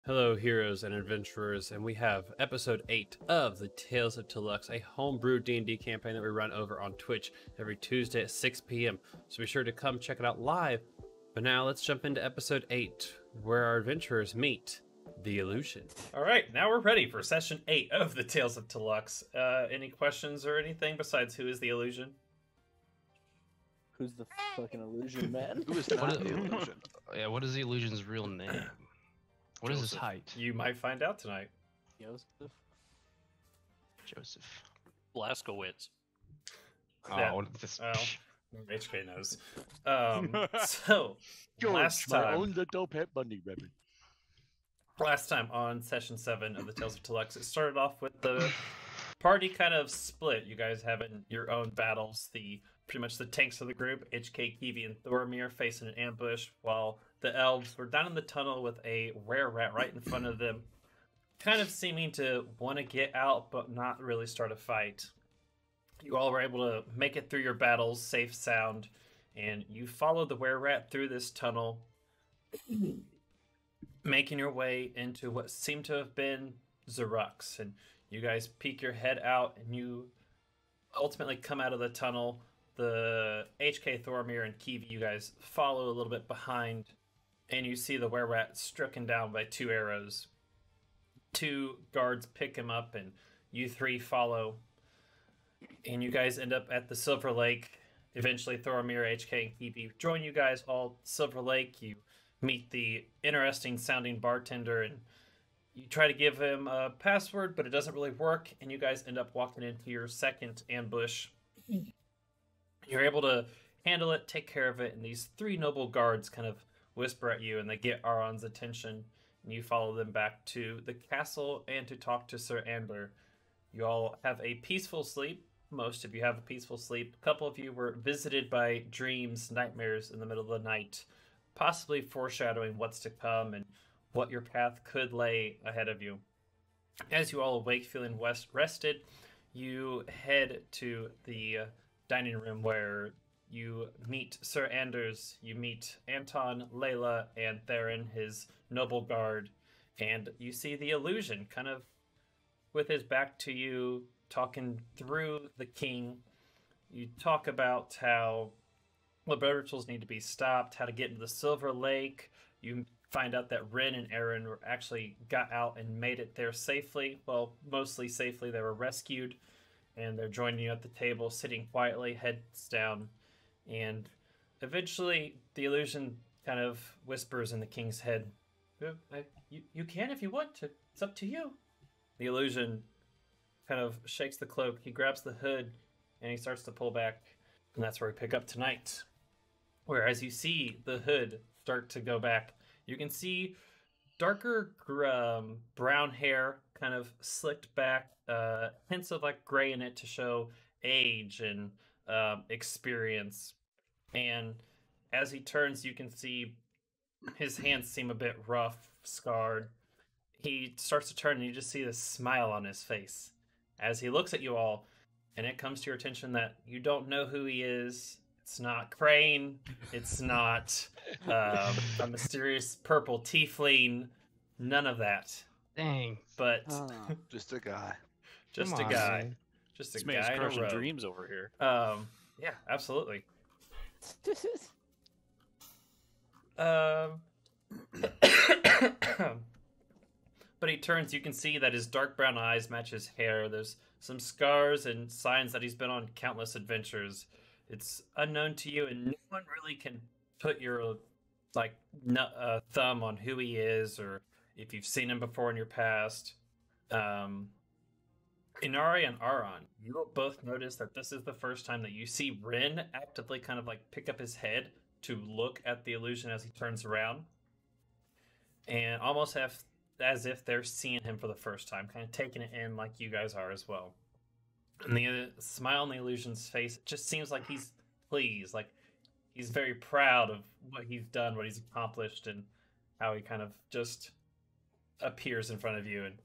Hello, heroes and adventurers, and we have episode 8 of the Tales of Deluxe, a homebrew D&D campaign that we run over on Twitch every Tuesday at 6 p.m. So be sure to come check it out live. But now let's jump into episode 8, where our adventurers meet the illusion. All right, now we're ready for session 8 of the Tales of Deluxe. Any questions or anything besides who is the illusion? Who's the fucking illusion, man? Who is not the illusion? Yeah, what is the illusion's real name? What is his Joseph. height? You might find out tonight. Joseph? Joseph. Blaskowitz. Yeah. Oh, this... HK knows. So, last I time... own the dope head bunny rabbit. Last time on session 7 of the Tales of Deluxe, it started off with the party kind of split. You guys having your own battles. Pretty much the tanks of the group, HK, Kiwi, and Thoromir, facing an ambush, while the elves were down in the tunnel with a were-rat right in front of them, kind of seeming to want to get out, but not really start a fight. You all were able to make it through your battles, safe, sound, and you followed the were-rat through this tunnel, making your way into what seemed to have been Zarux. And you guys peek your head out, and you ultimately come out of the tunnel. The HK, Thoromir, and Kiwi, you guys follow a little bit behind, and you see the were-rat stricken down by 2 arrows. 2 guards pick him up, and you 3 follow. And you guys end up at the Silver Lake. Eventually, Thoromir, HK, and Kiwi join you guys all at Silver Lake. You meet the interesting-sounding bartender, and you try to give him a password, but it doesn't really work, and you guys end up walking into your second ambush. You're able to handle it, take care of it, and these 3 noble guards kind of whisper at you, and they get Aron's attention, and you follow them back to the castle and to talk to Sir Ambler. You all have a peaceful sleep. Most of you have a peaceful sleep. A couple of you were visited by dreams, nightmares in the middle of the night, possibly foreshadowing what's to come and what your path could lay ahead of you. As you all awake, feeling rested, you head to the dining room where you meet Sir Anders, you meet Anton, Layla, and Theron, his noble guard, and you see the illusion kind of with his back to you, talking through the king. You talk about how blood rituals need to be stopped, how to get into the Silver Lake. You find out that Rin and Aaron actually got out and made it there safely. Well, mostly safely. They were rescued, and they're joining you at the table, sitting quietly, heads down. And eventually, the illusion kind of whispers in the king's head, you can if you want to. It's up to you. The illusion kind of shakes the cloak. He grabs the hood, and he starts to pull back. And that's where we pick up tonight. Where as you see the hood start to go back, you can see darker brown hair kind of slicked back, hints of like gray in it to show age and experience. And as he turns, you can see his hands seem a bit rough, scarred. He starts to turn, and you just see this smile on his face as he looks at you all, and it comes to your attention that you don't know who he is. It's not Crane. It's not a mysterious purple tiefling. None of that. Dang. But Just a guy. just Come a on, guy. man. Just a This man's guy in a crushing robe. dreams over here. Yeah, absolutely. But he turns, you can see that his dark brown eyes match his hair. There's some scars and signs that he's been on countless adventures. It's unknown to you, and no one really can put your thumb on who he is or if you've seen him before in your past. Inari and Aron, you will both notice that this is the first time that you see Rin actively kind of like pick up his head to look at the illusion as he turns around, and almost as if they're seeing him for the first time, kind of taking it in like you guys are as well. And the smile on the illusion's face, it just seems like he's pleased, like he's very proud of what he's done, what he's accomplished, and how he kind of just appears in front of you. And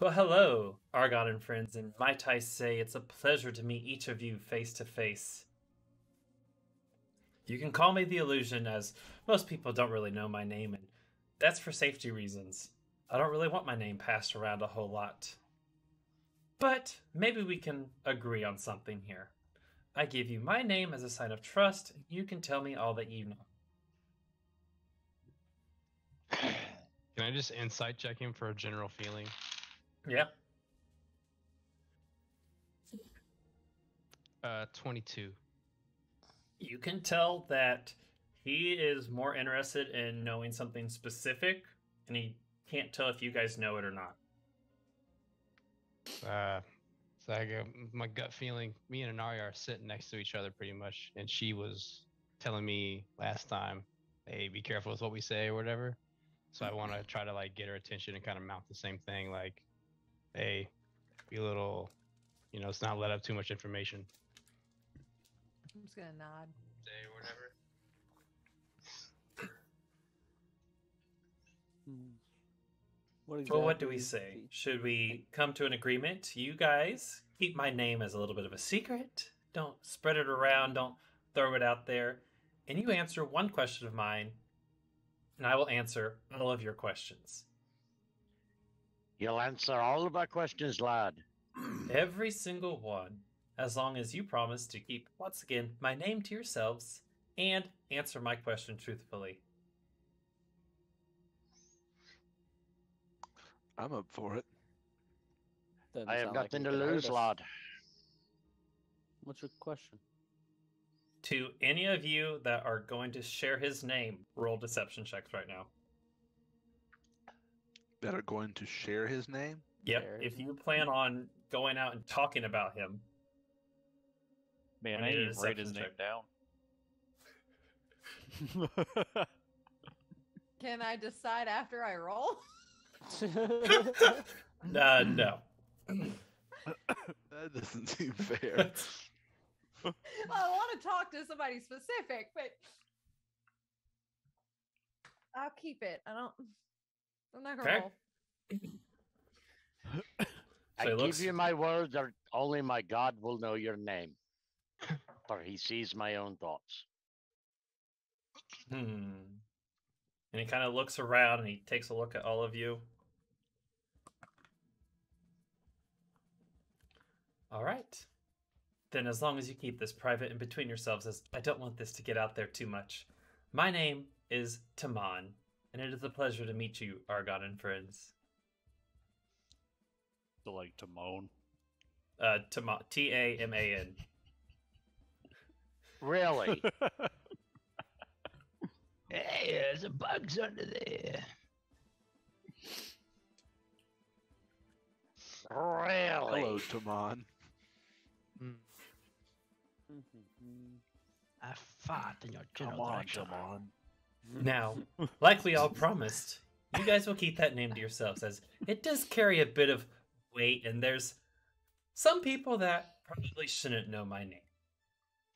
well, hello, Argon Friends, and might I say it's a pleasure to meet each of you face to face. You can call me the Illusion, as most people don't really know my name, and That's for safety reasons. I don't really want my name passed around a whole lot. But maybe we can agree on something here. I give you my name as a sign of trust, and you can tell me all that you know. Can I just insight check him for a general feeling? Yep. 22. You can tell that he is more interested in knowing something specific, and he can't tell if you guys know it or not. So I go, my gut feeling, me and Anari are sitting next to each other pretty much, and she was telling me last time, hey, be careful with what we say or whatever. So I want to try to like get her attention and kind of mount the same thing, like, hey, be a little, let's not let up too much information. I'm just gonna nod. Say or whatever. Well, what do we say? Should we come to an agreement? You guys keep my name as a little bit of a secret. Don't spread it around. Don't throw it out there. And you answer one question of mine, and I will answer all of your questions. You'll answer all of our questions, lad. Every single one, as long as you promise to keep, once again, my name to yourselves and answer my question truthfully. I'm up for it. Doesn't I have sound like nothing it to could hurt lose, us. lad. What's your question? To any of you that are going to share his name, roll deception checks right now. That are going to share his name? Yep, Share if his you plan on going out and talking about him. Man, I I need a need to write his deception name down. Can I decide after I roll? No. That doesn't seem fair. Well, I want to talk to somebody specific, but I'll keep it. I'm not gonna Okay. roll. I So it give looks- you my word that only my God will know your name, for he sees my own thoughts. And he kind of looks around and he takes a look at all of you. All right. Then as long as you keep this private and between yourselves, as I don't want this to get out there too much. My name is Taman, and it is a pleasure to meet you, Argon and Friends. To like to moan. Taman, Taman. Really? Hey, there's a bugs under there. Really? Hello, Taman. I fought in your Come general on, direction. come on. Now, like we all promised, you guys will keep that name to yourselves, as it does carry a bit of weight, and there's some people that probably shouldn't know my name.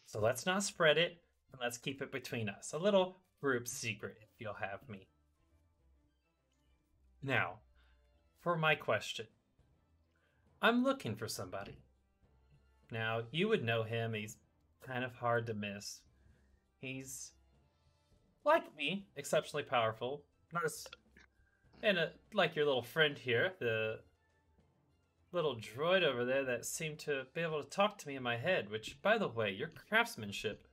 So let's not spread it, and let's keep it between us. A little group secret, if you'll have me. Now, for my question. I'm looking for somebody. Now, you would know him. He's kind of hard to miss. He's like me, exceptionally powerful. Not as, like your little friend here, the little droid over there that seemed to be able to talk to me in my head, which, by the way, your craftsmanship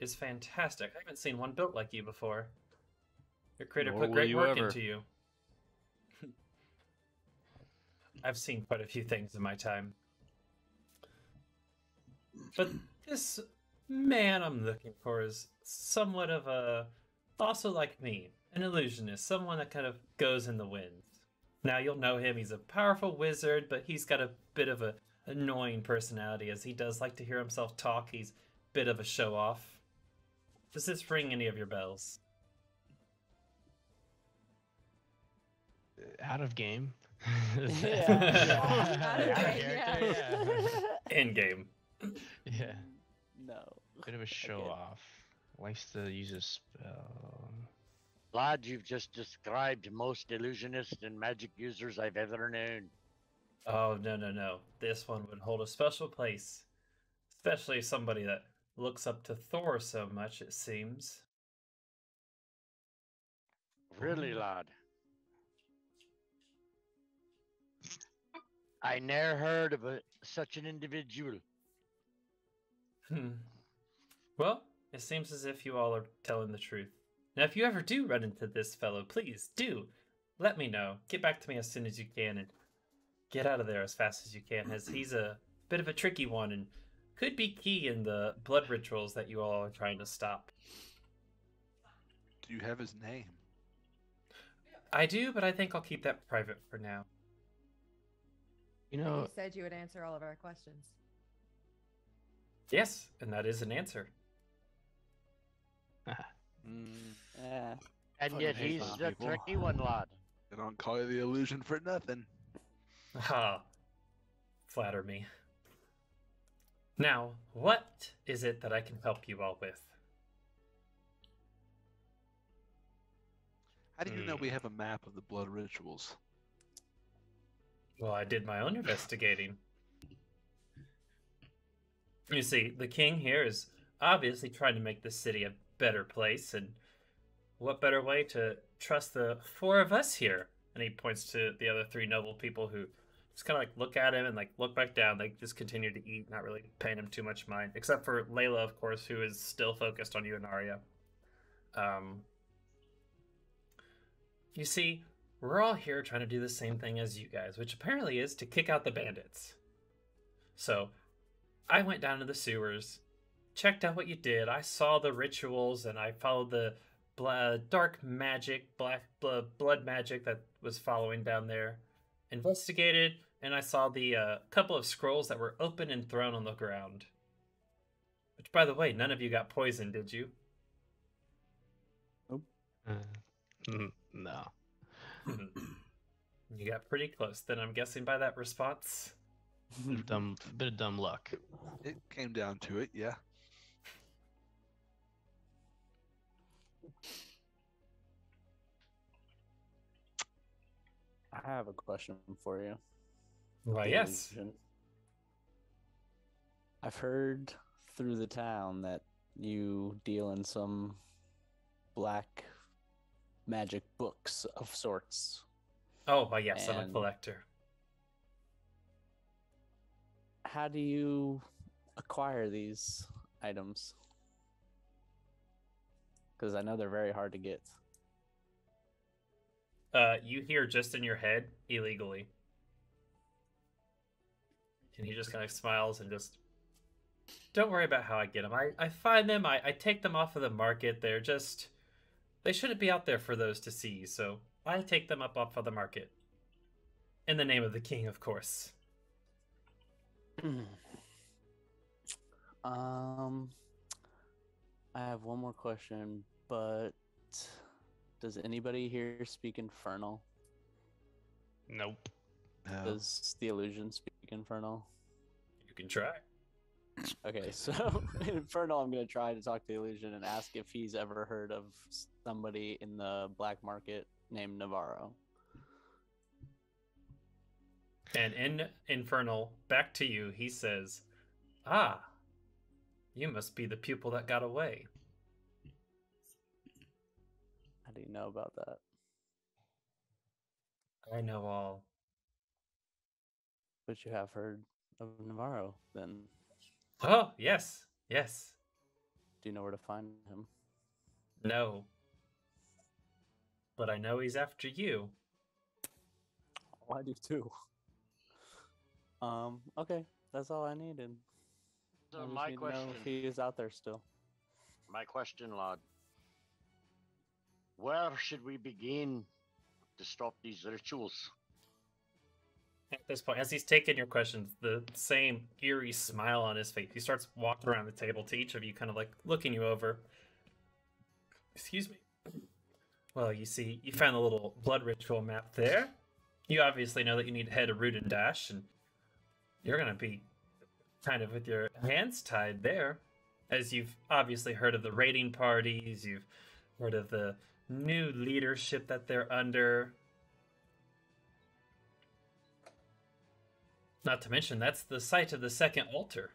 is fantastic. I haven't seen one built like you before. Your creator Nor put will great you work ever. into you. I've seen quite a few things in my time. But this man I'm looking for is somewhat of a, also like me, an illusionist, someone that kind of goes in the wind. Now you'll know him, he's a powerful wizard, but he's got a bit of a annoying personality, as he does like to hear himself talk. He's a bit of a show-off. Does this ring any of your bells? Out of game. Yeah. Out of game, character, In-game. yeah. No. Bit of a show off. Likes to use a spell. Lad, you've just described most illusionists and magic users I've ever known. Oh, no. This one would hold a special place. Especially somebody that looks up to Thor so much, it seems. Really, lad? I ne'er heard of such an individual. Hmm. Well, it seems as if you all are telling the truth. Now, if you ever do run into this fellow, please do let me know. Get back to me as soon as you can and get out of there as fast as you can, as he's a bit of a tricky one and could be key in the blood rituals that you all are trying to stop. Do you have his name? I do, but I think I'll keep that private for now. You You know, said you would answer all of our questions. Yes, and that is an answer. Yeah. And Fucking yet hate he's those the people. tricky one, lad. They don't call you the illusion for nothing. Ah, flatter me. Now, what is it that I can help you all with? How do you know we have a map of the blood rituals? Well, I did my own investigating. You see, the king here is obviously trying to make the city a better place, and what better way to trust the four of us here? And he points to the other three noble people who just kind of like look at him and like look back down. They just continue to eat, not really paying him too much mind, except for Layla, of course, who is still focused on you and Arya. You see, we're all here trying to do the same thing as you guys, which apparently is to kick out the bandits. So, I went down to the sewers, checked out what you did. I saw the rituals, and I followed the dark magic, blood magic that was following down there. Investigated, and I saw the couple of scrolls that were open and thrown on the ground. Which, by the way, none of you got poisoned, did you? no. You got pretty close. Then I'm guessing by that response. Bit of dumb luck. It came down to it, yeah. I have a question for you. Why, yes. Illusion. I've heard through the town that you deal in some black magic books of sorts. Oh, why, yes, I'm a And- collector. How do you acquire these items? Because I know they're very hard to get. You hear just in your head, illegally. And he just kind of smiles and just... Don't worry about how I get them. I find them, I take them off of the market. They're just... They shouldn't be out there for those to see, so I take them up off of the market. In the name of the king, of course. I have one more question, but does anybody here speak Infernal? Nope. No. Does the illusion speak Infernal? You can try. Okay, so in Infernal, I'm gonna try to talk to the illusion and ask if he's ever heard of somebody in the black market named Navarro. And in Infernal, back to you, he says, "Ah, you must be the pupil that got away." How do you know about that? I know all. But you have heard of Navarro, then Oh, yes, yes. do you know where to find him? No. But I know he's after you. Oh, I do too. Okay, that's all I needed. I So just my need to know question, if he is out there still. lad. Where should we begin to stop these rituals? At this point, as he's taking your questions, the same eerie smile on his face, he starts walking around the table to each of you, kind of like looking you over. Excuse me. Well, you see, you found the little blood ritual map there. You obviously know that you need to head to Root and Dash, and you're going to be kind of with your hands tied there, as you've obviously heard of the raiding parties, you've heard of the new leadership that they're under. Not to mention, that's the site of the second altar.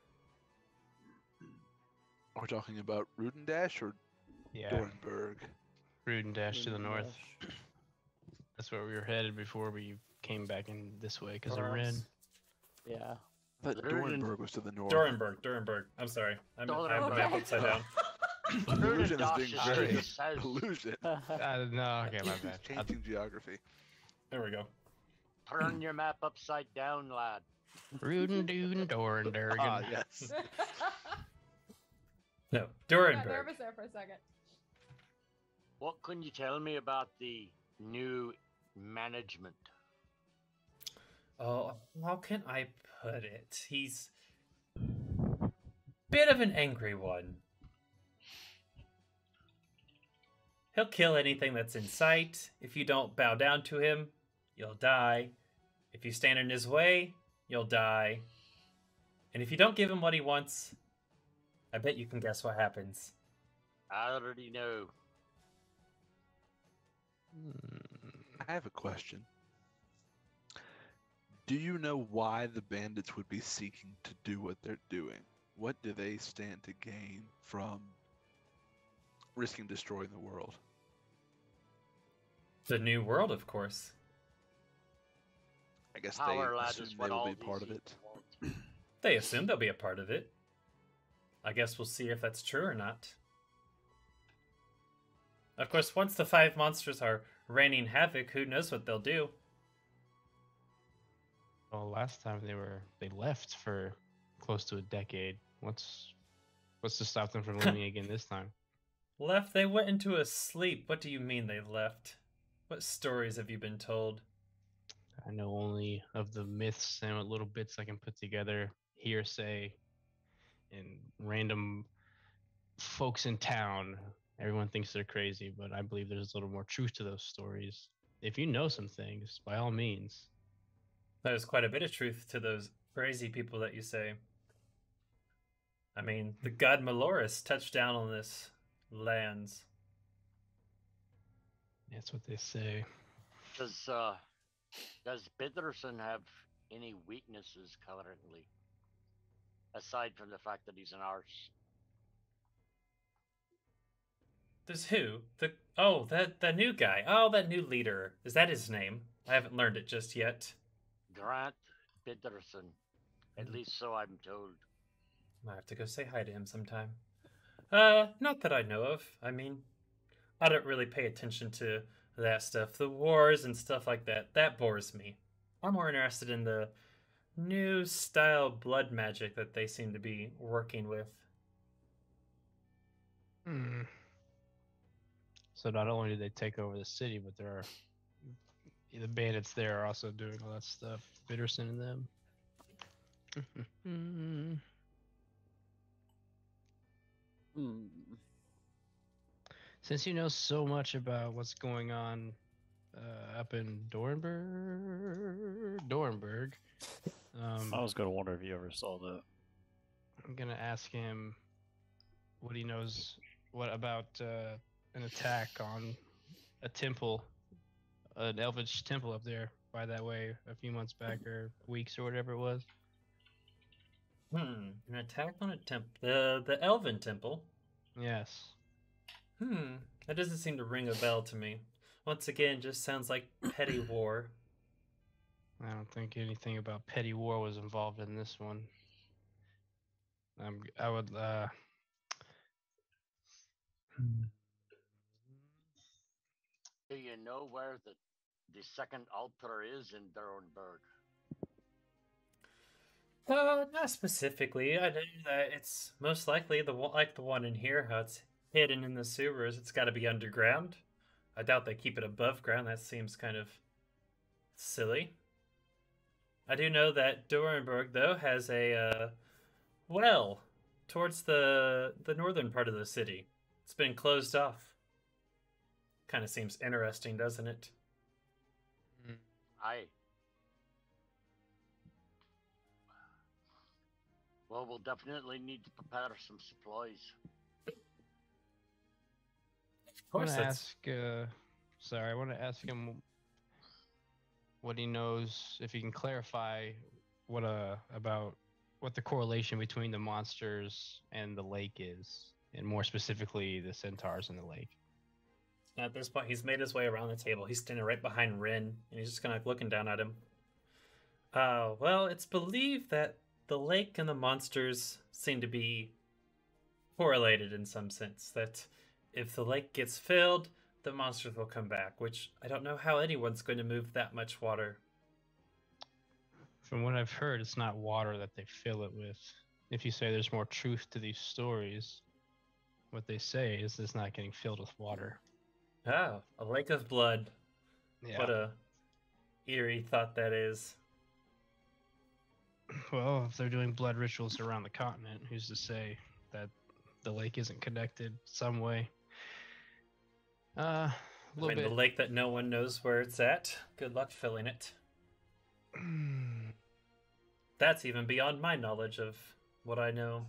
We're talking about Rudendash or Yeah. Dornberg? Root and dash to the Root and north. dash. That's where we were headed before we came back in this way because of red. Perhaps. Yeah. I thought Luden- Dornberg was to the north. Durenberg. I'm sorry. I have the map Okay. upside down. Illusion is Dash being is to very the south. illusion. No, okay, my He's bad. changing geography. There we go. Turn your map upside down, lad. Ruden, Duden, Dornbergen. Ah, yes. No, Got Durenberg. nervous there for a second. What can you tell me about the new management? Oh, how can I put it? He's bit of an angry one. He'll kill anything that's in sight. If you don't bow down to him, you'll die. If you stand in his way, you'll die. And if you don't give him what he wants, I bet you can guess what happens. I already know. I have a question. Do you know why the bandits would be seeking to do what they're doing? What do they stand to gain from risking destroying the world? The new world, of course. I guess Power, they lad, assume is they what will all be part of these it. want. They assume they'll be a part of it. I guess we'll see if that's true or not. Of course, once the 5 monsters are raining havoc, who knows what they'll do. Well, last time they left for close to a decade. What's to stop them from leaving again this time? Left? They went into a sleep. What do you mean they left? What stories have you been told? I know only of the myths and what little bits I can put together, hearsay, and random folks in town. Everyone thinks they're crazy, but I believe there's a little more truth to those stories. If you know some things, by all means. There's quite a bit of truth to those crazy people that you say. I mean, the god Maloris touched down on this lands. That's what they say. Does Biderson have any weaknesses currently? Aside from the fact that he's an arse. There's who? That new guy. Oh, that new leader. Is that his name? I haven't learned it just yet. Grant Biderson. At least so I'm told. I have to go say hi to him sometime. Not that I know of. I mean, I don't really pay attention to that stuff. The wars and stuff like that. That bores me. I'm more interested in the new style blood magic that they seem to be working with. So not only did they take over the city, but the bandits there are also doing all that stuff. Bitterson and them. Since you know so much about what's going on up in Dornberg, I was gonna wonder if you ever saw that. I'm gonna ask him what he knows. What about an attack on a temple, an elvish temple up there by that way a few months back or weeks or whatever it was? An attack on a temple. The Elven temple. Yes. That doesn't seem to ring a bell to me. Once again, just sounds like petty war. I don't think anything about petty war was involved in this one. I would. Do you know where the second altar is in Durenberg? Not specifically. I know that it's most likely the one in here. How it's hidden in the sewers. It's got to be underground. I doubt they keep it above ground. That seems kind of silly. I do know that Durenberg, though, has a well towards the northern part of the city. It's been closed off. Kind of seems interesting, doesn't it? Aye. Well, we'll definitely need to prepare some supplies. Of course, I that's... want to ask him what he knows, if he can clarify about what the correlation between the monsters and the lake is, and more specifically the centaurs in the lake. At this point, he's made his way around the table. He's standing right behind Rin, and he's just kind of looking down at him. Well, it's believed that the lake and the monsters seem to be correlated in some sense. That if the lake gets filled, the monsters will come back, which I don't know how anyone's going to move that much water. From what I've heard, it's not water that they fill it with. If you say there's more truth to these stories, what they say is it's not getting filled with water. Ah, a lake of blood. Yeah. What a eerie thought that is. Well, if they're doing blood rituals around the continent, who's to say that the lake isn't connected some way? A little bit. The lake that no one knows where it's at. Good luck filling it. That's even beyond my knowledge of what I know.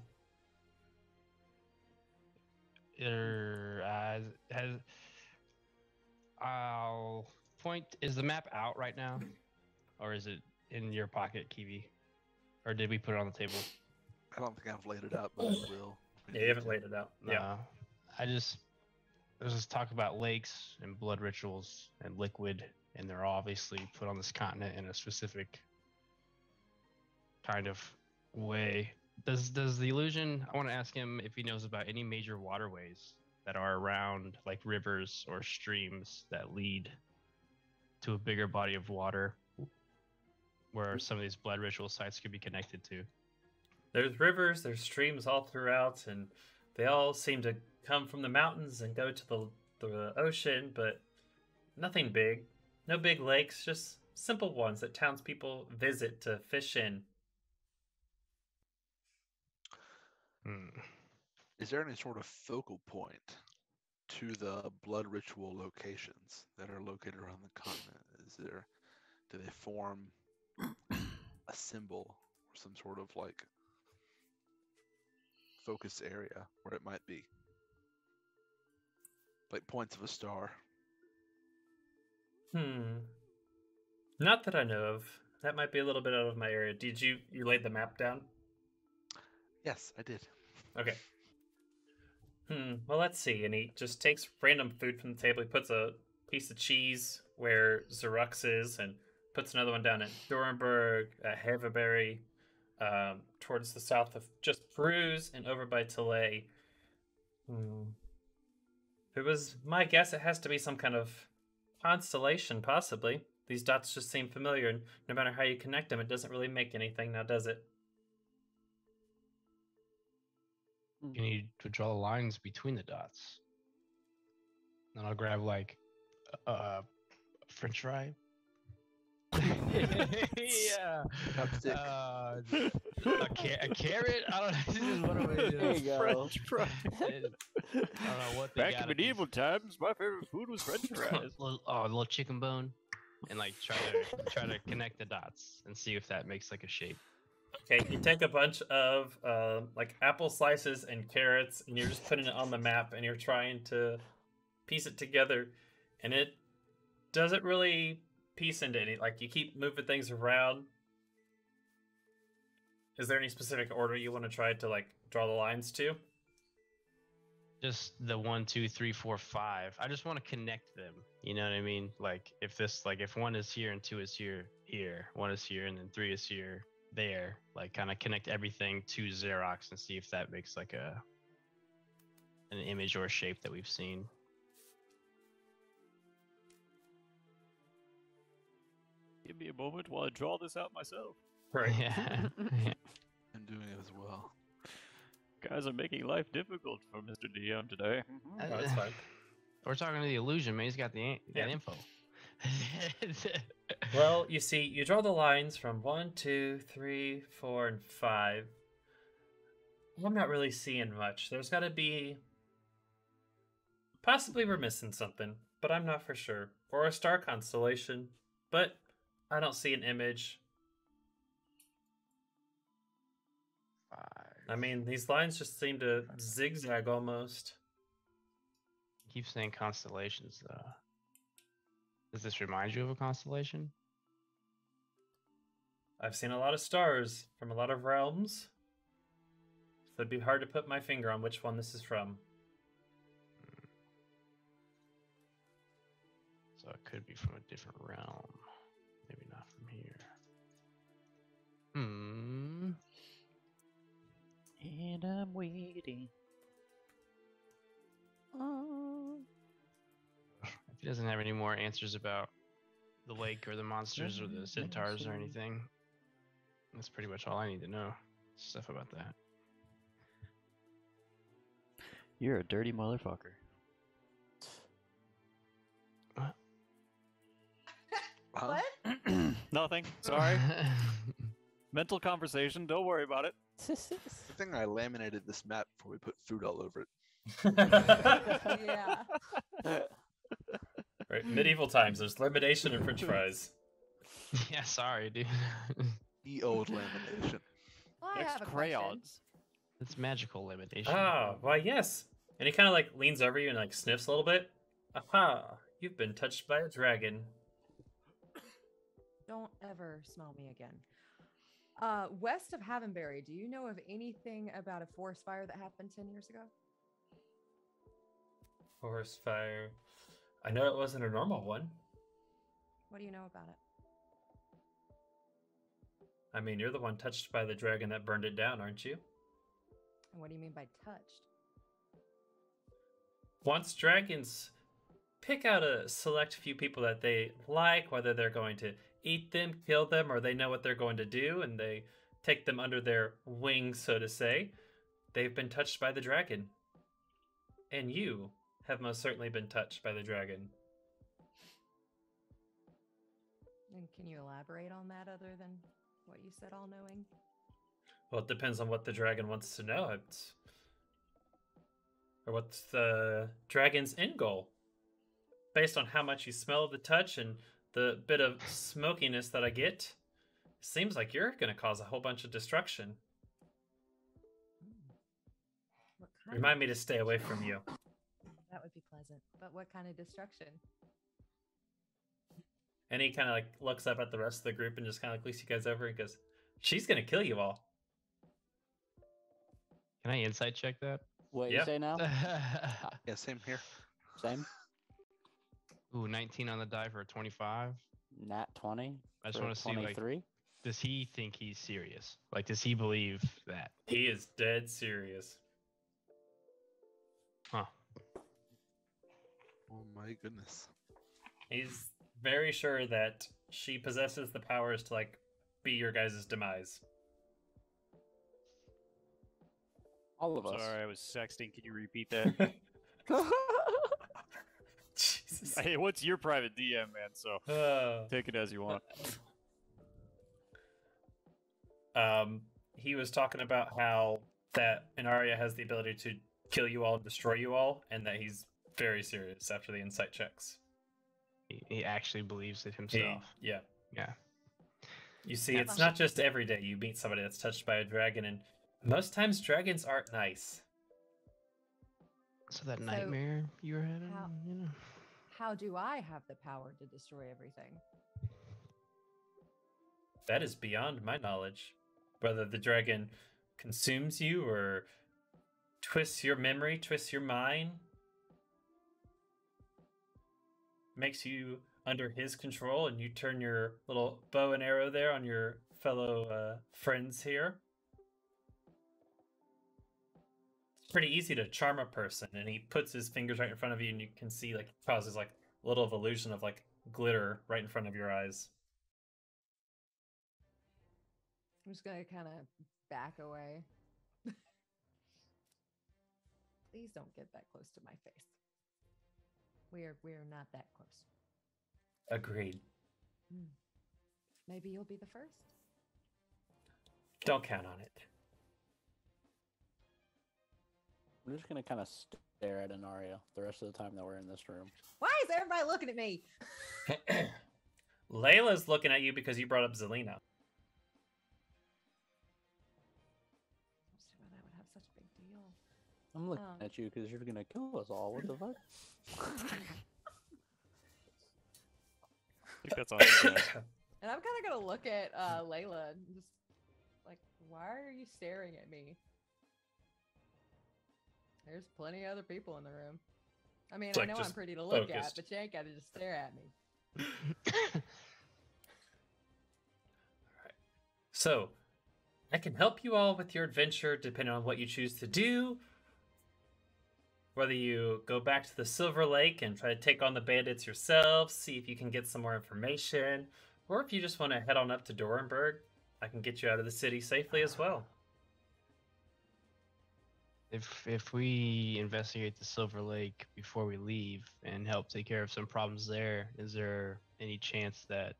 I'll point. Is the map out right now, or is it in your pocket, Kiwi? Or did we put it on the table? I don't think I've laid it out, but I will. Yeah, you haven't laid it out. Yeah. There's this talk about lakes and blood rituals and liquid, and they're obviously put on this continent in a specific kind of way. Does the illusion? I want to ask him if he knows about any major waterways that are around, like rivers or streams that lead to a bigger body of water, where some of these blood ritual sites could be connected to. There's rivers, there's streams all throughout, and they all seem to come from the mountains and go to the ocean, but nothing big. No big lakes, just simple ones that townspeople visit to fish in. Is there any sort of focal point to the blood ritual locations that are located around the continent? Do they form a symbol or some sort of like focus area where it might be? Like points of a star. Not that I know of. That might be a little bit out of my area. Did you laid the map down? Yes, I did. Okay. Well, let's see. And he just takes random food from the table. He puts a piece of cheese where Xerux is and puts another one down at Dorenberg, at Heverberry, towards the south of just Bruges and over by Tilley. If it was my guess, it has to be some kind of constellation, possibly. These dots just seem familiar, and no matter how you connect them, it doesn't really make anything now, does it? You need to draw the lines between the dots. Then I'll grab like a French fry. Yeah. Chopstick. A carrot. I don't know. This is what am I doing? There you go. French fries. I don't know what they Back got in medieval times, my favorite food was French fries. a little chicken bone, and like try to connect the dots and see if that makes like a shape. Okay, you take a bunch of like apple slices and carrots, and you're just putting it on the map, and you're trying to piece it together, and it doesn't really piece into any. Like you keep moving things around. Is there any specific order you want to try to like draw the lines to? Just the 1, 2, 3, 4, 5. I just want to connect them. You know what I mean? Like if 1 is here and 2 is here, 1 is here, and then 3 is here, there. Like kind of connect everything to Xerox and see if that makes like an image or a shape that we've seen. Give me a moment while I draw this out myself. Right. Yeah. I'm doing it as well. Guys are making life difficult for Mr. DM today. Oh, that's fine. We're talking to the illusion, man. He's got the Yeah. info. Well, you see, you draw the lines from 1, 2, 3, 4, and 5. I'm not really seeing much. There's got to be... Possibly we're missing something, but I'm not for sure. Or a star constellation, but I don't see an image. 5. I mean, these lines just seem to zigzag almost. Keep saying constellations, though. Does this remind you of a constellation? I've seen a lot of stars from a lot of realms. So it'd be hard to put my finger on which one this is from. So it could be from a different realm. Maybe not from here. And I'm waiting. If he doesn't have any more answers about the lake or the monsters or the centaurs or anything, that's pretty much all I need to know. Stuff about that. You're a dirty motherfucker. Huh? What? Nothing. Sorry. Mental conversation. Don't worry about it. I think I laminated this map before we put food all over it. Yeah. Right, medieval times. There's lamination and French fries. Yeah, sorry, dude. The old lamination. Well, I Next, have a question. crayons. It's magical limitation. Ah, why yes. And he kind of like leans over you and like sniffs a little bit. Aha, you've been touched by a dragon. Don't ever smell me again. West of Havenberry, do you know of anything about a forest fire that happened 10 years ago? Forest fire. I know it wasn't a normal one. What do you know about it? I mean, you're the one touched by the dragon that burned it down, aren't you? And what do you mean by touched? Once dragons pick out a select few people that they like, whether they're going to eat them, kill them, or they know what they're going to do, and they take them under their wing, so to say, they've been touched by the dragon. And you have most certainly been touched by the dragon. And can you elaborate on that other than what you said, all knowing? Well, it depends on what the dragon wants to know. Or what's the dragon's end goal. Based on how much you smell the touch and the bit of smokiness that I get, seems like you're going to cause a whole bunch of destruction. What kind Remind me to stay away from you. That would be pleasant. But what kind of destruction? And he kind of like looks up at the rest of the group and just kind of looks you guys over and goes, "She's going to kill you all." Can I insight check that? What Yeah. you say now? Yeah, same here. Same. Ooh, 19 on the die for a 25. Nat 20. I just for want to see, like, 23. does he think he's serious? Like, does he believe that? He is dead serious. Huh. Oh my goodness. He's very sure that she possesses the powers to like be your guys' demise. All of us. Sorry, I was sexting. Can you repeat that? Jesus. Hey, what's your private DM, man? So take it as you want. He was talking about how that Inaria has the ability to kill you all and destroy you all, and that he's very serious after the insight checks. He actually believes it himself. Yeah. Yeah. You see, Yeah. it's not just every day you meet somebody that's touched by a dragon, and most times dragons aren't nice. So that nightmare you were having, how- you know. How do I have the power to destroy everything? That is beyond my knowledge. Whether the dragon consumes you or twists your memory, twists your mind, makes you under his control, and you turn your little bow and arrow there on your fellow friends here. It's pretty easy to charm a person, and he puts his fingers right in front of you, and you can see like causes like a little of illusion of like glitter right in front of your eyes. I'm just gonna kind of back away. Please don't get that close to my face. We're not that close. Agreed. Maybe you'll be the first. Don't count on it. I'm just gonna kind of stare at Inaria the rest of the time that we're in this room. Why is everybody looking at me? Layla's looking at you because you brought up Zelina. I don't see why that would have such a big deal. I'm looking at you because you're gonna kill us all. What the fuck? I think that's awesome. And I'm kind of gonna look at Layla and just like, why are you staring at me? There's plenty of other people in the room. I mean, It's I like know just I'm pretty to look focused. at, but you ain't got to just stare at me. So, I can help you all with your adventure depending on what you choose to do. Whether you go back to the Silver Lake and try to take on the bandits yourselves, see if you can get some more information, or if you just want to head on up to Dorenberg, I can get you out of the city safely as well. If we investigate the Silver Lake before we leave and help take care of some problems there, is there any chance that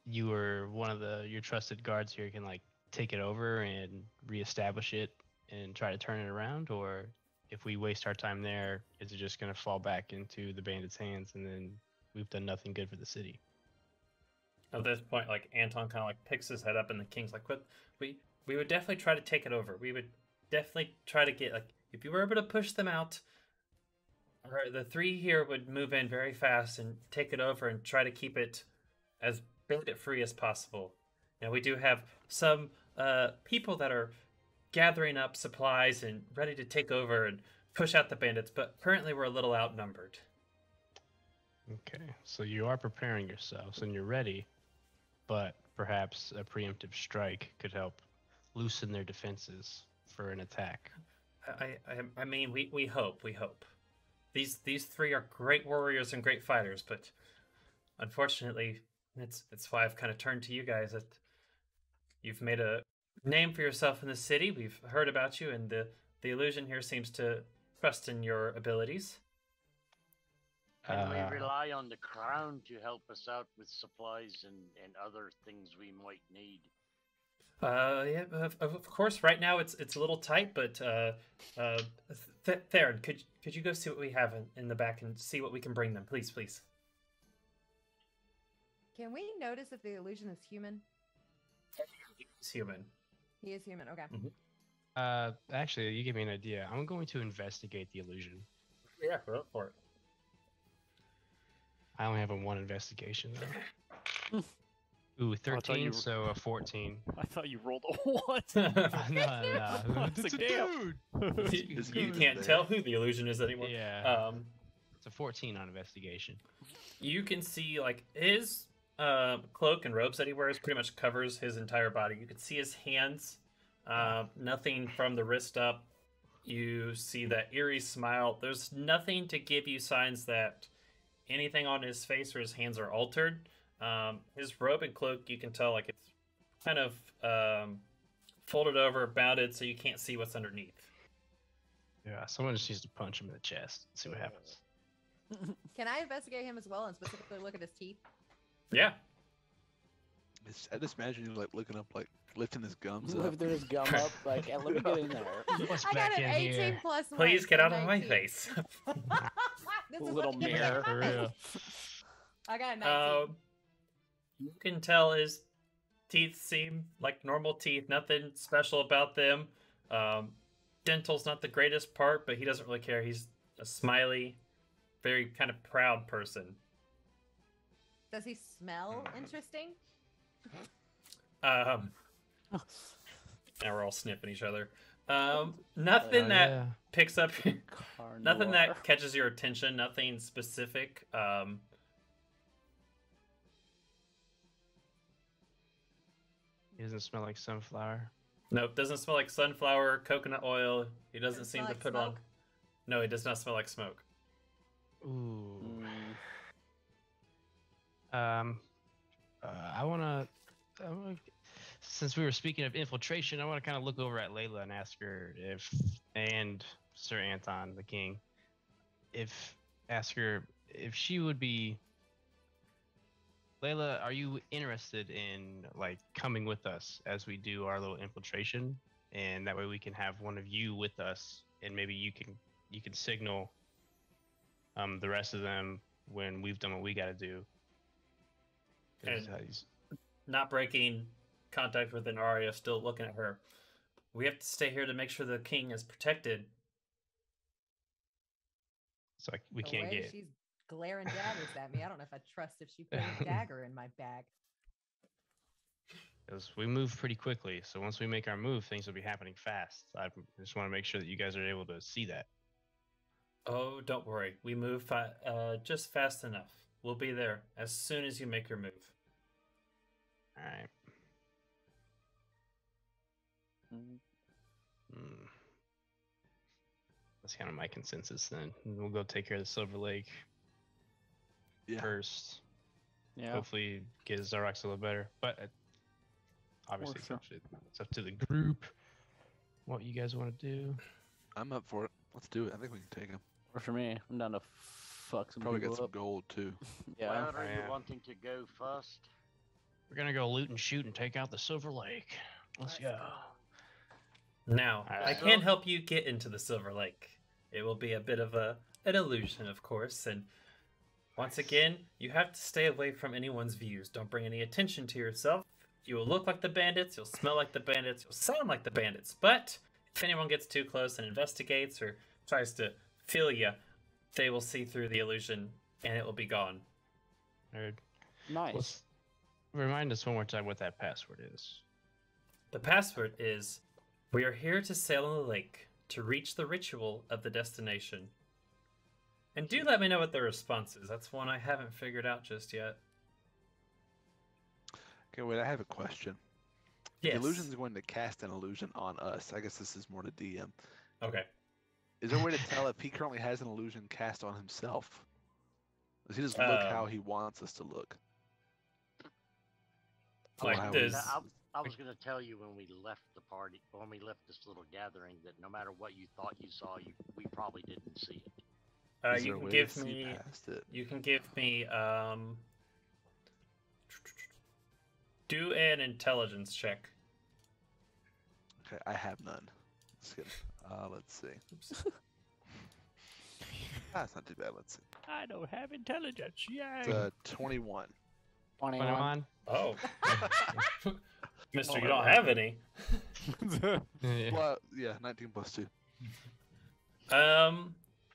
you or one of your trusted guards here can like take it over and reestablish it and try to turn it around? Or if we waste our time there, is it just going to fall back into the bandits' hands and then we've done nothing good for the city? At this point, like Anton kind of like picks his head up, and the king's like, "What? We would definitely try to take it over. We would definitely try to get like if you were able to push them out, or the three here would move in very fast and take it over and try to keep it as bandit free as possible. Now we do have some people that are gathering up supplies and ready to take over and push out the bandits, but currently we're a little outnumbered." Okay, so you are preparing yourselves and you're ready, but perhaps a preemptive strike could help loosen their defenses for an attack. I mean, we hope. These three are great warriors and great fighters, but unfortunately, it's why I've kind of turned to you guys. That you've made a name for yourself in the city. We've heard about you, and the illusion here seems to trust in your abilities. Can we rely on the crown to help us out with supplies and other things we might need? Yeah, of course. Right now it's a little tight, but Theron, could you go see what we have in the back and see what we can bring them, please? Can we notice if the illusion is human? He's human. He is human. Okay. Mm-hmm. Actually, you give me an idea. I'm going to investigate the illusion. Yeah, go for it. I only have a 1 investigation though. Ooh, 13, so a 14. I thought you rolled a 1. No. It's a dude. You can't tell who the illusion is anymore. Yeah. It's a 14 on investigation. You can see like his cloak and robes that he wears pretty much covers his entire body. You can see his hands, nothing from the wrist up. You see that eerie smile. There's nothing to give you signs that anything on his face or his hands are altered. His robe and cloak, you can tell like it's kind of folded over, bounded, so you can't see what's underneath. Yeah, someone just needs to punch him in the chest and see what happens. Can I investigate him as well and specifically look at his teeth? Yeah. I just imagine you like looking up, like lifting his gums up. Lifting his gum up, like, and let me get in there. What's I got back an in 18 here? plus 1. Please get so out of my 19. face. This is Little what you mirror. get. For real. I got a 19. You can tell his teeth seem like normal teeth, nothing special about them. Dental's not the greatest part, but he doesn't really care. He's a smiley, very kind of proud person. Does he smell interesting? Now we're all sniffing each other. Nothing that Yeah. picks up, nothing Carnivore. that catches your attention. Nothing specific. He doesn't smell like sunflower. Nope, doesn't smell like sunflower, coconut oil. He doesn't Doesn't seem smell to like put on. smoke? No, he does not smell like smoke. Ooh. Mm. I wanna, since we were speaking of infiltration, I want to kind of look over at Layla and ask her and Sir Anton, the king, ask her if she would be. Layla, are you interested in like coming with us as we do our little infiltration, and that way we can have one of you with us, and maybe you can signal the rest of them when we've done what we got to do. And not breaking contact with Inaria, still looking at her. We have to stay here to make sure the king is protected. So we The can't way get. she's glaring daggers at me. I don't know if I trust if she put a dagger in my bag. Because we move pretty quickly, so once we make our move, things will be happening fast. I just want to make sure that you guys are able to see that. Oh, don't worry. We move just fast enough. We'll be there as soon as you make your move. All right. Mm. That's kind of my consensus then. We'll go take care of the Silver Lake Yeah. first. Yeah. Hopefully get Zarox a little better. But obviously sure. it's up to the group what you guys want to do. I'm up for it. Let's do it. I think we can take him. Or for me, I'm down to fuck some Probably people get some up. gold too. Yeah. Where are you Yeah. wanting to go first? We're going to go loot and shoot and take out the Silver Lake. Let's go. Now, All I right. can't help you get into the Silver Lake. It will be a bit of an illusion, of course, and once again, you have to stay away from anyone's views. Don't bring any attention to yourself. You will look like the bandits, you'll smell like the bandits, you'll sound like the bandits, but if anyone gets too close and investigates or tries to feel you, they will see through the illusion and it will be gone. Nerd. Nice. Let's remind us one more time what that password is. The password is, we are here to sail on the lake to reach the ritual of the destination. And do let me know what the response is. That's one I haven't figured out just yet. Okay, wait. I have a question. Yes. The illusion's going to cast an illusion on us. I guess this is more to DM. Okay. Is there a way to tell if he currently has an illusion cast on himself? Does he just look how he wants us to look? Or Like how this. he's- I was going to tell you when we left the party, when we left this little gathering, that no matter what you thought you saw, we probably didn't see it. is there You a can way give to see me. past it? You can give me. Do an intelligence check. Okay, I have none. Just kidding. Let's see. Oops. That's not too bad. Let's see. I don't have intelligence. Yay! It's 21. 21. Oh, Mister, you Oh, don't right. have any. Yeah. Well, yeah, 19 plus 2.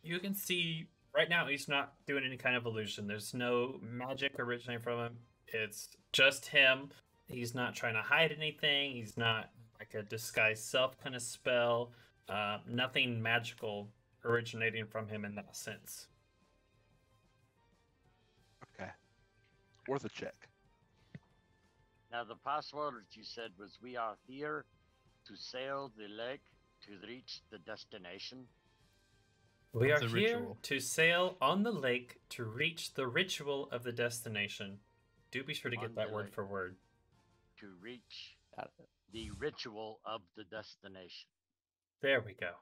You can see right now he's not doing any kind of illusion. There's no magic originating from him. It's just him. He's not trying to hide anything. He's not like a disguise self kind of spell. Nothing magical originating from him in that sense. Okay. Worth a check. Now, the password that you said was, we are here to sail the lake to reach the destination. We are The here ritual. to sail on the lake to reach the ritual of the destination. Do be sure to On get that the word lake. for word. To reach Got it. the ritual of the destination. There we go.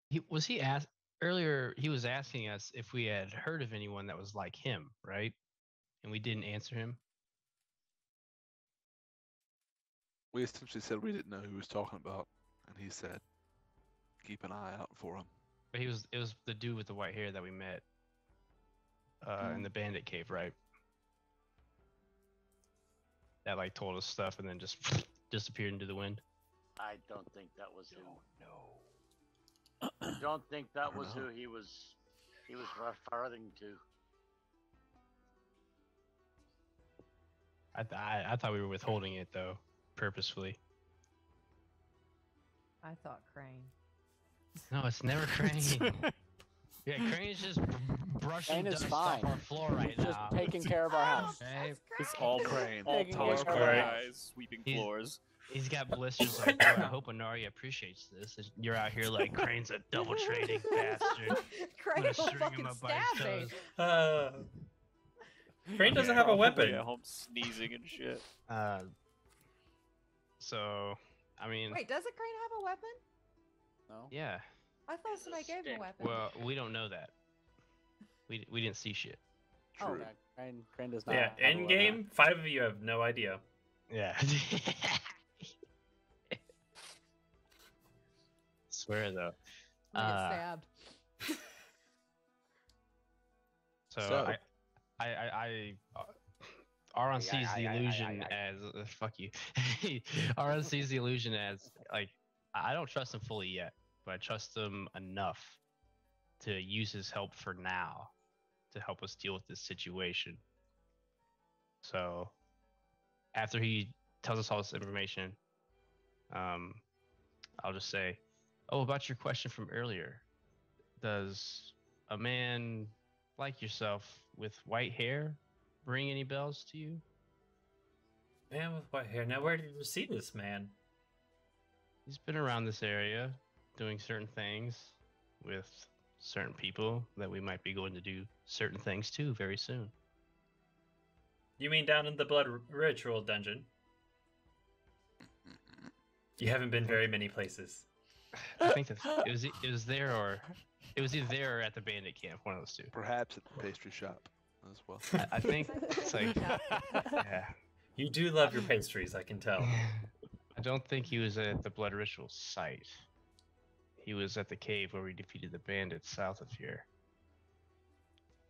He asked earlier, he was asking us if we had heard of anyone that was like him, right? And we didn't answer him. We essentially said we didn't know who he was talking about, and he said, keep an eye out for him. But it was the dude with the white hair that we met in the bandit cave, right? That like told us stuff and then just disappeared into the wind. I don't think that was him. No. I don't think that don't was know. who he was referring to. I thought we were withholding it though, purposefully. I thought Crane. No, it's never Crane. Yeah, Crane is just brushing Crane is dust fine. off our floor right He's just now. taking care of our house. Okay? It's all Crane. all Taking polish care of black our eyes, sweeping He's- floors. He's got blisters like, "Oh, I hope Anari appreciates this." And you're out here like, Crane's a double trading bastard. Crane gonna will string him fucking up by his stab me. toes. Crane doesn't have a Probably weapon. At home sneezing and shit. So, I mean, Wait, doesn't Crane have a weapon? No? yeah. I thought somebody gave him stick. a weapon. Well, we don't know that. We didn't see shit. Oh, True. Yeah, Crane does not. Yeah, have a end weapon. game, 5 of you have no idea. Yeah. Swear though. I'm gonna Uh, get stabbed. So Aron sees the illusion as fuck you. Aron sees the illusion as like I don't trust him fully yet, but I trust him enough to use his help for now to help us deal with this situation. So after he tells us all this information, I'll just say, Oh, about your question from earlier. Does a man like yourself with white hair ring any bells to you? Man with white hair. Now, where did you see this man? He's been around this area doing certain things with certain people that we might be going to do certain things to very soon. You mean down in the blood ritual dungeon? You haven't been very many places. I think that it was there or it was either there or at the bandit camp, one of those two. Perhaps at the pastry shop as well. I think it's like yeah. You do love your pastries, I can tell. I don't think he was at the blood ritual site. He was at the cave where we defeated the bandits south of here.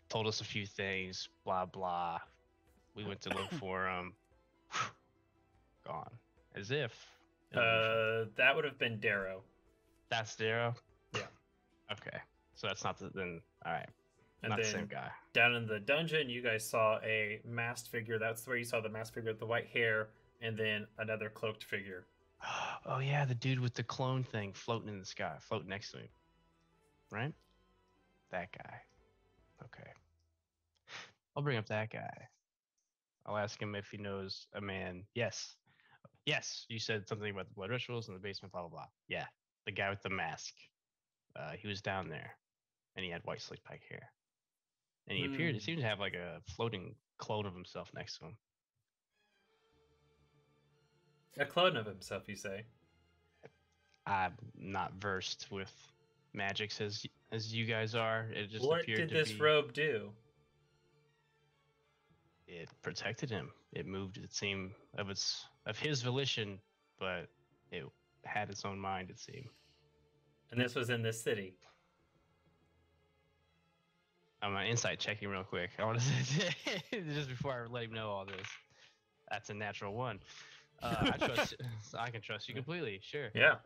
Told us a few things, blah blah. We went to look for him. Gone. As if. That would have been Darrow. That's Darrow? Yeah. Okay. So that's not then. All right. And Not the then same guy. down in the dungeon, you guys saw a masked figure. That's where you saw the masked figure with the white hair, and then another cloaked figure. Oh yeah, the dude with the clone thing floating in the sky, floating next to him. Right? That guy. Okay. I'll bring up that guy. I'll ask him if he knows a man. Yes. Yes, you said something about the blood rituals in the basement, blah, blah, blah. Yeah, the guy with the mask. He was down there, and he had white slick back hair. And he appeared, he seemed to have like a floating clone of himself next to him. A clone of himself, you say? I'm not versed with magics as you guys are. It just What appeared did to this be, robe do? It protected him. It moved, it seemed, of his volition, but it had its own mind, it seemed. And this was in this city. I'm insight checking real quick. I want to say just before I let him know all this. That's a natural one. I can trust you completely. Sure. Yeah.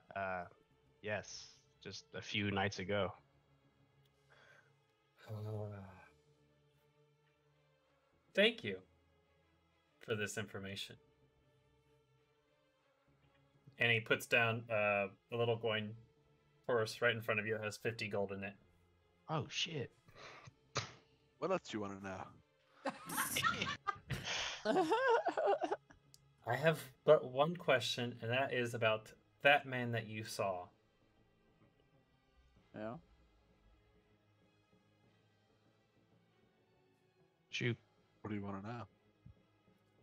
Yes. Just a few nights ago. Thank you for this information. And he puts down a little coin purse right in front of you that has 50 gold in it. Oh shit. What else do you want to know? I have but one question, and that is about that man that you saw. Yeah. Shoot. What do you want to know?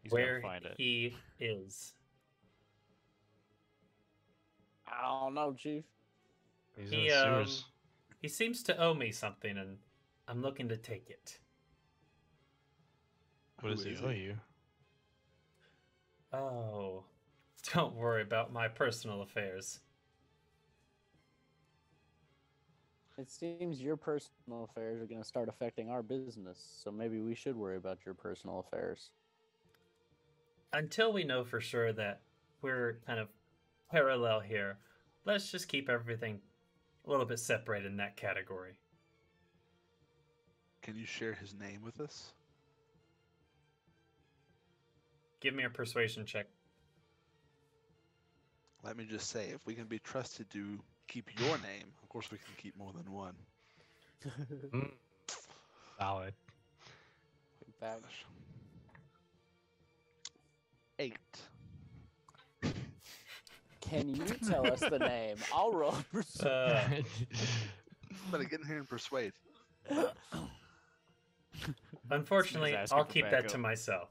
He's Where gonna find it. he is. I don't know, Chief. He's He, in the sewers. He seems to owe me something, and I'm looking to take it. What does Who he is owe he? you? Oh, don't worry about my personal affairs. It seems your personal affairs are going to start affecting our business, so maybe we should worry about your personal affairs. Until we know for sure that we're kind of parallel here, let's just keep everything a little bit separated in that category. Can you share his name with us? Give me a persuasion check. Let me just say, if we can be trusted to keep your name, of course we can keep more than one. Solid. Big bag. 8. Can you tell us the name? I'll roll persuasion. Somebody get in here and persuade. Unfortunately, He's asking I'll for keep that backup. to myself.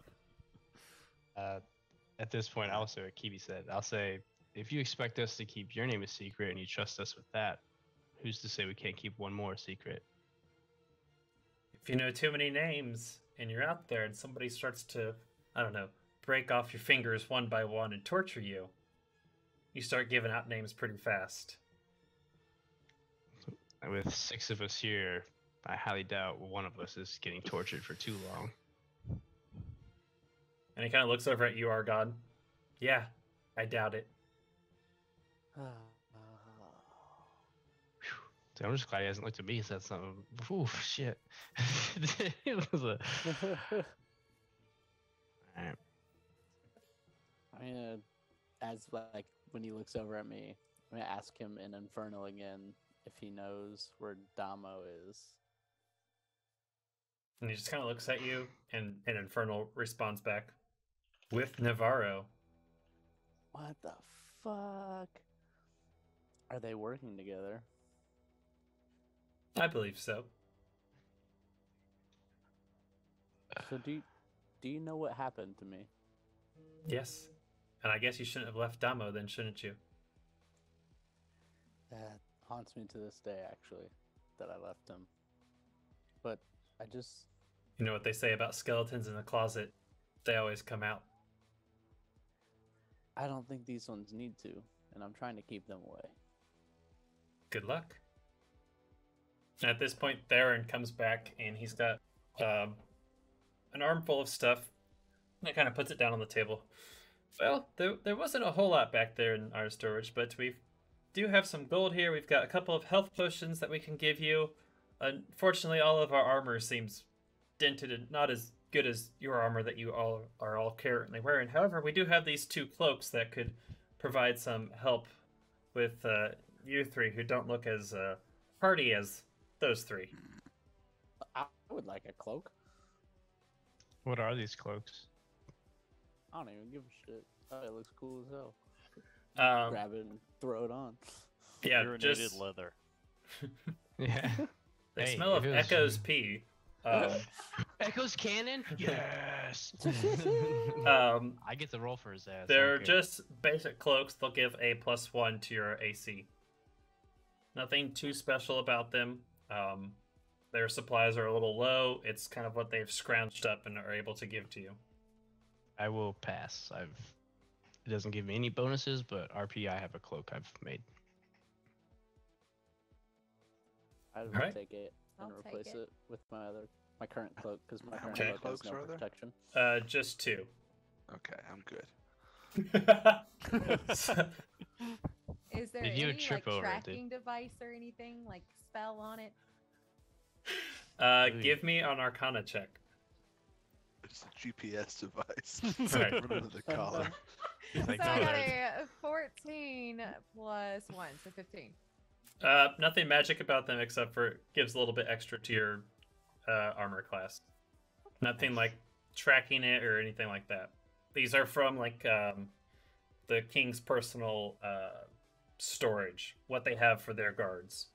At this point, I'll say what Kibi said. I'll say, if you expect us to keep your name a secret and you trust us with that, who's to say we can't keep one more secret? If you know too many names and you're out there and somebody starts to, I don't know, break off your fingers one by one and torture you, you start giving out names pretty fast. With 6 of us here, I highly doubt one of us is getting tortured for too long. And he kind of looks over at you, Argon. Yeah, I doubt it. So I'm just glad he hasn't looked at me and said something. Ooh, shit. It was a... Alright. as like when he looks over at me, I'm gonna ask him in Infernal again if he knows where Damo is. And he just kind of looks at you, and Infernal responds back with Navarro. What the fuck? Are they working together? I believe so. So do you know what happened to me? Yes. And I guess you shouldn't have left Damo then, shouldn't you? That haunts me to this day, actually, that I left him. But I just... You know what they say about skeletons in the closet? They always come out. I don't think these ones need to, and I'm trying to keep them away. Good luck. And at this point, Theron comes back, and he's got an armful of stuff. And he kind of puts it down on the table. Well, there wasn't a whole lot back there in our storage, but we do have some gold here. We've got a couple of health potions that we can give you. Unfortunately, all of our armor seems dented and not as good as your armor that you all are currently wearing. However, we do have these 2 cloaks that could provide some help with you 3 who don't look as hardy as those 3. I would like a cloak. What are these cloaks? I don't even give a shit. Oh, it looks cool as hell. Grab it and throw it on. Yeah, Urinated just leather. Yeah. they Hey, smell of it was- Echo's pee. Echo's cannon? Yes! I get the roll for his ass. They're okay. just basic cloaks. They'll give a +1 to your AC. Nothing too special about them. Their supplies are a little low. It's kind of what they've scrounged up and are able to give to you. I will pass. It doesn't give me any bonuses, but RP, I have a cloak I've made. I would Alright. take it and I'll take replace it. it with my current cloak, because my current many cloak has cloaks no are there? protection. Just 2. Okay, I'm good. Is there If you any trip like over it, dude. tracking device or anything like spell on it? Give me an Arcana check. It's a GPS device. Right. Run under the collar. He's like, So I "No, got there's-" a 14 plus 1, so 15. Nothing magic about them except for it gives a little bit extra to your armor class. Nothing like tracking it or anything like that. These are from like the king's personal storage, what they have for their guards.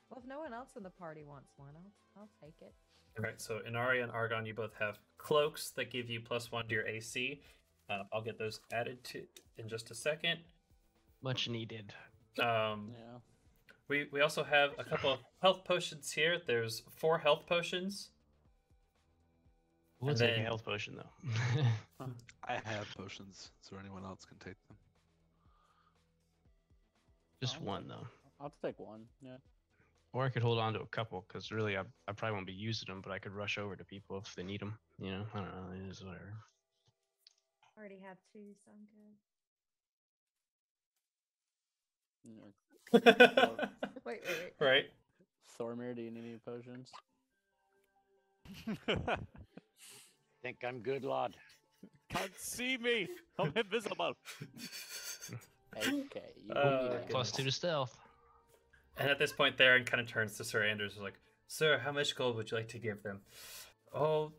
Well, if no one else in the party wants one, I'll take it. All right, so Inari and Argon, you both have cloaks that give you +1 to your AC. I'll get those added to in just a second. Much needed. Yeah. We also have a couple of health potions here. There's 4 health potions. We'll And take a then- health potion, though. I have potions, so anyone else can take them. Just Oh. one, though. I'll take one. Yeah. Or I could hold on to a couple, because really, I probably won't be using them, but I could rush over to people if they need them. You know, I don't know. It is whatever. I already have 2, so I'm good. Yeah. Wait. Right. Thormir, do you need any potions? Think I'm good, lad. Can't see me. I'm invisible. Okay. You Oh, need my it. +2 to stealth. And at this point, Theron kind of turns to Sir Anders and is like, "Sir, how much gold would you like to give them?" "Oh,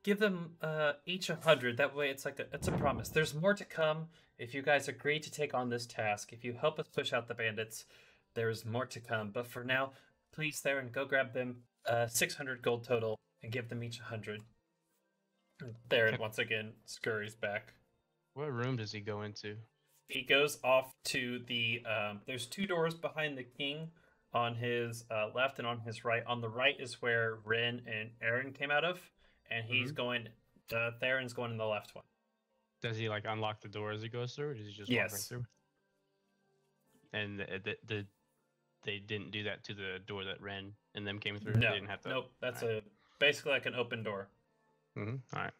give them each 100. That way, it's a promise. There's more to come if you guys agree to take on this task. If you help us push out the bandits, there's more to come. But for now, please, Theron, go grab them 600 gold total and give them each 100." And Theron once again scurries back. What room does he go into? He goes off to the there's 2 doors behind the king on his left and on his right. On the right is where Ren and Aaron came out of, and he's going Theron's going in the left one. Does he like unlock the door as he goes through, or does he just walk right Yes. through? And they didn't do that to the door that Ren and them came through. No, They didn't have to. nope, that's Alright. basically like an open door. Mm-hmm. All right.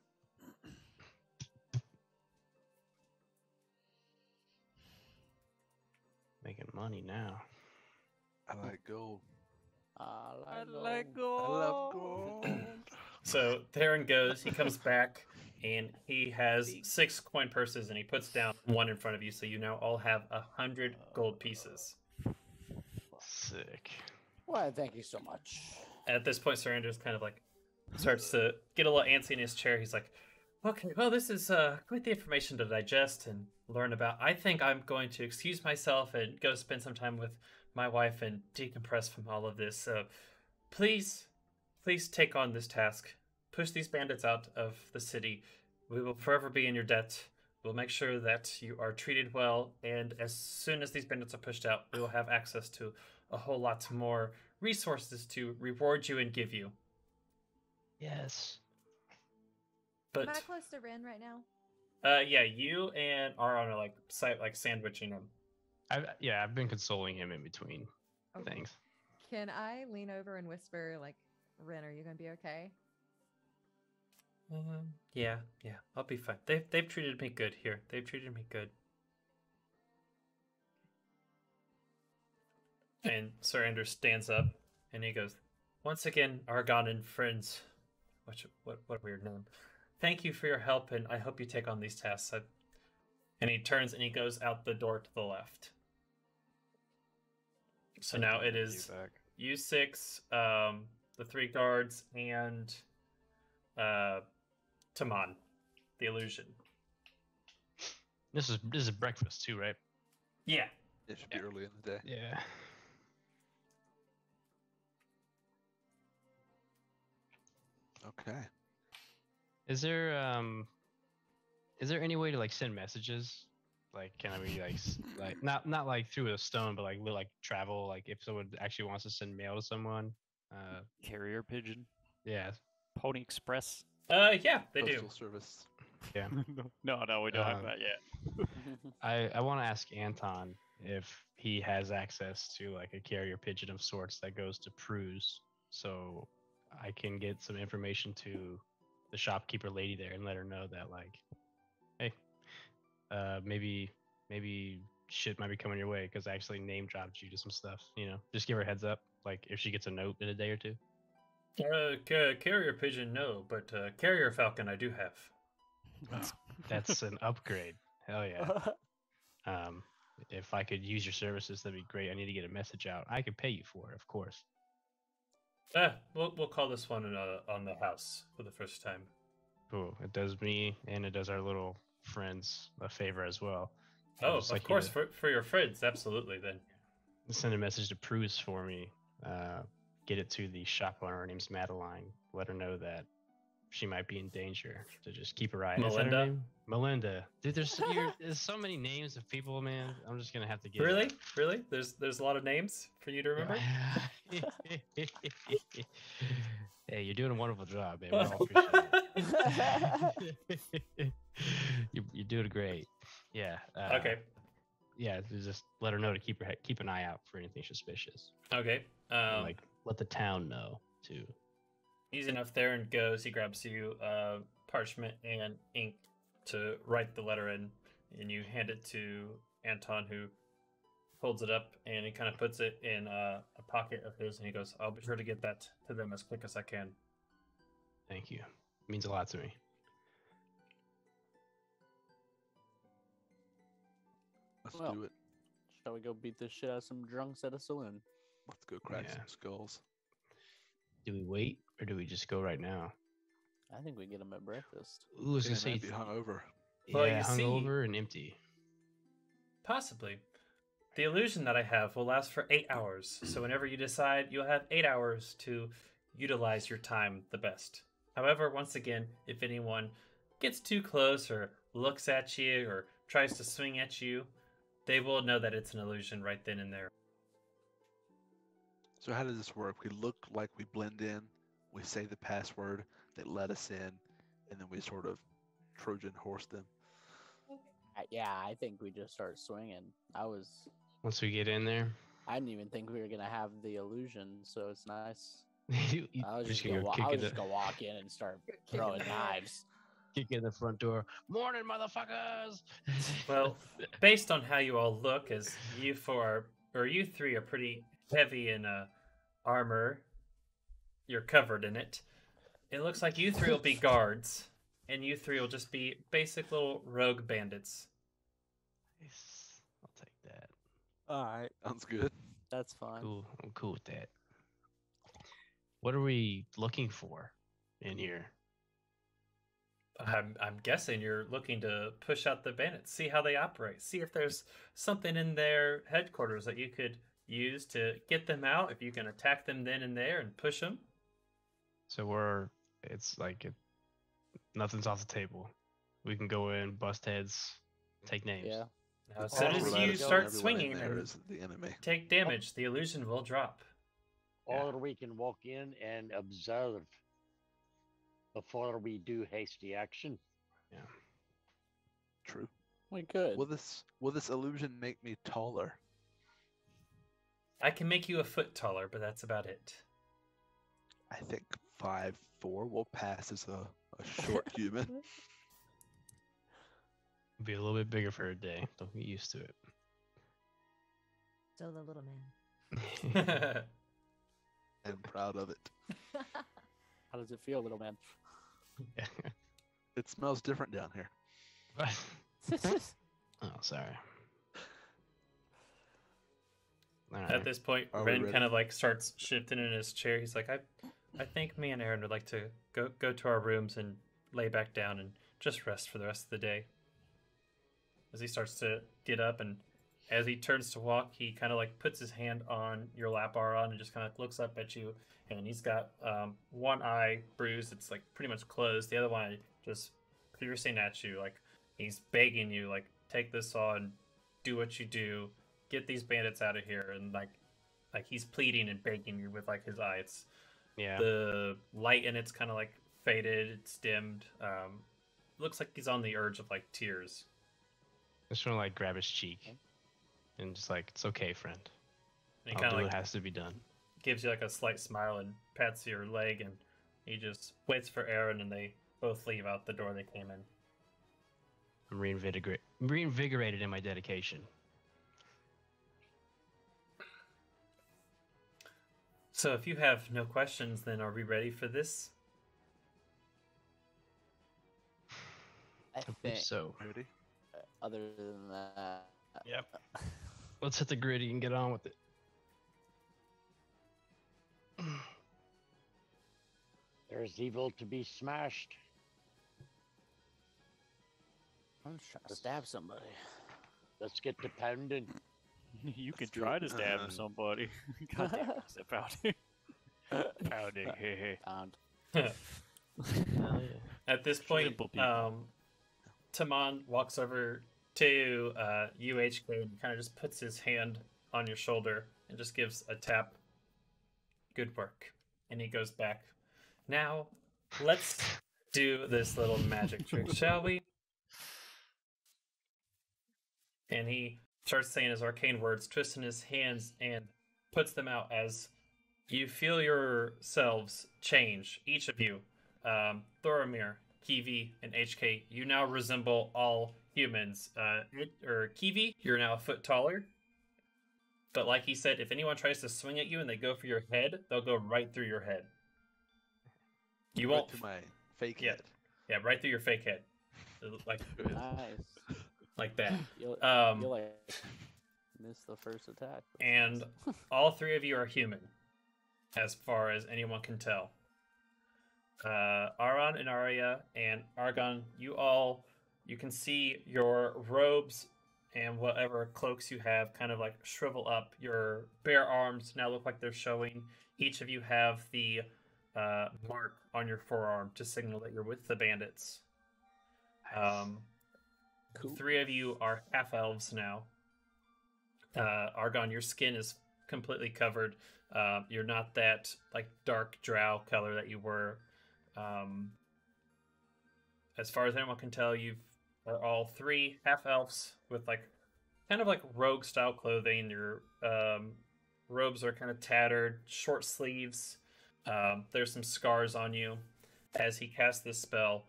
Making money now. I like gold. I I like I love gold. gold. So Theron goes, he comes back, and he has 6 coin purses, and he puts down one in front of you, so you now all have 100 gold pieces. Sick. Why, thank you so much. At this point, Sir Andrews kind of like starts to get a little antsy in his chair. He's like, okay, well, this is quite the information to digest and learn about. I think I'm going to excuse myself and go spend some time with my wife and decompress from all of this. So please take on this task. Push these bandits out of the city. We will forever be in your debt. We'll make sure that you are treated well, and as soon as these bandits are pushed out, we will have access to a whole lot more resources to reward you and give you. Yes. Am I But close to Ren right now? yeah, you and Aron are like sandwiching him. I've been consoling him in between Okay. things. Can I lean over and whisper, like, Ren, are you gonna be okay? Yeah, I'll be fine. They've treated me good here. They've treated me good. And Sir Anders stands up and he goes, "Once again, Argon and Friends, what a weird name. Thank you for your help, and I hope you take on these tasks." And he turns and he goes out the door to the left. So now it is you 6, the 3 guards, and Taman, the illusion. This is breakfast too, right? Yeah. It should be early in the day. Yeah. Okay. Is there any way to like send messages? Like, can we like not like through a stone, but like travel? Like, if someone actually wants to send mail to someone. Carrier pigeon, Yeah. Pony Express. Yeah, they do. Postal Service. Yeah. No, we don't have that yet. I want to ask Anton if he has access to like a carrier pigeon of sorts that goes to Pruse, so I can get some information to the shopkeeper lady there and let her know that like, hey, maybe shit might be coming your way because I actually name dropped you to some stuff. You know, just give her a heads up. Like if she gets a note in a day or two. Carrier pigeon, no, but carrier falcon, I do have. That's an upgrade. Hell yeah. If I could use your services, that'd be great. I need to get a message out. I could pay you for it, of course. We'll call this one on the house for the first time. Cool. It does me and it does our little friends a favor as well. Oh, of course, for your friends, absolutely. Then send a message to Pruse for me. Get it to the shop owner. Her name's Madeline. Let her know that she might be in danger. To just keep her eye. Is that her Melinda? name? Melinda. Dude, there's so many names of people, man. I'm just gonna have to get. Really. There's a lot of names for you to remember. Hey, you're doing a wonderful job, man. We all appreciate it. You're doing great. Yeah. Okay. Yeah, just let her know to keep an eye out for anything suspicious. Okay. And, like let the town know too. Easy enough. Theron goes. He grabs you parchment and ink to write the letter in, and you hand it to Anton, who holds it up and he kind of puts it in a pocket of his, and he goes, "I'll be sure to get that to them as quick as I can." Thank you. It means a lot to me. Let's Well. do it. Shall we go beat the shit out of some drunks at a saloon? Let's go crack Yeah. some skulls. Do we wait or do we just go right now? I think we get them at breakfast. Ooh, I was They gonna say might be hungover. Well, yeah, you see- hungover and empty. Possibly. The illusion that I have will last for 8 hours, so whenever you decide, you'll have 8 hours to utilize your time the best. However, once again, if anyone gets too close or looks at you or tries to swing at you, they will know that it's an illusion right then and there. So how does this work? We look like we blend in, we say the password, they let us in, and then we sort of Trojan horse them. Yeah, I think we just start swinging. Once we get in there, I didn't even think we were gonna have the illusion, so it's nice. I was just gonna gonna, go kick I in was just gonna walk in and start Kicking throwing the door. knives. kick in the front door. Morning, motherfuckers. Well, based on how you all look, as you three are pretty heavy in armor, you're covered in it. It looks like you three will be guards, and you three will just be basic little rogue bandits. Nice. I'll take that. All right, Sounds good. that's fine. Cool. I'm cool with that. What are we looking for in here? I'm guessing you're looking to push out the bandits, see how they operate, see if there's something in their headquarters that you could use to get them out. If you can attack them then and there and push them. So it's like nothing's off the table. We can go in, bust heads, take names. Yeah. Now, as All soon we're as allowed you to tell start everyone in swinging there and is the enemy. take damage, the illusion will drop. Or we can walk in and observe before we do hasty action. Yeah. True. We could. Will this illusion make me taller? I can make you a foot taller, but that's about it. I think 5'4" will pass as a short human. Be a little bit bigger for a day. Don't get used to it. Still the little man. I'm proud of it. How does it feel, little man? Yeah. It smells different down here. Oh, sorry. All At right. this point, Are we Ren ready? kind of like starts shifting in his chair. He's like, I think me and Aaron would like to go to our rooms and lay back down and just rest for the rest of the day. As he starts to get up, and as he turns to walk, he kind of like puts his hand on your lap, Aron, and just kind of looks up at you. And he's got one eye bruised. It's like pretty much closed. The other one just piercing at you. Like he's begging you, like, take this on, do what you do, get these bandits out of here. And like he's pleading and begging you with like his eye. It's Yeah. the light in it's kind of like faded. It's dimmed. Looks like he's on the urge of like tears. Just want to like grab his cheek and just like, it's okay, friend. And he I'll kind do of what like has to be done. gives you like a slight smile and pats your leg, and he just waits for Aaron, and they both leave out the door they came in. I'm reinvigorated in my dedication. So if you have no questions, then are we ready for this? I I believe think. so. Ready? Other than that, Yep. Let's hit the gritty and get on with it. There's evil to be smashed. I'm just trying to stab somebody. Let's get to pounding. You could Let's do try it. to stab somebody. God damn it, step out. Pounding, hey, hey. Pound. Hell yeah. At this point, Simple people. Taman walks over to UHK and kind of just puts his hand on your shoulder and just gives a tap. Good work. And he goes back. Now, let's do this little magic trick, shall we? And he starts saying his arcane words, twisting his hands and puts them out as you feel yourselves change, each of you. Thoramir, Kiwi, and HK, you now resemble all humans. Kiwi, you're now a foot taller. But like he said, if anyone tries to swing at you and they go for your head, they'll go right through your head. You Right won't. to my fake Yeah. head. Yeah, right through your fake head. Like, Nice. like that. You'll like miss the first attack. That's And nice. all three of you are human, as far as anyone can tell. Aron and Arya and Argon, you can see your robes and whatever cloaks you have kind of like shrivel up. Your bare arms now look like they're showing. Each of you have the mark on your forearm to signal that you're with the bandits. Cool. Three of you are half elves now. Argon, your skin is completely covered. You're not that like dark drow color that you were. As far as anyone can tell, you are all three half elves with like kind of like rogue style clothing. Your robes are kind of tattered, short sleeves. There's some scars on you as he casts this spell.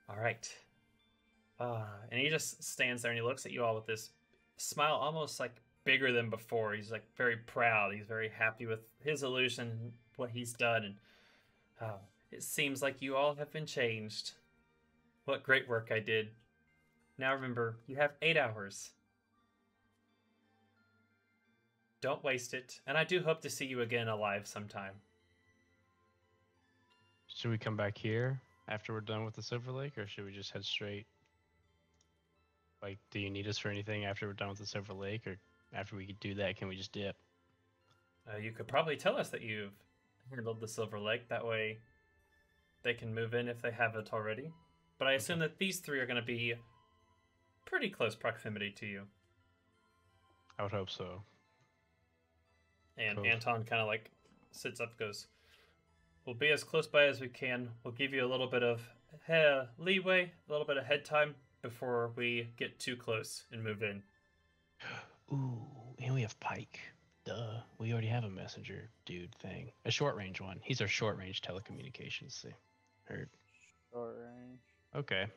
All right. And he just stands there and he looks at you all with this smile almost like bigger than before. He's like very proud. He's very happy with his illusion, what he's done. And it seems like you all have been changed. What great work I did. Now remember, you have 8 hours. Don't waste it, and I do hope to see you again alive sometime. Should we come back here after we're done with the Silver Lake, or should we just head straight? Like, do you need us for anything after we're done with the Silver Lake, or after we do that, can we just dip? You could probably tell us that you've handled the Silver Lake. That way they can move in if they haven't already. But I assume that these 3 are going to be pretty close proximity to you. I would hope so. And Cool. Anton kind of like sits up, goes, "We'll be as close by as we can. We'll give you a little bit of leeway, a little bit of head time before we get too close and move in." Ooh, and we have Pike. Duh. We already have a messenger dude thing. A short range one. He's our short range telecommunications thing. Heard. Short range. Okay.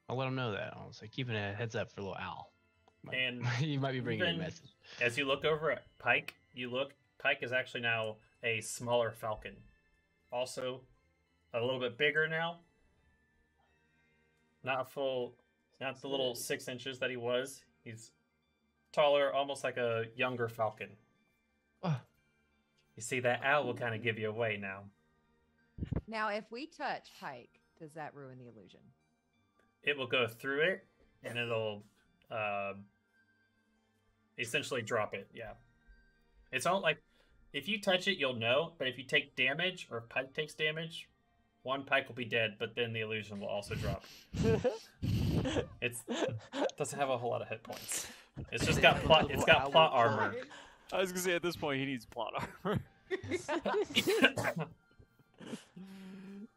I'll let him know that. I'll say, keeping a heads up for little Al. And You might be bringing a even message. as you look over at Pike, Pike is actually now a smaller falcon. Also, a little bit bigger now. Not the little 6 inches that he was. He's taller, almost like a younger falcon. Oh. You see, that owl will kind of give you away now. Now, if we touch Pike, does that ruin the illusion? It will go through it, and it'll essentially drop it. Yeah. It's not like, if you touch it, you'll know, but if you take damage, or if Pike takes damage, one Pike will be dead, but then the illusion will also drop. It doesn't have a whole lot of hit points. It's just got plot. It's got plot armor. I was gonna say at this point he needs plot armor.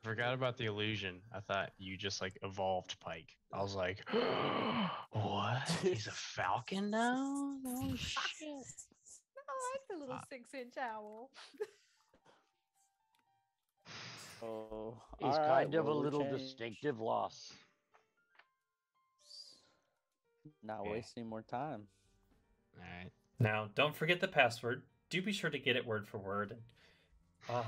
Forgot about the illusion. I thought you just like evolved Pike. I was like, what? He's a falcon now? Oh shit. I like the little 6-inch owl. Oh, He's all right, kind of a well, we little changed. distinctive loss. Not Okay. wasting more time. Alright. Now, don't forget the password. Do be sure to get it word for word. Oh,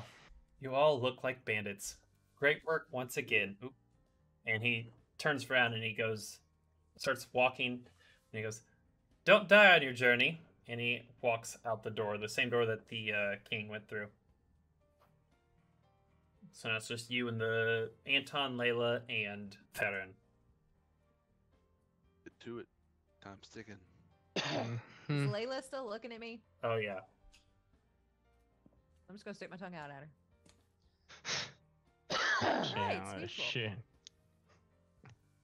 you all look like bandits. Great work once again. Oop. And he turns around and he starts walking, and he goes, "Don't die on your journey." And he walks out the door, the same door that the king went through. So now it's just you and the Anton, Layla, and Farron. Get to it. Time's ticking. Is Mhm. Layla still looking at me? Oh yeah. I'm just gonna stick my tongue out at her. Shit, Right, oh, it's mutual. shit.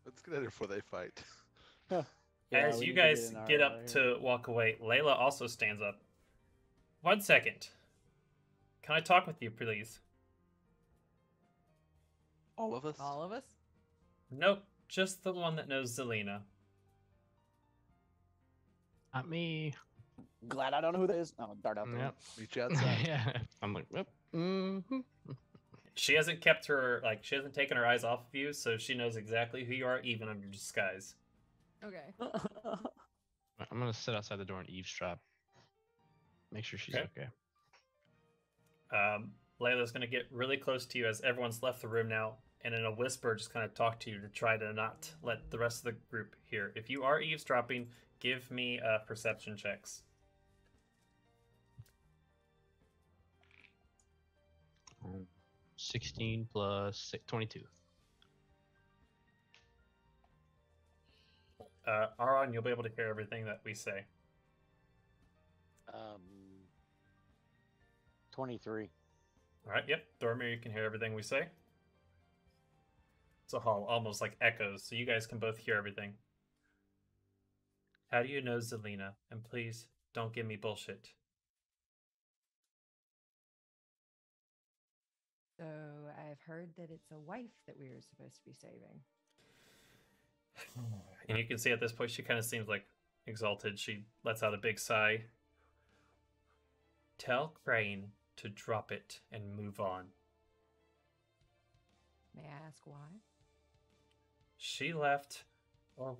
Let's get at it before they fight. Yeah, As we you need to guys in our get up area. to walk away, Layla also stands up. 1 second. Can I talk with you, please? All of us? All of us? Nope, just the one that knows Zelina. Not me. Glad I don't know who that is. Oh, dart out there. Yep. Meet you outside. Yeah. I'm like, yep. Mm-hmm. She hasn't she hasn't taken her eyes off of you, so she knows exactly who you are, even under disguise. Okay. I'm gonna sit outside the door and eavesdrop. Make sure she's Okay. okay. Layla's gonna get really close to you as everyone's left the room now, and in a whisper, just kind of talk to you to try to not let the rest of the group hear. If you are eavesdropping, give me perception checks. 16 plus 6, 22. Aron, you'll be able to hear everything that we say. 23. All right, yep. Dormir, you can hear everything we say. It's a hall, almost like echoes, so you guys can both hear everything. How do you know Zelina? And please, don't give me bullshit. So I've heard that it's a wife that we were supposed to be saving. And you can see at this point, she kind of seems like exalted. She lets out a big sigh. Tell Crane to drop it and move on. May I ask why? She left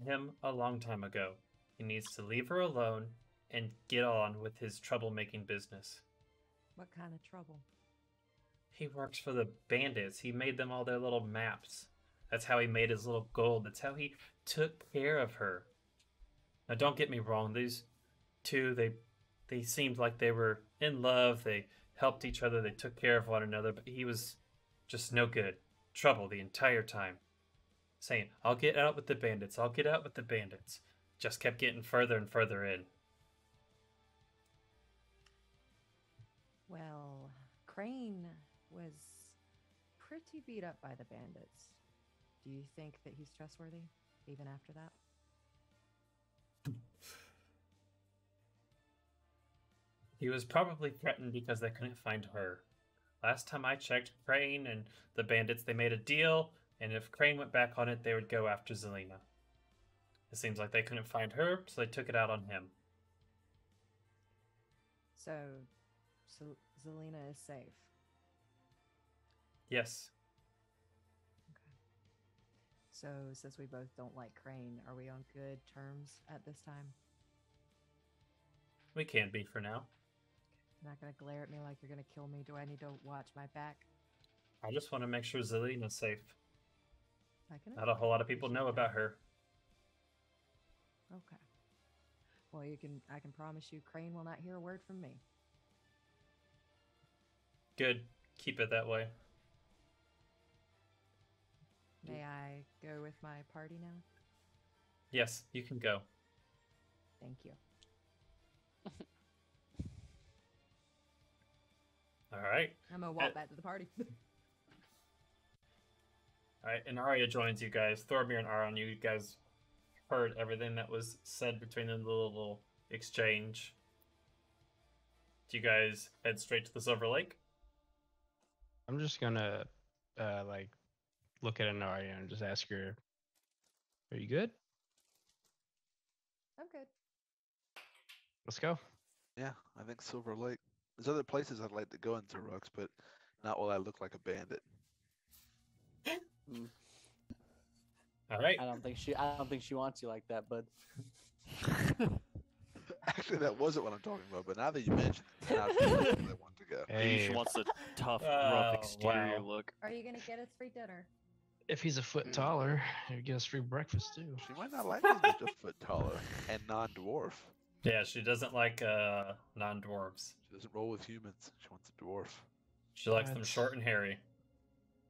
him a long time ago. He needs to leave her alone and get on with his troublemaking business. What kind of trouble? He works for the bandits. He made them all their little maps. That's how he made his little gold. That's how he took care of her. Now, don't get me wrong. These two, they seemed like they were in love. They helped each other. They took care of one another. But he was just no good. Trouble the entire time. Saying, I'll get out with the bandits. I'll get out with the bandits. Just kept getting further and further in. Well, Crane was pretty beat up by the bandits. Do you think that he's trustworthy, even after that? He was probably threatened because they couldn't find her. Last time I checked, Crane and the bandits, they made a deal, and if Crane went back on it, they would go after Zelina. It seems like they couldn't find her, so they took it out on him. So Zelina is safe. Yes. Okay. So since we both don't like Crane, are we on good terms at this time? We can be for now. You're not going to glare at me like you're going to kill me. Do I need to watch my back? I just want to make sure Zelina's safe. I can Not a whole lot of people know about her. Okay. Well, I can promise you Crane will not hear a word from me. Good. Keep it that way. May I go with my party now? Yes, you can go. Thank you. All right. I'm going to walk back to the party. All right, and Arya joins you guys. Thormir and Aron, you guys heard everything that was said between them, the little exchange. Do you guys head straight to the Silver Lake? I'm just gonna look at Anaria and just ask her, "Are you good? I'm good. Let's go." Yeah, I think Silver Lake. There's other places I'd like to go into Rux, but not while I look like a bandit. All right. I don't think she wants you like that, bud. Actually, that wasn't what I'm talking about, but now that you mention it, now I want to go. Hey, She wants a tough, Oh, rough exterior wow. look. Are you going to get us free dinner? if he's a foot taller, he'll get us free breakfast too. She might not like me much a foot taller and non-dwarf. Yeah, she doesn't like non-dwarves. She doesn't roll with humans. She wants a dwarf. She likes them That's- short and hairy.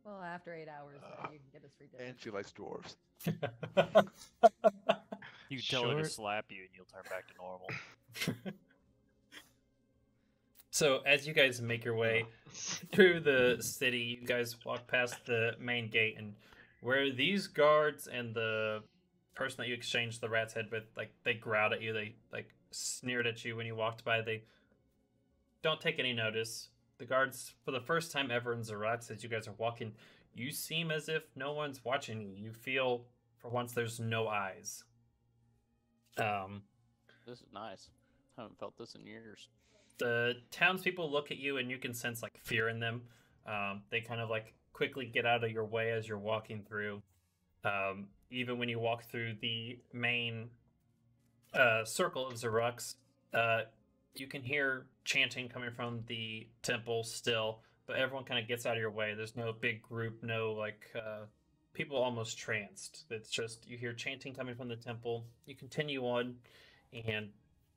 Well, after 8 hours, you can get us free dinner. And she likes dwarves. You can tell her to Short. slap you and you'll turn back to normal. So as you guys make your way through the city, you guys walk past the main gate, and where these guards and the person that you exchanged the rat's head with, like, they growled at you, they like sneered at you when you walked by. They don't take any notice. The guards, for the first time ever in Xerax, as you guys are walking, you seem as if no one's watching you. You feel, for once, there's no eyes. This is nice. Haven't felt this in years. The townspeople look at you, and you can sense like fear in them. They kind of like quickly get out of your way as you're walking through. Even when you walk through the main circle of Xerax, you can hear chanting coming from the temple still, but everyone kind of gets out of your way. There's no big group, no like people almost tranced. It's just you hear chanting coming from the temple. You continue on, and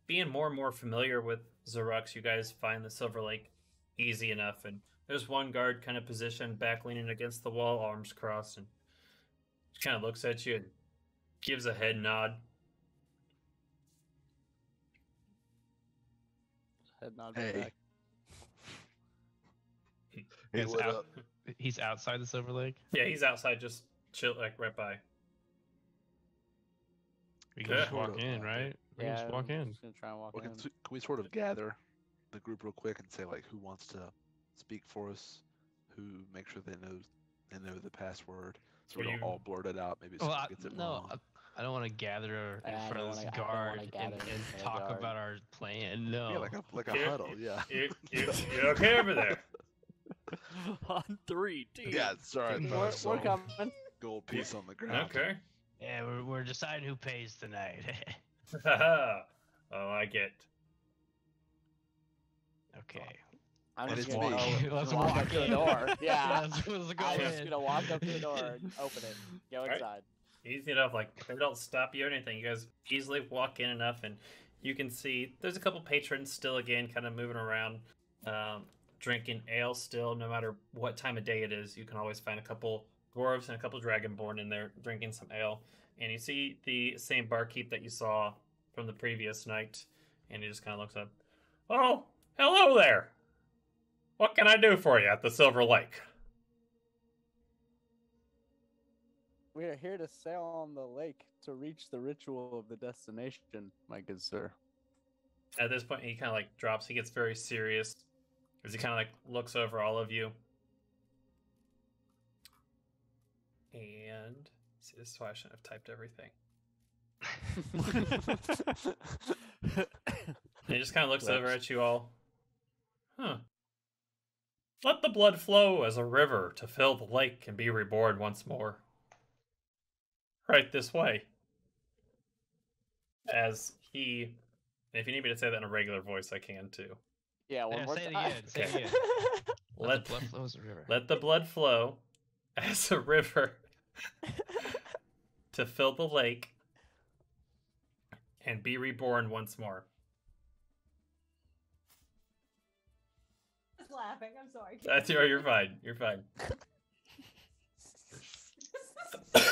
being more and more familiar with Xerax, you guys find the Silver Lake easy enough. And there's one guard kind of positioned back leaning against the wall, arms crossed, and just kind of looks at you and gives a head nod. Head nod Hey. back. Hey, He's what out- up? He's outside the Silver Lake. Yeah, he's outside, just chill, like right by. We can Yeah. just walk Sort of, in, right? We can just walk I'm in. just gonna try and walk Well, in. can we sort of gather the group real quick and say like who wants to speak for us, who make sure they know the password, so we Well, don't you- all blurt it out. Maybe Well, someone I, gets it no, wrong. I don't want to gather in I front don't of this wanna- I don't guard wanna gather in and front of the talk guard. about our plan. No. Yeah, like a You- huddle. Yeah. You okay over there? On 3, team. Yeah. Sorry. We're- I We're saw a coming. gold piece on the ground. Okay. Yeah, we're deciding who pays tonight. I like it. Okay. I'm And just it's gonna me. go Let's walk walk up to the in. door. Yeah. let's go I'm just in. gonna walk up to the door and open it. Go right. inside. Easy enough. Like, they don't stop you or anything. You guys easily walk in enough, and you can see there's a couple patrons still, again, kind of moving around, drinking ale still. No matter what time of day it is, you can always find a couple dwarves and a couple dragonborn in there drinking some ale. And you see the same barkeep that you saw from the previous night, and he just kind of looks up. Oh, hello there. What can I do for you at the Silver Lake? We are here to sail on the lake to reach the ritual of the destination, my good sir. At this point, he kind of like drops. He gets very serious as he kind of like looks over all of you. And see, this is why I shouldn't have typed everything. And he just kind of looks over at you all. Huh. Let the blood flow as a river to fill the lake and be reborn once more. Right this way. As he, and if you need me to say that in a regular voice, I can too. Yeah, one Yeah, more say it time. again. Say it again. Let the blood flow as a river. Let the blood flow as a river to fill the lake and be reborn once more. Just laughing. I'm sorry. That's you're fine. You're fine.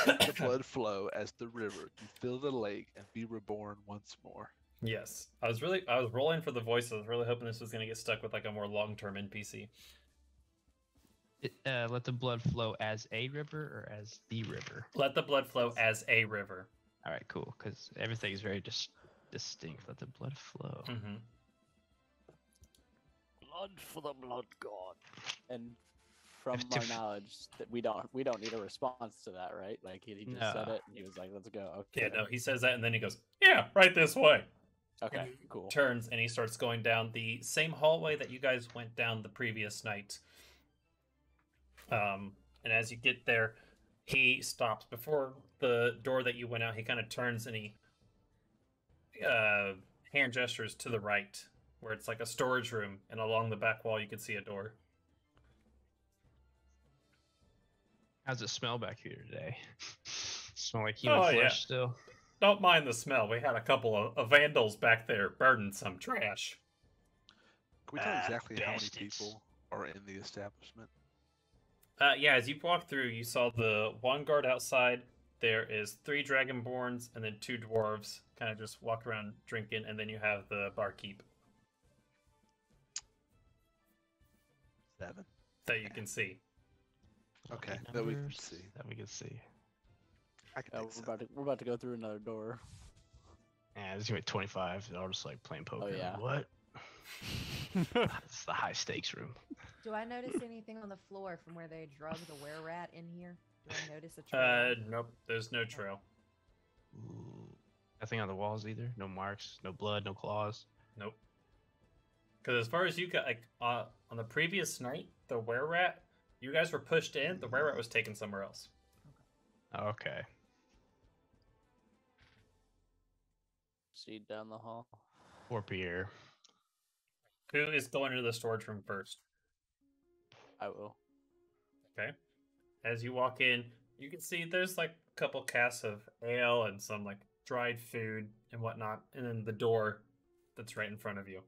Let the blood flow as the river to fill the lake and be reborn once more. Yes, I was rolling for the voice. I was really hoping this was going to get stuck with like a more long-term NPC. Let the blood flow as a river or as the river? Let the blood flow as a river. All right, cool. Because everything is very distinct. Let the blood flow. Mm-hmm. Blood for the blood god. And from If our diff- knowledge, that we don't need a response to that, right? Like he just said No. it, and he was like, "Let's go." Okay. Yeah, no, he says that, and then he goes, "Yeah, right this way." Okay. Cool. Turns, and he starts going down the same hallway that you guys went down the previous night. And as you get there, he stops before the door that you went out. He kind of turns and he hand gestures to the right, where it's like a storage room, and along the back wall you can see a door. How's it smell back here today? Smell like human Oh, flesh yeah. still? Don't mind the smell. We had a couple of vandals back there burning some trash. Can we tell exactly how many bastards. people are in the establishment? Yeah, as you walk through, you saw the one guard outside. There is 3 dragonborns and then 2 dwarves, kind of just walk around drinking, and then you have the barkeep 7. that you can see. Okay, Lucky that we can numbers see. That we can see. I can think so. We're about to go through another door. Yeah, this is gonna be 25. They're all just like playing poker. Oh, yeah. What? It's the high stakes room. Do I notice anything on the floor from where they drug the were-rat in here? Do I notice a trail? Nope, there's no trail. Ooh. Nothing on the walls either. No marks. No blood. No claws. Nope. Because as far as you got, like, on the previous night, the were-rat, you guys were pushed in, the were-rat was taken somewhere else. Okay. Proceed down the hall. 4 Pierre. Who is going into the storage room first? I will. Okay. As you walk in, you can see there's like a couple casks of ale and some like dried food and whatnot, and then the door that's right in front of you.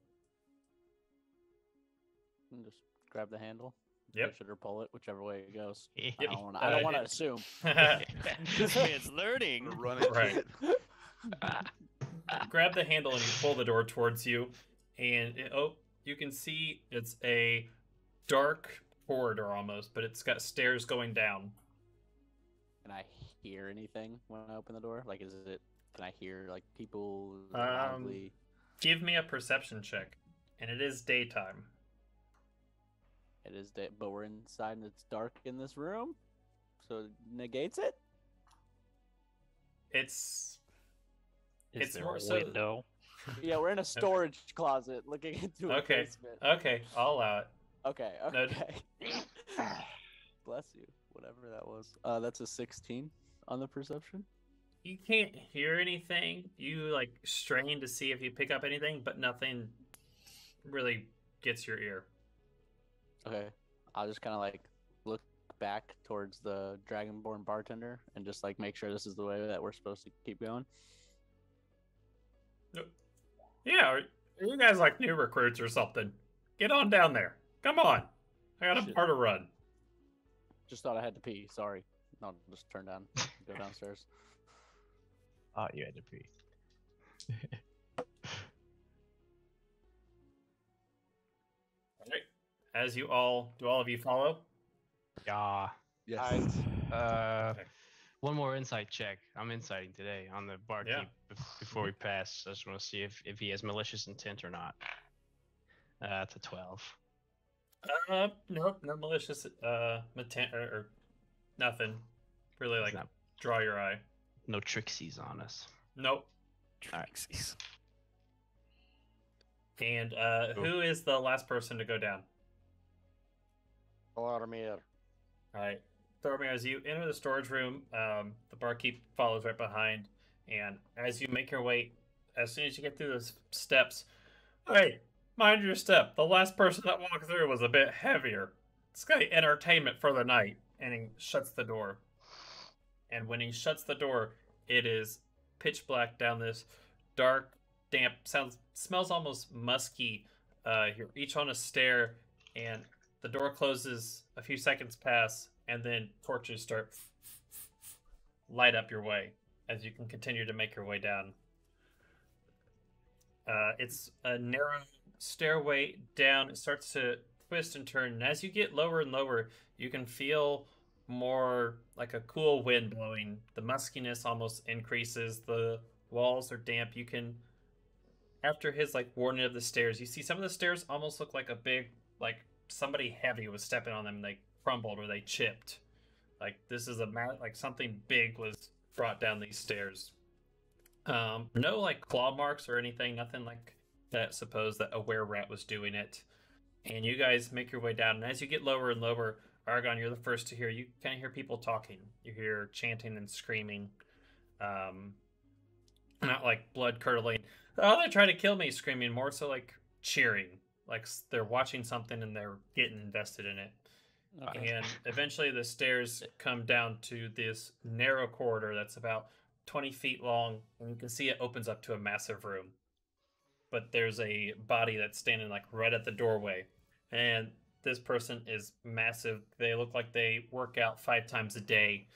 And just grab the handle. Yep. Push it or pull it, whichever way it goes. Yep. I don't want to assume. This man's learning. We're running Right. it. Grab the handle and you pull the door towards you, and you can see it's a dark corridor almost, but it's got stairs going down. Can I hear anything when I open the door? Like, can I hear like people Um, loudly? Give me a perception check, and it is daytime. It is day, but we're inside and it's dark in this room, so it negates it. It's Is It's there more a so- window? Yeah, we're in a storage closet looking into a Okay. basement. okay. I'll allow it. Okay. No. Okay. Bless you. Whatever that was. That's a 16 on the perception. You can't hear anything. You like strain to see if you pick up anything, but nothing really gets your ear. Okay. I'll just kind of like look back towards the Dragonborn bartender and just like make sure this is the way that we're supposed to keep going. Yeah, are you guys like new recruits or something? Get on down there. Come on. I got a Shit. bar to run. Just thought I had to pee. Sorry. No, just turn down. Go downstairs. Oh, you had to pee. Alright. As you all, do all of you follow? Yeah. Yes. Okay. One more insight check. I'm insighting today on the barkeep before we pass. I just want to see if he has malicious intent or not. That's a 12. Nope, no malicious, or nothing. Really, like, not- draw your eye. No trixies on us. Nope. Trixies. And, who is the last person to go down? Ormir. Alright. Thormir, as you enter the storage room, the barkeep follows right behind, and as you make your way, as soon as you get through those steps, hey, mind your step. The last person that walked through was a bit heavier. It's got entertainment for the night, and he shuts the door. And when he shuts the door, it is pitch black down this dark, damp, smells almost musky. You're each on a stair, and the door closes, a few seconds pass, and then torches start light up your way as you can continue to make your way down. It's a narrow stairway down. It starts to twist and turn, and as you get lower and lower, you can feel more like a cool wind blowing. The muskiness almost increases. The walls are damp. You can, after his like warning of the stairs, you see some of the stairs almost look like a big, like somebody heavy was stepping on them and they crumbled or they chipped. Like this is like something big was brought down these stairs. No like claw marks or anything, nothing like that. Suppose that a were-rat was doing it. And you guys make your way down, and as you get lower and lower, Argon, you're the first to hear. You kind of hear people talking. You hear chanting and screaming. Not like blood curdling. Oh, they're trying to kill me, screaming. More so like cheering. Like they're watching something and they're getting invested in it. Okay. And eventually the stairs come down to this narrow corridor that's about 20 feet long, and you can see it opens up to a massive room. But there's a body that's standing like right at the doorway. And this person is massive. They look like they work out 5 times a day.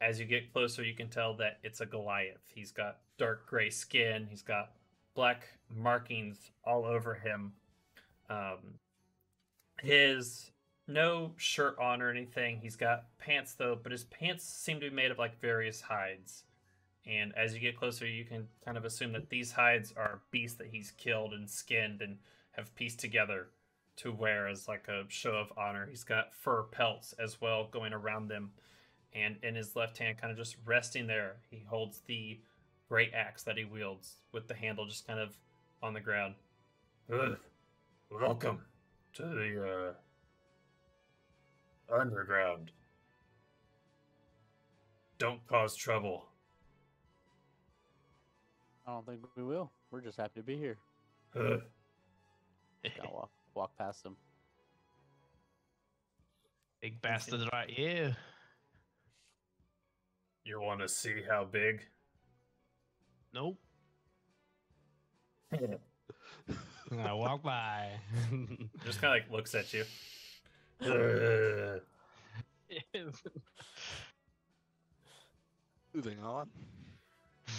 As you get closer, you can tell that it's a Goliath. He's got dark gray skin. He's got black markings all over him. His no shirt on or anything. He's got pants though, but his pants seem to be made of like various hides. And as you get closer, you can kind of assume that these hides are beasts that he's killed and skinned and have pieced together to wear as like a show of honor. He's got fur pelts as well going around them. And in his left hand, kind of just resting there, he holds the great axe that he wields with the handle just kind of on the ground. Good. Welcome to the underground. Don't cause trouble. I don't think we will. We're just happy to be here. Gotta walk past them. Big bastard right here. You want to see how big? Nope. I walk by. Just kind of like looks at you. Moving on.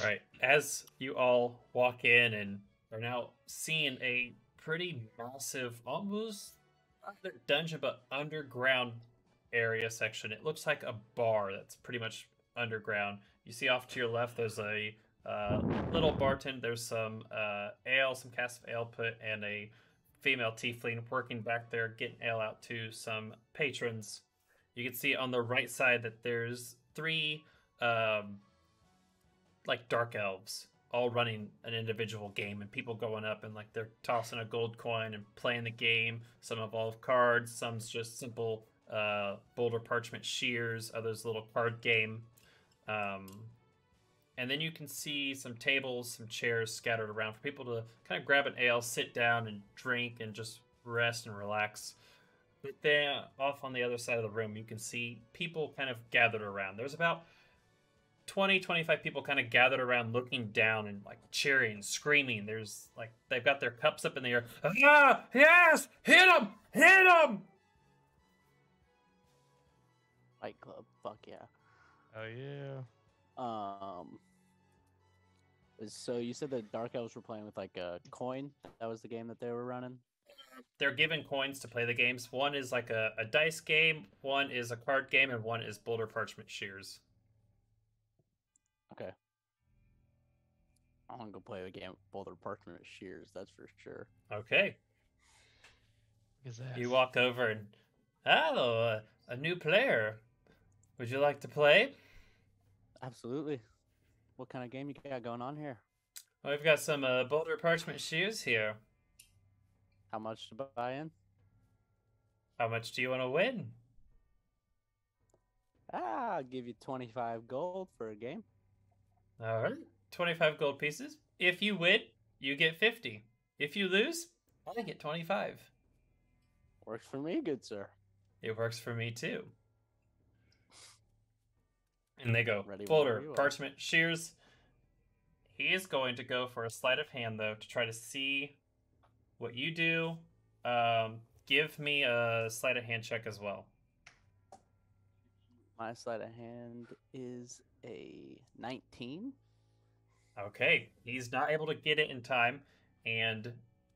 All right, as you all walk in and are now seeing a pretty massive, almost not a dungeon, but underground area section. It looks like a bar that's pretty much underground. You see off to your left, there's a little bartender. There's some ale, some casks of ale put, and a female tiefling working back there, getting ale out to some patrons. You can see on the right side that there's 3 like dark elves all running an individual game, and people going up and like they're tossing a gold coin and playing the game. Some evolve cards, some's just simple boulder parchment shears, others a little card game. And then you can see some tables, some chairs scattered around for people to kind of grab an ale, sit down and drink and just rest and relax. But then off on the other side of the room, you can see people kind of gathered around. There's about 20, 25 people kind of gathered around looking down and like cheering, screaming. There's like, they've got their cups up in the air. Ah, yes! Hit him! Hit him! Fight Club. Fuck yeah. Oh yeah. So you said the Dark Elves were playing with like a coin. That was the game that they were running. They're given coins to play the games. One is like a dice game, one is a card game, and one is Boulder Parchment Shears. Okay. I want to go play the game with Boulder Parchment Shears. That's for sure. Okay. Look at that. You walk over and, hello, a new player. Would you like to play? Absolutely. What kind of game you got going on here? Well, we've got some Boulder Parchment Shears here. How much to buy in? How much do you want to win? I'll give you 25 gold for a game. All right, 25 gold pieces. If you win, you get 50. If you lose, I get 25. Works for me, good sir. It works for me too. And they go, Ready Boulder, whenever you are. Parchment, Shears. He is going to go for a sleight of hand, though, to try to see what you do. Give me a sleight of hand check as well. My sleight of hand is a 19. Okay, he's not able to get it in time, and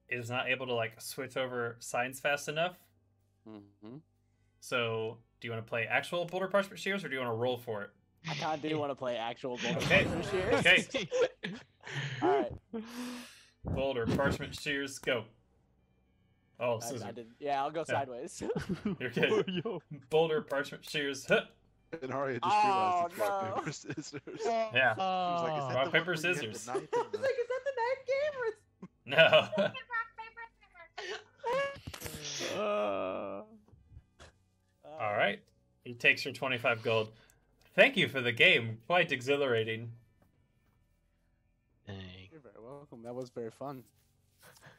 is not able to like switch over signs fast enough. Mm-hmm. So, do you want to play actual Boulder Parchment Shears, or do you want to roll for it? I kind of do want to play actual Boulder Okay. Parchment Shears. Okay, All right. Boulder Parchment Shears, go. Oh, I scissors. did. Yeah, I'll go Yeah. sideways. You're good. Boulder Parchment Shears. Huh. And Arya just Oh, realized it's rock, no. paper, scissors. Yeah. She was like, is that Rock, the paper, one where you hit scissors. the knife in I was the- like, is that the knife game? Or is... No. All right. He takes your 25 gold. Thank you for the game. Quite exhilarating. Dang. You're very welcome. That was very fun.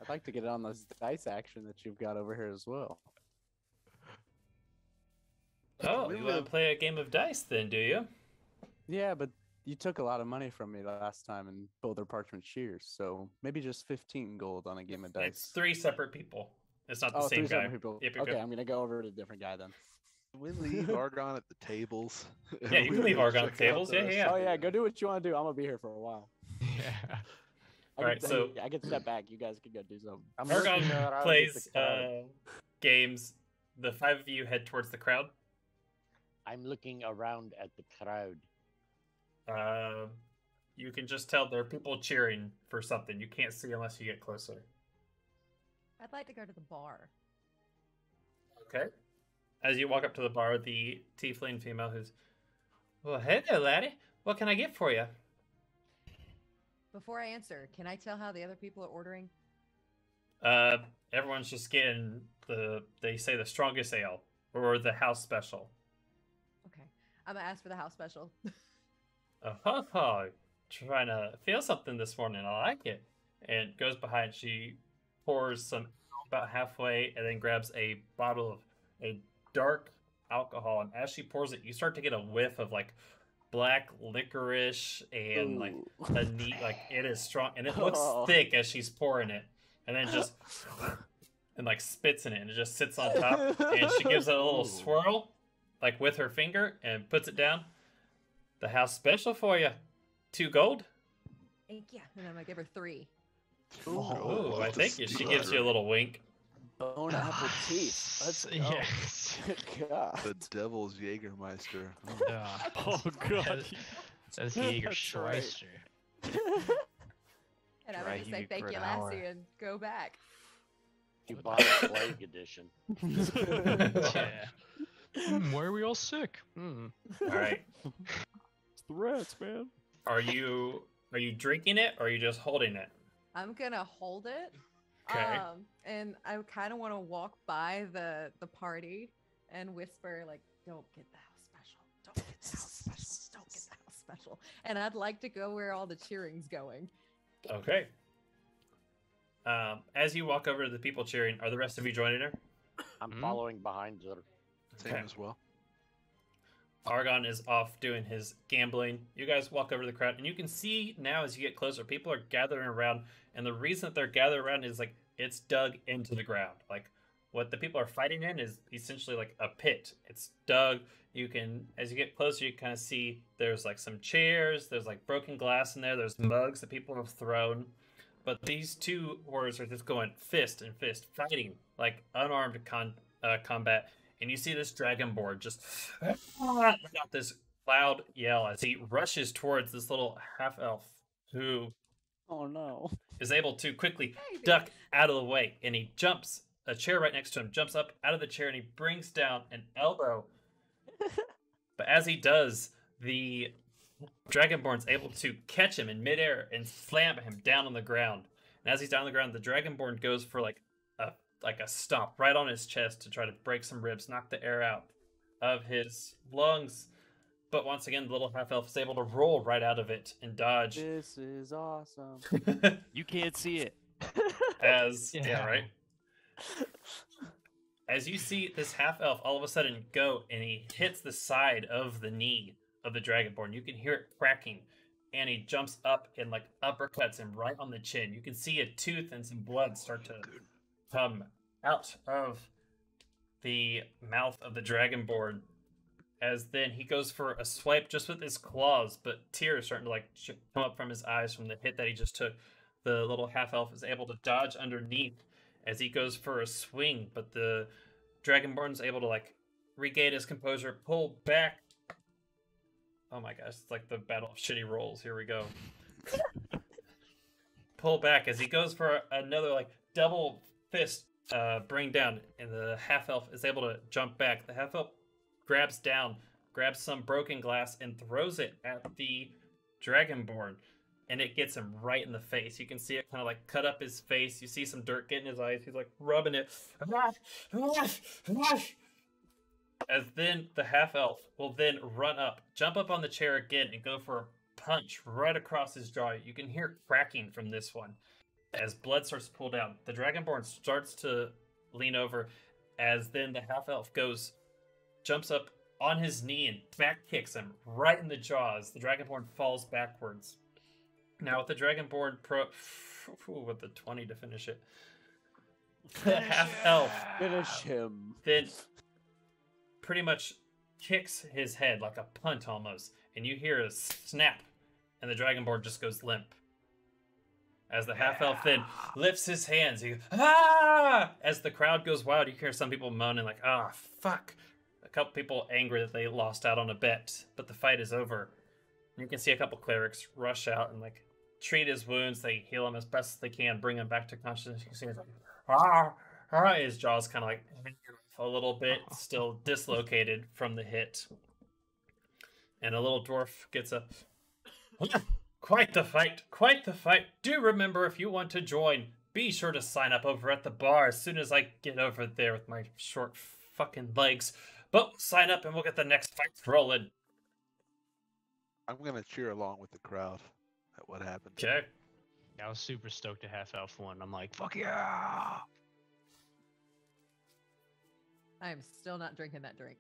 I'd like to get on this dice action that you've got over here as well. Oh, you want to play a game of dice then, do you? Yeah, but you took a lot of money from me last time in Boulder Parchment Shears, so maybe just 15 gold on a game of dice. It's 3 separate people. It's not the Oh, same three guy. separate people. Yep, yep, Okay, yep. I'm gonna go over to a different guy then. Can we leave Argon at the tables? Yeah, you can leave Argon at the tables. Yeah, yeah. Oh yeah, go do what you want to do. I'm gonna be here for a while. Yeah. Alright, so- I can step back. You guys can go do something. I'm Argon looking around at plays the crowd. games. The 5 of you head towards the crowd. I'm looking around at the crowd. You can just tell there are people cheering for something. You can't see unless you get closer. I'd like to go to the bar. Okay. As you walk up to the bar, the tiefling female who's, well, hey there, laddie. What can I get for you? Before I answer, can I tell how the other people are ordering? Everyone's just getting they say the strongest ale or the house special. Okay. I'm gonna ask for the house special. Oh, trying to feel something this morning. I like it. And goes behind. She pours some about halfway and then grabs a bottle of a dark alcohol. And as she pours it, you start to get a whiff of like black licorice and like a neat, like it is strong and it looks Oh. thick as she's pouring it. And then just and like spits in it and it just sits on top. And she gives it a little Ooh. swirl, like with her finger, and puts it down. The house special for you. 2 gold. Thank you. And I'm gonna give her 3. Oh, I think she steal gives it. you a little wink. Bone apple teeth. Let's go. Yes. God. The Devil's Jägermeister. Oh. Oh god. That's Jaeger That's right. Schweister. And I'm Dry gonna say heaving thank for you, an hour. Lassie, and go back. You bought a plague edition. Yeah. Why are we all sick? All right. It's the rats, man. Are you drinking it or are you just holding it? I'm gonna hold it. Okay. And I kind of want to walk by the party and whisper like, "Don't get the house special. Don't get the house special. Don't get the house special." And I'd like to go where all the cheering's going. Okay. As you walk over to the people cheering, are the rest of you joining her? I'm Hmm? following behind her. Same Okay. as well. Argon is off doing his gambling. You guys walk over to the crowd, and you can see now as you get closer, people are gathering around. And the reason that they're gathered around is like it's dug into the ground. Like what the people are fighting in is essentially like a pit. It's dug. You can, as you get closer, you kind of see there's like some chairs. There's like broken glass in there. There's mugs that people have thrown. But these two warriors are just going fist and fist, fighting like unarmed combat. And you see this dragonborn just got this loud yell as he rushes towards this little half elf who Oh no. is able to quickly Baby. duck out of the way. And he jumps, a chair right next to him, jumps up out of the chair and he brings down an elbow. But as he does, the dragonborn's able to catch him in midair and slam him down on the ground. And as he's down on the ground, the dragonborn goes for like a stomp right on his chest to try to break some ribs, knock the air out of his lungs. But once again, the little half elf is able to roll right out of it and dodge. This is awesome. You can't see it. As yeah, Yeah. right. As you see this half elf all of a sudden go and he hits the side of the knee of the dragonborn. You can hear it cracking, and he jumps up and like uppercuts him right on the chin. You can see a tooth and some blood start to come out of the mouth of the dragonborn. As then he goes for a swipe just with his claws, but tears starting to like come up from his eyes from the hit that he just took. The little half elf is able to dodge underneath as he goes for a swing, but the dragonborn is able to like regain his composure, pull back. Oh my gosh, it's like the battle of shitty rolls. Here we go. Pull back as he goes for another like double fist bring down, and the half elf is able to jump back. The half elf grabs some broken glass and throws it at the dragonborn, and it gets him right in the face. You can see it kind of like cut up his face. You see some dirt get in his eyes. He's like rubbing it. As then the half elf will then run up, jump up on the chair again, and go for a punch right across his jaw. You can hear cracking from this one. As blood starts to pull down, the dragonborn starts to lean over. As then the half elf jumps up on his knee and back kicks him right in the jaws. The dragonborn falls backwards. Now with the dragonborn with the 20 to finish it, the half elf Finish him. then pretty much kicks his head like a punt almost, and you hear a snap, and the dragonborn just goes limp. As the half elf then lifts his hands, he goes, ah! As the crowd goes wild, you hear some people moaning like, ah, fuck. A couple people angry that they lost out on a bet, but the fight is over. And you can see a couple clerics rush out and like treat his wounds. They heal him as best as they can, bring him back to consciousness. You can see he's like, ah, ah. His jaw's kind of like a little bit still dislocated from the hit. And a little dwarf gets up. Quite the fight, quite the fight. Do remember, if you want to join, be sure to sign up over at the bar as soon as I get over there with my short fucking legs. But sign up and we'll get the next fight rolling. I'm gonna cheer along with the crowd at what happened. Okay. I was super stoked to half elf one. I'm like, fuck yeah! I am still not drinking that drink.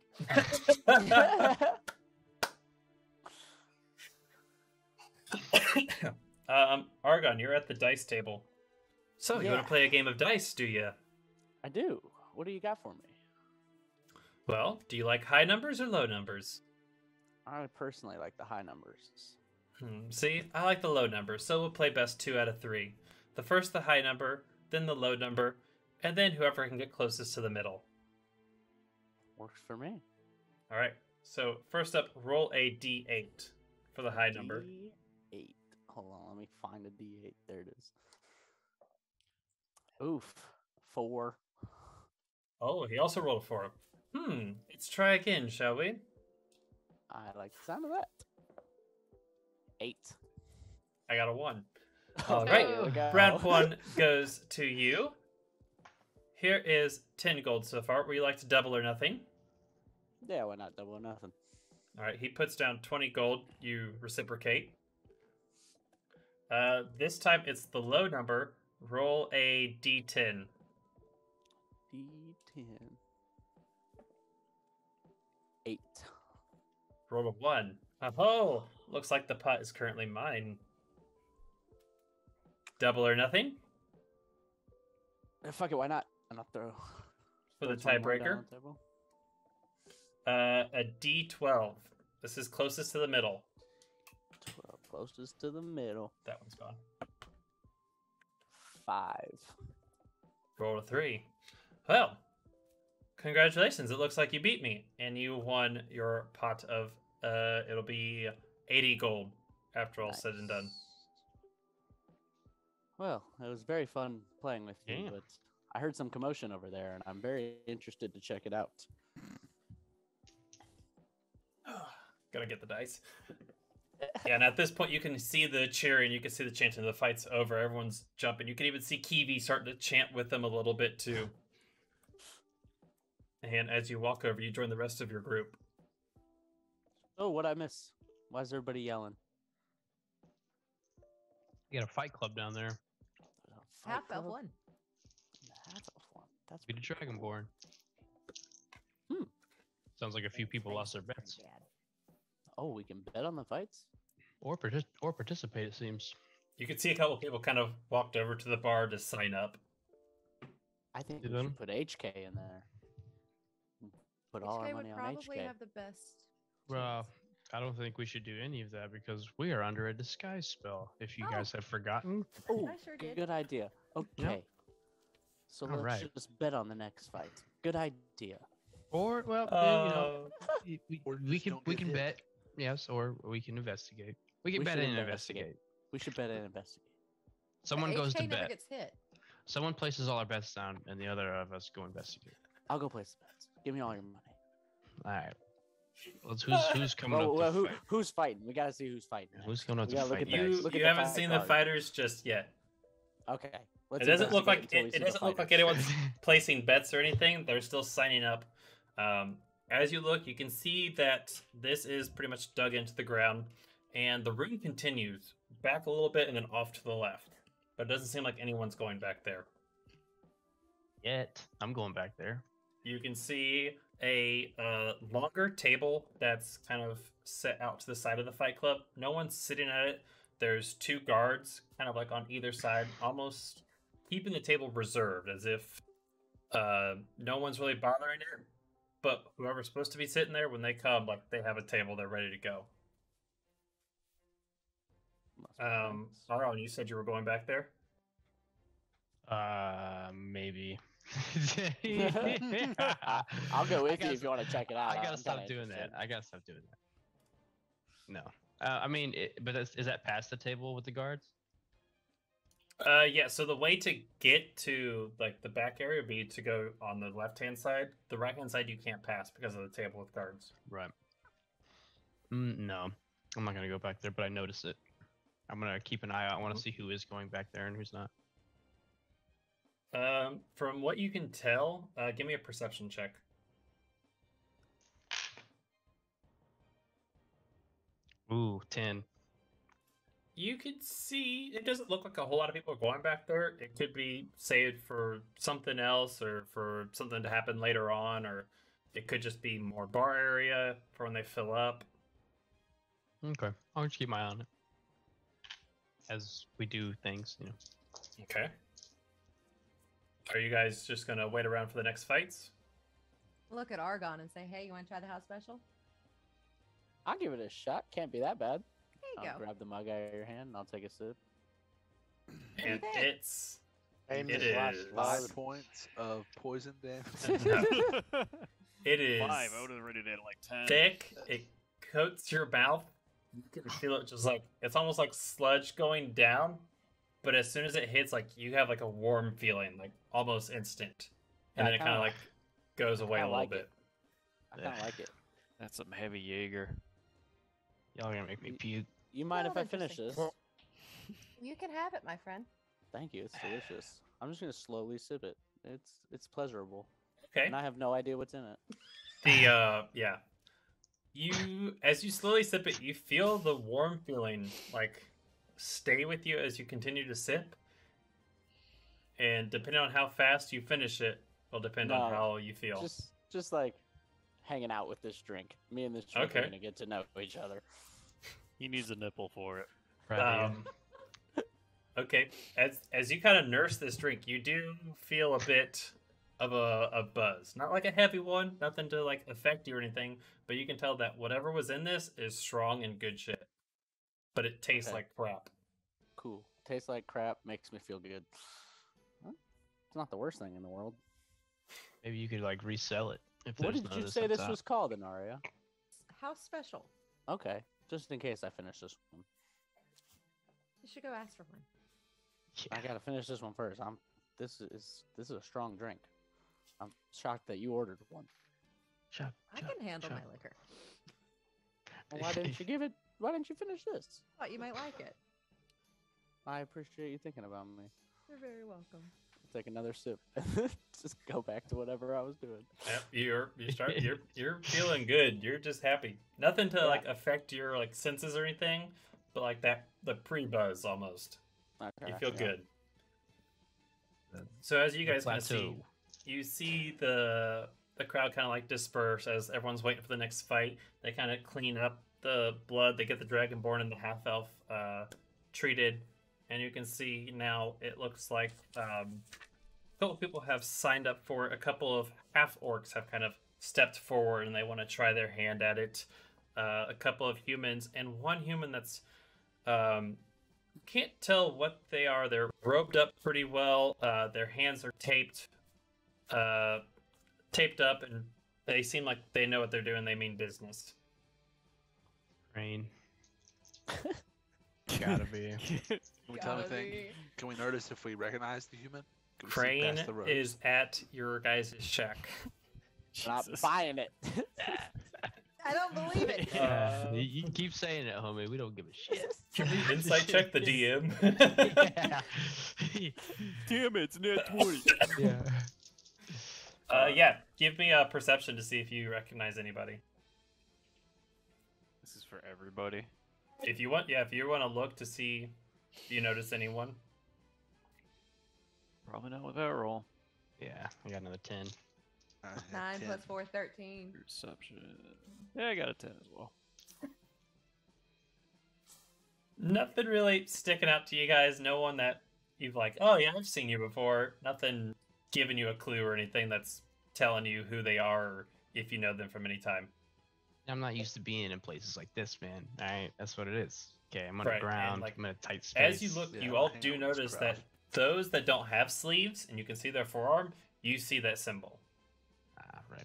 Argon, you're at the dice table. So, you want Yeah. to play a game of dice, do you? I do. What do you got for me? Well, do you like high numbers or low numbers? I personally like the high numbers. See, I like the low numbers, so we'll play best 2 out of 3. The first the high number, then the low number, and then whoever can get closest to the middle. Works for me. All right, so first up, roll a d8 for the high number. D8. Hold on, let me find a D8. There it is. Oof. 4. Oh, he also rolled a 4. Let's try again, shall we? I like the sound of that. 8. I got a 1. Okay, All right, here we go. round 1 goes to you. Here is 10 gold so far. Would you like to double or nothing? Yeah, why not double or nothing? All right, he puts down 20 gold. You reciprocate. This time it's the low number. Roll a d10. D10. Roll a 1. Oh, looks like the pot is currently mine. Double or nothing Fuck it, why not? I'm not throw. for the throw 21 down tiebreaker. on the table. A D12. This is closest to the middle. 12, closest to the middle. That one's gone. 5. Roll a 3. Well, congratulations. It looks like you beat me. And you won your pot of, it'll be 80 gold after all said and done. Nice. Well, it was very fun playing with you, Yeah. but I heard some commotion over there, and I'm very interested to check it out. Gotta get the dice. Yeah, and at this point, you can see the cheering, you can see the chanting. The fight's over. Everyone's jumping. You can even see Kiwi starting to chant with them a little bit too. And as you walk over, you join the rest of your group. Oh, what'd I miss? Why is everybody yelling? You got a fight club down there. Fight Half elf club? one. Half elf one. That's Be the Dragonborn. Hmm. Sounds like a few people lost their bets. Oh, we can bet on the fights? Or participate, it seems. You can see a couple people kind of walked over to the bar to sign up. I think You we done? should put HK in there. Put all our HK money would on probably HK. have the best. Well, I don't think we should do any of that because we are under a disguise spell. If you Oh. guys have forgotten, Oh, I sure did. good idea. Okay. So All let's right. just bet on the next fight. Good idea. or well, Or we just can don't we get can hit. bet. Yes, or we can investigate. We can We bet should and investigate. investigate. We should bet and investigate. Someone goes HK to never bet. gets hit. Someone places all our bets down, and the other of us go investigate. I'll go place the bets. Give me all your money. All right. Who's coming Well, up to fight? who's fighting? We gotta see who's fighting. Who's next. coming up We to gotta look fight at the- next? look You at the haven't fight seen the card. fighters just yet. Okay. It Let's doesn't look like investigate until we it see the doesn't look like fighters. anyone's placing bets or anything. They're still signing up. As you look, you can see that this is pretty much dug into the ground, and the room continues back a little bit and then off to the left. But it doesn't seem like anyone's going back there. Yet I'm going back there. You can see a longer table that's kind of set out to the side of the fight club. No one's sitting at it. There's 2 guards kind of like on either side, almost keeping the table reserved as if no one's really bothering it. But whoever's supposed to be sitting there, when they come, like they have a table, they're ready to go. Must be nice. Argon, you said you were going back there? Maybe. I'll go with I you gotta- if you want to check it out. I gotta I'm stop kinda doing that. interested. I gotta stop doing that. No. I mean, but is that past the table with the guards? Yeah, so the way to get to like the back area would be to go on the left-hand side. The right-hand side you can't pass because of the table with guards. Right. No, I'm not gonna go back there, but I notice it. I'm gonna keep an eye out. I want to see who is going back there and who's not. From what you can tell, give me a perception check. Ooh, 10. You could see it doesn't look like a whole lot of people are going back there. It could be saved for something else or for something to happen later on, or it could just be more bar area for when they fill up. Okay, I'll just keep my eye on it as we do things. Okay. Are you guys just gonna wait around for the next fights? Look at Argon and say, "Hey, you want to try the house special?" I'll give it a shot. Can't be that bad. There you I'll go. grab the mug out of your hand and I'll take a sip. And think? it's Famous It last is. 5 points of poison damage. it is 5. I would have rated it like 10. thick. It coats your mouth. You can feel it just like it's almost like sludge going down. But as soon as it hits, like you have like a warm feeling, like almost instant, and Yeah, then it kind of like goes away a kinda little like bit. it. I kind of like it. That's some heavy Jaeger. Y'all gonna make me puke. You mind if I Well, finish this? interesting. You can have it, my friend. Thank you. It's delicious. I'm just gonna slowly sip it. It's pleasurable, Okay. and I have no idea what's in it. The yeah. You as you slowly sip it, you feel the warm feeling like stay with you as you continue to sip. And depending on how fast you finish it, will depend on No, how you feel. Just like hanging out with this drink. Me and this drink Okay. are gonna get to know each other. He needs a nipple for it. Right. Okay, as you kind of nurse this drink, you do feel a bit of a buzz. Not like a heavy one, nothing to like affect you or anything, but you can tell that whatever was in this is strong and good shit. But it tastes Okay. like crap. Cool. Tastes like crap. Makes me feel good. Well, it's not the worst thing in the world. Maybe you could like resell it. If What there's did none you of say up this top. was called, Inaria? House special. Okay, just in case I finish this one. You should go ask for one. I gotta finish this one first. This is a strong drink. I'm shocked that you ordered one. Chug, I chug, can handle chug. my liquor. Well, why didn't you give it? Why didn't you finish this? Thought you might like it. I appreciate you thinking about me. You're very welcome. Take another sip. Just go back to whatever I was doing. Yep, you're feeling good. You're just happy. Nothing to Yeah. like affect your like senses or anything, but like the pre-buzz almost. Okay, You feel yeah. good. So as you The guys kind of see, plateau. you see the crowd kind of like disperse as everyone's waiting for the next fight. They kind of clean up the blood. They get the Dragonborn and the half elf treated, and you can see now it looks like a couple of people have signed up for it. A couple of half orcs have kind of stepped forward and they want to try their hand at it. A couple of humans and one human that's can't tell what they are. They're robed up pretty well. Their hands are taped up, and they seem like they know what they're doing. They mean business. Rain. Gotta be. Can we tell Gotta anything? be. Can we notice if we recognize the human? Can we see Crane past the robe? is at your guys' check. Not Jesus. buying it. I don't believe it. Yeah, you can keep saying it, homie. We don't give a shit. Can we insight check the DM? Yeah. Damn it, it's net 20. Yeah. Yeah, give me a perception to see if you recognize anybody. This is for everybody. If you want to look to see if you notice anyone. Probably not with that roll. Yeah, I got another 10. 9 10. plus 4, 13. Perception. Yeah, I got a 10 as well. Nothing really sticking out to you guys. No one that you've like, oh yeah, I've seen you before. Nothing giving you a clue or anything that's telling you who they are or if you know them from any time. I'm not used to being in places like this, man. Alright, that's what it is. Okay, I'm Right, and, underground. like, I'm in a tight space. As you look, Yeah, you we're all hanging do out with this notice that crowd. those that don't have sleeves and you can see their forearm, you see that symbol. Ah, right.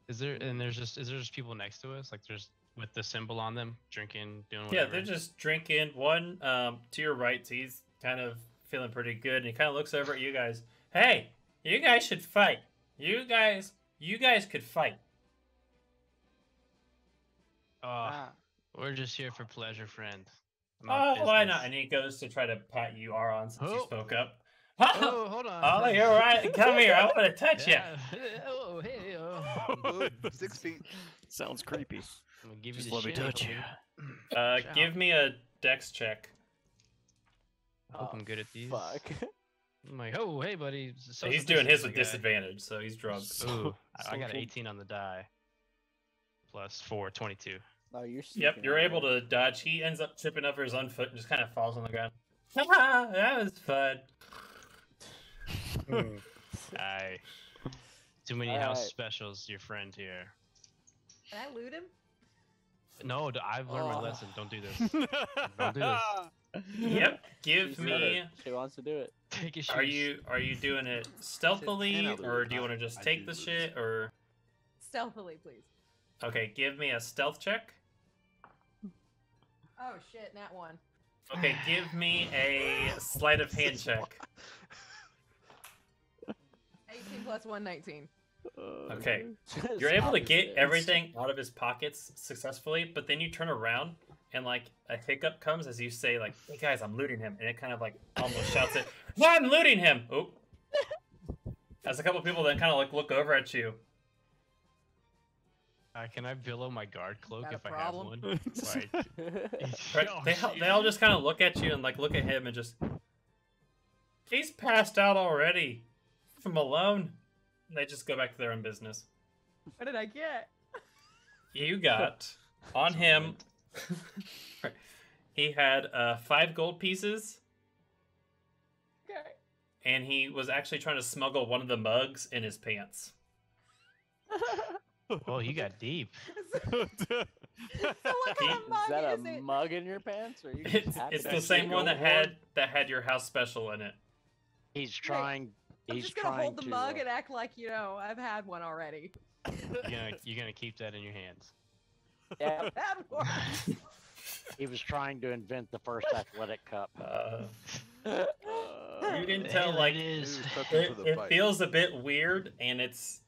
Is there just people next to us? Like there's with the symbol on them, drinking, doing whatever? Yeah, they're just drinking. One to your right, so he's kind of feeling pretty good, and he kind of looks over at you guys. Hey, you guys should fight. You guys could fight. Oh, we're just here for pleasure, friend. Oh, why not? And he goes to try to pat you, Aron, since you Oh. spoke up. Oh, hold on. Oh, you're right. Come here. I want to touch you. Yeah. Oh, hey, oh. 6 feet. Sounds creepy. I'm gonna give Just you let the me shit, touch you. homie. Give me a dex check. I hope I'm good at these. Fuck. I'm like, oh, hey, buddy. social He's doing his distance, with my guy. disadvantage, so he's drunk. Ooh, I got Social- 18 on the die. Plus 4, 22. Oh, you're. Yep, sneaking you're in able there. to dodge. He ends up tripping over his own foot and just kind of falls on the ground. Haha, that was fun. Aye. Too many house Alright. specials, your friend here. Can I loot him? No, I've learned my Oh. lesson. Don't do this. Don't do this. Yep. Give She said me. it. She wants to do it. Take a Are you doing it stealthily, cannot or lose. do you want to just I take do the lose. shit, or Stealthily, please. okay? Give me a stealth check. Oh shit, nat 1. Okay, give me a sleight of hand check. 18 plus 1, 19. Okay. Just You're able to obvious get is. everything out of his pockets successfully, but then you turn around and like a hiccup comes as you say like, "Hey guys, I'm looting him," and it kind of like almost shouts it, "No, I'm looting him!" Oh. As a couple people then kind of like look over at you. Can I billow my guard cloak Got a if I have problem? one? Like, Right? Oh, They all just kind of look at you and like look at him and just. He's passed out already. Leave him alone. They just go back to their own business. What did I get? You got on him. He had 5 gold pieces, Okay. and he was actually trying to smuggle one of the mugs in his pants. Oh, you got deep. So what kind of Is mug that is a it? mug in your pants, or you It's, just happen it's to the have same one gold that had your house special in it. He's trying. I'm He's just gonna trying hold the to. mug and act like I've had one already. You're gonna keep that in your hands. Yeah. I've had one. He was trying to invent the first athletic cup. You can tell, Hey, like, it He is. was touching for the it bite. feels a bit weird, and it's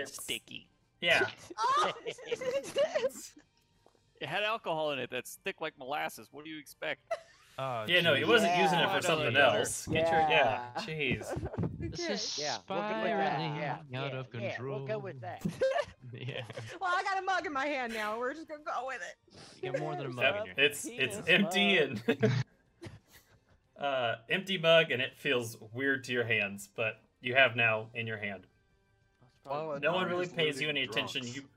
Sticky. Yeah. Oh! It had alcohol in it that's thick like molasses. What do you expect? Oh, Yeah, no, he geez. wasn't using it Yeah. for something Yeah. else. Get your Yeah. jeez. This Okay. is Yeah, we'll go with spiraling that. out of control. we'll go with that. Yeah. Well, I got a mug in my hand now. We're just gonna go with it. You got more than a mug Yep, in your hand. it's Penis empty mug. and empty mug, and it feels weird to your hands, but you have now in your hand. Well, No one I'm really just pays you looting any attention. drunks.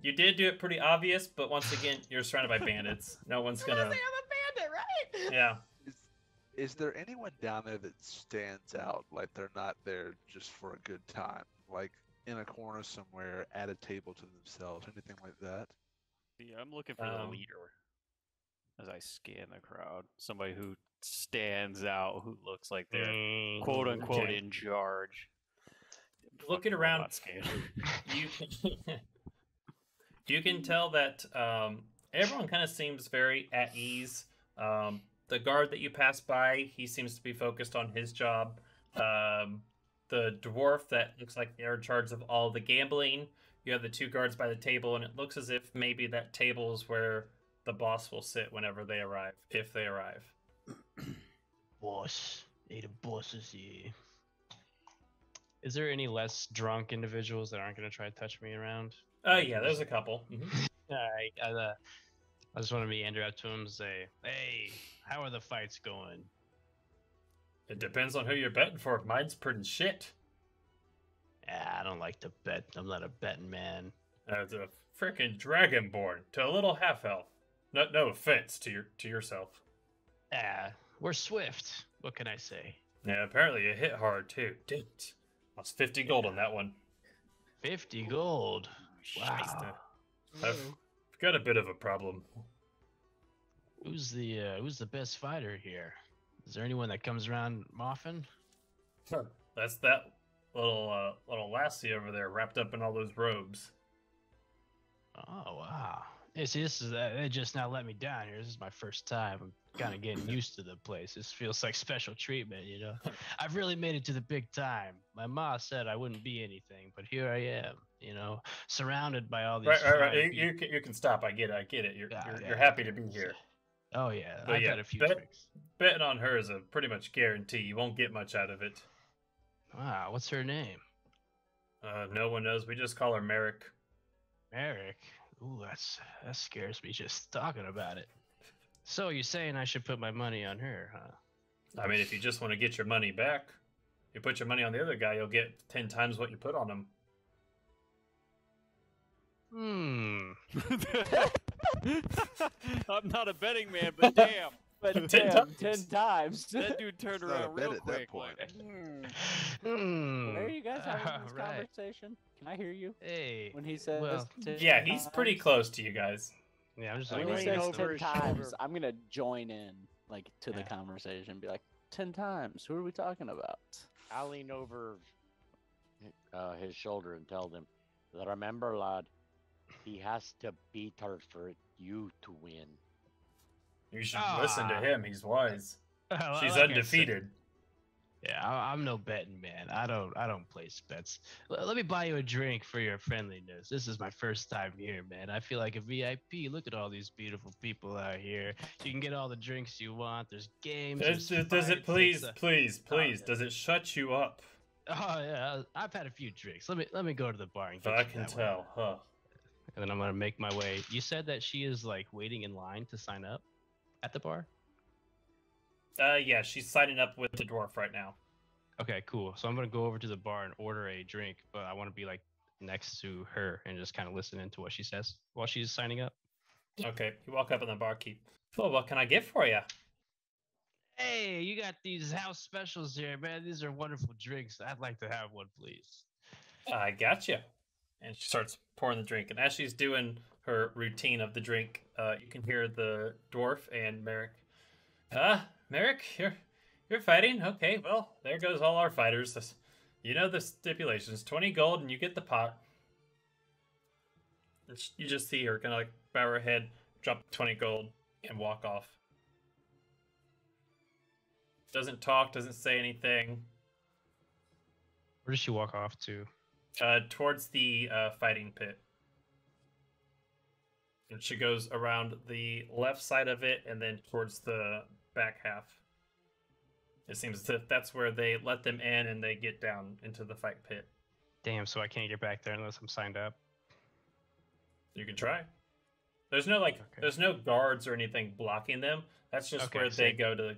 You did do it pretty obvious, but once again, you're surrounded by bandits. No one's I'm gonna gonna. say I'm a bandit, right? Yeah. Is there anyone down there that stands out like they're not there just for a good time? Like in a corner somewhere at a table to themselves, anything like that? Yeah, I'm looking for the leader as I scan the crowd. Somebody who stands out, who looks like they're quote unquote Okay. in charge. Looking Fucking around, robot scan. you can tell that everyone kind of seems very at ease. The guard that you pass by, he seems to be focused on his job. The dwarf that looks like they're in charge of all the gambling. You have the 2 guards by the table, and it looks as if maybe that table is where the boss will sit whenever they arrive, if they arrive. Boss. Hey, the boss is here. Is there any less drunk individuals that aren't going to try to touch me around? Yeah, there's a couple. Mhm. Alright, I just want to meander up to him and say, hey, how are the fights going? It depends on who you're betting for. Mine's pretty shit. I don't like to bet. I'm not a betting man. As a freaking dragonborn to a little half elf. No offense to yourself. We're swift. What can I say? Yeah, apparently you hit hard too. Didn't. Lost 50 gold on that one. 50 gold. Wow. I've got a bit of a problem. Who's the best fighter here? Is there anyone that comes around often? That's that little lassie over there wrapped up in all those robes. Oh wow. Hey, see, they just now let me down here. This is my first time. I'm kind of getting used to the place. This feels like special treatment, you know. I've really made it to the big time. My ma said I wouldn't be anything, but here I am, you know, surrounded by all these. Right. You can stop. I get it. You're happy to be here. Oh yeah, But I've yeah, had a few drinks. Betting on her is a pretty much guarantee. You won't get much out of it. Wow, what's her name? No one knows. We just call her Merrick. Eric. Ooh, that scares me just talking about it. So you're saying I should put my money on her, huh? I mean, if you just want to get your money back, you put your money on the other guy, you'll get 10 times what you put on him. I'm not a betting man, but damn. But 10 damn, times. 10 times. That dude turned It's not a around bet real at that quick. point. Where are you guys having this Right. conversation? Can I hear you Hey. when he says? well, 10 Yeah, he's pretty times? close to you guys. Yeah, I'm just When like he lean says over 10 his times, shoulder. I'm gonna join in, like, to the Yeah. conversation. Be like, 10 times. Who are we talking about? I'll lean over his shoulder and tell them, remember, lad, he has to beat her for you to win. You should listen to him. He's wise. Well, She's like I said- undefeated. Yeah, I'm no betting man. I don't place bets. Let me buy you a drink for your friendliness. This is my first time here, man. I feel like a VIP. Look at all these beautiful people out here. You can get all the drinks you want. There's games. Does there's it fights, please, yeah. does it shut you up? Oh yeah, I've had a few drinks. Let me go to the bar and get I you can that tell, one. huh? And then I'm gonna make my way. You said that she is like waiting in line to sign up at the bar. Yeah, she's signing up with the dwarf right now. Okay, cool. So I'm gonna go over to the bar and order a drink, but I want to be like next to her and just kind of listen into what she says while she's signing up. Okay, you walk up in the barkeep. Well, what can I get for you? Hey, you got these house specials here, man. These are wonderful drinks. I'd like to have one, please. I got you. And she starts pouring the drink. And as she's doing her routine of the drink, you can hear the dwarf and Merrick. Merrick, you're fighting? Okay, well, there goes all our fighters. You know the stipulations. 20 gold and you get the pot. And you just see her kind of like bow her head, drop 20 gold, and walk off. Doesn't talk, doesn't say anything. Where does she walk off to? Towards the fighting pit. And she goes around the left side of it and then towards the back half. It seems as if that's where they let them in and they get down into the fight pit. Damn, so I can't get back there unless I'm signed up. You can try. There's no there's no guards or anything blocking them. That's just where they go to.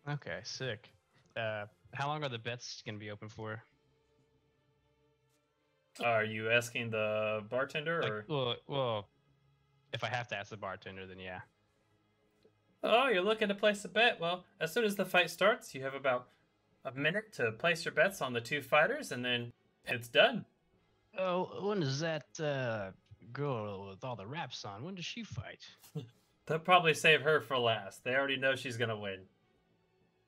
Okay, sick. How long are the bets gonna be open for? Are you asking the bartender or? Well, if I have to ask the bartender, then yeah. Oh, you're looking to place a bet? Well, as soon as the fight starts, you have about a minute to place your bets on the two fighters, and then it's done. Oh, when does that girl with all the wraps on, when does she fight? They'll probably save her for last. They already know she's gonna win.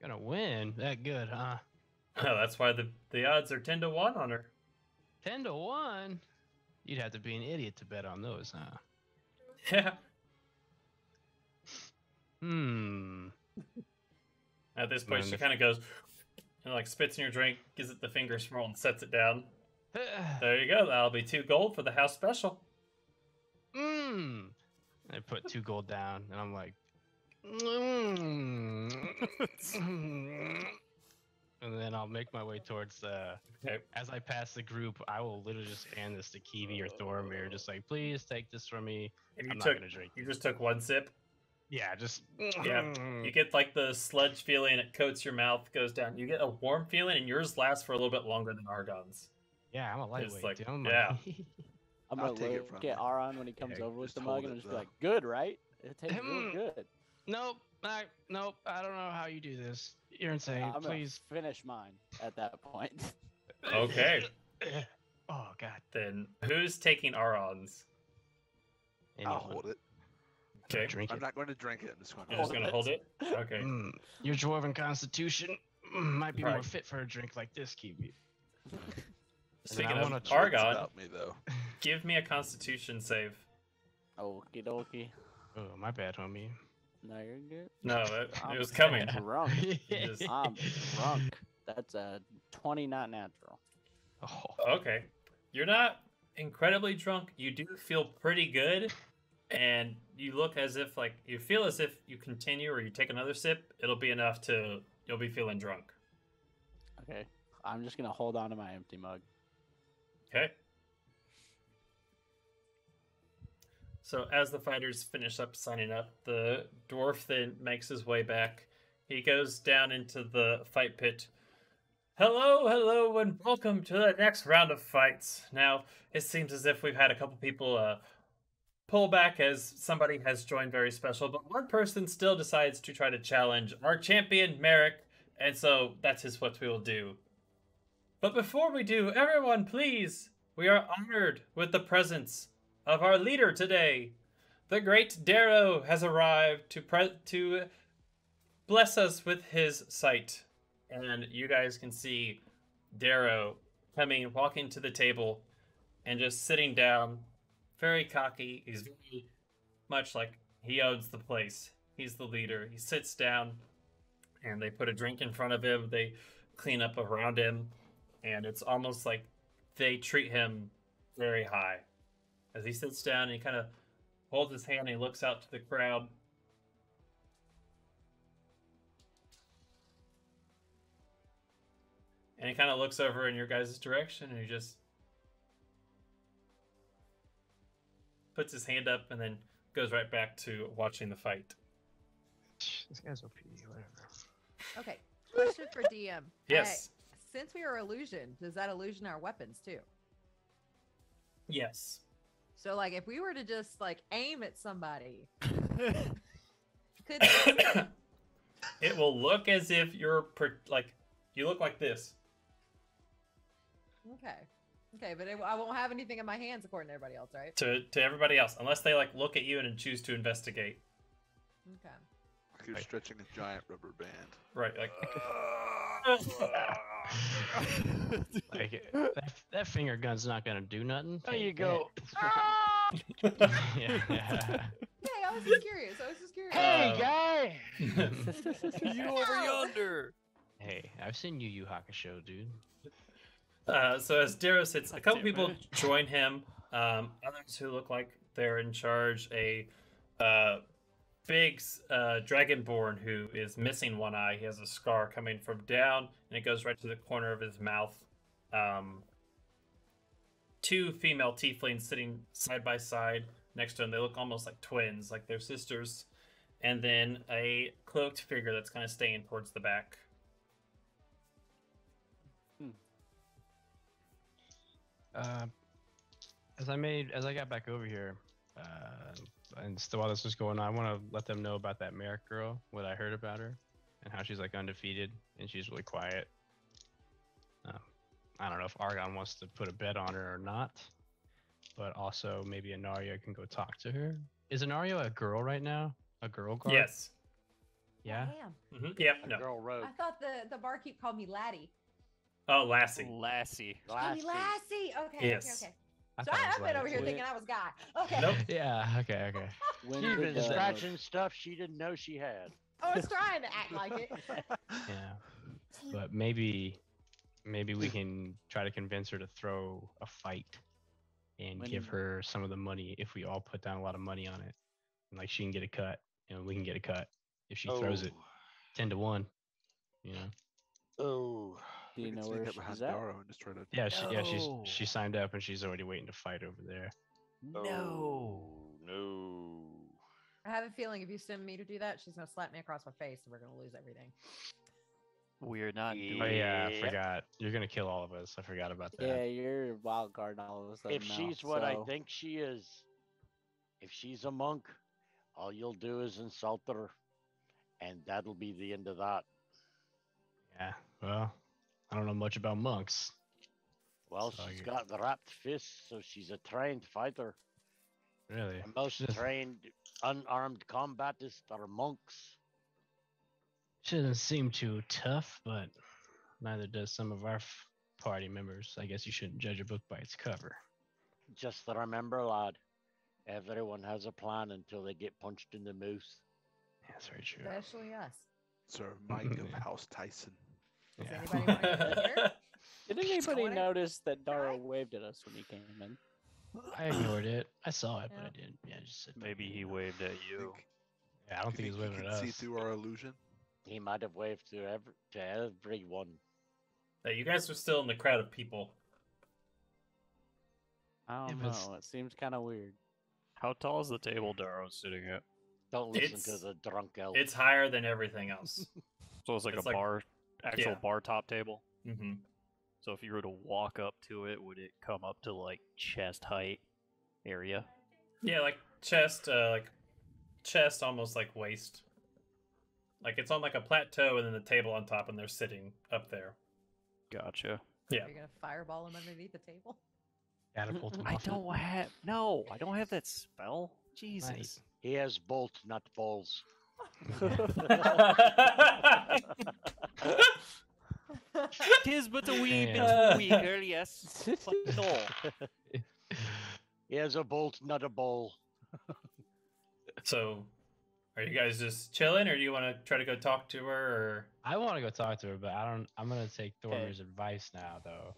Gonna win? That good, huh? Oh, that's why the odds are 10 to 1 on her. 10 to 1? You'd have to be an idiot to bet on those, huh? Yeah. At this point, she kind of goes and like spits in your drink, gives it the finger swirl, and sets it down. There you go. That'll be 2 gold for the house special. I put 2 gold down, and I'm like, and then I'll make my way towards as I pass the group, I will literally just hand this to Kiwi or Thoromir, just like, please take this from me. I'm not gonna drink. You just took 1 sip. Yeah, just You get like the sludge feeling, it coats your mouth, goes down. You get a warm feeling, and yours lasts for a little bit longer than Argon's. Yeah, I'm a lightweight. Like, dude. yeah. I'm gonna get Aron when he comes over with the mug, and I'll just be like, "Good, right? It tastes real good." Nope, I don't know how you do this. You're insane. I'm Please gonna finish mine at that point. Okay. Oh God. Then who's taking Aron's? I'll hold it. Okay. Drink I'm it. not going to drink it. I'm just going to You're just gonna hold it? Okay. Your dwarven constitution might be more fit for a drink like this, Kiwi. Speaking of Argon, about me, though. give me a Constitution save. Okie dokie. Oh, my bad, homie. No, you're good. No, it was coming. I'm drunk. I'm drunk. That's a 20, not natural. Oh. Okay. You're not incredibly drunk. You do feel pretty good. And you look as if, like, you feel as if you continue or you take another sip, it'll be enough you'll be feeling drunk. Okay. I'm just going to hold on to my empty mug. Okay. So as the fighters finish up signing up, the dwarf then makes his way back. He goes down into the fight pit. Hello, and welcome to the next round of fights. Now, it seems as if we've had a couple people pull back as somebody has joined very special, but one person still decides to try to challenge our champion, Merrick, and so that is what we will do. But before we do, everyone, please, we are honored with the presence of our leader today. The great Darrow has arrived to bless us with his sight. And you guys can see Darrow walking to the table, and just sitting down, very cocky. He's very much like he owns the place. He's the leader. He sits down, and they put a drink in front of him. They clean up around him, and it's almost like they treat him very high. As he sits down, and he kind of holds his hand, and he looks out to the crowd. And he kind of looks over in your guys' direction, and he just puts his hand up and then goes right back to watching the fight. This guy's OP, whatever. Okay, Question for DM. Yes. Since we are illusion, does that illusion our weapons too? Yes. So, like, if we were to just like aim at somebody, could It will look as if you're like you look like this. okay, but I won't have anything in my hands according to everybody else, right? To everybody else, unless they like look at you and choose to investigate. Okay. Like you're stretching a giant rubber band. Right, like Like that finger gun's not gonna do nothing. There you go. Yeah. Hey, I was just curious. Hey, guy. You over yonder. Hey, I've seen Yu Yu Hakusho, dude. so as Darrow sits, a couple damn people it. join him. Others who look like they're in charge. A big dragonborn who is missing one eye. He has a scar coming from down, and it goes right to the corner of his mouth. Two female tieflings sitting side by side next to him. They look almost like twins, like they're sisters. And then a cloaked figure that's kind of staying towards the back. As I got back over here, and still while this was going on, I want to let them know about that Merrick girl, what I heard about her, and how she's like undefeated and she's really quiet. I don't know if Argon wants to put a bet on her or not, but also maybe Anaria can go talk to her. Is Anaria a girl right now? A girl guard? Yes. Yeah. Damn. Yep. A No. girl rogue. I thought the barkeep called me Laddie. Oh, Lassie. Lassie. Called me Lassie. Okay. Yes. Okay. I So thought it I've was been over like- here thinking I was guy. Okay. Nope. Yeah. Okay. When She's did been scratching stuff she didn't know she had. I was trying to act like it. Yeah. But maybe we can try to convince her to throw a fight and give When- her some of the money if we all put down a lot of money on it. And like she can get a cut, we can get a cut if she throws it 10-1, Oh. Do you know sneak where up behind she's at? Darrow and just try to. Yeah, No. she signed up and she's already waiting to fight over there. No. No. I have a feeling if you send me to do that, she's gonna slap me across my face and we're gonna lose everything. We're not doing Oh yeah, I Yeah. forgot. You're gonna kill all of us. I forgot about that. Yeah, you're wild card all of a sudden If now, she's what I so- think she is, if she's a monk, all you'll do is insult her, and that'll be the end of that. Yeah. Well, I don't know much about monks. Well, So she's you- got the wrapped fists, so she's a trained fighter. Really? The most Just- trained unarmed combatists are monks. She doesn't seem too tough, but neither does some of our party members. I guess you shouldn't judge a book by its cover. Just remember, lad, everyone has a plan until they get punched in the mouth. Yeah, that's very true. Especially us. Sir Mike of House Tyson. Does Yeah. anybody want to go here? Did anybody wanna- notice that Darrow waved at us when he came in? I ignored it. I saw it, but Yeah. I didn't. Yeah, just sit there. Maybe he waved at you. Yeah, I don't think he was he waving can at see us. through our illusion. He might have waved to everyone. Hey, you guys are still in the crowd of people. I don't It was- know. It seems kind of weird. How tall is the table Darrow's sitting at? Don't listen to It's- the drunk elf. It's higher than everything else. So it's like It's a like- bar, actual yeah. bar top table. hmm So if you were to walk up to it, would it come up to like chest height area? Yeah, like chest, almost like waist. Like it's on like a plateau, and then the table on top, and they're sitting up there. Gotcha. Yeah. Are you gonna fireball him underneath the table? Catapult him I off it. don't have I don't have that spell. Jesus. He has bolt, not balls. Tis but a wee bit Damn. wee girl, yes. But no. He has a bolt, not a ball. So, are you guys just chilling, or do you want to try to go talk to her? Or I want to go talk to her, but I don't. I'm gonna take Thormir's advice now, though.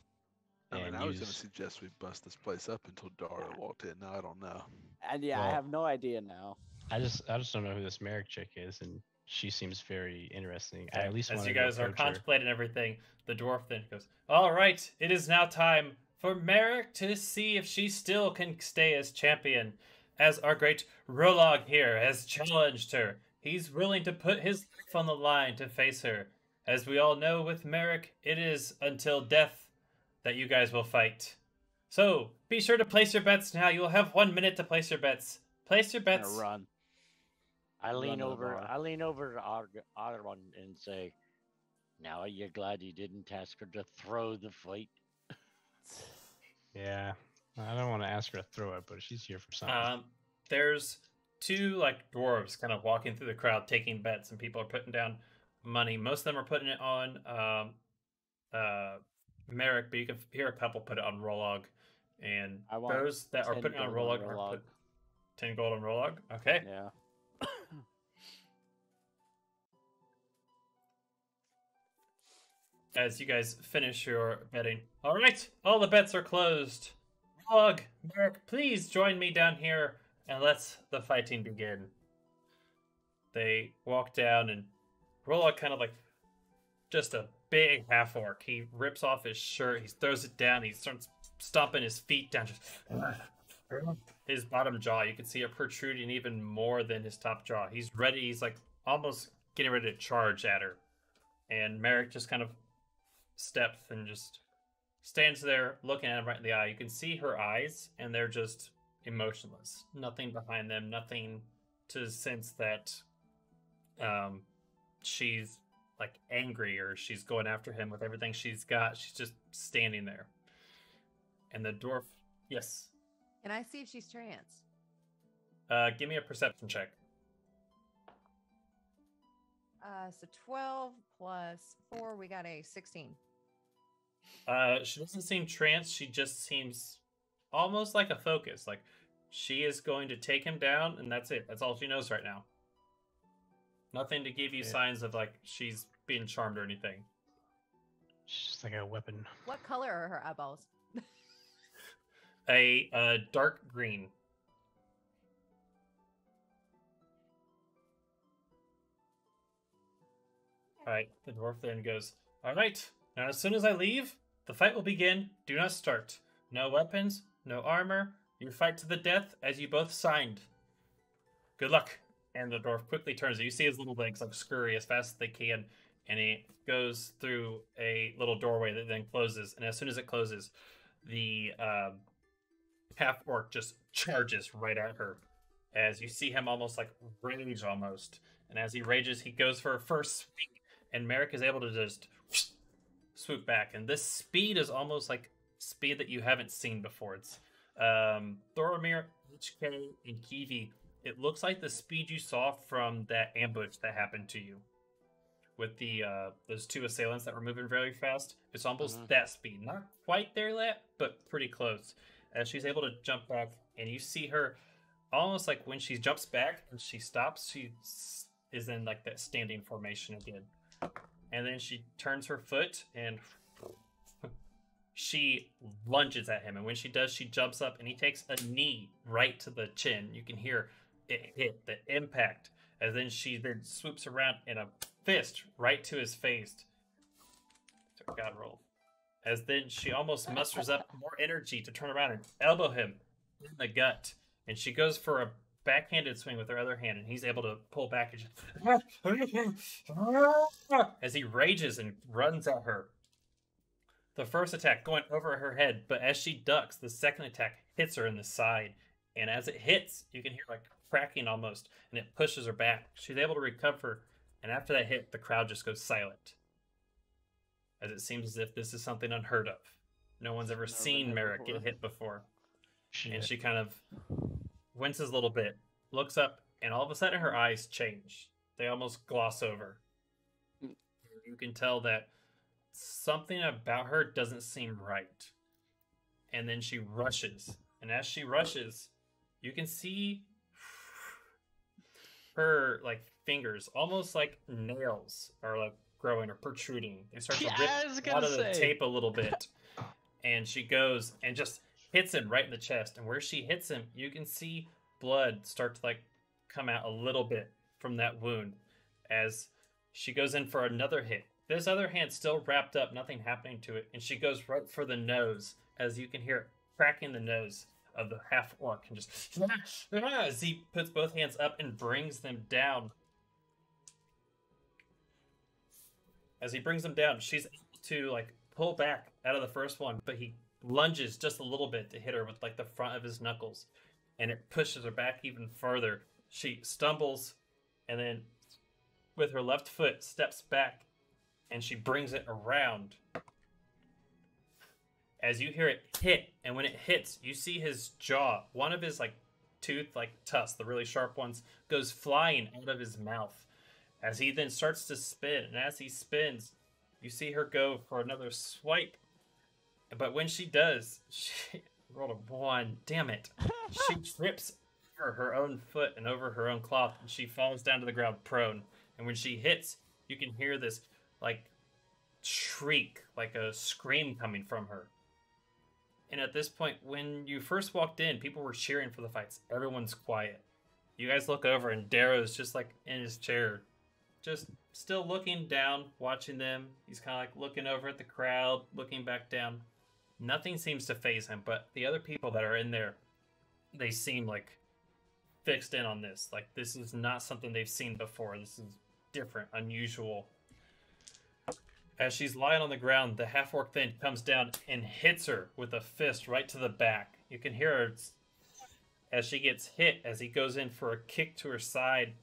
I mean, and I was going to use- suggest we bust this place up until Darrow walked in. Now I don't know. And yeah, I Well- have no idea now. I just don't know who this Merrick chick is, and she seems very interesting. I at least as wanted you to guys are approach her. contemplating everything, the dwarf then goes, "All right, it is now time for Merrick to see if she still can stay as champion, as our great Rolog here has challenged her. He's willing to put his life on the line to face her. As we all know with Merrick, it is until death that you guys will fight. So, be sure to place your bets now. You'll have 1 minute to place your bets. Place your Gonna bets. run. I lean Run to the over. bar. I lean over to Argon and say, "Now are you glad you didn't ask her to throw the fight?" Yeah. I don't want to ask her to throw it, but she's here for something. There's two like dwarves kind of walking through the crowd taking bets, and people are putting down money. Most of them are putting it on Merrick, but you can hear a couple put it on Rolog. And I want those that are 10 putting it on gold on Rolog are Rolog. put 10 gold on Rolog. Okay. Yeah. As you guys finish your betting. All right, all the bets are closed. Rolog, Merrick, please join me down here and let's the fighting begin. They walk down and Rolog kind of like just a big half orc. He rips off his shirt, he throws it down, he starts stomping his feet down, just his bottom jaw. You can see it protruding even more than his top jaw. He's ready, he's like almost getting ready to charge at her. And Merrick just kind of steps and just stands there looking at him right in the eye. You can see her eyes, and they're just emotionless. Nothing behind them, nothing to sense that she's like angry or she's going after him with everything she's got. She's just standing there. And the dwarf, yes. Can I see if she's trans? Give me a perception check. So 12 plus 4, we got a 16. She doesn't seem trance. She just seems almost like a focus. Like she is going to take him down, and that's it. That's all she knows right now. Nothing to give you signs of like she's being charmed or anything. She's just like a weapon. What color are her eyeballs? A dark green. Alright, the dwarf then goes, alright, now as soon as I leave, the fight will begin. Do not start. No weapons, no armor. You fight to the death as you both signed. Good luck. And the dwarf quickly turns. You see his little legs like scurry as fast as they can, and he goes through a little doorway that then closes. And as soon as it closes, the half-orc just charges right at her. As you see him almost like rage almost. And as he rages, he goes for a first sweep, and Merrick is able to just swoop back. And this speed is almost like speed that you haven't seen before. It's Thoromir, HK, and Kiwi. It looks like the speed you saw from that ambush that happened to you with the those two assailants that were moving very fast. It's almost that speed. Not quite there yet, but pretty close. As she's able to jump back, and you see her almost like when she jumps back and she stops, she is in like that standing formation again. And then she turns her foot and she lunges at him. And when she does, she jumps up and he takes a knee right to the chin. You can hear it hit the impact. And then she then swoops around in a fist right to his face. God roll. As then she almost musters up more energy to turn around and elbow him in the gut. And she goes for a backhanded swing with her other hand, and he's able to pull back and just as he rages and runs at her. The first attack going over her head, but as she ducks, the second attack hits her in the side. And as it hits, you can hear like cracking almost, and it pushes her back. She's able to recover, and after that hit, the crowd just goes silent. As it seems as if this is something unheard of. No one's ever seen Merrick get hit before. Shit. And she kind of winces a little bit, looks up, and all of a sudden her eyes change. They almost gloss over. You can tell that something about her doesn't seem right. And then she rushes. And as she rushes, you can see her like fingers, almost like nails, are like growing or protruding. They start to rip out of the tape a little bit. And she goes and just hits him right in the chest. And where she hits him, you can see blood start to like come out a little bit from that wound as she goes in for another hit. This other hand still wrapped up, nothing happening to it. And she goes right for the nose, as you can hear it cracking the nose of the half-orc. And just as he puts both hands up and brings them down. As he brings him down, she's able to like pull back out of the first one, but he lunges just a little bit to hit her with like the front of his knuckles, and it pushes her back even further. She stumbles, and then with her left foot steps back, and she brings it around. As you hear it hit, and when it hits, you see his jaw, one of his like tooth, like tusks, the really sharp ones, goes flying out of his mouth. As he then starts to spin, and as he spins, you see her go for another swipe. But when she does, she rolled a 1. Damn it. She trips over her own foot and over her own cloth, and she falls down to the ground prone. And when she hits, you can hear this like shriek, like a scream coming from her. And at this point, when you first walked in, people were cheering for the fights. Everyone's quiet. You guys look over, and Darrow's just like in his chair, just still looking down, watching them. He's kind of like looking over at the crowd, looking back down. Nothing seems to faze him, but the other people that are in there, they seem like fixed in on this. Like, this is not something they've seen before. This is different, unusual. As she's lying on the ground, the half-orc then comes down and hits her with a fist right to the back. You can hear her as she gets hit, as he goes in for a kick to her side.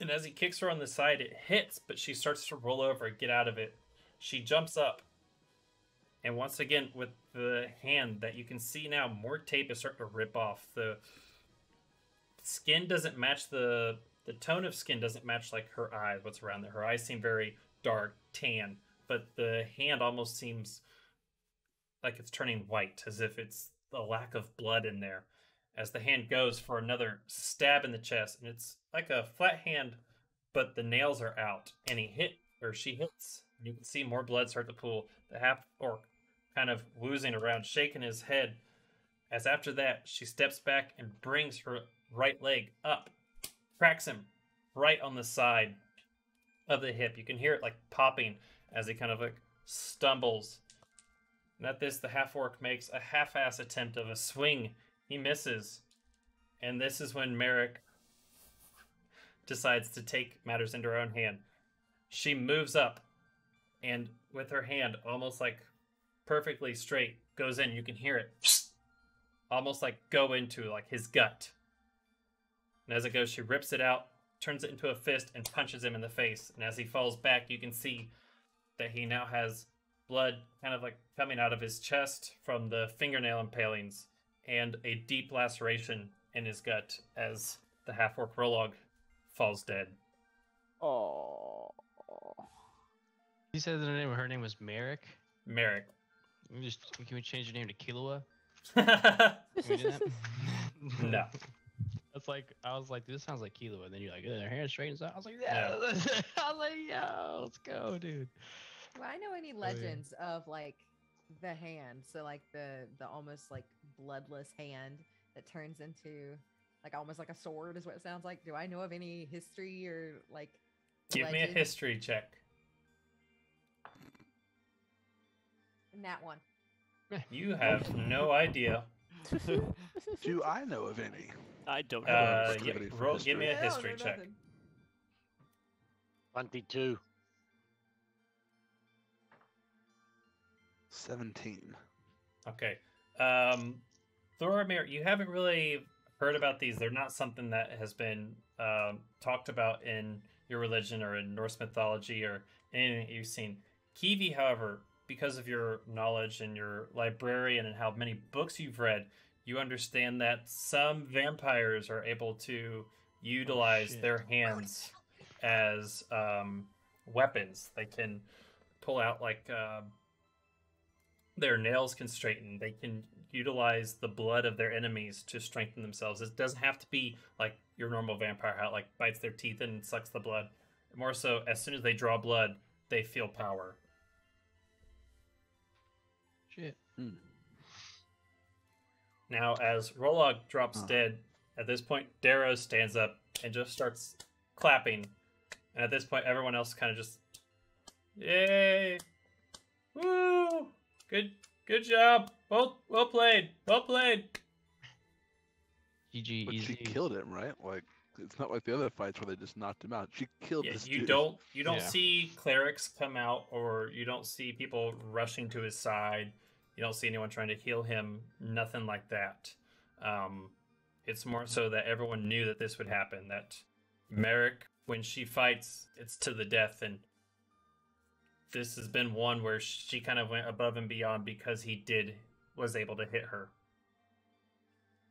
And as he kicks her on the side, it hits, but she starts to roll over and get out of it. She jumps up. And once again, with the hand that you can see now, more tape is starting to rip off. The skin doesn't match the tone of skin doesn't match like her eyes, what's around there. Her eyes seem very dark, tan, but the hand almost seems like it's turning white, as if it's a lack of blood in there. As the hand goes for another stab in the chest, and it's like a flat hand, but the nails are out, and she hits. You can see more blood start to pool. The half-orc kind of woozing around, shaking his head, as after that, she steps back and brings her right leg up, cracks him right on the side of the hip. You can hear it like popping as he kind of like stumbles. And at this, the half-orc makes a half-ass attempt of a swing. He misses. And this is when Merrick decides to take matters into her own hand. She moves up, and with her hand almost like perfectly straight, goes in. You can hear it almost like go into like his gut. And as it goes, she rips it out, turns it into a fist, and punches him in the face. And as he falls back, you can see that he now has blood kind of like coming out of his chest from the fingernail impalings, and a deep laceration in his gut as the half-orc Rolog falls dead. Oh. You said her name was Merrick? Merrick. Can we change her name to Killua? No. Can we do that? That's like, I was like, this sounds like Killua. And then you're like, their hair straightens out. I was like, yeah. I was like, yo, let's go, dude. Do I know any legends of like the hand? So like the almost like bloodless hand that turns into like almost like a sword is what it sounds like. Do I know of any history or like Give me a history check. Nat 1. You have no idea. Do I know of any? I don't know. Give me a history check. 22. 17. Okay. Thoramir, you haven't really heard about these. They're not something that has been talked about in your religion or in Norse mythology or anything that you've seen. Kiwi, however, because of your knowledge and your librarian and how many books you've read, you understand that some vampires are able to utilize their hands as weapons. They can pull out like their nails can straighten. They can utilize the blood of their enemies to strengthen themselves. It doesn't have to be like your normal vampire, how it like bites their teeth and sucks the blood. More so, as soon as they draw blood, they feel power. Shit. Now, as Rolog drops dead, at this point, Darrow stands up and just starts clapping. And at this point, everyone else kind of just, yay! Woo! Good job! Well played! Well played! GG, But easy. she killed him, right? Like, It's not like the other fights where they just knocked him out. She killed Yeah, this you dude. don't Yeah. see clerics come out, or you don't see people rushing to his side. You don't see anyone trying to heal him. Nothing like that. It's more so that everyone knew that this would happen. That Merrick, when she fights, it's to the death, and this has been one where she kind of went above and beyond because he was able to hit her.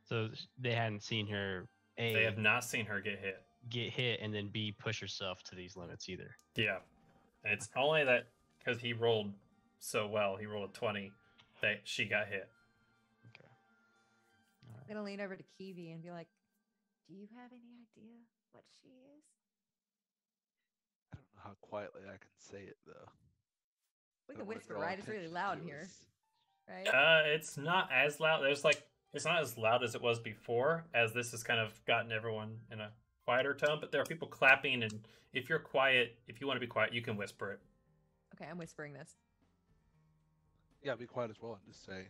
So they hadn't seen her They have not seen her get hit. and then B, push herself to these limits either. Yeah, and it's only that because he rolled so well, he rolled a 20, that she got hit. Okay. I'm gonna lean over to Kiwi and be like, "Do you have any idea what she is?" I don't know how quietly I can say it though. We I can don't wanna whisper, draw right? It's really attention loud to in here, us. right? It's not as loud. It's not as loud as it was before, as this has kind of gotten everyone in a quieter tone. But there are people clapping, and if you're quiet, if you want to be quiet, you can whisper it. Okay, I'm whispering this. Yeah, be quiet as well and just say,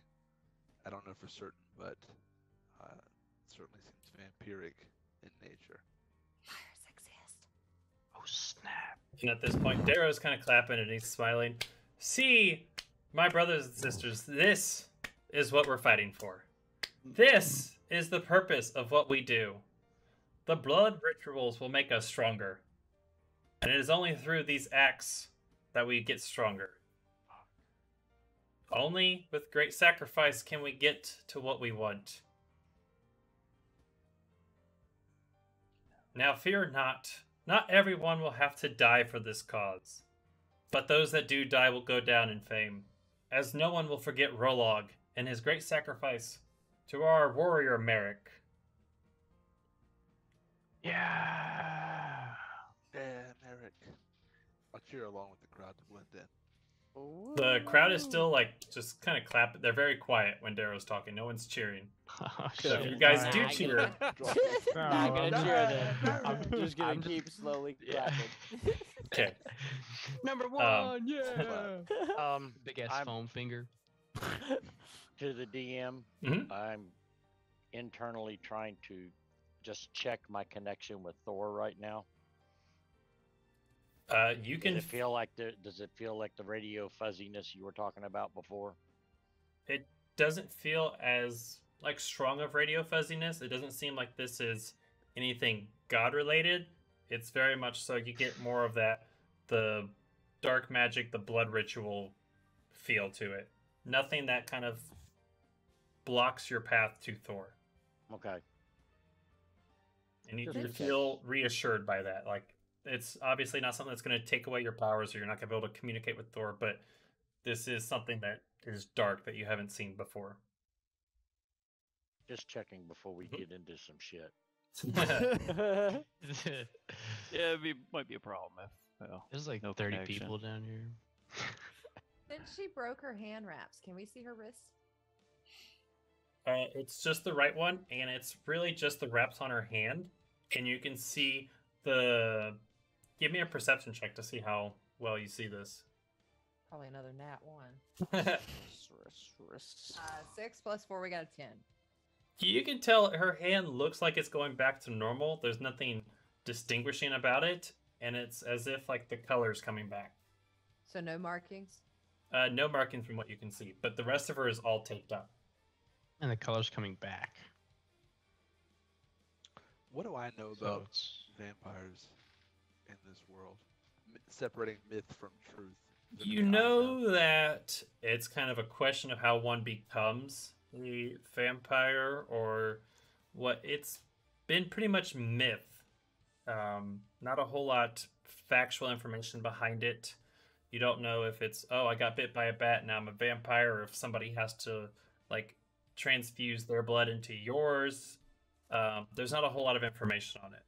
I don't know for certain, but it certainly seems vampiric in nature. Fires exist. Oh snap! And at this point, Darrow's kind of clapping and he's smiling. See, my brothers and sisters, this is what we're fighting for. This is the purpose of what we do. The blood rituals will make us stronger. And it is only through these acts that we get stronger. Only with great sacrifice can we get to what we want. Now fear not. Not everyone will have to die for this cause. But those that do die will go down in fame, as no one will forget Rolog and his great sacrifice to our warrior Merrick. Yeah. Yeah, Merrick. I'll cheer along with the crowd to blend in. The crowd is still just kind of clapping. They're very quiet when Darrow's talking. No one's cheering. Oh, So if shit. you guys Nah, do I cheer, Not gonna I'm cheer then. I'm I'm- just gonna I'm just- keep slowly Yeah. clapping. okay. Number one, yeah. Big ass I'm- foam finger. To the DM, Mhm. I'm internally trying to just check my connection with Thor right now. You Does can. it feel like the radio fuzziness you were talking about before? It doesn't feel as strong of radio fuzziness. It doesn't seem like this is anything god related. It's very much so you get more of the dark magic, the blood ritual feel to it. Nothing that kind of blocks your path to Thor. Okay. And you Just can a check. feel reassured by that. It's obviously not something that's going to take away your powers, or you're not going to be able to communicate with Thor, but this is something that is dark that you haven't seen before. Just checking before we get into some shit. Yeah, might be a problem if There's like no 30 connection. people down here. Since she broke her hand wraps, can we see her wrist? It's just the right one, and it's really just the wraps on her hand, and you can see the... Give me a perception check to see how well you see this. Probably another nat 1. Wrists. 6 plus 4, we got a 10. You can tell her hand looks like it's going back to normal. There's nothing distinguishing about it, and it's as if the color's coming back. So no markings? No markings from what you can see, but the rest of her is all taped up. And the color's coming back. What do I know So about it's vampires in this world? Separating myth from truth. Is there You anything I know that it's kind of a question of how one becomes a vampire, or what. It's been pretty much myth. Not a whole lot factual information behind it. You don't know if it's, oh, I got bit by a bat, now I'm a vampire, or if somebody has to transfuse their blood into yours. There's not a whole lot of information on it,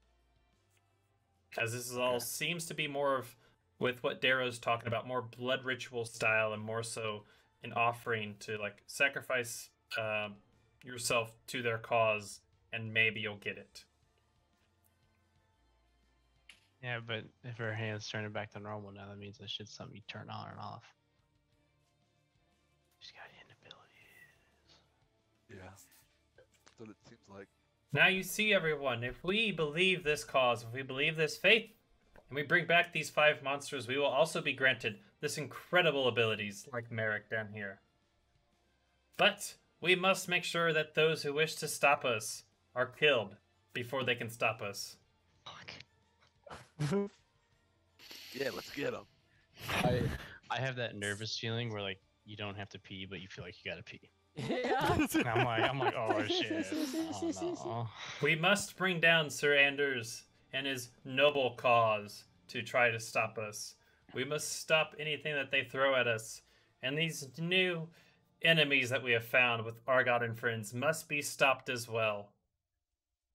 as this is all seems to be more of, with what Darrow's talking about, more blood ritual style, and more so an offering to sacrifice yourself to their cause, and maybe you'll get it. Yeah, but if her hand's turning back to normal now, that means that shit's something you turn on and off. She's got inabilities. Yeah. That's what it seems like. Now you see, everyone, if we believe this cause, if we believe this faith, and we bring back these 5 monsters, we will also be granted this incredible abilities like Merrick down here. But we must make sure that those who wish to stop us are killed before they can stop us. Fuck. Yeah, let's get them. I have that nervous feeling where like you don't have to pee, but you feel like you gotta pee. Yeah. And I'm like, oh shit. Oh, no. We must bring down Sir Anders and his noble cause to try to stop us. We must stop anything that they throw at us. And these new enemies that we have found with Argon and Friends must be stopped as well.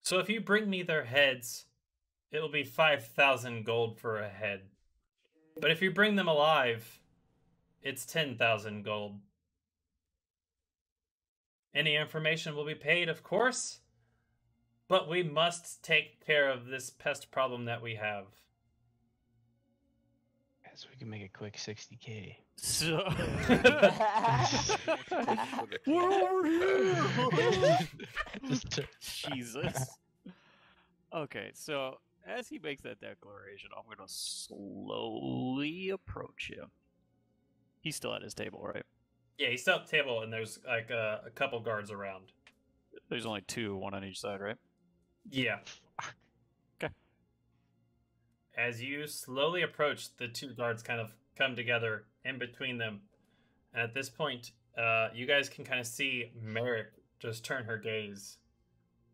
So if you bring me their heads, it will be 5,000 gold for a head. But if you bring them alive, it's 10,000 gold. Any information will be paid, of course, but we must take care of this pest problem that we have. So we can make a quick 60K. So, Jesus. Okay, so as he makes that declaration, I'm gonna slowly approach him. He's still at his table, right? Yeah, he's still at the table, and there's like a couple guards around. There's only two, one on each side, right? Yeah. Okay. As you slowly approach, the two guards kind of come together in between them. And at this point, you guys can kind of see Merrick just turn her gaze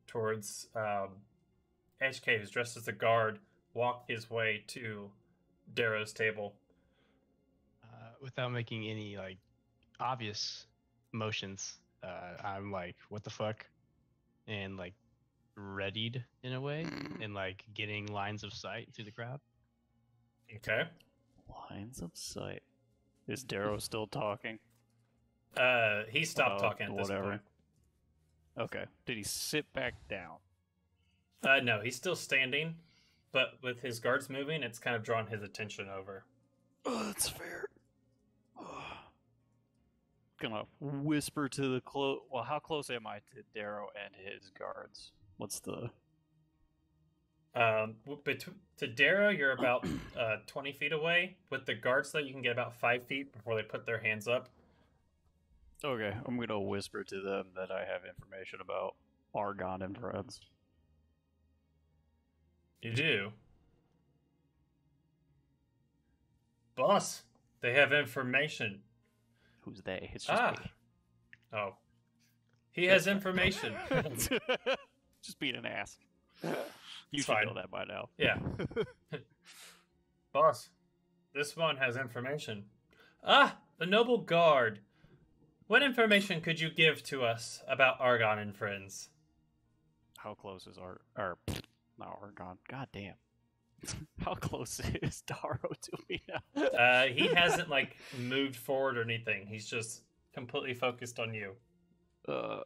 towards HK, who's dressed as a guard, walk his way to Darrow's table. Without making any like obvious motions, I'm like, what the fuck? And like readied in a way and like getting lines of sight through the crowd. Okay. Lines of sight. Is Darrow still talking? He stopped talking at this point. Okay. Did he sit back down? No, he's still standing, but with his guards moving, it's kind of drawn his attention over. Oh, that's fair. Gonna whisper to the Well, how close am I to Darrow and his guards? What's the? To Darrow, you're about 20 feet away. With the guards, though, you can get about 5 feet before they put their hands up. Okay, I'm gonna whisper to them that I have information about Argon and Friends. You do? Boss, they have information. Who's they? It's just me. Oh. He has information. Just being an ass. You It's should fine. know that by now. Yeah. Boss, this one has information. Ah, the noble guard. What information could you give to us about Argon and Friends? How close is not Argon? God damn. How close is Darrow to me now? He hasn't like moved forward or anything. He's just completely focused on you. I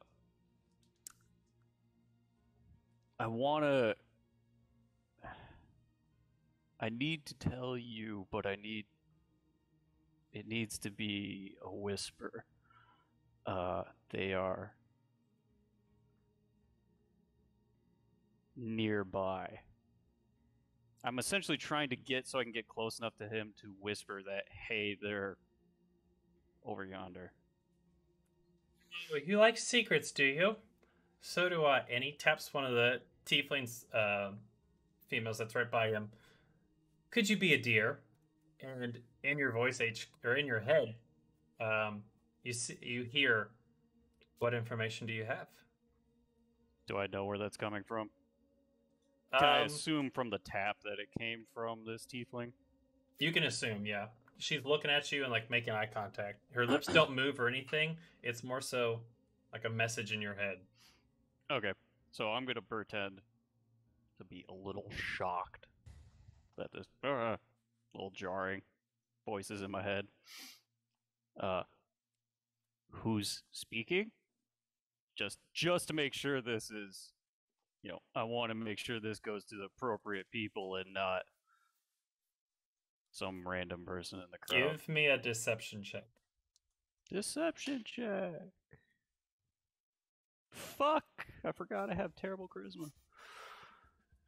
need to tell you, but it needs to be a whisper. They are nearby. I'm essentially trying to get so I can get close enough to him to whisper that, hey, they're over yonder. Well, you like secrets, do you? So do I. And he taps one of the tieflings females that's right by him. Could you be a deer? And in your voice, or in your head, you hear, what information do you have? Do I know where that's coming from? Can I assume from the tap that it came from this tiefling? You can assume, yeah. She's looking at you and like making eye contact. Her lips don't move or anything. It's more so like a message in your head. Okay, so I'm gonna pretend to be a little shocked that this little jarring voices in my head. Who's speaking? Just to make sure this is, I want to make sure this goes to the appropriate people and not some random person in the crowd. Give me a deception check. Deception check. Fuck! I forgot I have terrible charisma.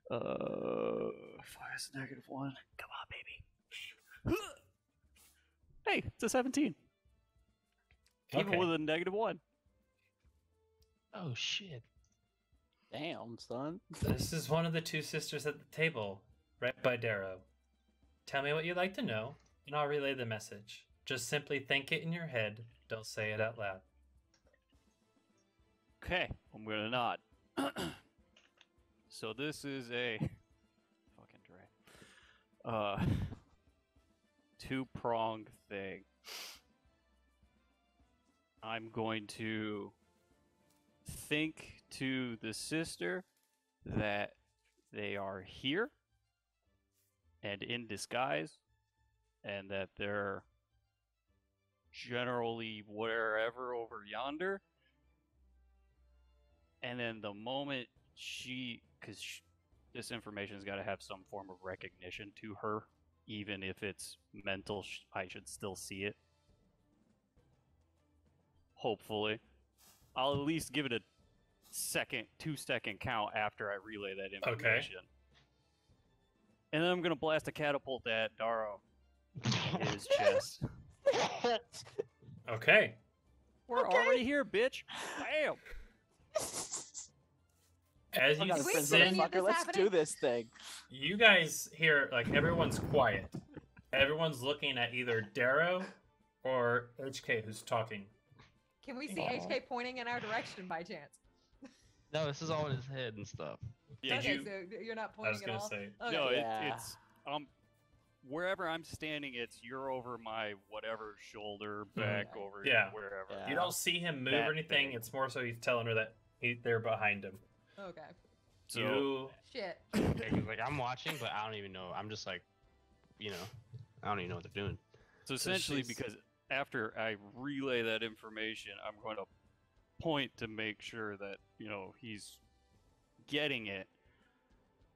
Fires -1. Come on, baby. Hey, it's a 17. Even Okay. with a -1. Oh shit. Damn, son. This is one of the two sisters at the table, right by Darrow. Tell me what you'd like to know, and I'll relay the message. Just simply think it in your head. Don't say it out loud. Okay, I'm gonna nod. So this is a fucking Dre. Two-pronged thing. I'm going to think to the sister that they are here and in disguise, and that they're generally wherever over yonder. And then the moment because this information's got to have some form of recognition to her, even if it's mental, I should still see it. Hopefully. I'll at least give it a 2-second count after I relay that information. Okay. And then I'm going to blast a catapult at Darrow in his chest. Okay. We're already here, bitch. Bam! As I you got a Wait, friends, so any send, of this motherfucker. Let's happening? do this thing. you guys hear, like, everyone's quiet. Everyone's looking at either Darrow or HK who's talking. Can we see Aw. HK pointing in our direction by chance? No, this is all in his head and stuff. Yeah, Did Okay, you- so you're not I pointing was at gonna all. say. Okay. No, Yeah. it's wherever I'm standing, it's you're over my whatever shoulder, back over Yeah. wherever. Yeah. You don't see him move That or anything. big. It's more so he's telling her that they're behind him. Okay. So You Shit. And he's like, I'm watching, but I don't even know. I'm just like, I don't even know what they're doing. So essentially, she's- because after I relay that information, I'm going to point to make sure that, he's getting it.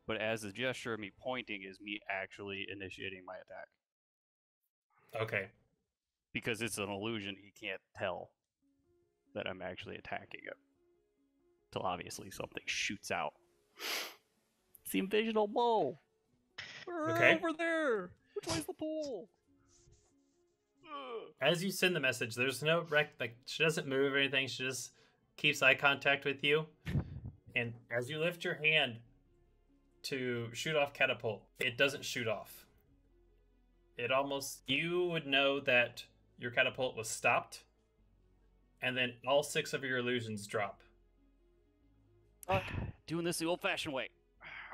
But as a gesture of me pointing is me actually initiating my attack. okay? Because it's an illusion, he can't tell that I'm actually attacking him. Till obviously something shoots out. It's the invasional bow! We're Okay. over there! Which way's the pole? As you send the message, there's no she doesn't move or anything. She just keeps eye contact with you. And as you lift your hand to shoot off catapult, it doesn't shoot off. You would know that your catapult was stopped, and then all 6 of your illusions drop. Doing this the old-fashioned way.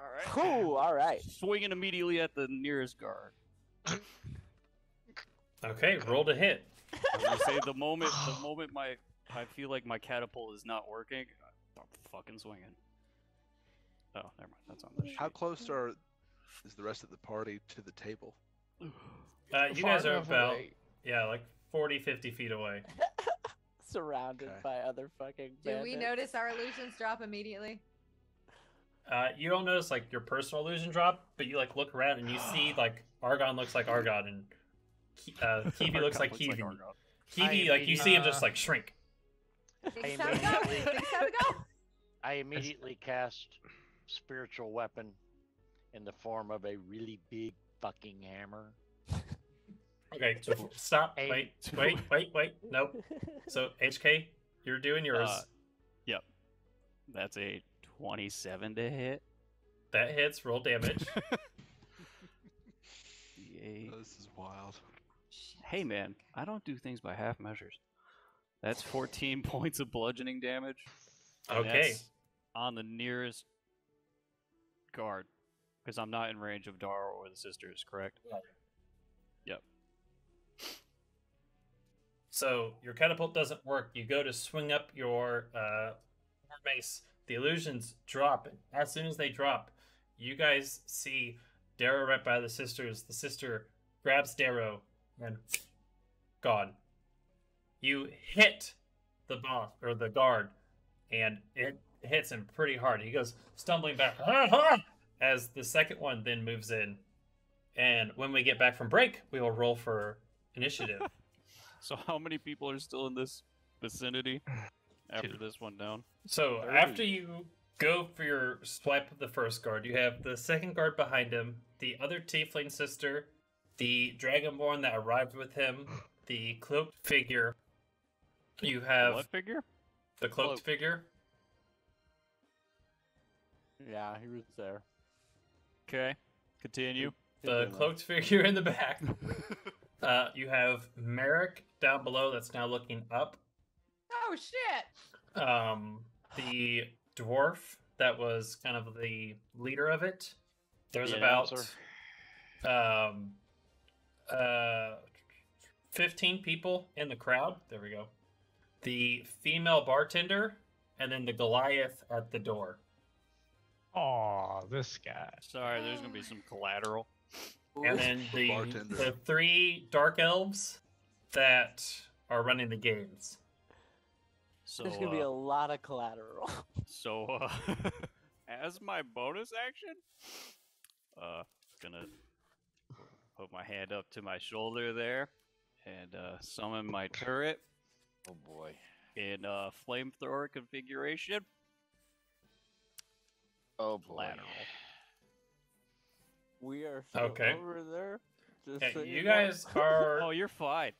Alright. Cool. All right. Swinging immediately at the nearest guard. Okay, roll to hit. As I say, the moment I feel like my catapult is not working, I'm fucking swinging. Oh, never mind. That's on the sheet. How close is the rest of the party to the table? You guys are about, like 40, 50 feet away. Surrounded Okay. by other fucking Do bandits. we notice our illusions drop immediately? You don't notice like your personal illusion drop, but you like look around and you see like Argon looks like Argon and Kiwi looks like Kiwi. Argon. Kiwi, like you see him just like shrink. Think time to go. Think time to go. I immediately cast spiritual weapon in the form of a really big fucking hammer. Okay, so stop. Hey. Wait. Nope. So HK, you're doing yours. Yep. That's a 27 to hit. That hits. Roll damage. D8. Oh, this is wild. Hey man, I don't do things by half measures. That's 14 points of bludgeoning damage. and Okay. that's on the nearest guard, because I'm not in range of Dara or the sisters, correct? Right. Yep. So your catapult doesn't work. You go to swing up your mace. The illusions drop. And as soon as they drop, you guys see Darrow right by the sisters. The sister grabs Darrow and gone. You hit the boss or the guard, and it hits him pretty hard. He goes stumbling back as the second one then moves in. And when we get back from break, we will roll for initiative. So how many people are still in this vicinity? after 2. this one down. So 30. after you go for your swipe of the first guard, you have the second guard behind him, the other tiefling sister, the dragonborn that arrived with him, the cloaked figure. You have What figure? the cloaked Cloak. figure. Yeah, he was there. Okay, continue. The cloaked figure in the back. You have Merrick down below that's now looking up. Oh shit! The dwarf that was kind of the leader of it. There's The about announcer. 15 people in the crowd. There we go. The female bartender, and then the Goliath at the door. Oh, this guy. Sorry, there's gonna be some collateral. And then the bartender. 3 dark elves that are running the games. So, There's gonna be a lot of collateral. as my bonus action, gonna put my hand up to my shoulder there and summon my turret Oh boy. in flamethrower configuration. Oh boy. Collateral. We are still Okay. over there. Just Okay, so you know. guys are Oh, you're fine.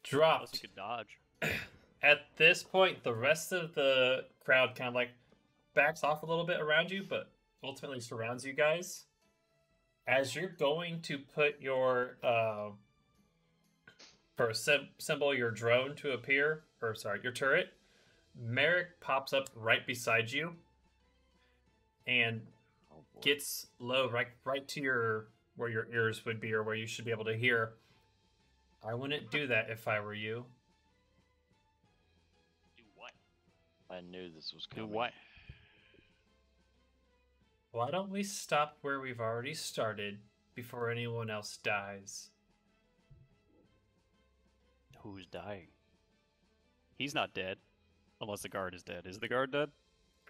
Plus dropped. you can dodge. At this point, the rest of the crowd kind of like backs off a little bit around you, but ultimately surrounds you guys. As you're going to put your symbol your drone to appear, or sorry, your turret, Merrick pops up right beside you and Oh boy. gets low right to your where your ears would be or where you should be able to hear. I wouldn't do that if I were you. Do what? I knew this was Do coming. what? Why don't we stop where we've already started before anyone else dies? Who's dying? He's not dead. Unless the guard is dead. Is the guard dead?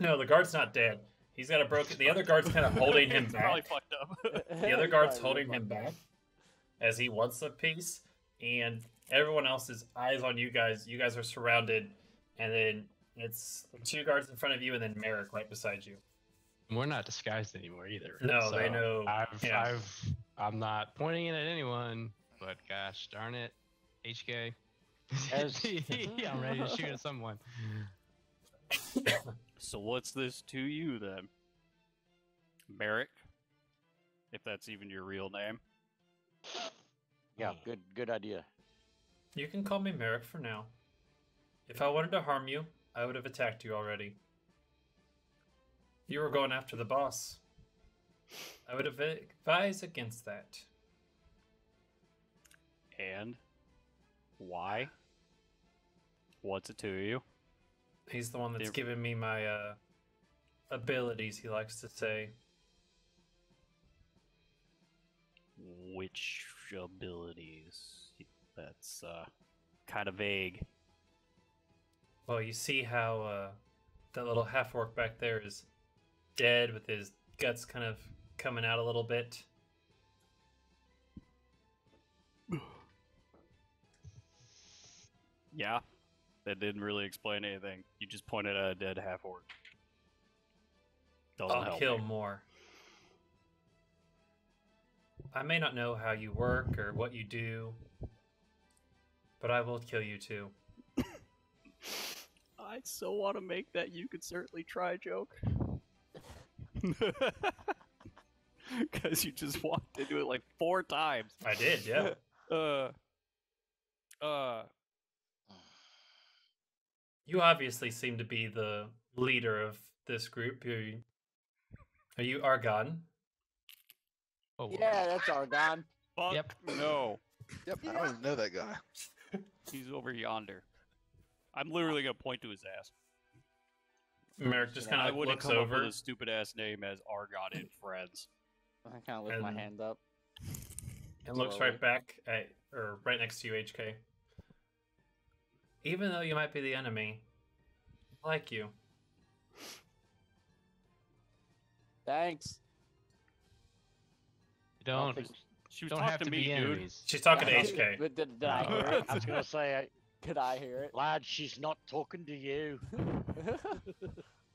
No, the guard's not dead. He's got a broken. The other guard's kind of holding him He's probably back. fucked up. The other guard's holding him back as he wants a piece, and everyone else's eyes on you guys. You guys are surrounded, and then it's 2 guards in front of you, and then Merrick right beside you. We're not disguised anymore either. No, they know. Yeah. I'm not pointing it at anyone, but gosh darn it, HK. As- I'm ready to shoot at someone. So what's this to you then? Merrick? If that's even your real name. Yeah, good idea. You can call me Merrick for now. If I wanted to harm you, I would have attacked you already. You were going after the boss. I would advise against that. And why? What's it to you? He's the one that's There- given me my abilities, he likes to say. Which abilities? That's kind of vague. Well, you see how that little half-orc back there is dead with his guts kind of coming out a little bit. Yeah, that didn't really explain anything. You just pointed at a dead half orc. Doesn't I'll help kill me. more. I may not know how you work or what you do, but I will kill you too. I so want to make that you could certainly try joke. Because you just walked into it like 4 times. I did, yeah. You obviously seem to be the leader of this group. Are you Argon? Oh, Yeah, that's Argon. Fuck Yep. no. Yep, I don't even know that guy. He's over yonder. I'm literally gonna point to his ass. Merrick just I kind of wouldn't looks come up over with a stupid ass name as Argon and Friends. I kind of lift my And- hand up. and looks slowly. right back at, or right next to you, HK. Even though you might be the enemy, I like you. Thanks. You don't think- She was don't talking have to to me, be dude. enes. She's talking to Yeah, HK. But did I Oh. hear it? I was gonna say Could I hear it? Lad, she's not talking to you.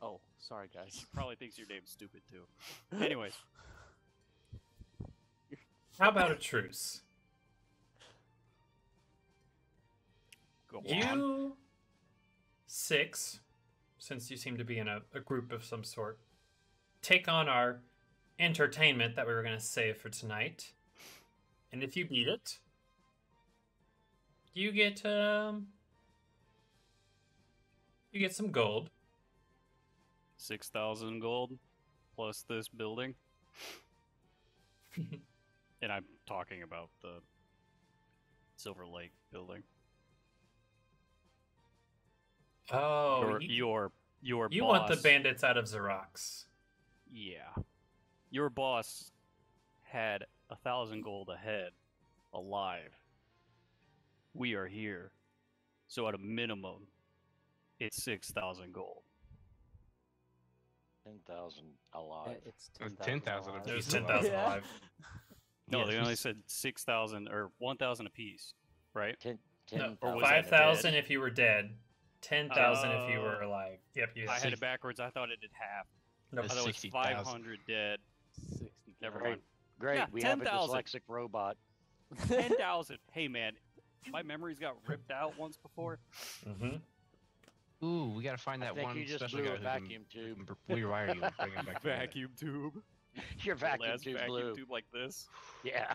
Oh, sorry, guys. She probably thinks your name's stupid too. Anyways, How about a truce? go on. You six, since you seem to be in a group of some sort, take on our entertainment that we were going to save for tonight. And if you beat it, you get some gold. 6,000 gold plus this building. And I'm talking about the Silver Lake building. Oh, Your you boss, want the bandits out of Xerox. Yeah. Your boss had 1,000 gold ahead, alive. We are here. So at a minimum, it's 6,000 gold. 10,000 alive. It's 10,000 alive. apiece. There's 10,000 Yeah. alive. No, Yeah, they she's- only said 6,000 or 1,000 apiece, right? 10, No, 10,000. was that 5,000 dead? if you were dead. 10,000 if you were Oh. alive. Yep, you I had see. it backwards. I thought it did half. Nope. I thought it was 60,000. 500 dead. 60. Never Great. mind. Great, Yeah, we have a 10,000. dyslexic robot. 10,000. Hey, man. My memories got ripped out once before. Mm-hmm. Ooh, we gotta find I that think one you just special blew guy a who vacuum can tube. rewire you and bring him back together. Vacuum tube. Your vacuum Last tube vacuum blew. tube like this. Yeah.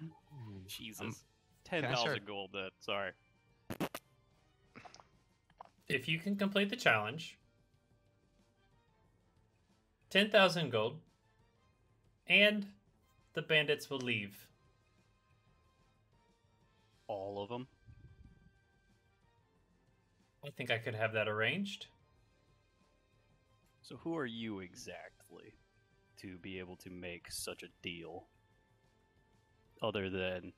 Jesus. can I 10,000 start- gold dead. Sorry. If you can complete the challenge, 10,000 gold, and the bandits will leave. All of them. I think I could have that arranged. So who are you exactly to be able to make such a deal? Other than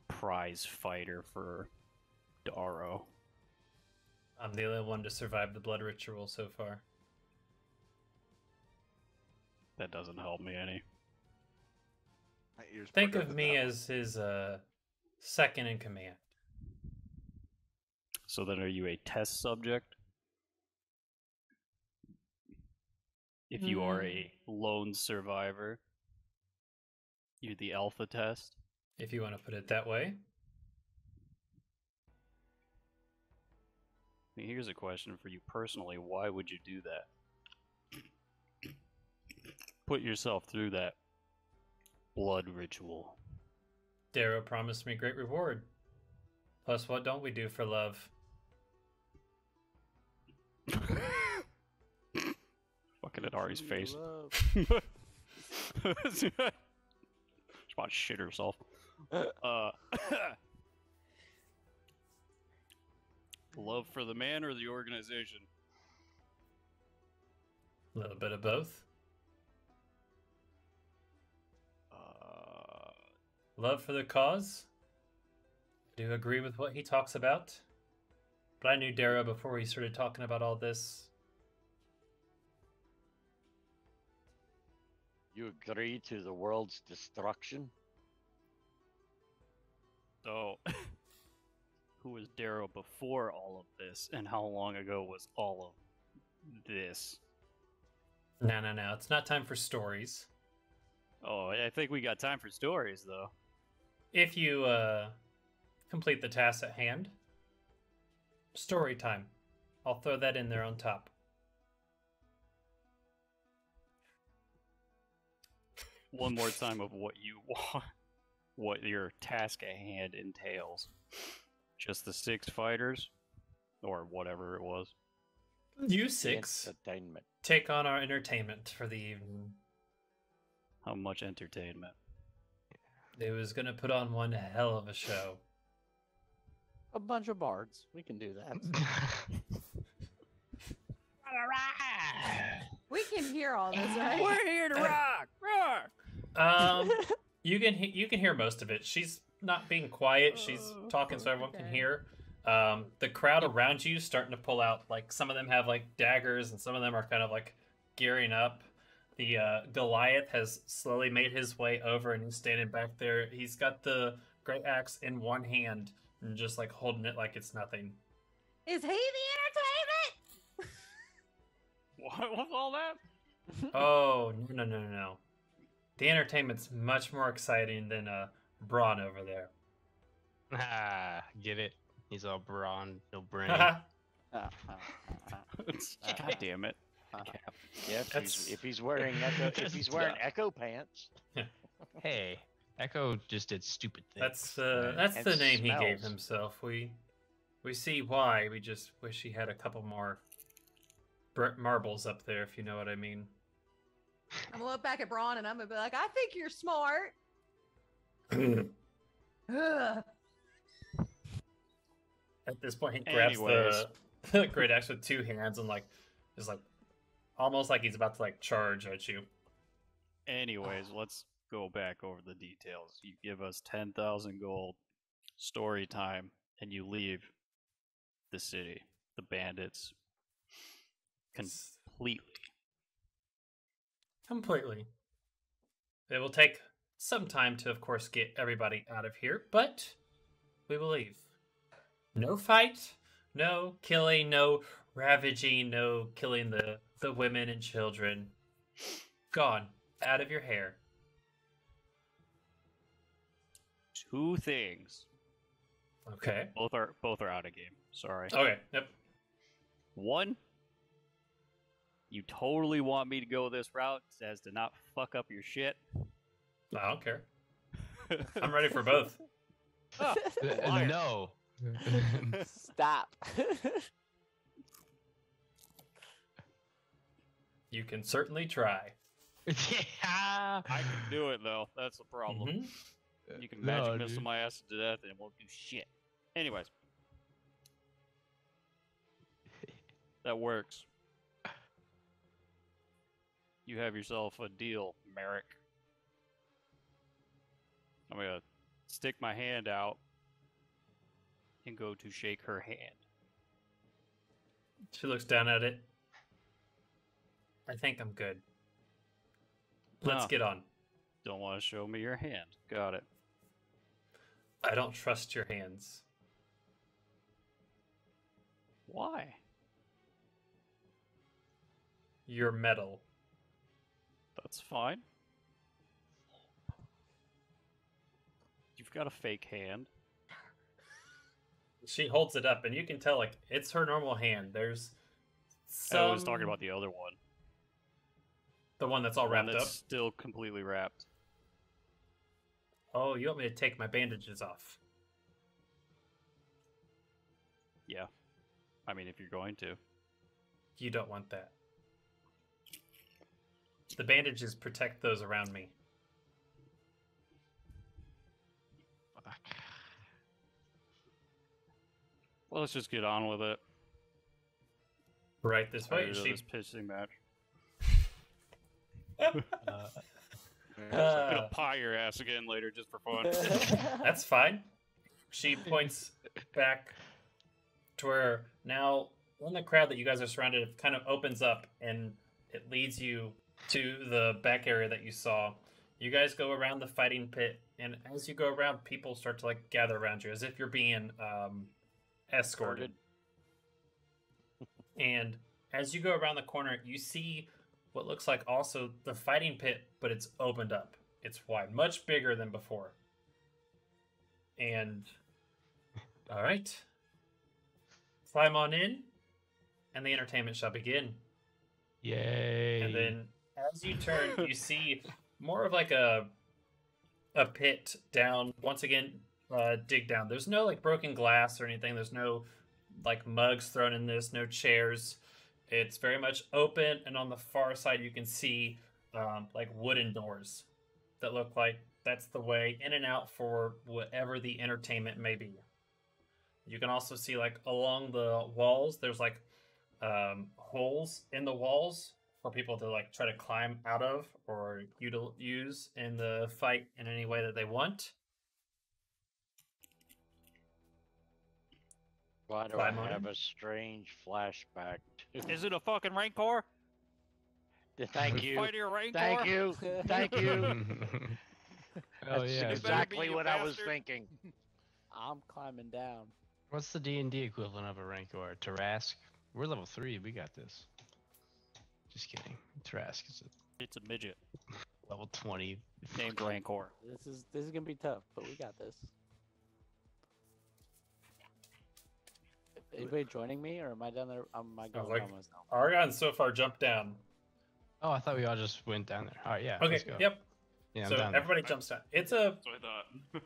prize fighter for Darrow. I'm the only one to survive the blood ritual so far. That doesn't help me any. My ears Think perked up of at me that one. as his second in command. So then are you a test subject? If you are a lone survivor, you're the alpha test. If you want to put it that way. I mean, here's a question for you personally. Why would you do that? Put yourself through that blood ritual. Darrow promised me great reward. Plus, what don't we do for love? Fucking at Ari's face. She about to shit herself. Love for the man or the organization? A little bit of both. Love for the cause. I do agree with what he talks about. But I knew Darrow before he started talking about all this. You agree to the world's destruction? So, who was Darrow before all of this, and how long ago was all of this? No. It's not time for stories. Oh, I think we got time for stories, though. If you complete the task at hand, story time. I'll throw that in there on top. One more time of what you want, what your task at hand entails. Just the 6 fighters, or whatever it was. You 6 Entertainment. take on our entertainment for the evening. How much entertainment? It was gonna put on one hell of a show. A bunch of bards. We can do that. We can hear all this, right? We're here to rock! Um, you can hear most of it. She's not being quiet. She's talking so everyone can okay. hear. The crowd around you starting to pull out. Like some of them have like daggers, and some of them are kind of like gearing up. The Goliath has slowly made his way over, and he's standing back there. He's got the great axe in one hand and just like holding it like it's nothing. Is he the entertainment? What was all that? Oh, no. The entertainment's much more exciting than Braun over there. Ah, get it? He's all brawn, no brain. Haha. God damn it. Yeah, That's- if he's wearing echo pants. Hey, Echo just did stupid things. That's And the name he gave smells. himself. We see why. We just wish he had a couple more marbles up there, if you know what I mean. I'm gonna look back at Braun and I'm gonna be like, I think you're smart. Ugh. At this point, he grabs the great axe with two hands and is like almost like he's about to charge at you. Anyways, let's go back over the details. You give us 10,000 gold, story time, and you leave the city. The bandits completely. It will take some time to, of course, get everybody out of here, but we will leave. No fight, no killing, no ravaging, no killing the women and children. Gone. Out of your hair. Two things. Okay. Both are out of game. Sorry. Okay. Yep. One, you totally want me to go this route as to not fuck up your shit. I don't care. I'm ready for both. Oh, liar. No. Stop. You can certainly try. Yeah. I can do it though. That's the problem. Mhm. You can magic No, missile dude. my ass to death and it won't do shit. Anyways. That works. You have yourself a deal, Merrick. I'm gonna stick my hand out and go to shake her hand. She looks down at it. I think I'm good. Let's No. get on. Don't want to show me your hand. Got it. I don't trust your hands. Why? You're metal. That's fine. You've got a fake hand. She holds it up, and you can tell it's her normal hand. There's I was talking about the other one. the one that's all The one wrapped that's up. still completely wrapped. Oh, you want me to take my bandages off? Yeah. I mean, if you're going to. You don't want that. The bandages protect those around me. Well, let's just get on with it. Right this way. Tired of She this pitching match. Yeah, I'm gonna pie your ass again later just for fun. That's fine. She points back to where now in the crowd that you guys are surrounded it kind of opens up and it leads you to the back area that you saw. You guys go around the fighting pit, and as you go around, people start to gather around you as if you're being escorted. And as you go around the corner, you see what looks like also the fighting pit, but it's opened up. It's wide, much bigger than before. And all right, climb on in, and the entertainment shall begin. Yay. And then as you turn, you see more of a pit down. Once again, dig down. There's no broken glass or anything. There's no mugs thrown in this. No chairs. It's very much open, and on the far side you can see wooden doors that look like that's the way in and out for whatever the entertainment may be. You can also see along the walls there's holes in the walls for people to try to climb out of or use in the fight in any way that they want. Why do Climb I on have in. a strange flashback? Is it a fucking Rancor? Thank you. Fight your Rancor? Thank you. Thank you. Oh That's yeah. better exactly be, you what I was bastard. thinking. I'm climbing down. What's the D&D equivalent of a Rancor? Tarask? We're level 3. We got this. Just kidding. Tarask is It's a midget a level 20. named Rancor. This is gonna be tough, but we got this. Anybody joining me, or am I down there? Am I going like- by myself? Argon so far jumped down. Oh, I thought we all just went down there. All right, yeah. Okay, Let's go. yep. Yeah, I'm So down there. everybody jumps down. That's what I thought.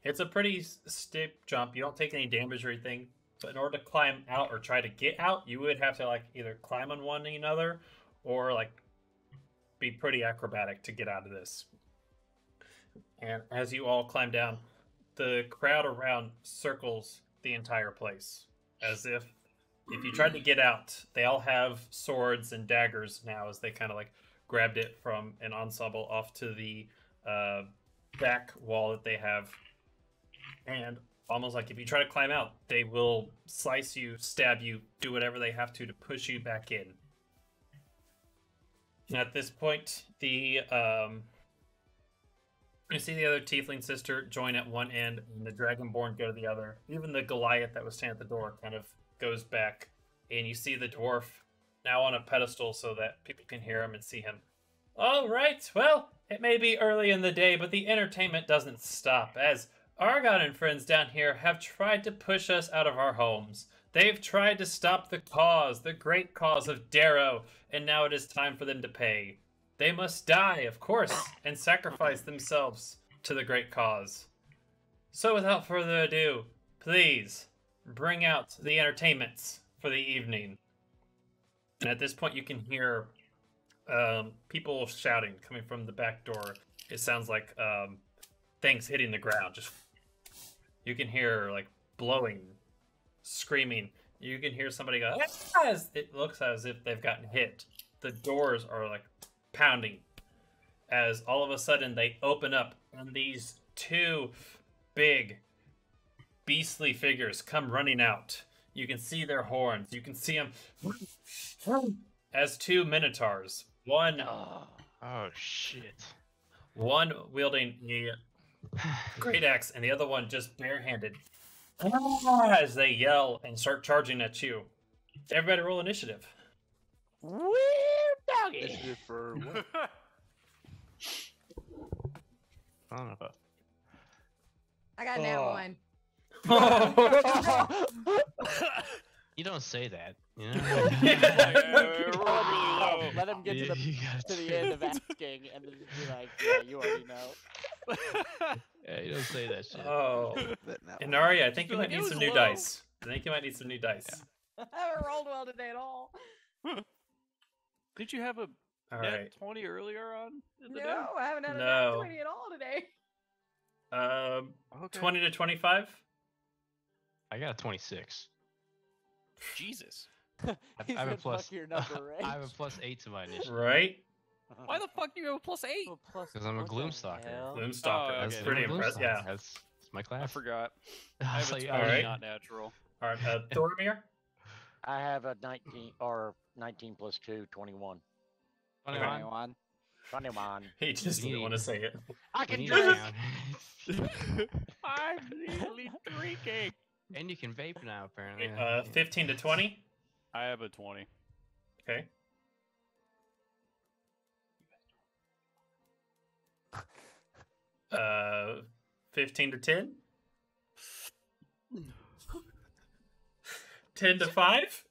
It's a pretty steep jump. You don't take any damage or anything. But in order to climb out or try to get out, you would have to like either climb on one another or like be pretty acrobatic to get out of this. And as you all climb down, the crowd around circles the entire place as if you tried to get out, they all have swords and daggers now as they kind of like grabbed it from an ensemble off to the back wall that they have. And almost like if you try to climb out, they will slice you, stab you, do whatever they have to push you back in. And at this point, you see the other tiefling sister join at one end and the dragonborn go to the other. Even the Goliath that was standing at the door kind of goes back, and you see the dwarf now on a pedestal so that people can hear him and see him. All right, well, it may be early in the day, but the entertainment doesn't stop, as Argon and friends down here have tried to push us out of our homes. They've tried to stop the cause, the great cause of Darrow, and now it is time for them to pay. They must die, of course, and sacrifice themselves to the great cause. So without further ado, please bring out the entertainments for the evening. And at this point you can hear people shouting coming from the back door. It sounds like things hitting the ground. Just you can hear like blowing, screaming. You can hear somebody go, "Ah!" It looks as if they've gotten hit. The doors are like pounding as all of a sudden they open up and these two big beastly figures come running out. You can see their horns. You can see them as two minotaurs. One Oh, shit. wielding a great axe and the other one just barehanded as they yell and start charging at you. Everybody roll initiative. Weird doggy. Initiative for what? I don't know if I got that Oh. one. You don't say that, you Yeah, know? roll really low. Let him get You to gotta the end of asking, and then just be like, "Yeah, you already know." Yeah, you don't say that shit. Oh. That now. Inaria, I think Just you be might like, "It need was some new low." dice. I think you might need some new dice. I haven't rolled well today at all. Did you have a All net right. 20 earlier on in the No, I haven't had a No. nat 20 at all today. day? Okay. 20 to 25? I got a 26. Jesus. He's I have a in plus. luckier number range. I have a +8 to my initiative. Right? Why the fuck do you have a +8? Oh, plus- Because I'm a what the Gloomstalker. hell? Gloomstalker. Oh, That's okay. pretty I'm a impressive. Gloomstalker. Yeah. That's my class. I forgot. I have So a you- 20, Alright. not natural. All right. Thormir? I have a 19 or 19 plus 2, 21. 21. 21. 21. He just didn't want to say it. I We can need drink. to count. I'm legally drinking. And you can vape now, apparently. 15 to 20? I have a 20. Okay. Uh, 15 to 10? 10 to 5?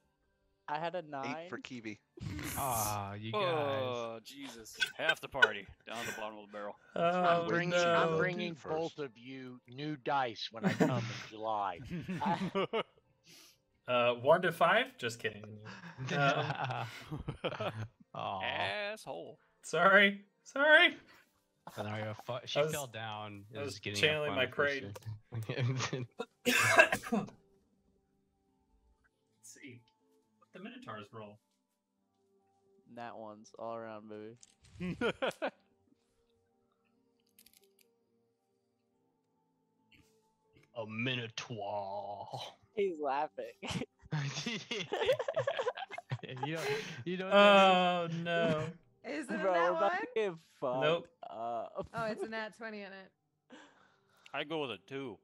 I had a 9. 8 for Kiwi. Ah, you guys. Oh, Jesus. Half the party down the bottom of the barrel. Oh, I'm bringing, no. I'm bringing First. both of you new dice when I come in July. 1 to 5? Just kidding. Aw. Asshole. Sorry. Sorry. And are you a she I was- fell down. I was is getting a channeling my final crane. question. Let's see. What the Minotaurs roll? Nat ones all around, baby. A minotaur. He's laughing. you don't. You don't. Oh, no. Is it Bro, a nat we're one? about to get fucked Nope. up. Oh, it's a nat 20 in it. I go with a 2.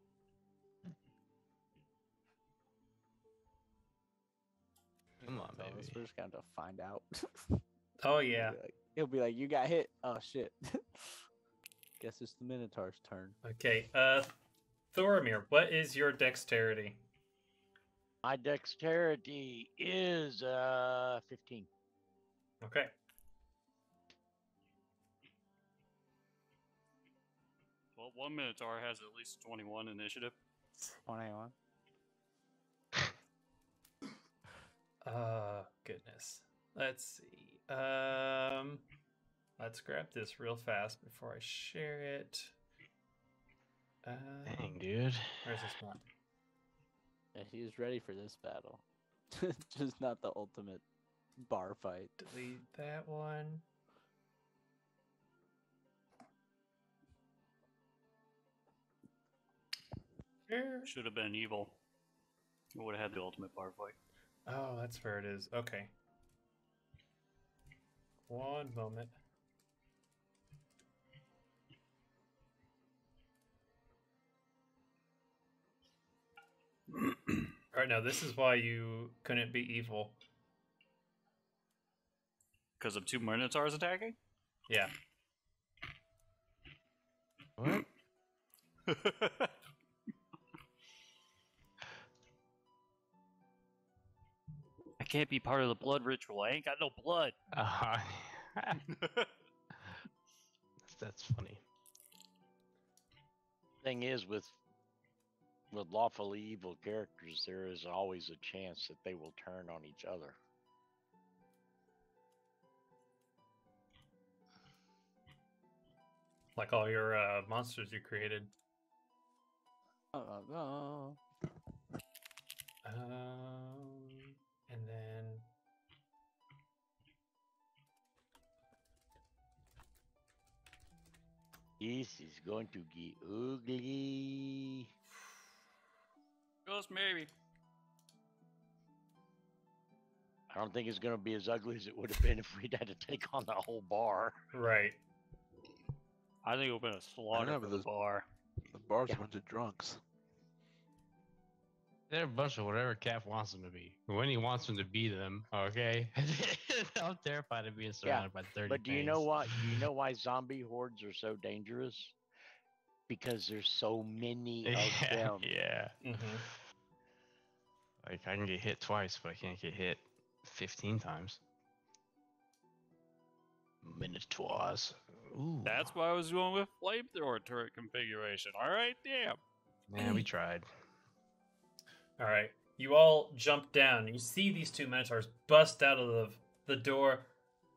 Come on, So baby. we're just going to find out. Oh yeah. He'll be like, you got hit. Oh, shit. Guess it's the Minotaur's turn. Okay. Thoramir, what is your dexterity? My dexterity is 15. Okay. Well, one Minotaur has at least 21 initiative. 21. Goodness. Let's see. Let's grab this real fast before I share it. Dang, dude. Where's this one? Yeah, he's ready for this battle. Just not the ultimate bar fight. Delete that one. Sure. Should have been evil. It would have had the ultimate bar fight. Oh, that's where it is. Okay. One moment. Alright, now this is why you couldn't be evil. Because of 2 Minotaurs attacking? Yeah. What? I can't be part of the blood ritual. I ain't got no blood. That's funny. Thing is, with lawfully evil characters, there is always a chance that they will turn on each other. Like all your monsters you created. Oh. And then This is going to get ugly. Just maybe. I don't think it's going to be as ugly as it would have been if we'd had to take on the whole bar. right. I think it would have been a slaughter know, for but the those- bar. The bar's Yeah. a bunch of drunks. They're a bunch of whatever Cap wants them to be. When he wants them to be them, okay? I'm terrified of being surrounded by 30 But do you know things. what? Do you know why zombie hordes are so dangerous? Because there's so many of them. Yeah. Mm-hmm. Like, I can get hit twice, but I can't get hit 15 times. Minotaurs. Ooh. That's why I was going with flamethrower turret configuration. All right, damn. Man, we tried. All right. You all jump down. You see these 2 minotaurs bust out of the door,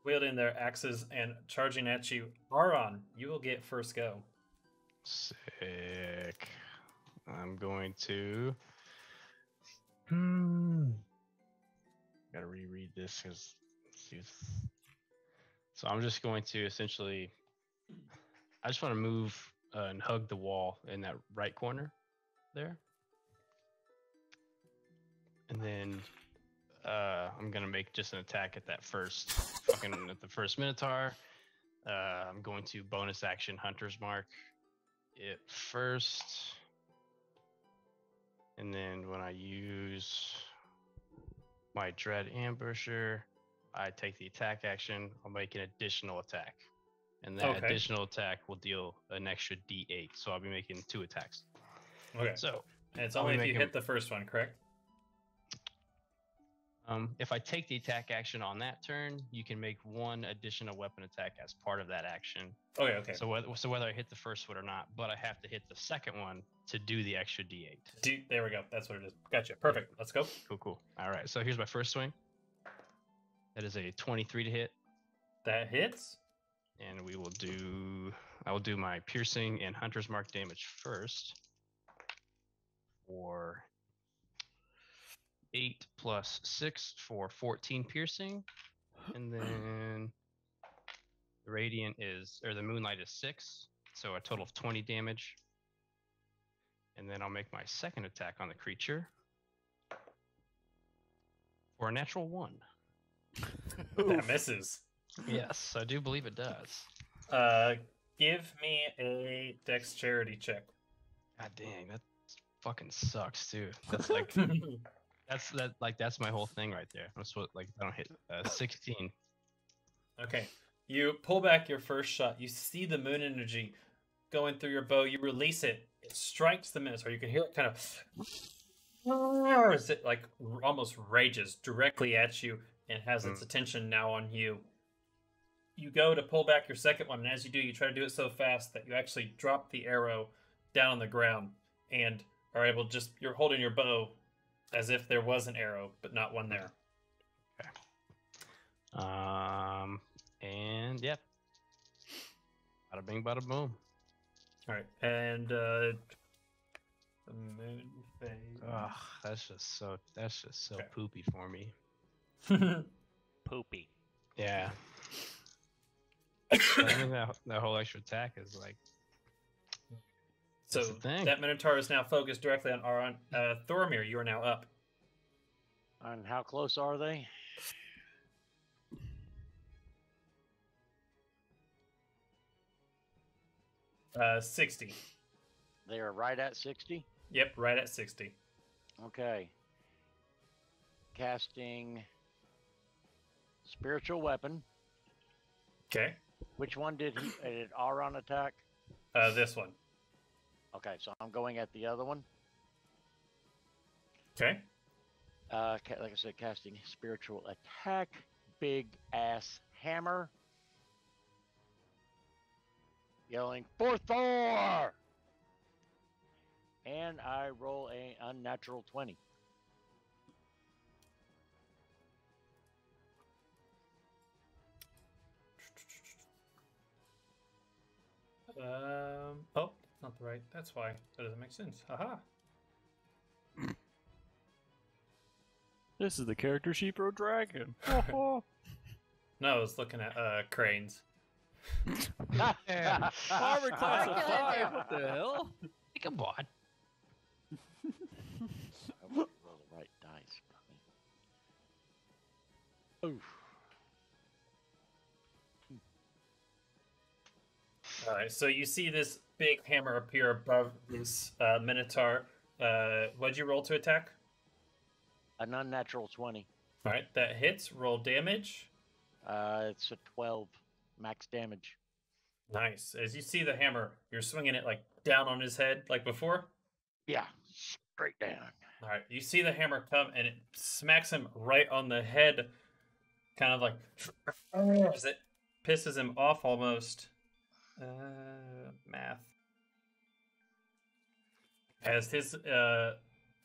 wielding their axes and charging at you. Aron, you will get first go. Sick. I'm going to. Gotta reread this because. So I'm just going to essentially. I just want to move and hug the wall in that right corner there. And then I'm gonna make just an attack at that first at the first Minotaur. I'm going to bonus action Hunter's Mark it first. And then when I use my Dread Ambusher, I take the attack action, I'll make an additional attack. And that Okay. additional attack will deal an extra D8. So I'll be making 2 attacks. Okay. So And it's I'll only be if you making- hit the first one, correct? if I take the attack action on that turn, you can make 1 additional weapon attack as part of that action. Okay. So whether I hit the first one or not, but I have to hit the second one to do the extra D8. There we go. That's what it is. Gotcha. Perfect. Let's go. Cool. All right. So here's my first swing. That is a 23 to hit, That hits. and I will do my piercing and hunter's mark damage first for 8 plus 6 for 14 piercing, and then the radiant the moonlight is 6, so a total of 20 damage. And then I'll make my second attack on the creature for a natural 1. That misses. Yes, I do believe it does. Give me a dexterity check. God dang, that fucking sucks too. That's like That's my whole thing right there. I'm supposed I don't hit 16. Okay. You pull back your first shot. You see the moon energy going through your bow. You release it. It strikes the minotaur. You can hear it kind of as it like almost rages directly at you and has its attention now on you. You go to pull back your second one, and as you do, you try to do it so fast that you actually drop the arrow down on the ground and are able you're holding your bow as if there was an arrow, but not one there. Okay. And yep. Bada bing, bada boom. All right, and the moon phase. Ugh, that's just so Okay. poopy for me. Poopy. Yeah. I think that whole extra attack is like. So That's the thing. that minotaur is now focused directly on Aron. Thoromir, you are now up. And how close are they? Uh, 60. They are right at 60. Yep, right at 60. Okay. Casting spiritual weapon. Okay. Which one did Aron attack? This one. Okay, so I'm going at the other one. Okay. Like I said, casting spiritual attack, big ass hammer, yelling for Thor, and I roll a unnatural 20. Oh, not the right. That's why. That doesn't make sense. Haha. This is the character sheet for a dragon. No, I was looking at cranes. Armor class of 5. What the hell? Come on. I roll the right dice. Oof. All right, so you see this big hammer appear above this minotaur. What'd you roll to attack? An unnatural 20. All right, that hits. Roll damage. It's a 12 max damage. Nice. As you see the hammer, you're swinging it like down on his head, like before. Yeah, straight down. All right, you see the hammer come and it smacks him right on the head, kind of like as it pisses him off almost. Math. As his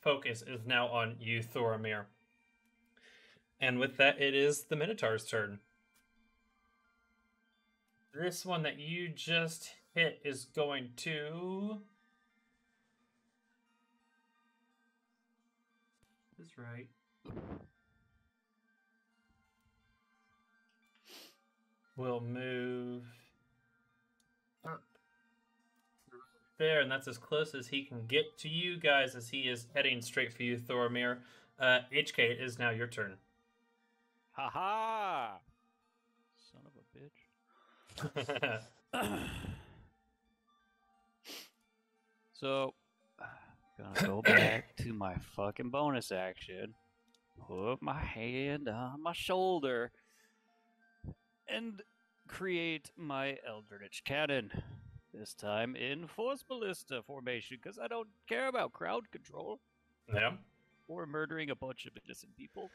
focus is now on you, Thoromir. And with that, it is the Minotaur's turn. This one that you just hit is going to... That's right. We'll move up there, and that's as close as he can get to you guys as he is heading straight for you, Thoromir. HK, it is now your turn. Ha-ha! Son of a bitch. So, gonna go back to my fucking bonus action, put my hand on my shoulder, and create my Eldritch Cannon. This time in Force Ballista formation, because I don't care about crowd control. Yeah. Or murdering a bunch of innocent people.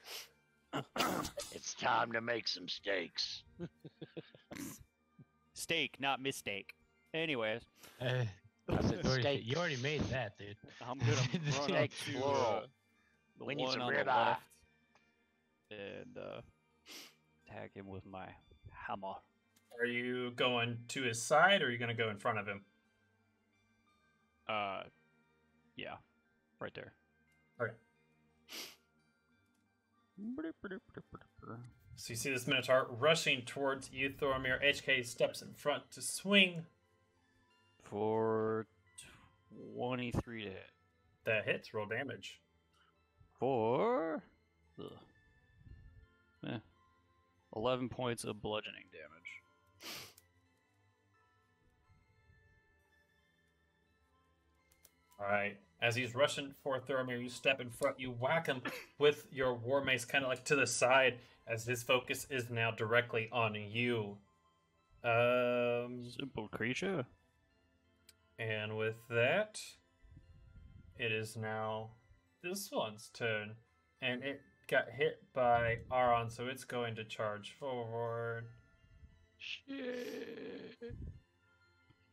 It's time to make some steaks. Steak, not mistake. Anyways, I said steaks. You already made that, dude. I'm gonna run up Steaks, to plural. the We need one some on the ribeye. left and tag him with my hammer. Are you going to his side, or are you going to go in front of him? Yeah, right there. Okay. So you see this Minotaur rushing towards you, Thoromir. HK steps in front to swing. For 23 to hit. That hits. Roll damage. For 11 points of bludgeoning damage. All right. As he's rushing for Thoromir, you step in front, you whack him with your war mace kind of like to the side, as his focus is now directly on you. Simple creature. And with that, it is now this one's turn. And it got hit by Aron, so it's going to charge forward. Shit.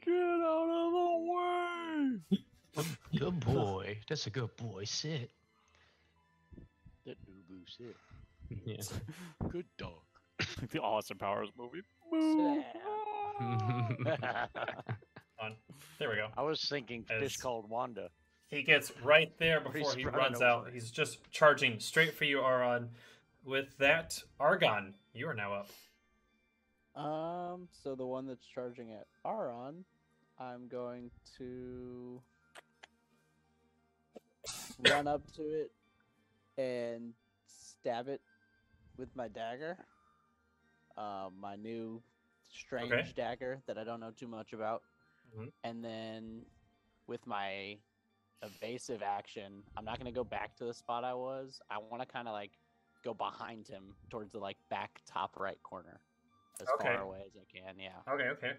Get out of the way! Good boy. That's a good boy. Sit. That boo sit. Yeah. Good dog. The Austin Powers movie. On. There we go. I was thinking fish As- called Wanda. He gets right there He's before he running runs out. over. He's just charging straight for you, Aron. With that, Argon, you are now up. So the one that's charging at Aron, I'm going to run up to it and stab it with my dagger. My new strange Okay. dagger that I don't know too much about. Mhm. And then with my evasive action, I'm not going to go back to the spot I was. I want to kind of like go behind him towards the like back top right corner. As Okay. far away as I can, yeah. Okay.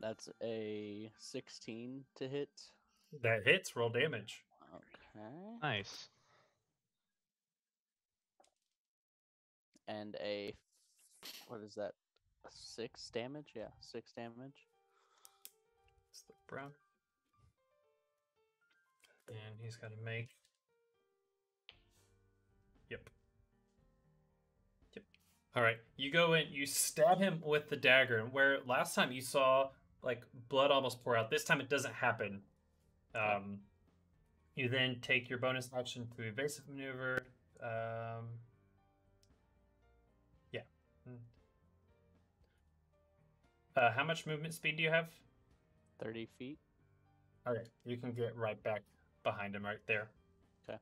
That's a 16 to hit. That hits. Roll damage. Okay. Nice. And what is that? 6 damage? Yeah, 6 damage. It's the brown. And he's got to make. Yep. All right. You go in, you stab him with the dagger, and where last time you saw like blood almost pour out, this time it doesn't happen. You then take your bonus action through evasive maneuver. Yeah. How much movement speed do you have? 30 feet. Okay, you can get right back behind him right there. Okay.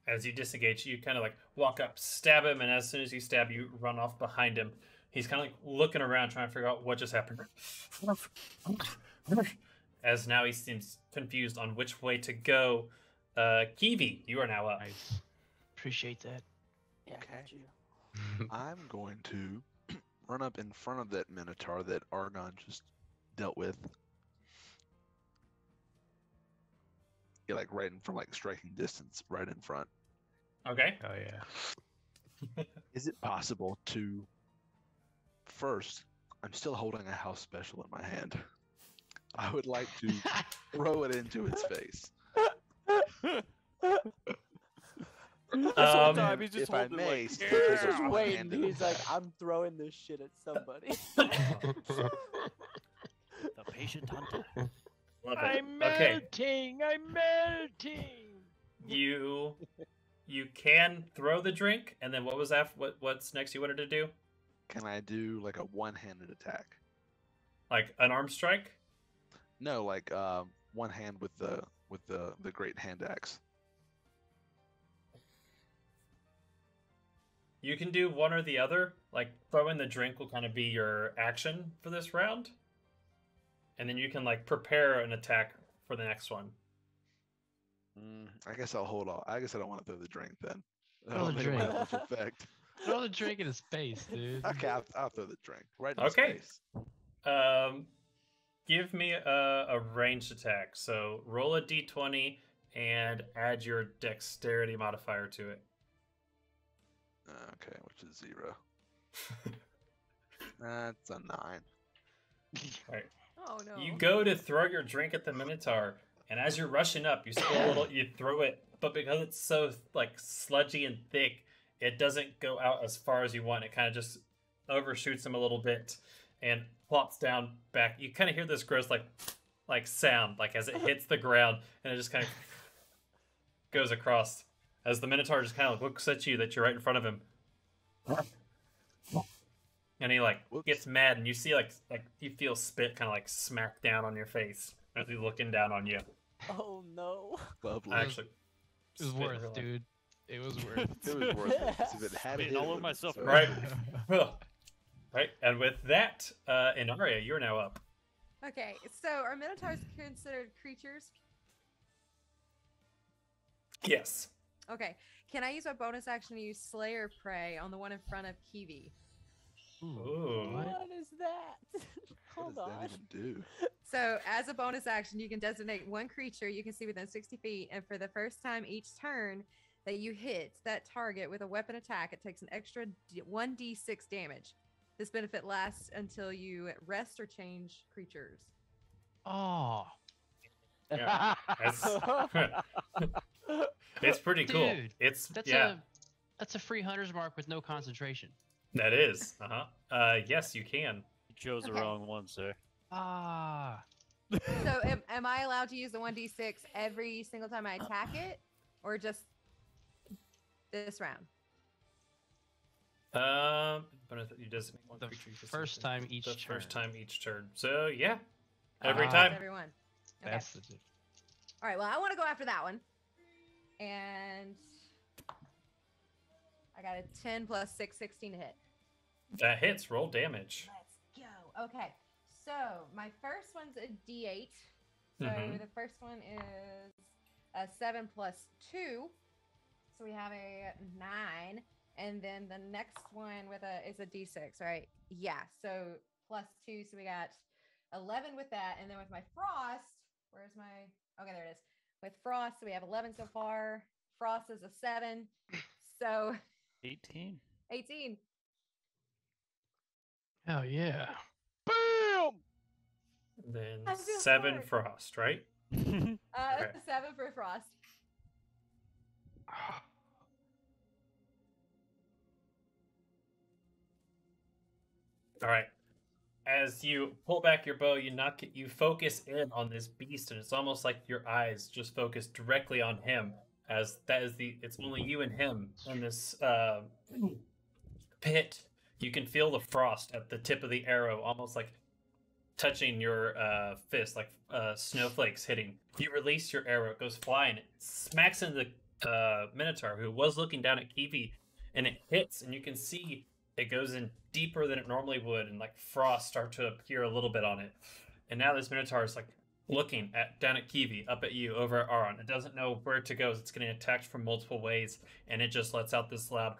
As you disengage, you kind of like walk up, stab him, and as soon as you stab, you run off behind him. He's kind of like looking around, trying to figure out what just happened. As now he seems confused on which way to go. Kiwi, you are now up. Nice. Appreciate that. Yeah, Okay. got you. I'm going to run up in front of that Minotaur that Argon just dealt with. Yeah, like right in from like striking distance, right in front. Okay. Oh yeah. Is it possible to first? I'm still holding a house special in my hand. I would like to throw it into its face. This whole time Um, he's just if I holding may, like, stick He's it just out waiting. and He's like, I'm throwing this shit at somebody. The patient hunter. Love it. I'm Okay. melting. I'm melting. You can throw the drink, and then what was that? What's next you wanted to do? Can I do like a one-handed attack? Like an arm strike? No, like one hand with the great hand axe. You can do one or the other. Like throwing the drink will kind of be your action for this round, and then you can like prepare an attack for the next one. I guess I'll hold off. I guess I don't want to throw the drink then. Throw the That'll make it drink. have much effect. Throw the drink in his face, dude. Okay, I'll throw the drink right in Okay. his face. Give me a ranged attack. So roll a d20 and add your dexterity modifier to it. Okay, which is 0. That's a 9. Right. Oh no. You go to throw your drink at the Minotaur, and as you're rushing up, you spill a little. You throw it, but because it's so like sludgy and thick, it doesn't go out as far as you want. It kind of just overshoots him a little bit and plops down back. You kind of hear this gross like sound, like as it hits the ground, and it just kind of goes across. As the Minotaur just kind of looks at you that you're right in front of him, and he like Whoops. gets mad, and you see like you feel spit kind of like smack down on your face as he's looking down on you. Oh no. Lovely. Actually, It was spit in worth, real life. dude. It was worth. It was worth it. 'cause If it had Spitting hit, all it over would've myself. been Right. Right, and with that, Inaria, you're now up. Okay, so are minotaurs considered creatures? Yes. Okay, can I use my bonus action to use Slayer Prey on the one in front of Kiwi? Ooh. What is that? What Hold does on. that even do? So, as a bonus action, you can designate one creature you can see within 60 feet, and for the first time each turn that you hit that target with a weapon attack, it takes an extra 1d6 damage. This benefit lasts until you rest or change creatures. Oh, Yeah. It's pretty cool. Dude, It's that's a free hunter's mark with no concentration. that is. Yes, you can. You chose the Okay. wrong one, sir. Ah, So, am I allowed to use the 1d6 every single time I attack it, or just this round? But you designate one The creature you can first see time each the turn. first time each turn. So yeah, every Ah. time. Everyone. Okay. that's the. All right. Well, I want to go after that one, and I got a 10 plus 6, 16 to hit. That hits. Roll damage. Let's go. Okay. So my first one's a D8. So Mhm. the first one is a 7 plus 2. So we have a 9. And then the next one is a D6, right? Yeah. So plus 2. So we got 11 with that. And then with my frost, where's my... Okay, there it is. With frost, so we have 11 so far. Frost is a 7. So 18. 18. Hell yeah. Boom! Then I feel 7 smart. frost, right? Okay. 7 for frost. All right. As you pull back your bow, you focus in on this beast, and it's almost like your eyes just focus directly on him. As it's only you and him in this pit. You can feel the frost at the tip of the arrow, almost like touching your fist, like snowflakes hitting. You release your arrow, it goes flying, it smacks into the Minotaur, who was looking down at Kiwi, and it hits, and you can see it goes in deeper than it normally would, and like frost start to appear a little bit on it. And now this Minotaur is like looking down at Kiwi, up at you, over at Aron. It doesn't know where to go. It's getting attacked from multiple ways, and it just lets out this loud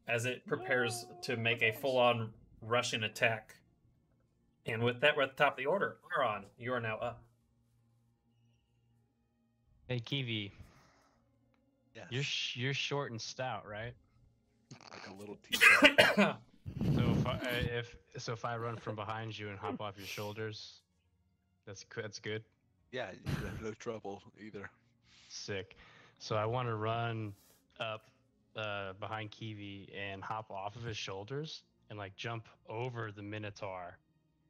as it prepares to make a full-on Russian attack. And with that, we're at the top of the order. Aron, you are now up. Hey Kiwi, Yes. you're short and stout, right? Like a little teapot. So if I run from behind you and hop off your shoulders, that's good. Yeah, you have no trouble either. Sick. So I want to run up behind Kiwi and hop off of his shoulders and like jump over the Minotaur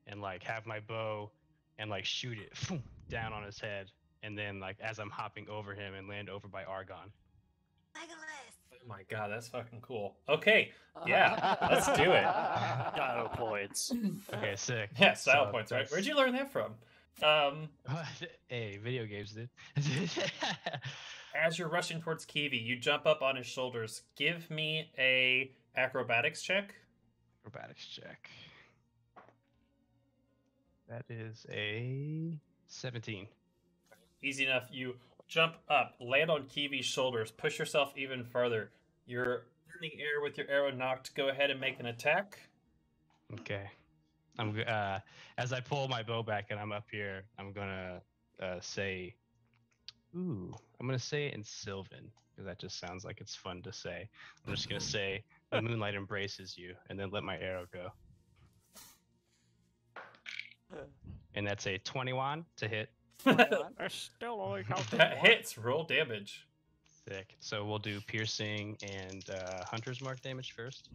and like have my bow and like shoot it down on his head, and then like as I'm hopping over him and land over by Argon. Oh my god, that's fucking cool. Okay, yeah, let's do it. Dino points. Okay, sick. Yeah, style So points, right? that's- Where'd you learn that from? Hey, video games did. As you're rushing towards Kiwi, you jump up on his shoulders. Give me a acrobatics check. Acrobatics check. That is a 17. Easy enough. You jump up, land on Kiwi's shoulders, push yourself even further. You're in the air with your arrow knocked. Go ahead and make an attack. Okay. I'm as I pull my bow back and I'm up here, I'm gonna say, I'm gonna say it in Sylvan because that just sounds like it's fun to say. I'm just gonna say the moonlight embraces you, and then let my arrow go. And that's a 21 to hit. I still only count That hits. Roll damage. Sick. So we'll do piercing and hunter's mark damage first.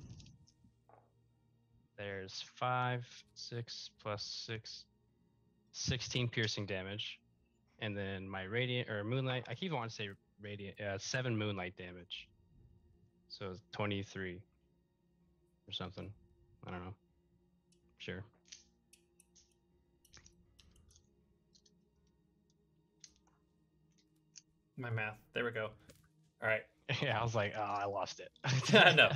There's 5, 6 plus 6, 16 piercing damage. And then my radiant or moonlight, I keep wanting to say radiant, 7 moonlight damage. So 23 or something. I don't know. Sure. My math. There we go. All right. Yeah, I was like, oh, I lost it. No.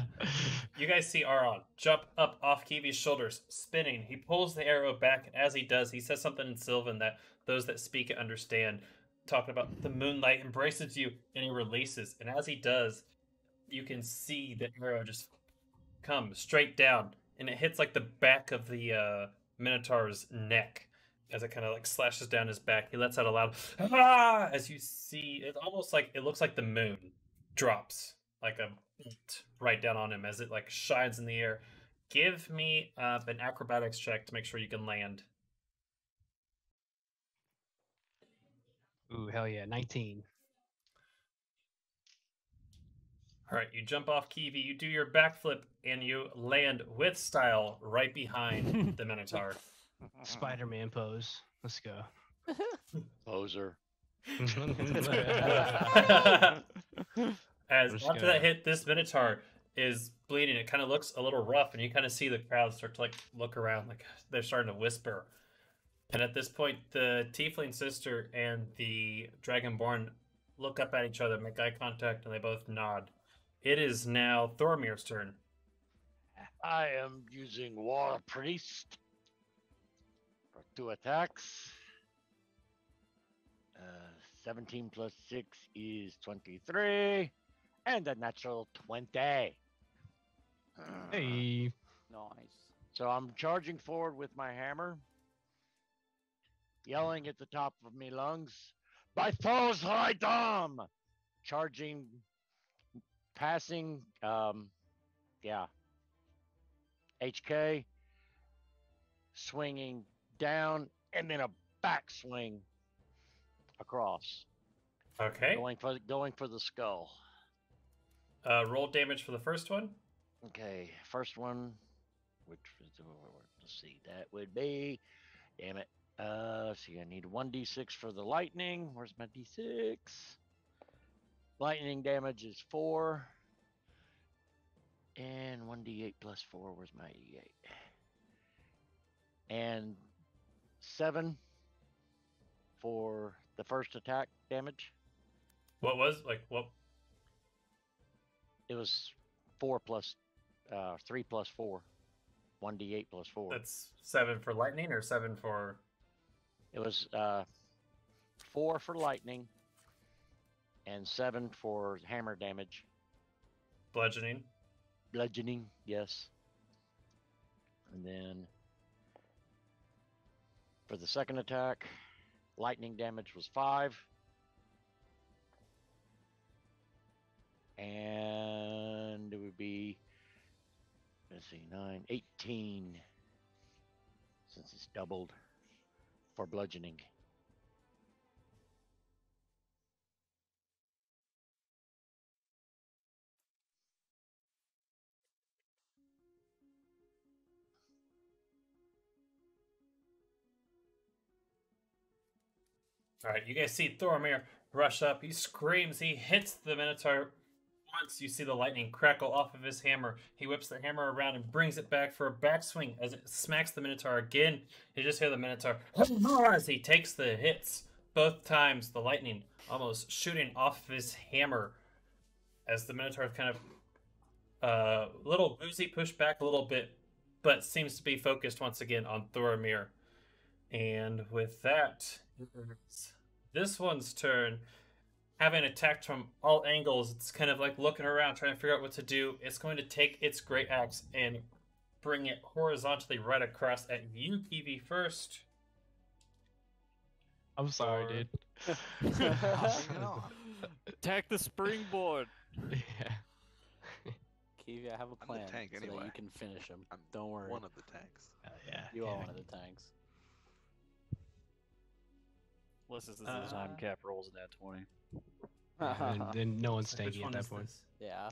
You guys see Aron jump up off Kiwi's shoulders, spinning. He pulls the arrow back, and as he does, he says something in Sylvan that those that speak it understand, talking about the moonlight embraces you, and he releases. And as he does, you can see the arrow just come straight down, and it hits like the back of the Minotaur's neck as it kind of like slashes down his back. He lets out a loud ah as you see it, almost like it looks like the moon drops like a right down on him as it like shines in the air. Give me an acrobatics check to make sure you can land. Ooh, hell yeah, 19. All right, you jump off Kiwi, you do your backflip, and you land with style right behind the Minotaur. Spider-Man pose. Let's go. Poser. As Let's after go. that hit, this Minotaur is bleeding. It kind of looks a little rough, and you kind of see the crowd start to like look around, like they're starting to whisper. And at this point, the Tiefling sister and the Dragonborn look up at each other, make eye contact, and they both nod. It is now Thormir's turn. I am using War Priest for 2 attacks. 17 plus 6 is 23, and a natural 20. Hey. Nice. So I'm charging forward with my hammer, yelling at the top of me lungs, "By Thor's high dam!" Charging, passing, HK, swinging down, and then a backswing across, Okay. going for the skull. Roll damage for the first one. Okay, first one, which was let's see, that would be, damn it. See, I need 1d6 for the lightning. Where's my d6? Lightning damage is 4. And 1d8 plus 4. Where's my d8? And 7 for the first attack damage. What was what? It was 4 plus 3 plus 4. 1d8 plus 4. That's 7 for lightning or 7 for. It was 4 for lightning and 7 for hammer damage. Bludgeoning. Bludgeoning, yes. And then for the second attack, lightning damage was 5. And it would be, let's see, 9, 18, since it's doubled for bludgeoning. All right, you guys see Thormir rush up. He screams. He hits the Minotaur. Once you see the lightning crackle off of his hammer, he whips the hammer around and brings it back for a backswing as it smacks the Minotaur again. You just hear the Minotaur as he takes the hits. Both times, the lightning almost shooting off of his hammer as the Minotaur is kind of little woozy, pushed back a little bit, but seems to be focused once again on Thormir. And with that, it's this one's turn. Having attacked from all angles, it's kind of like looking around, trying to figure out what to do. It's going to take its great axe and bring it horizontally right across at you, Kiwi, first. I'm sorry, dude. Attack the springboard. Yeah. Kiwi, I have a I'm the plan tank so anyway. that you can finish him. I'm Don't worry. one of the tanks. Yeah. You are yeah. one of the tanks. Unless this is the time cap rolls in that 20. And then no one's Which tanky one at is that point. this? Yeah.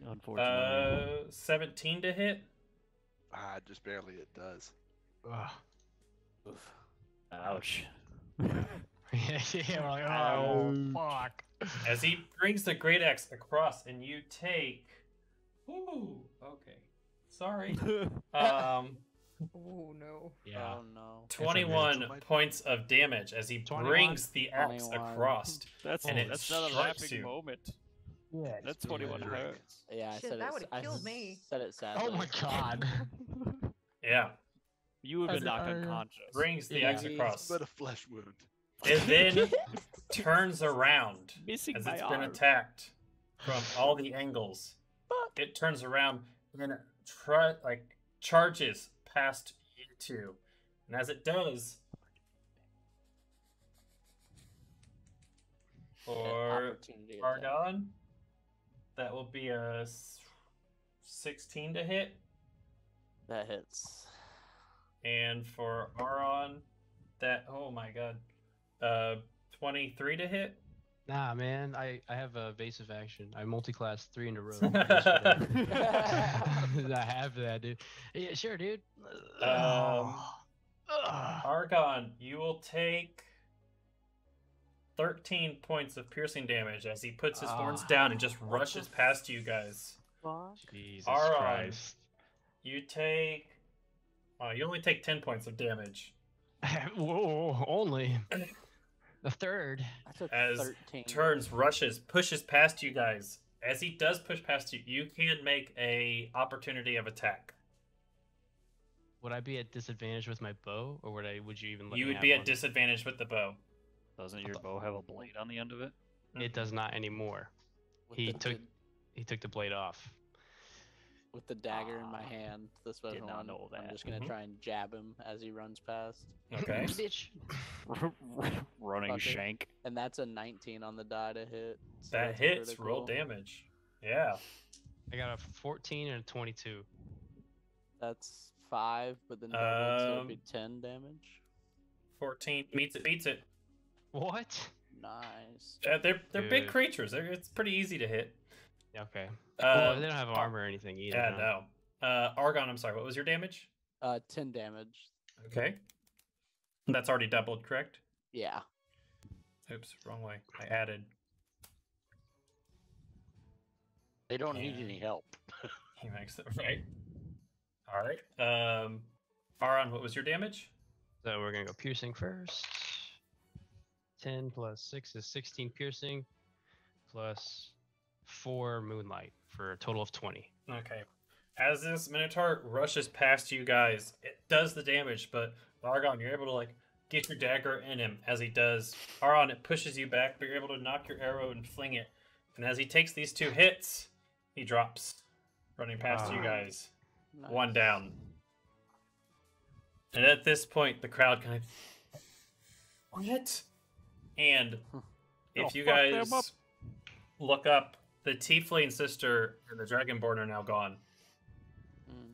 Unfortunately. 17 to hit. Just barely it does. Ugh. Oof. Ouch. Yeah, we're like, oh, fuck. As he brings the great axe across, and you take. Ooh, okay. Sorry. Oh no. Yeah. Oh no. 21 points of damage as he 21? brings the axe 21. across. That's And it not a strikes laughing you. moment. Yeah. That's 21 hurts. Yeah, I Shit, said that it. would've I killed me. said it sadly. Oh my god. Yeah. You have been knocked As- unconscious. Brings the Yeah. axe across. But a flesh wound. It then turns around Missing as my it's been arm. attacked from all the angles. It turns around and charges past you two. And as it does, for Opportunity attack. Argon, that will be a 16 to hit. That hits. And for Aron, that, oh my god, 23 to hit. Nah, man. I have a evasive action. I multi-class 3 in a row. I have that, dude. Yeah, sure, dude. Argon, you will take 13 points of piercing damage as he puts his horns down and just rushes past you guys. Jesus Aron. Christ. You take. You only take 10 points of damage. Whoa, only the third. I took As 13. Turns, rushes, pushes past you guys. As he does push past you, you can make a opportunity of attack. Would I be at disadvantage with my bow, or would you even let You me would have be at one? disadvantage with the bow. Doesn't your bow have a blade on the end of it? It does not anymore. With He the- took the blade off. with the dagger in my hand, the special not one. know I'm that. just gonna Mhm. try and jab him as he runs past, Okay. Bitch. Running Fucker. shank. and that's a 19 on the die to hit. So That that's a hits. Roll critical. damage. Yeah. I got a 14 and a 22. That's 5, but then doubled, so it'll be Um, 10 damage. 14 beats it. What? Nice. They're big Dude. creatures. It's pretty easy to hit. Okay. Uh, Well, they don't have armor or anything either. yeah, huh? no. Argon, I'm sorry. What was your damage? 10 damage. Okay. That's already doubled, correct? Yeah. Oops, wrong way. I added. They don't need Yeah. any help. He makes it right. All right. Aron, what was your damage? So we're gonna go piercing first. 10 plus 6 is 16 piercing, plus 4 moonlight for a total of 20. Okay. As this Minotaur rushes past you guys, it does the damage, but Argon, you're able to get your dagger in him as he does. Aron, it pushes you back, but you're able to knock your arrow and fling it. And as he takes these 2 hits, he drops, running past you Ah. guys. Nice. 1 down. And at this point, the crowd kind of, what? And if you fuck them guys up. look up, the Tiefling sister and the Dragonborn are now gone. Mm.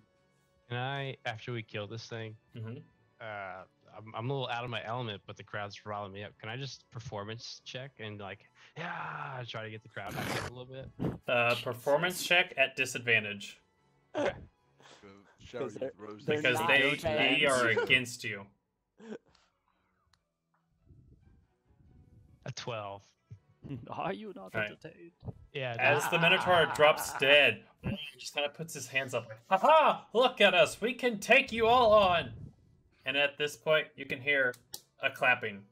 Can I, after we kill this thing, Mm-hmm. I'm a little out of my element, but the crowd's riling me up. Can I just performance check and try to get the crowd back up a little bit? Performance check at disadvantage Go shower Because you they're- with roses. they're because not they fans. are against you. A 12. Are you not Right. entertained? Yeah. As the Minotaur drops dead, he just kind of puts his hands up like, "Haha! Look at us! We can take you all on!" And at this point, you can hear a clapping,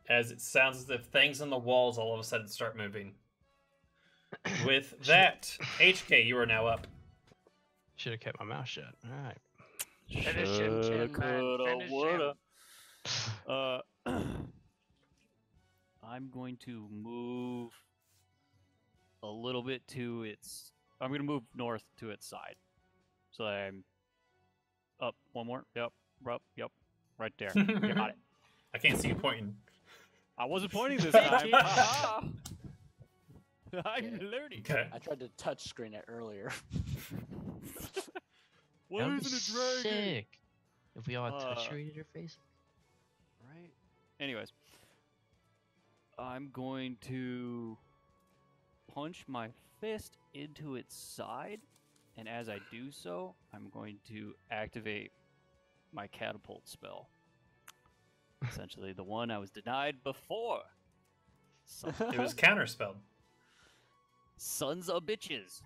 as it sounds as if things on the walls all of a sudden start moving. With that, HK, you are now up. Should have kept my mouth shut. All right. Finish him, Shoulda, Tin Man, coulda, finish him. woulda. I'm going to move a little bit to its. I'm going to move north to its side. So I'm up one more. Yep. Up. Yep. Right there. Got it. I can't see you pointing. I wasn't pointing this time. Haha. I'm Yeah. learning. Okay. I tried to touch screen it earlier. Why That would isn't be it dragging? sick if we all had touch Uh, rated your face. Right. Anyways, I'm going to punch my fist into its side, and as I do so, I'm going to activate my catapult spell. Essentially, the one I was denied before. It was counterspelled. Sons of bitches.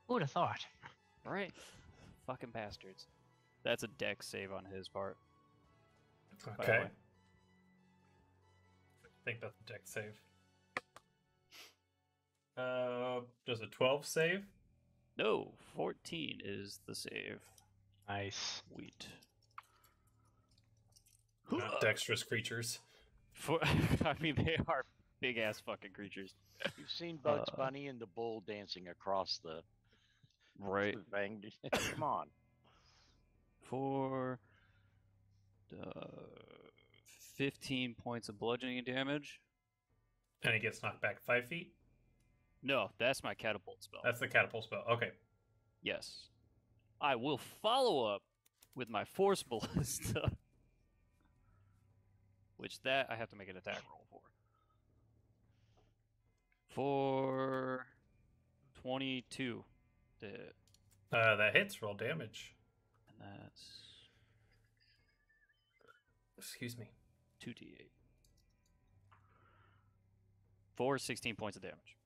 Who would have thought? Right. Fucking bastards. That's a dex save on his part. by the Okay. way. I think that's a deck save. Does a 12 save? No, 14 is the save. Nice. Wheat. Not dexterous creatures. I mean, they are big ass fucking creatures. You've seen Bugs Bunny and the bull dancing across the Right. thing. Come on. For 15 points of bludgeoning damage. And he gets knocked back 5 feet? No, that's my catapult spell. That's the catapult spell. Okay. Yes. I will follow up with my force ballista. Which that I have to make an attack roll for. For 22. That hits. Roll damage. And that's Excuse me. 2d8. For 16 points of damage.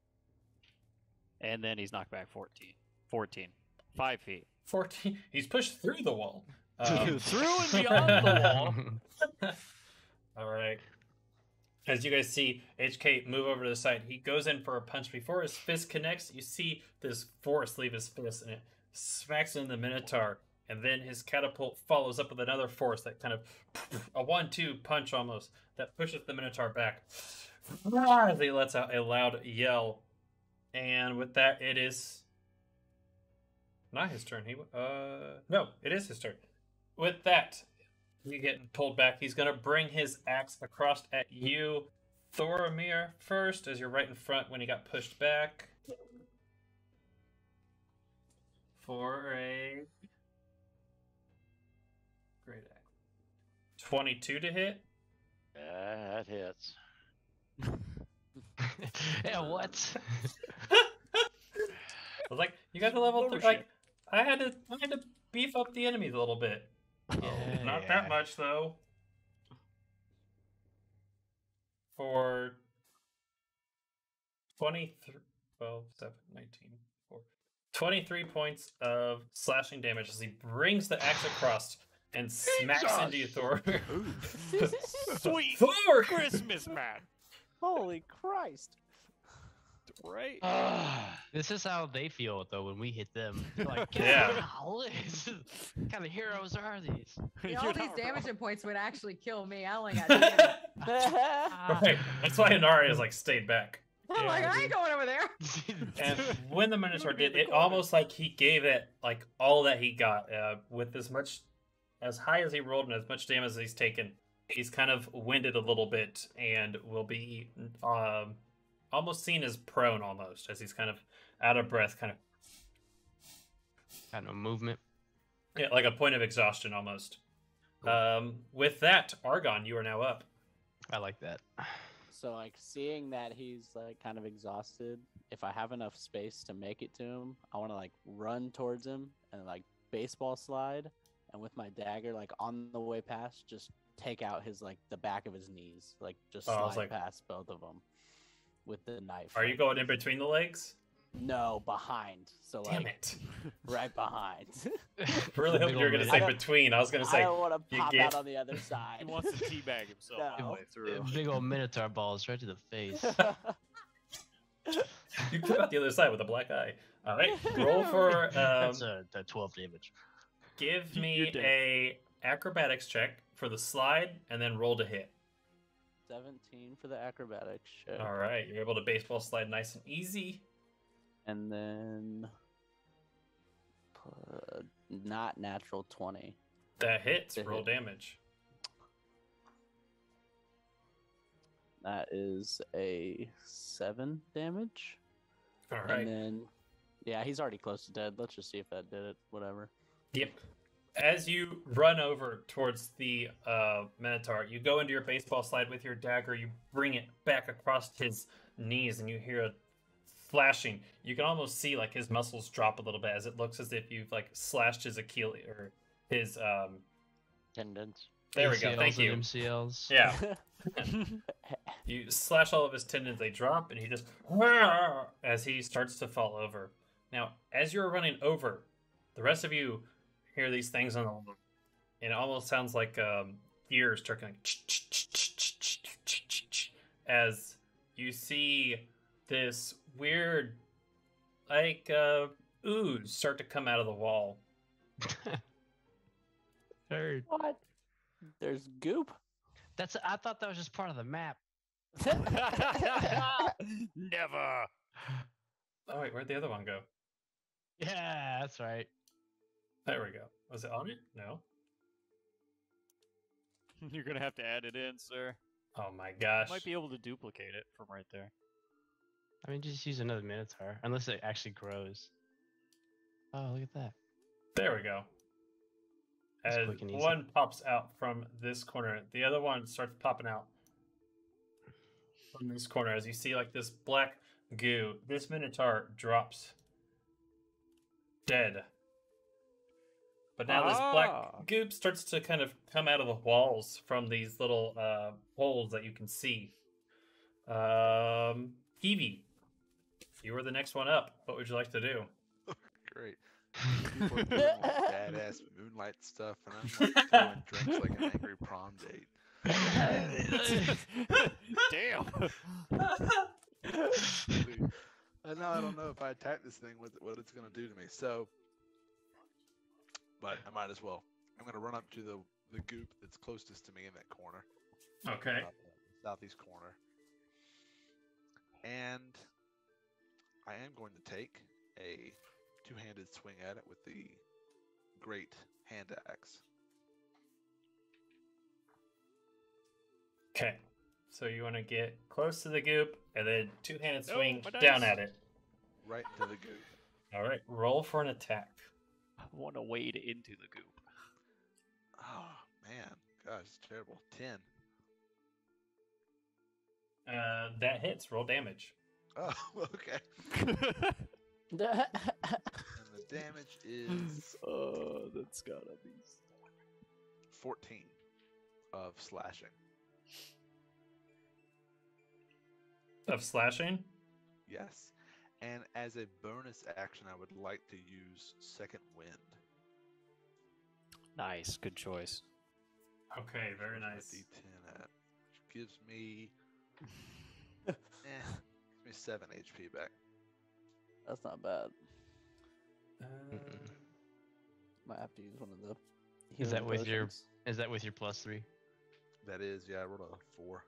And then he's knocked back 14. 5 feet. 14. He's pushed through the wall. Through and beyond the wall. All right. As you guys see HK move over to the side, he goes in for a punch. Before his fist connects, you see this force leave his fist, and it smacks into the Minotaur. And then his catapult follows up with another force that kind of a 1-2 punch almost that pushes the Minotaur back. As he lets out a loud yell, and with that, it is not his turn. No, it is his turn. With that, you getting pulled back. He's gonna bring his axe across at you, Thoramir, first, as you're right in front when he got pushed back. For a great axe. 22 to hit. That hits. Yeah, what? I was like, you guys are level 3. Like, I had to beef up the enemies a little bit. Yeah. Not that much, though. For 23, 12, 7, 19, 4. 23 points of slashing damage as he brings the axe across and smacks into you, Thor. Sweet Thor! Christmas, man. Holy Christ! Right? This is how they feel though when we hit them. They're like, Yeah. what kind of heroes are these? Yeah, all You're these not damaging points would actually kill me. I only got 10. Right. That's why Inari has, like, stayed back. I'm like, I ain't going over there. And when the Minotaur did, it almost like he gave it, like, all that he got. With as high as he rolled and as much damage as he's taken, he's kind of winded a little bit and will be almost seen as prone almost, as he's kind of out of breath, kind of movement. yeah, like a point of exhaustion almost. With that, Argon, you are now up. I like that. So like seeing that he's like kind of exhausted, if I have enough space to make it to him, I want to like run towards him and like baseball slide, and with my dagger like on the way past, just take out his like the back of his knees, like just slide past both of them with the knife. Are you going in between the legs? No, behind. So Damn like it. right behind. Really hoping you were going to say I don't- between. I was going to I say, don't want to you pop get- out on the other side. He wants to teabag himself all the No. way through. Big old Minotaur balls right to the face. you come out the other side with a black eye. All right, roll for, That's that 12 damage. give You're me dead. a acrobatics check for the slide, and then roll to hit. 17 for the acrobatics check. All right, you're able to baseball slide nice and easy. And then not natural 20. That hits. To Roll hit. damage. That is a 7 damage. All right. And then, yeah, he's already close to dead. Let's just see if that did it. Whatever. Yep. As you run over towards the Minotaur, you go into your baseball slide with your dagger. You bring it back across his knees, and you hear a flashing. You can almost see like his muscles drop a little bit as it looks as if you've like slashed his Achilles or his Tendons. There we go. ACLs Thank and you. MCLs. Yeah. You slash all of his tendons, they drop, and he just as he starts to fall over. Now, as you're running over, the rest of you hear these things on the and it almost sounds like gears turning as you see this weird, like, ooze start to come out of the wall. Heard. What? There's goop. I thought that was just part of the map. Never. Oh wait, where'd the other one go? Yeah, that's right. There we go. Was it on it? No. You're gonna have to add it in, sir. Oh my gosh. Might be able to duplicate it from right there. I mean, just use another Minotaur, unless it actually grows. Oh, look at that. There we go. That's As quick and easy. one pops out from this corner, the other one starts popping out from this corner. As you see, like this black goo, this Minotaur drops dead. But now this black goop starts to kind of come out of the walls from these little holes that you can see. Evie, you were the next one up. What would you like to do? Great. People are doing badass moonlight stuff, and I'm like throwing drinks like an angry prom date. Damn. And now I don't know if I attack this thing, what it's gonna do to me. So, but I might as well. I'm gonna run up to the goop that's closest to me in that corner. Okay. Southeast corner. And I am going to take a two-handed swing at it with the great hand axe. Okay. So you want to get close to the goop and then two-handed No, swing my down dice. at it. Right into the goop. All right. Roll for an attack. I want to wade into the goop. Oh, man. Gosh, it's terrible. 10. That hits. Roll damage. Oh, okay. And the damage is Oh, that's gotta be. 14 of slashing. Of slashing? Yes. And as a bonus action, I would like to use Second Wind. Nice, good choice. Okay, very Where's my nice. D10 at? Which gives me, gives me 7 HP back. That's not bad. Mm-mm. Might have to use one of the. Is that healing with your- potions. Is that with your +3? That is, yeah, I rolled a 4.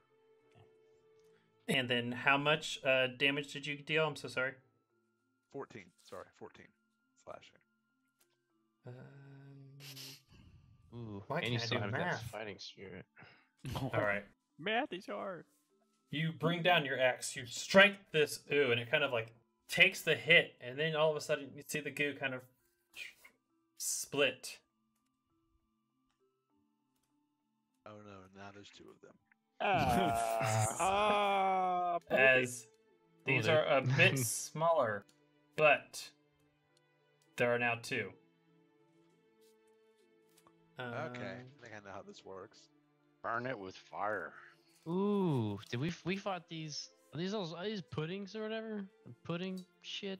And then how much damage did you deal? I'm so sorry. 14, sorry, 14 slashing. Ooh, Why and you can't I still do have that math? fighting spirit. All right. Math is hard. You bring down your axe, you strike this ooh, and it kind of like takes the hit, and then all of a sudden you see the goo kind of split. Oh no, now there's 2 of them. As these they're- are a bit smaller, but there are now 2. Okay, I think I know how this works. Burn it with fire. Ooh, did we fought these? Are these puddings or whatever? Pudding shit.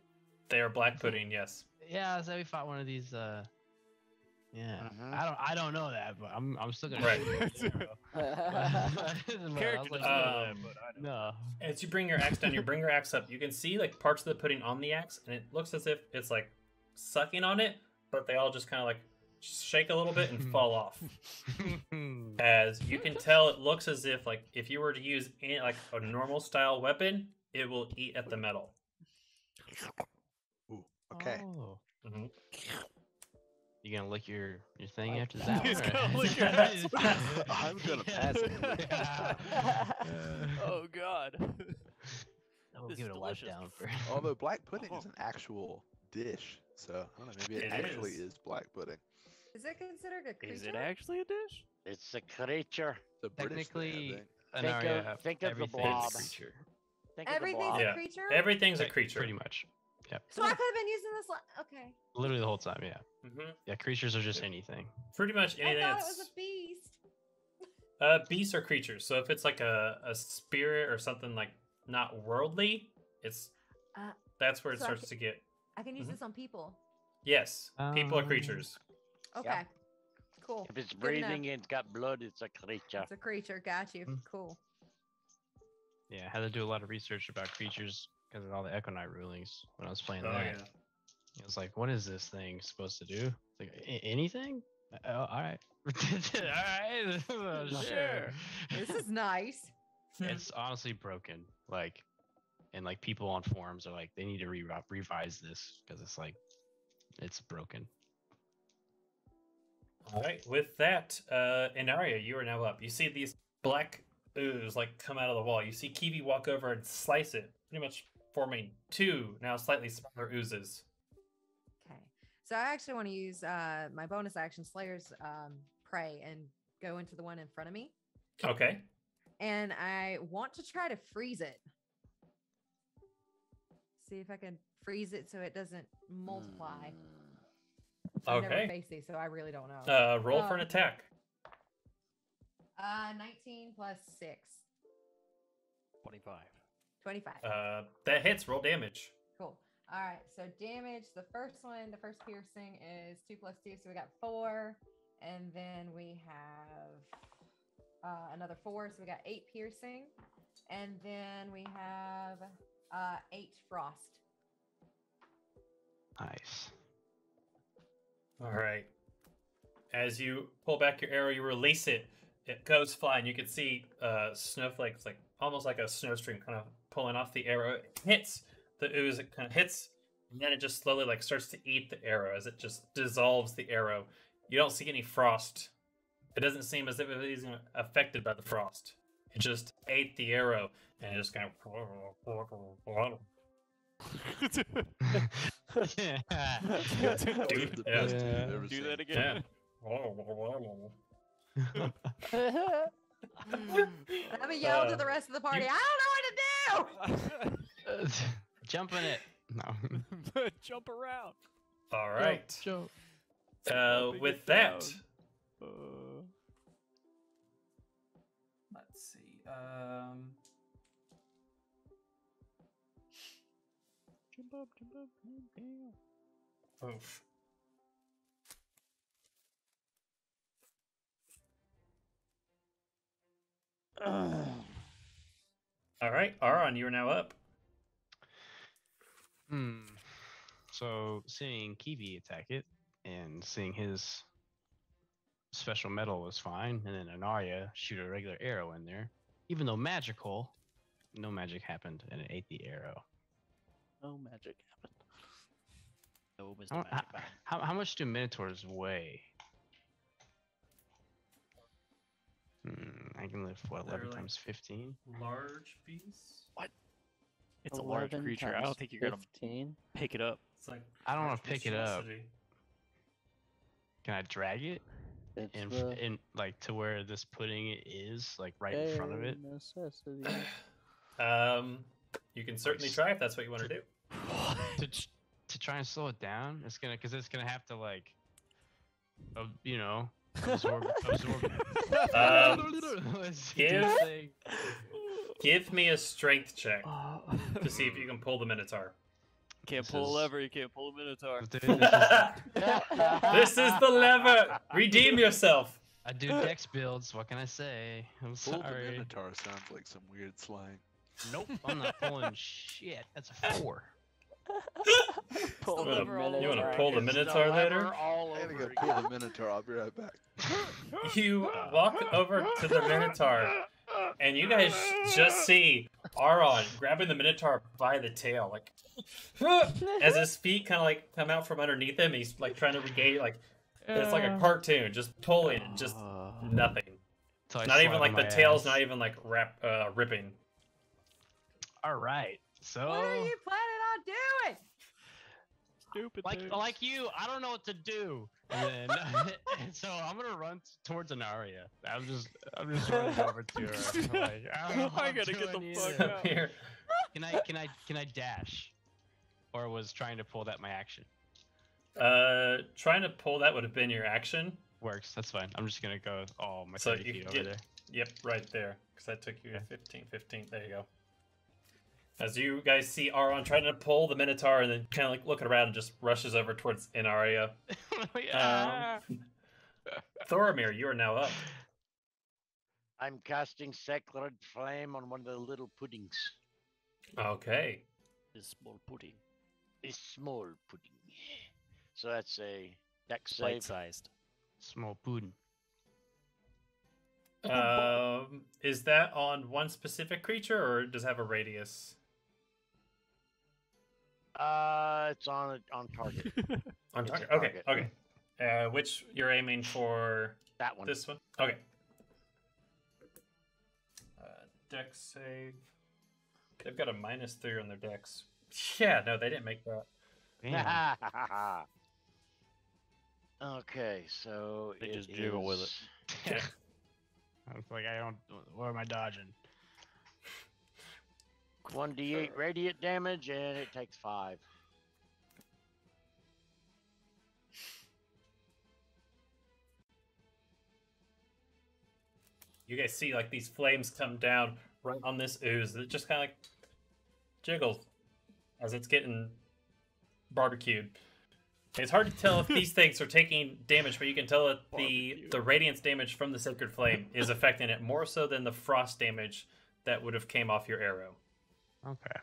They are black pudding, yes. Yeah, so we fought one of these. Yeah, Mhm. I don't know that, but I'm still gonna. Right. shoot it, but I was Character like, doesn't know that, but I know. no. As you bring your axe down, you bring your axe up. You can see like parts of the pudding on the axe, and it looks as if it's like sucking on it, but they all just kind of like shake a little bit and fall off. As you can tell, it looks as if like if you were to use like a normal style weapon, it will eat at the metal. Ooh, okay. Oh. Mhm. You gonna lick your thing after that? He's one, or- gonna lick your ass. I'm gonna pass it. Oh god. We'll This give is it a wipe delicious. down for. Although black pudding is an actual dish, so I don't know, maybe it It actually is. is black pudding. Is it considered a creature? Is it actually a dish? It's a creature. The British thing, I Technically, think. Anaria, think of the everything's blob. a creature. Think of the Everything's blob. a Yeah. creature? Everything's a Right, creature. Pretty much. Yep. So I could have been using this. Okay. Literally the whole time. Yeah. Mhm. Yeah. Creatures are just anything. Pretty much I anything thought it that's was a beast. beasts are creatures. So if it's like a spirit or something like not worldly, it's Uh, that's where it so I starts ca- to get. I can use Mhm. this on people. Yes, people are Um, creatures. Okay. Cool. If it's Good to know. breathing and it's got blood, it's a creature. It's a creature. Got you. Mm. Cool. Yeah. I had to do a lot of research about creatures because of all the Echo-Knight rulings when I was playing Oh that. yeah. It was like, what is this thing supposed to do? It's like, anything? Oh, all right. All right. Sure. This is nice. It's honestly broken. Like, and like people on forums are like, they need to revise this because it's like, it's broken. All right. With that, Inaria, you are now up. You see these black ooze like come out of the wall. You see Kiwi walk over and slice it, pretty much forming two now slightly smaller oozes. Okay. So I actually want to use my bonus action, Slayer's Prey, and go into the one in front of me. Okay. And I want to try to freeze it. See if I can freeze it so it doesn't multiply. I've never Okay. faced these, so I really don't know. Roll for an attack. 19 plus 6. 25. 25. That hits. Roll damage. Cool. All right. So damage, the first piercing is 2 plus 2. So we got 4. And then we have another 4. So we got 8 piercing. And then we have 8 frost. Nice. All right. As you pull back your arrow, you release it. It goes flying. You can see snowflakes, like almost like a snow stream, kind of pulling off the arrow. It hits the ooze. It kind of hits, and then it just slowly like starts to eat the arrow as it just dissolves the arrow. You don't see any frost. It doesn't seem as if it was even affected by the frost. It just ate the arrow, and it just kind of. That was the best dude I've ever Do seen. that again. Let me yell to the rest of the party. I don't know what to do. Jump in it. No. Jump around. All right. Jump. Jumping With it that, down. let's see. Jump up, jump down. Oof. All right, Aron, you are now up. So seeing Kiwi attack it and seeing his special metal was fine, and then Anaria shoot a regular arrow in there, even though magical, no magic happened and it ate the arrow. No magic happened. No Mr. How, Magic Man. how much do minotaurs weigh? I can lift what, They're 11 like- times 15? Large beast. It's a large 11 creature. I don't times think you're gonna 15. pick it up. It's like I don't wanna large pick it up. monstrosity. Can I drag it It's in like to where this pudding is, like right in front of it? Necessity. You can certainly try if that's what you want to do. To try and slow it down, it's gonna have to like, you know, absorb. Let's do Give- this thing. Give me a strength check to see if you can pull the Minotaur. Can't This pull a is- lever. You can't pull a minotaur. Dude, this This is the lever. Redeem yourself. I do dex builds. What can I say? I'm Pull the sorry. Minotaur sounds like some weird slang. Nope, I'm not pulling shit. That's a 4. Pull You the wanna Minotaur. pull the It's Minotaur later? lever all I gotta over go again. pull the Minotaur. I'll be right back. You walk over to the Minotaur, and you guys just see Aron grabbing the Minotaur by the tail, like as his feet kind of like come out from underneath him. He's like trying to regain, like it's like a cartoon, just pulling and just nothing. So I Not even slap like on the my tail's ass. not even like ripping. All right. So What are you planning on doing? Stupid thing. like you, I don't know what to do. And then, and so I'm gonna run towards Anaria. I'm just running over to her. Like, I don't know what I I'm gotta get the doing fuck either. out. Here, Can I dash? Or was trying to pull that my action? trying to pull that would have been your action. Works. That's fine. I'm just gonna go all my So 30 you feet can over get- there. Yep, right there. Because that took you 15. There you go. As you guys see Aron trying to pull the Minotaur and then kind of like looking around and just rushes over towards Inaria. Yeah. Thoramir, you are now up. I'm casting Sacred Flame on one of the little puddings. Okay. This small pudding. It's small pudding. So that's a dex save. Bite-sized. Small pudding. Is that on one specific creature, or does it have a radius? It's on target. On It's a target. Okay. target. Okay. Which you're aiming for? That one. This one. Okay. Dex save. They've got a -3 on their dex. Yeah. No, they didn't make that. Damn. Okay, so They just jiggle with it. Yeah. I was like, I don't. What am I dodging? 1d8 radiant damage, and it takes 5. You guys see like these flames come down right on this ooze. It just kind of like jiggles as it's getting barbecued. It's hard to tell if these things are taking damage, but you can tell that the radiance damage from the sacred flame is affecting it more so than the frost damage that would have came off your arrow. Okay.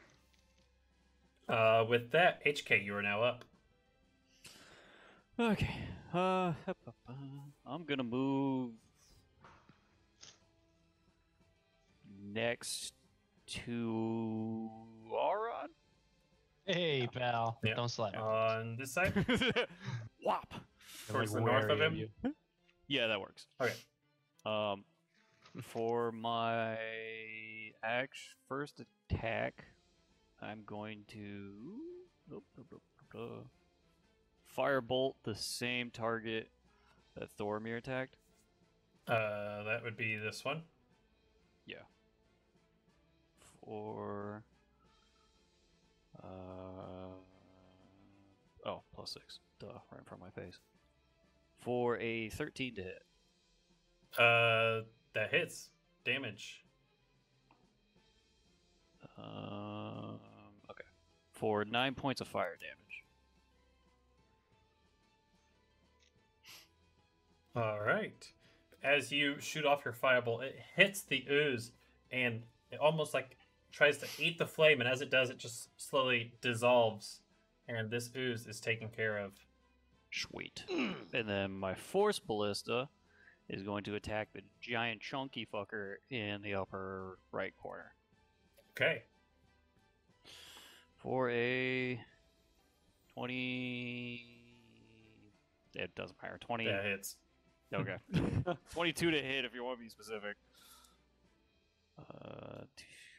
With that, HK, you are now up. Okay. I'm gonna move next to Aron. Hey, pal. Yeah. Don't slide. On this side, Whop. towards the north of him. Yeah, that works. Okay. For my first attack, I'm going to firebolt the same target that Thormir attacked. That would be this one. Yeah. For +6. Duh, right in front of my face. For a 13 to hit. That hits. Damage. Okay. For 9 points of fire damage. All right. As you shoot off your firebolt, it hits the ooze, and it almost like tries to eat the flame, and as it does, it just slowly dissolves, and this ooze is taken care of. Sweet. And then my force ballista is going to attack the giant chunky fucker in the upper right corner. Okay. For a 20... It doesn't matter. 20... That hits. Okay. 22 to hit if you want to be specific.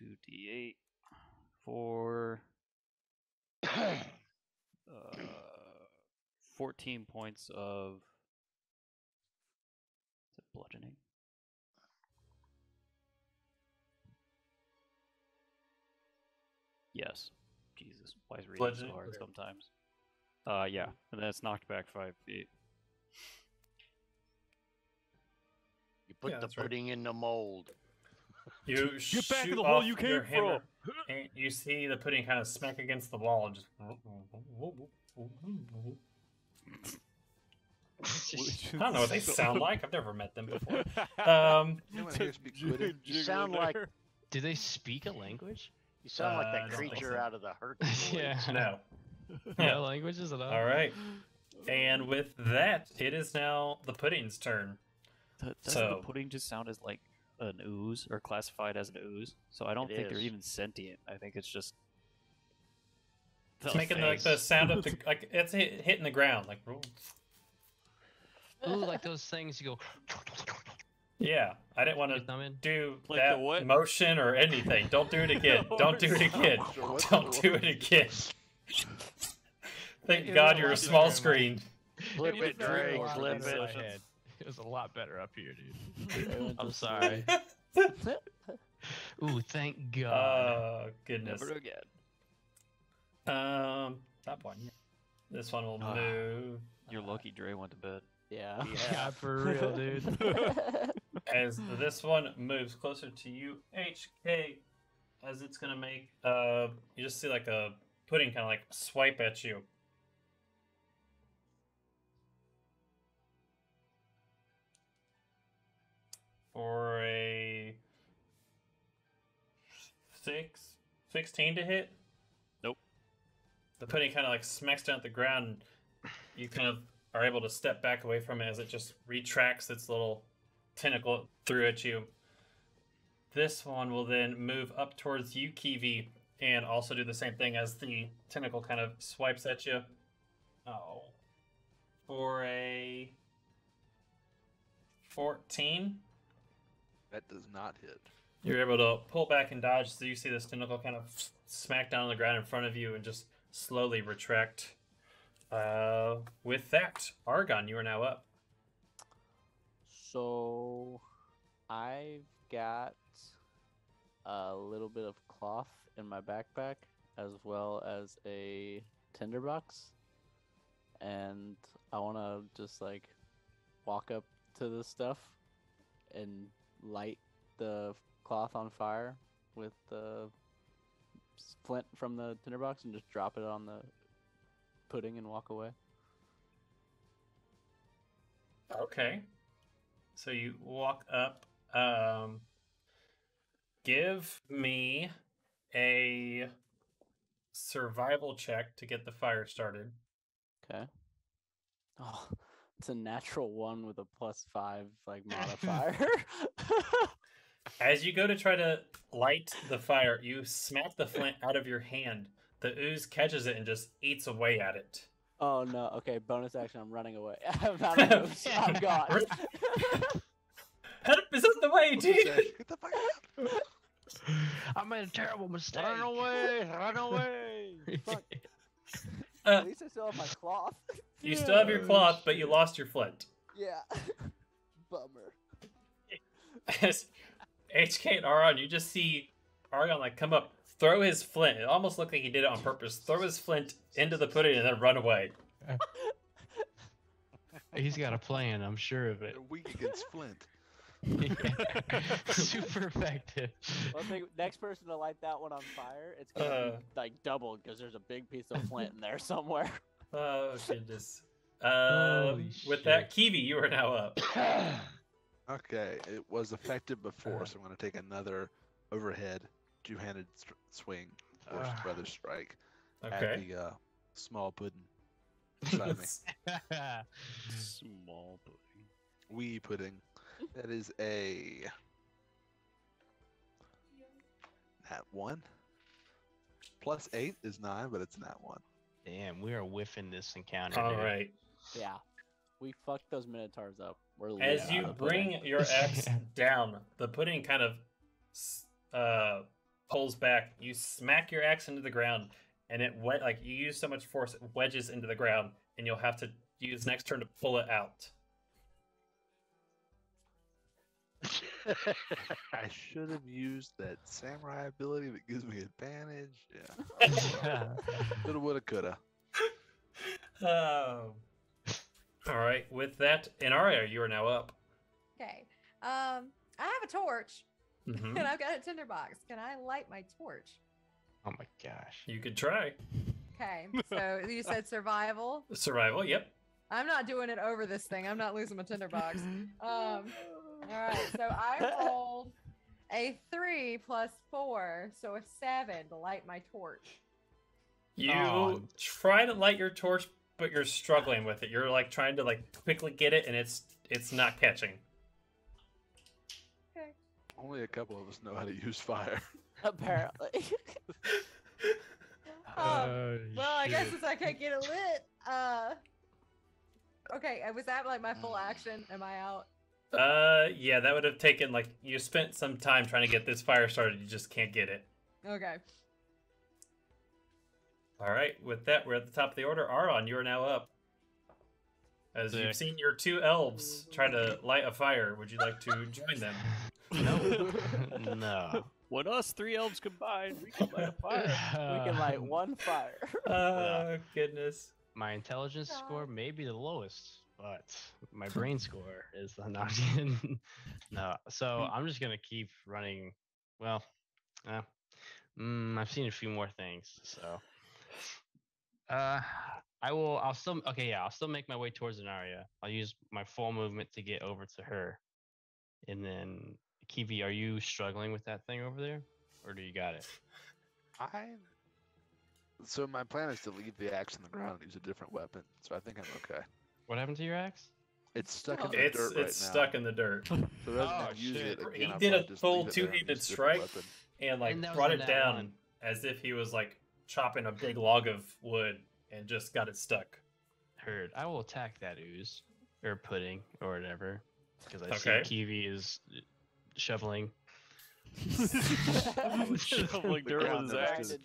2d8 for 14 points of is it bludgeoning? Yes. Jesus, why is reading so Bludgeoning? hard Okay. sometimes? Yeah, and then it's knocked back 5 feet. You put Yeah, the that's right. pudding in the mold. You Get back in shoot the hole off you your came hammer, and you see the pudding kind of smack against the wall and just. I don't know what they sound like. I've never met them before. Anyone here speak pudding? You sound like Do they speak a language? you sound like I that don't think creature so. out of the Hercules. Yeah. No. No languages at all. All right. And with that, it is now the pudding's turn. Doesn't So- the pudding just sound as like an ooze or classified as an ooze? So I don't It think they're is. even sentient. I think it's just It's the making like the face. sound of the like it's hitting the ground like. Ooh, like those things you go. Yeah, I didn't want Your to thumb in? do Like that the what? motion or anything. Don't do it again. Don't do it again. Don't do it again. Thank It God was a you're a lot small better in my- screen. Flip It was it, very Drake, loud flip in my it. head. It was a lot better up here, dude. Everyone I'm just sorry. Ooh, thank God. Oh goodness. Never again. That one. This one will Ah. move You're lucky Dre went to bed. Yeah. Yeah, for real, dude. as this one moves closer to you, HK. As it's gonna make you just see like a pudding kind of like swipe at you. For a 16 to hit? Nope. the pudding kind of like smacks down at the ground. You kind of are able to step back away from it as it just retracts its little tentacle through at you. This one will then move up towards you, Kiwi, and also do the same thing as the tentacle kind of swipes at you. Oh. For a 14. That does not hit. You're able to pull back and dodge, so you see this tentacle kind of smack down on the ground in front of you and just slowly retract. With that, Argon, you are now up. So I've got a little bit of cloth in my backpack as well as a tinderbox. And I want to just like walk up to the stuff and light the cloth on fire with the flint from the tinderbox and just drop it on the pudding and walk away. Okay. So you walk up. Give me a survival check to get the fire started. Okay. Oh, it's a natural 1 with a +5 like modifier. As you go to try to light the fire, you smack the flint out of your hand. The ooze catches it and just eats away at it. Oh no, okay, bonus action, I'm running away. I'm out of moves. I'm gone. Help is on the way, dude! Get the fuck out! I made a terrible mistake. Run away! Run away! Fuck. Uh, At least I still have my cloth. You still have your cloth, but you lost your flint. Yeah. Bummer. As HK and Aron, you just see Argon like come up, throw his flint. It almost looked like he did it on purpose. Throw his flint into the pudding and then run away. He's got a plan, I'm sure of it. They're weak against flint. Super effective. Well, I think next person to light that one on fire, it's gonna be like doubled because there's a big piece of flint in there somewhere. Oh goodness. Holy With shit. that, Kiwi, you are now up. Okay, it was effective before, so I'm going to take another overhead two-handed swing, forced weather strike Okay. at the small pudding beside me. Small pudding. Wee pudding. That is a nat 1. +8 is 9, but it's nat 1. Damn, we are whiffing this encounter. All dude. right. Yeah. We fucked those minotaurs up. We're As lit you on the pudding. bring your axe down, the pudding kind of pulls back. You smack your axe into the ground, and it like you use so much force, it wedges into the ground, and you'll have to use next turn to pull it out. I should have used that samurai ability that gives me advantage. Yeah. Coulda, woulda, coulda. Oh. All right. With that, Inaria, you are now up. Okay. I have a torch Mhm. and I've got a tinderbox. Can I light my torch? Oh my gosh. You could try Okay. So you said survival. survival. Yep. I'm not doing it over this thing. I'm not losing my tinderbox. All right. So I rolled a 3 + 4, so a 7 to light my torch. You Oh. try to light your torch, but you're struggling with it. You're like trying to like quickly get it, and it's not catching. Okay. Only a couple of us know how to use fire. Apparently. Well, I guess since I can't get it lit, okay, was that like my full action? Am I out? Yeah, that would have taken like you spent some time trying to get this fire started. You just can't get it. Okay. All right. With that, we're at the top of the order. Aron, you are now up. As Sick. you've seen your 2 elves try to light a fire, would you like to join them? No. When us 3 elves combine, we can light a fire. We can light one fire. Oh, goodness. My intelligence God. score may be the lowest, but my brain score is the not. No, so I'm just gonna keep running. Well, I've seen a few more things, so I will. I'll still. Okay, yeah, I'll still make my way towards Anaria. I'll use my full movement to get over to her, and then Kiwi, are you struggling with that thing over there, or do you got it? I So my plan is to leave the axe on the ground and use a different weapon. So I think I'm okay. What happened to your axe? It's stuck in the It's dirt right it's now. stuck in the dirt. So rather Oh, than use shit. it He again, I'll did a probably just full leave it there and two-handed use a different strike. weapon. And like And that was brought in it that down one. as if he was like chopping a big log of wood and just got it stuck. Heard. I will attack that ooze or pudding or whatever because I Okay. see Kiwi is shoveling. Shoveling dirt with his ground axe. is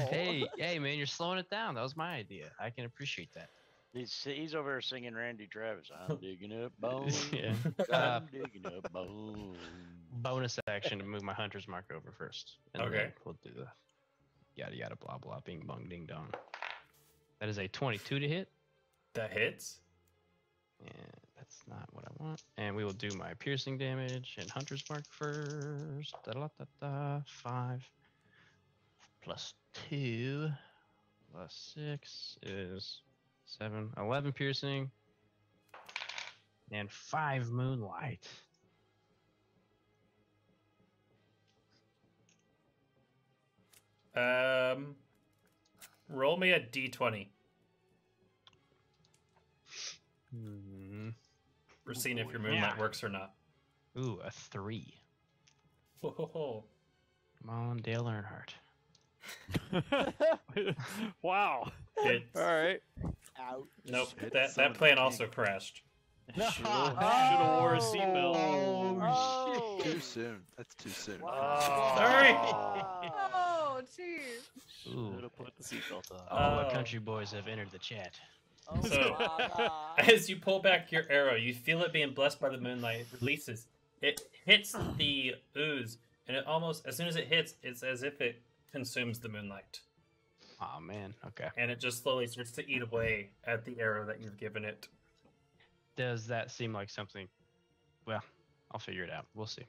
Hey, man, you're slowing it down. That was my idea. I can appreciate that. He's over there singing Randy Travis. I'm digging up bones. Yeah. I'm digging up bones. Bonus action to move my hunter's mark over first. And Okay. then we'll do the yada yada blah blah bing bong ding dong. That is a 22 to hit. That hits. And that's not what I want. And we will do my piercing damage and hunter's mark first. Da, da, da, da. 5 plus 2 plus 6 is 7. 11 piercing. And 5 moonlight. Roll me a d20. Hmm. We're seeing if your boy. moonlight Yeah. works or not. Ooh, a 3. Whoa. Come on, Dale Earnhardt. Wow. It's, All right. Ouch. nope, Hit that some of the plan king. also crashed. Should have wore a seatbelt. Oh, Too soon. That's too soon. Wow. Sorry. Oh, jeez. Ooh. Should have put the seatbelt on. All the Oh. country boys have entered the chat. Oh, So- my God. As you pull back your arrow, you feel it being blessed by the moonlight. It releases. It hits the ooze, and it almost, as soon as it hits, it's as if it consumes the moonlight. Oh man, okay. And it just slowly starts to eat away at the arrow that you've given it. Does that seem like something? Well, I'll figure it out. We'll see.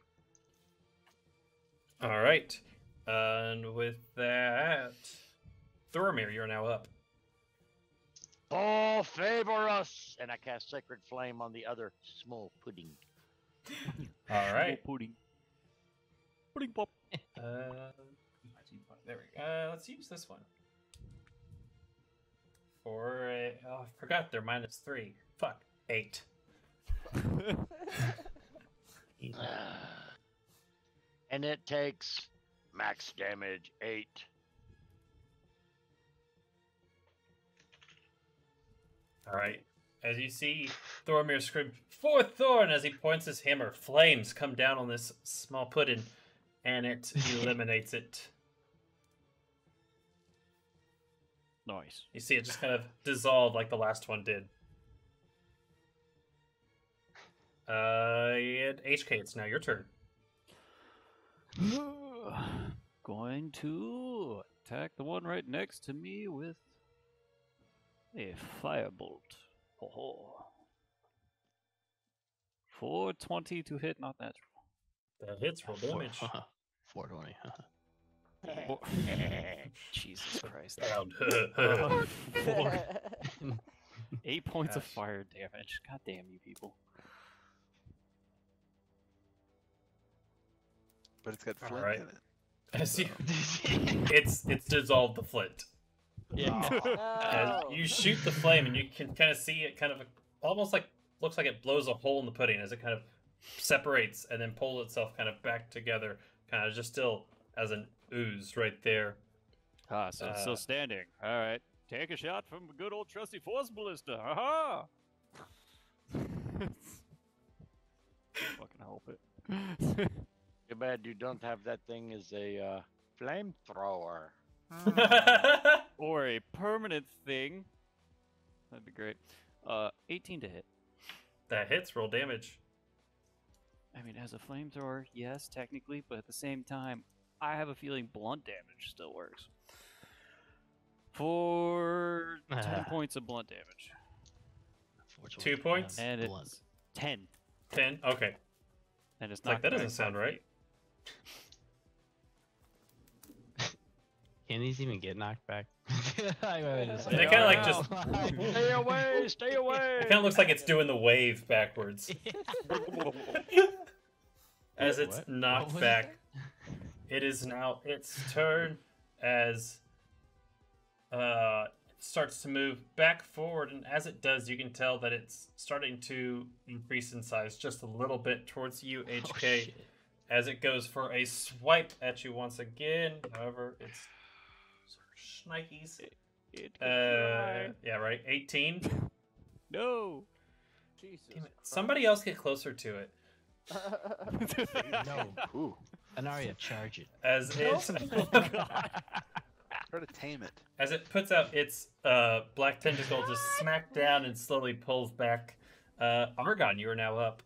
All right. And with that, Thormir, you're now up. Oh, favor us! And I cast Sacred Flame on the other small pudding. All right. Pudding. Pudding pop. There we go. Let's use this one. For a, oh, I forgot they're -3. Fuck. 8. And it takes max damage 8. All right. As you see, Thormir scream, "For Thorn!" as he points his hammer. Flames come down on this small pudding, and it eliminates it. Nice. You see it just kind of dissolve like the last one did. And HK, it's now your turn. Going to attack the one right next to me with a firebolt. Ho ho. 420 to hit, not natural. That hits, roll damage. 420. Four- Jesus Christ. Round. Four. 8 points of Gosh. fire damage. God damn you people. But it's got flint Alright. in it. As you, it's dissolved the flint. Yeah. As No. you shoot the flame, and you can kind of see it kind of almost like looks like it blows a hole in the pudding as it kind of separates and then pulls itself kind of back together, kind of just still as an ooze right there. Ah, so it's still standing. All right. Take a shot from a good old trusty force ballista. Aha! Fucking help it. Too bad you don't have that thing as a flamethrower. Or a permanent thing. That'd be great. 18 to hit. That hits, roll damage. I mean, as a flamethrower, yes, technically, but at the same time, I have a feeling blunt damage still works. For 10 points of blunt damage. 2 points? And Blunt. it's 10. 10? Okay. And it's It's like, not that doesn't sound right. Can these even get knocked back? I really just They kinda like "Oh, just- Stay away! Stay away! It kind of looks like it's doing the wave backwards. As it's What? knocked What was back. It is now its turn as starts to move back forward, and as it does, you can tell that it's starting to increase in size just a little bit towards you, HK, as it goes for a swipe at you once again. However, it's shnikes. Yeah, right. 18. No. Jesus. Damn it. Somebody else get closer to it. No. Ooh. Anaria, charge it. As it Try to tame it. as it puts out its black tentacle, just smack down and slowly pulls back. Argon, you are now up.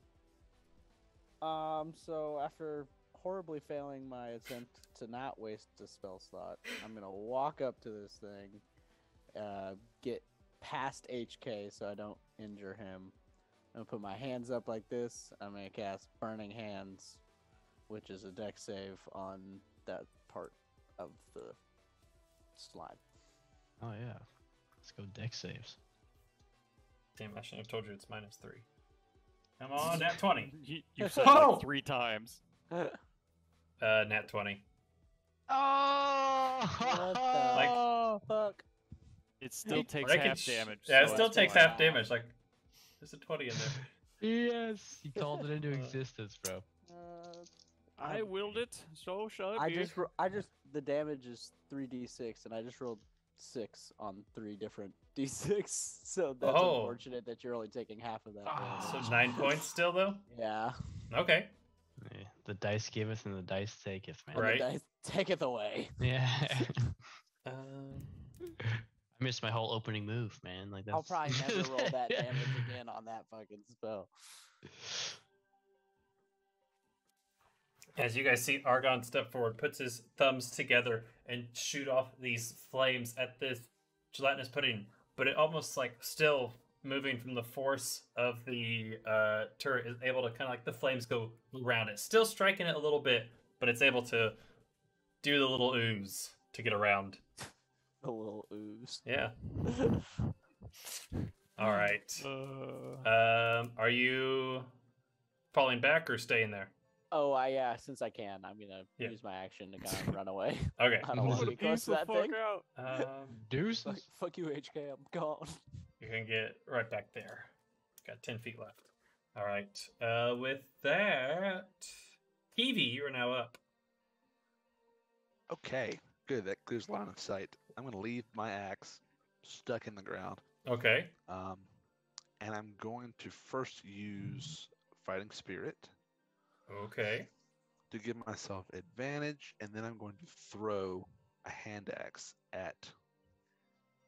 So after horribly failing my attempt to not waste a spell slot, I'm gonna walk up to this thing, get past HK so I don't injure him. I'm gonna put my hands up like this. I'm gonna cast Burning Hands, which is a dex save on that part of the slide. Oh yeah. Let's go deck saves. Damn, I shouldn't have told you it's -3. Come on, nat 20. You said Oh! like 3 times. Nat 20. Oh! What the fuck? It still takes Break it half damage. Yeah, it so still it's takes fine. half damage. Like, there's a 20 in there. Yes, he called it into existence, bro. I willed it, so shall it I be. just the damage is 3d6, and I just rolled 6 on 3 different d6. So that's Oh. unfortunate that you're only taking half of that. Ah. damage. So 9 points still, though? Yeah. Okay. Yeah, the dice giveth and the dice taketh, man. And Right. the dice taketh away. Yeah. Um, I missed my whole opening move, man. Like that's... I'll probably never roll that damage again on that fucking spell. as you guys see Argon step forward, puts his thumbs together and shoot off these flames at this gelatinous pudding, but it almost like still moving from the force of the turret is able to kind of like the flames go around it, still striking it a little bit, but it's able to do the little ooze to get around. A little ooze. Yeah. All right. Are you falling back or staying there? Oh, yeah, since I can, I'm gonna use my action to kind of run away. Okay. I don't want to be close to that thing. Deuce. Fuck you, HK, I'm gone. You can get right back there. Got 10 feet left. All right. With that, Kiwi, you are now up. Okay, good. That clears line of sight. I'm going to leave my axe stuck in the ground. Okay. And I'm going to first use Fighting Spirit Okay. to give myself advantage, and then I'm going to throw a hand axe at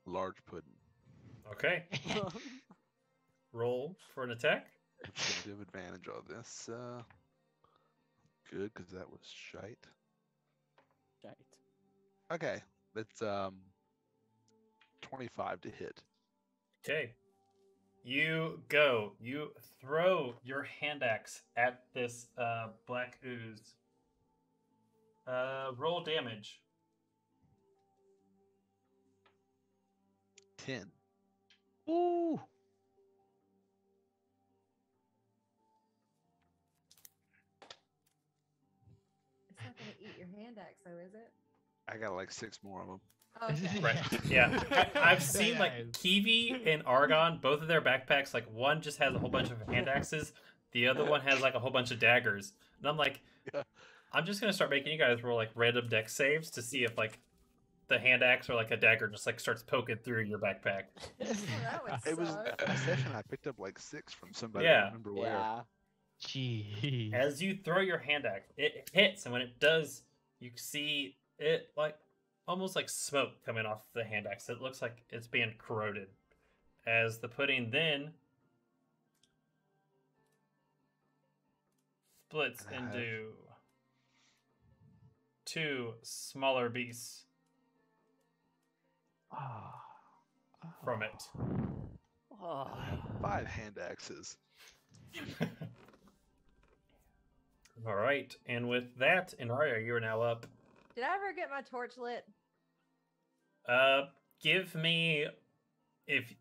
Large Puddin'. Okay. Roll for an attack. I'm going to give advantage on this. Good, because that was shite. Right. Okay, that's 25 to hit. Okay. You go. You throw your hand axe at this black ooze. Roll damage. 10. Ooh. It's not gonna eat your hand axe, though, is it? I got like 6 more of them. Okay. Right. Yeah. I've seen like Kiwi and Argon, both of their backpacks, like one just has a whole bunch of hand axes, the other one has like a whole bunch of daggers. And I'm like, Yeah. I'm just gonna start making you guys roll like random deck saves to see if like the hand axe or like a dagger just like starts poking through your backpack. That would It was suck. a session I picked up like 6 from somebody. Yeah. I don't remember where. Yeah. Jeez. As you throw your hand axe, it hits, and when it does, you see it like almost like smoke coming off the hand axe. It looks like it's being corroded. As the pudding then splits And I have- into 2 smaller beasts Ah. from it. Oh. 5 hand axes. All right, and with that, Inaria, you are now up. Did I ever get my torch lit? Give me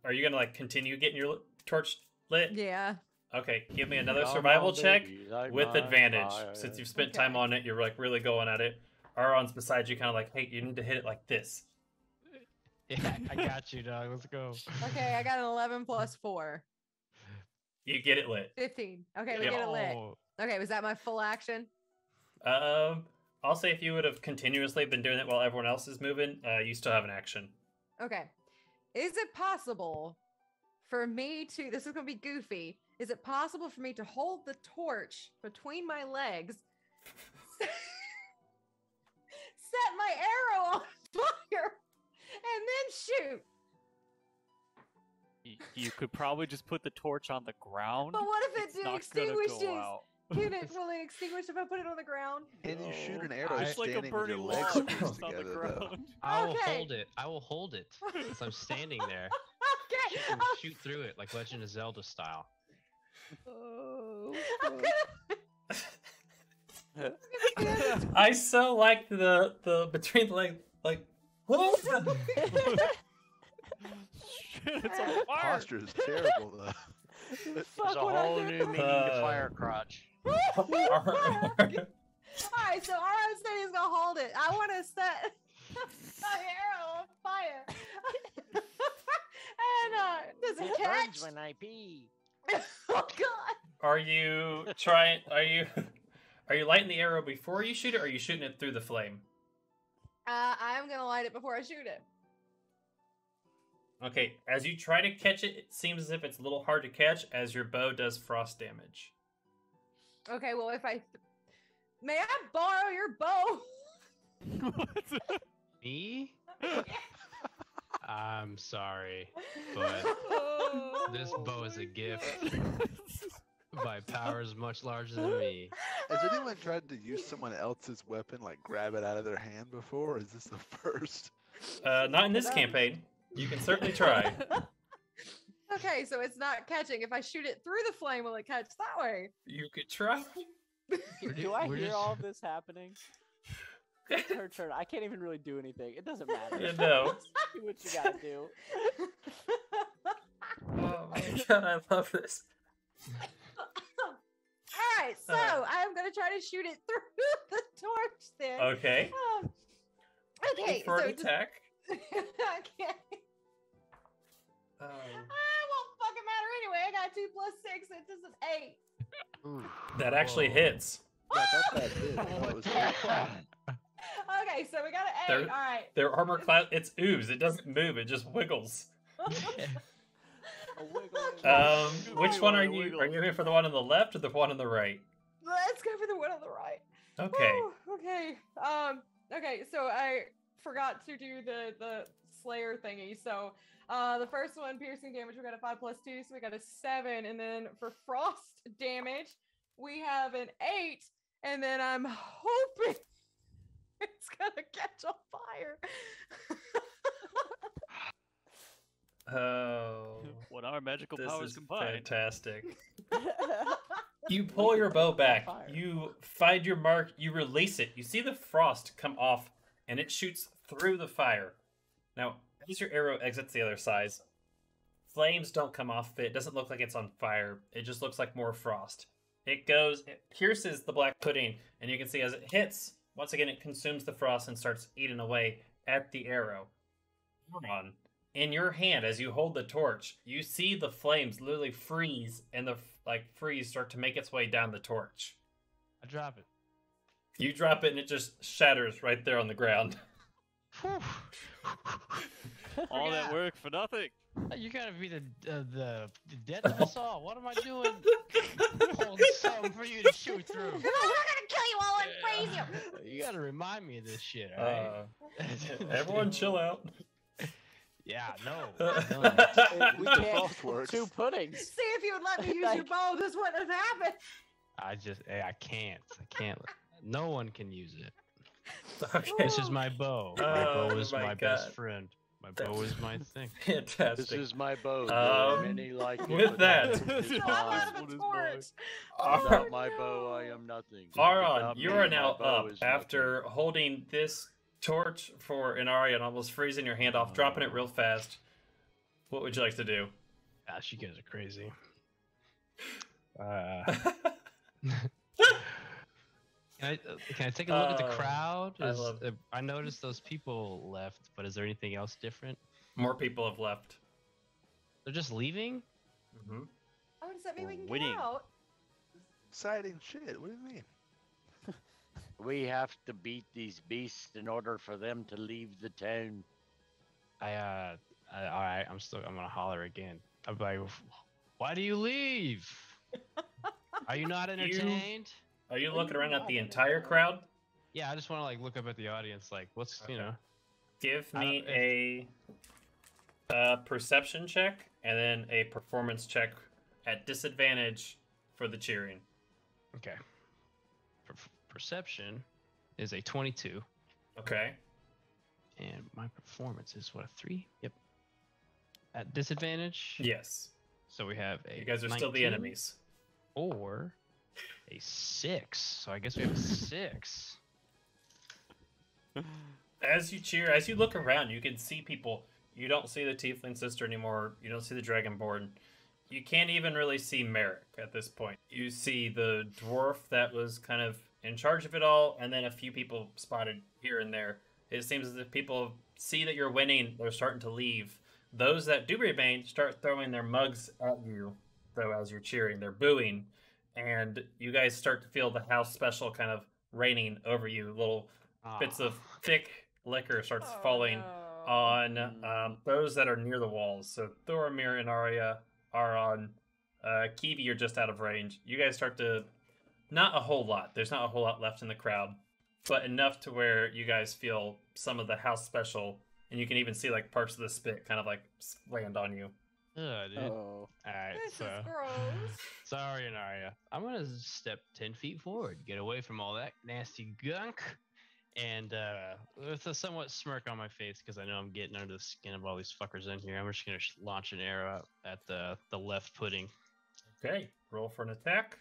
are you gonna like continue getting your torch lit? Yeah. Okay, give me another Come survival on, check baby, light with my advantage. fire. Since you've spent Okay. time on it, you're like really going at it. Aron's beside you, kind of like, hey, you need to hit it like this. Yeah, I got you, dog. Let's go. Okay, I got an 11 plus 4. You get it lit. 15. Okay, we Yeah. get it lit. Oh, Okay, was that my full action? I'll say if you would have continuously been doing it while everyone else is moving, you still have an action. Okay. Is it possible for me to, this is going to be goofy, is it possible for me to hold the torch between my legs, set my arrow on fire, and then shoot? You could probably just put the torch on the ground. But what if It's it not gonna extinguishes? go out. Will it extinguish if I put it on the ground? Can you shoot an No. arrow It's like a standing with your burning legs log squeezed just on the together, though? ground. I will Okay. hold it. I will hold it. Since I'm standing there. Okay. Shoot, shoot through it like Legend of Zelda style. I'm gonna I so like the between the leg, like what? Shit, it's on fire. Posture is terrible, though. There's fuck a what I whole did. new meaning to fire crotch. All right, so all I'm saying is gonna hold it. I want to set my arrow on fire. And does it catch? Burns when I pee. Oh God! Are you trying? Are you lighting the arrow before you shoot it, or are you shooting it through the flame? I'm gonna light it before I shoot it. Okay, as you try to catch it, it seems as if it's a little hard to catch as your bow does frost damage. Okay, well if may I borrow your bow? Me? I'm sorry, but this bow is a gift. My power is much larger than me. Has anyone tried to use someone else's weapon, like grab it out of their hand before? Or is this the first? Not in this campaign. You can certainly try. Okay, so it's not catching. If I shoot it through the flame, will it catch that way? You could try. Do I We're hear just- all of this happening? It's her turn. I can't even really do anything. It doesn't matter. No. Do what you gotta do. Oh my god, I love this. All right, so I'm gonna try to shoot it through the torch then. Okay. Okay, For so an attack. okay. It won't fucking matter anyway. I got 2 plus 6. It's just an 8. That actually Whoa. hits. Yeah, I thought that did. I thought it was Okay, so we got an 8. There- All right. Their armor class, it's ooze. It doesn't move. It just wiggles. A wiggle. Which one are you? Are you here for the one on the left or the one on the right? Let's go for the one on the right. Okay. Whew, okay. Okay. So I forgot to do the Slayer thingy. So the first one, piercing damage, we got a 5 plus 2, so we got a 7, and then for frost damage, we have an 8, and then I'm hoping it's gonna catch on fire. Oh, When our magical this powers is combine. fantastic. You pull your bow back. Fire. You find your mark. You release it. You see the frost come off, and it shoots through the fire. Now, as your arrow exits the other side, flames don't come off it. It doesn't look like it's on fire. It just looks like more frost. It pierces the black pudding, and you can see as it hits, once again, it consumes the frost and starts eating away at the arrow. On. In your hand, as you hold the torch, you see the flames literally freeze, and the freeze start to make its way down the torch. I drop it. You drop it, and it just shatters right there on the ground. All that work for nothing. You gotta be the death of us all. What am I doing? Holding something for you to shoot through. I'm gonna kill you all and freeze you. You gotta remind me of this shit, alright? Everyone chill out. Yeah, no. We The can't. frost works. 2 puddings. See if you would let me use your bow, this wouldn't have happened. I can't. No one can use it. Okay. This is my bow. My Oh bow is my my God. best friend. My bow is my thing. This Fantastic. is my bow. There are Um, many like it, with but that- that is So I'm mine. out of a torch. Oh, Without my bow, I am nothing. Aron, Without you me, are my now bow up is after holding this torch for Inaria and almost freezing your hand off, dropping it real fast. What would you like to do? Gosh, you guys are crazy. Can I take a look at the Oh, crowd? I love- I noticed those people left, but is there anything else different? More people have left. They're just leaving? Hmm. Oh, does that mean we can Winning. get out? Exciting shit. What do you mean? We have to beat these beasts in order for them to leave the town. All right, I'm gonna holler again. I'm like, why do you leave? Are you not entertained? Are you What do looking you around mean at the by entire that? crowd? Yeah, I just want to like look up at the audience, like, what's Okay. you know? Give I me don't- a perception check and then a performance check at disadvantage for the cheering. Okay. Perception is a 22, Okay. and my performance is what, a 3? Yep. At disadvantage. Yes. So we have a. You guys are still the 19 enemies. Or a 6. So I guess we have a 6. As you cheer, as you look around, you can see people. You don't see the Tiefling sister anymore. You don't see the Dragonborn. You can't even really see Merrick at this point. You see the dwarf that was kind of in charge of it all, and then a few people spotted here and there. It seems as if people see that you're winning, they're starting to leave. Those that do remain start throwing their mugs at you, though, as you're cheering. They're booing, and you guys start to feel the house special kind of raining over you. Little bits of thick liquor starts Oh, falling no. on those that are near the walls. So Thoromir and Arya are on. Kiwi, you're just out of range. You guys start to... Not a whole lot. There's not a whole lot left in the crowd. But enough to where you guys feel some of the house special. And you can even see like parts of the spit kind of like land on you. Ugh, dude. Oh. Alright, This so. is gross. Sorry, Anaria. I'm gonna step 10 feet forward, get away from all that nasty gunk, and with a somewhat smirk on my face because I know I'm getting under the skin of all these fuckers in here. I'm just gonna launch an arrow out at the left pudding. Okay, roll for an attack.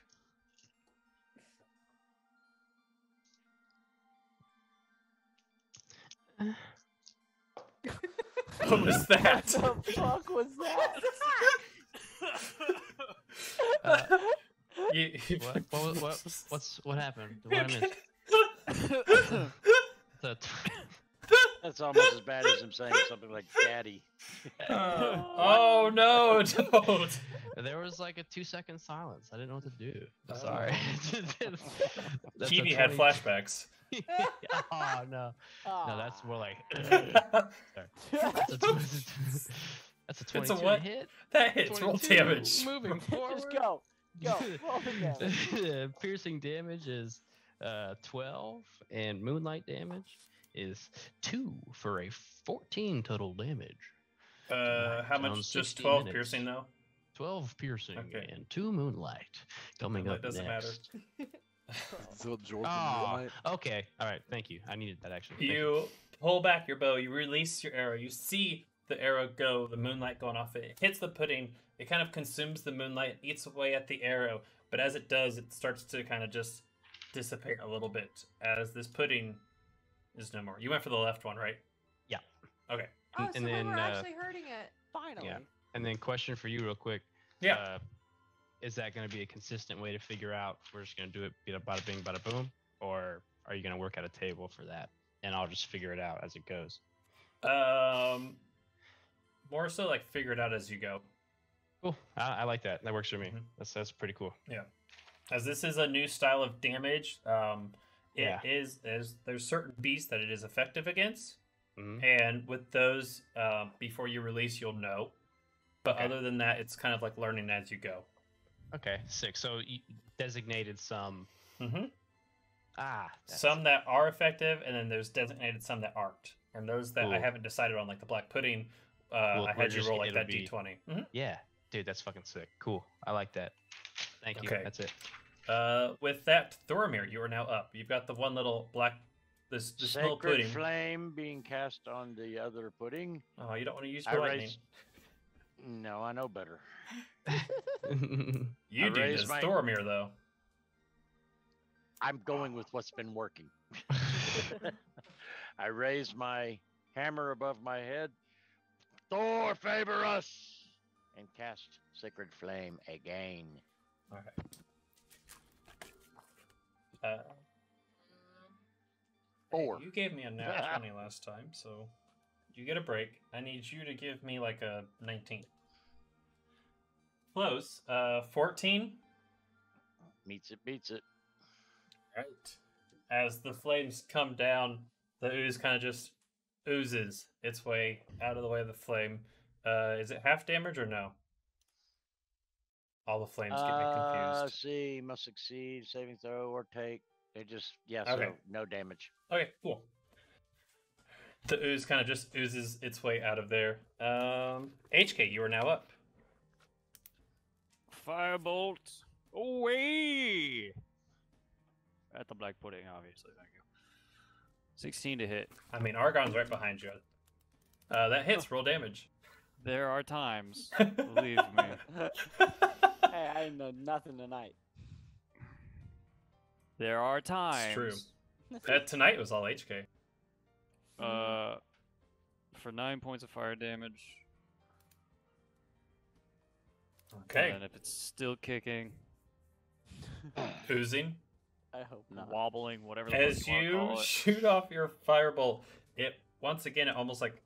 What was that? What the fuck was that? What happened? What I missed? The That's almost as bad as him saying something like "daddy." Oh no! Don't. There was like a 2-second silence. I didn't know what to do. Sorry. That's a Kiwi had 20 flashbacks. Oh no. No, that's more like. Sorry. That's a 22 what? hit. That hits. Roll 22. damage. Moving forward. Just go. Go. Roll the damage. Piercing damage is 12, and moonlight damage is 2 for a 14 total damage. How Down much? 60 Just 12 minutes. piercing though. 12 piercing Okay. and 2 moonlight coming That up doesn't next. matter. So Jordan Oh, Moonlight. okay. All right. Thank you. I needed that actually. Thank You pull back your bow. You release your arrow. You see the arrow go. The moonlight going off. It hits the pudding. It kind of consumes the moonlight, eats away at the arrow. But as it does, it starts to kind of just dissipate a little bit as this pudding is no more. You went for the left one, right? Yeah. Okay. Oh, And so we then, were actually hurting it. Finally. Yeah. And then question for you real quick. Yeah. Is that going to be a consistent way to figure out if we're just going to do it bada bing, bada boom? Or are you going to work at a table for that? And I'll just figure it out as it goes. More so like figure it out as you go. Cool. I like that. That works for me. Mhm. That's pretty cool. As this is a new style of damage, Yeah. there's certain beasts that it is effective against. Mhm. And with those, before you release, you'll know. But Okay. other than that, it's kind of like learning as you go. Okay, sick. So you designated some. Mm-hmm. That's- Some that are effective, and then there's designated some that aren't. And those that I Cool. haven't decided on, like the black pudding, Well, I we're had you just- roll like it'll that be- d20. Mm-hmm. Yeah, dude, that's fucking sick. Cool. I like that. Thank you. Okay. That's it. With that, Thoromir, you are now up. You've got the one little black, this little Sacred pudding. flame being cast on the other pudding. Oh, you don't want to use I your lightning. raise. No, I know better. You I do raise this, my- Thoromir, though. I'm going with what's been working. I raise my hammer above my head. Thor, favor us! And cast Sacred Flame again. Okay. Hey, 4. you gave me a nat 20 last time, so You get a break. I need you to give me like a 19. Close. 14. Meets it, beats it. Right. As the flames come down, the ooze kind of just oozes its way out of the way of the flame. Is it half damage or no? All the flames get me confused. See, must succeed, saving throw or take. It just, yeah, Okay. so no damage. Okay, cool. The ooze kind of just oozes its way out of there. HK, you are now up. Firebolt away at the black pudding, obviously. Thank you. 16 to hit. I mean, Argon's right behind you. That hits. Roll damage. There are times, believe me. Hey, I know nothing tonight. There are times. true. Tonight was all HK. For 9 points of fire damage. Okay. And if it's still kicking, Oozing. I hope not. wobbling, whatever the fuck As you wanna you call it. shoot off your firebolt, it once again it almost like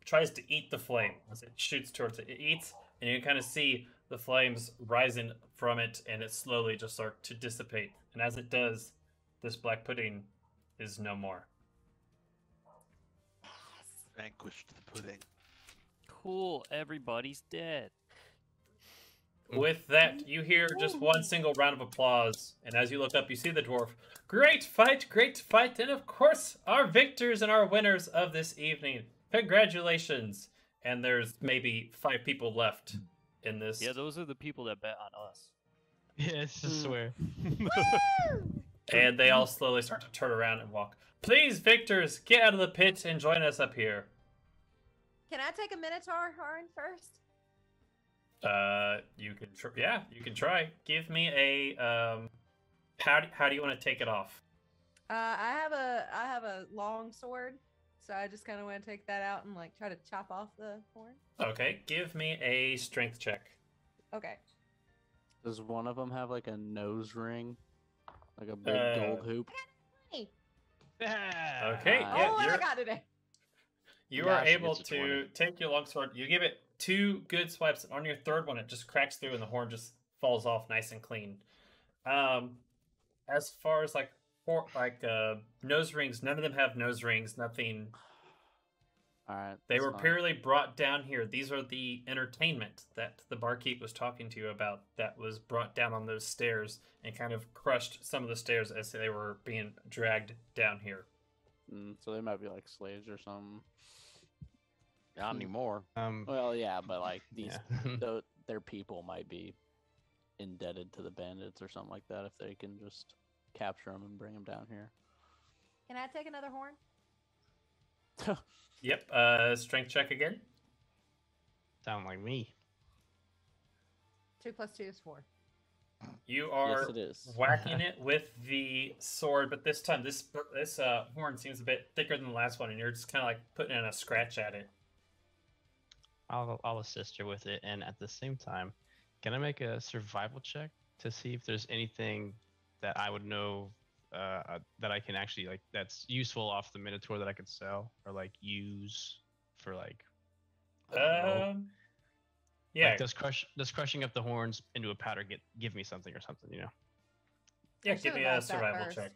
tries to eat the flame as it shoots towards it. It eats, and you can kind of see the flames rising from it, and it slowly just start to dissipate. And as it does, this black pudding is no more. Vanquished the pudding. Cool, everybody's dead. With that, you hear just one single round of applause, and as you look up, you see the dwarf. Great fight, and of course, our victors and our winners of this evening. Congratulations! And there's maybe 5 people left in this. Yeah, those are the people that bet on us. Yes, I swear. And they all slowly start to turn around and walk. Please, victors, get out of the pit and join us up here. Can I take a Minotaur horn first? You can you can try. Give me a how do you want to take it off? I have a long sword, so I just kind of want to take that out and like try to chop off the horn. Okay, give me a strength check. Okay. Does one of them have like a nose ring? Like a big gold hoop? Hey. Okay, yeah, Oh, what I got today? you Yeah, are she able gets a to 20. take your longsword. You give it 2 good swipes. On your third one, it just cracks through and the horn just falls off nice and clean. As far as nose rings, none of them have nose rings. Nothing. All right. They that's were fine. purely brought down here. These are the entertainment that the barkeep was talking to you about that was brought down on those stairs and kind of crushed some of the stairs as they were being dragged down here. So they might be like slaves or something. Not anymore. Well, yeah, but like these, yeah. their people might be indebted to the bandits or something like that if they can just capture them and bring them down here. Can I take another horn? Yep. Strength check again. Sound like me. 2 + 2 is 4. You are Yes, it is. whacking it with the sword, but this time this horn seems a bit thicker than the last one, and you're just kind of like putting in a scratch at it. I'll assist her with it, and at the same time, can I make a survival check to see if there's anything that I would know that I can actually like that's useful off the Minotaur that I could sell or like use for like I don't know. Yeah, Like does crushing up the horns into a powder give me something or something, you know? yeah. I Give me should've a asked that survival first. check.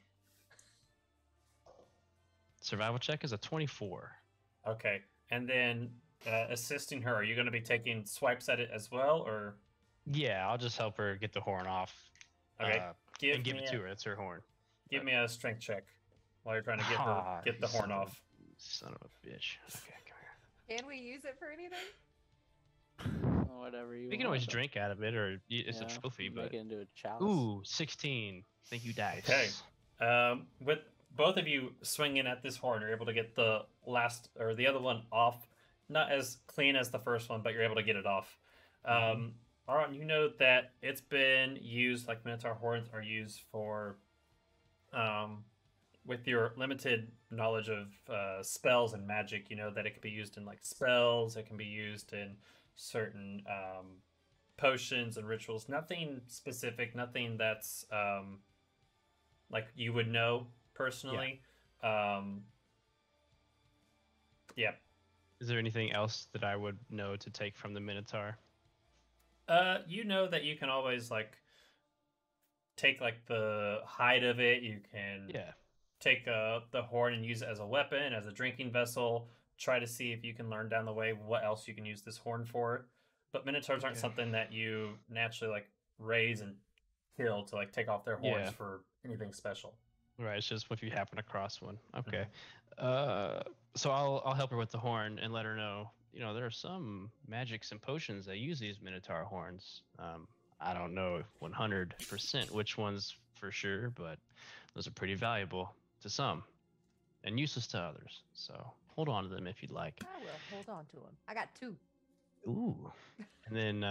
Survival check is a 24. Okay, and then assisting her. Are you going to be taking swipes at it as well, or Yeah, I'll just help her get the horn off. okay? And give it to her. It's her horn. Give me a strength check while you're trying to get the horn off. Son of a bitch. Okay, come here. Can we use it for anything? Whatever you. We can always want. drink out of it, or it's a Yeah, trophy. Make But it into a chalice. ooh, 16. Thank you, dice. Okay. With both of you swinging at this horn, you're able to get the last or the other one off. Not as clean as the first one, but you're able to get it off. Aaron, you know that it's been used, like Minotaur horns are used for, with your limited knowledge of spells and magic, you know that it can be used in like spells, it can be used in certain potions and rituals. Nothing specific, nothing that's like you would know personally. Yep. Is there anything else that I would know to take from the Minotaur? You know that you can always like take like the hide of it. You can Yeah. take the horn and use it as a weapon, as a drinking vessel. Try to see if you can learn down the way what else you can use this horn for. But minotaurs aren't Okay. something that you naturally like raise and kill to like take off their horns Yeah. for anything special. Right, it's just if you happen across one. Okay. So I'll help her with the horn and let her know. You know, there are some magics and potions that use these Minotaur horns. I don't know 100% which ones for sure, but those are pretty valuable to some and useless to others. So hold on to them if you'd like. I will hold on to them. I got 2. Ooh. And then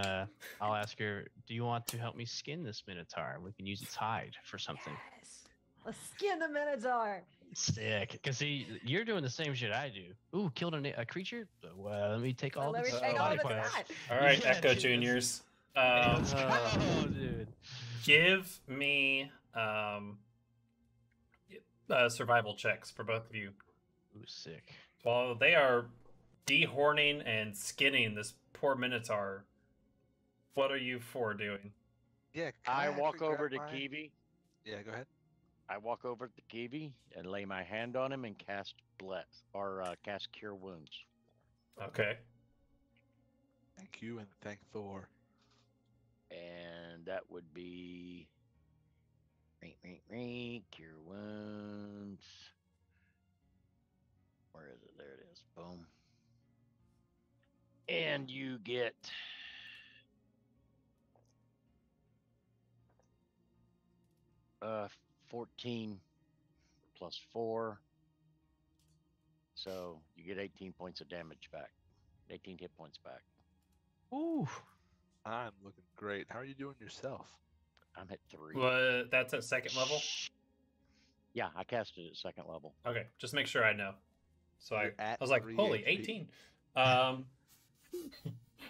I'll ask her, do you want to help me skin this Minotaur? We can use its hide for something. Yes. Let's skin the Minotaur. Sick. Because see, you're doing the same shit I do. Ooh, killed a creature? Well, let me take all Let me this take all body of its parts. hide. All right, Yeah, Echo dude, Juniors. Let's go, dude. Give me survival checks for both of you. Ooh, sick. While they are dehorning and skinning this poor Minotaur, what are you four doing? Yeah. can I actually walk over grab to my- Kiwi. Yeah, go ahead. I walk over to Kiwi and lay my hand on him and cast bless or cast cure wounds. Okay. Thank you and thank Thor. And that would be cure wounds. Where is it? There it is. Boom. And you get 14 plus 4. So you get 18 points of damage back. 18 hit points back. Ooh. I'm looking great. How are you doing yourself? I'm at 3. Well, that's at second level? Yeah, I cast it at second level. Okay, just make sure I know. So I You're at was like, 3 holy, HP. 18.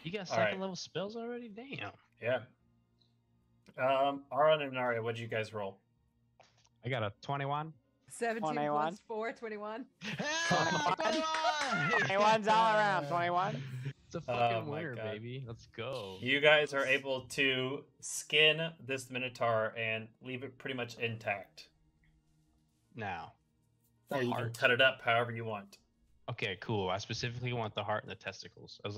You got All second right. level spells already? Damn. Yeah. Aron and Naria, what'd you guys roll? I got a 21. 17 21. plus 4, 21. 21's all around. 21. It's a Oh fucking my winner, God. baby. Let's go. You guys are able to skin this Minotaur and leave it pretty much intact. Now. Or you can Heart. cut it up however you want. Okay, cool. I specifically want the heart and the testicles, as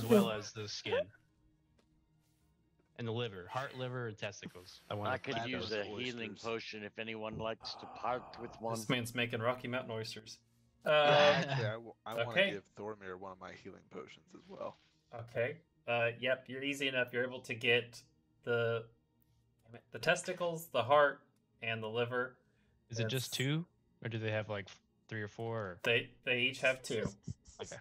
well as the skin and the liver, heart, liver, and testicles. I could Flat use those a healing oysters. potion if anyone likes to part with one. This man's making Rocky Mountain oysters. Actually, I want to okay. give Thormir one of my healing potions as well. Okay. Yep, you're easy enough. You're able to get the testicles, the heart, and the liver. Is it just That's- 2, or do they have like 3 or 4? Or... They each have 2. Okay.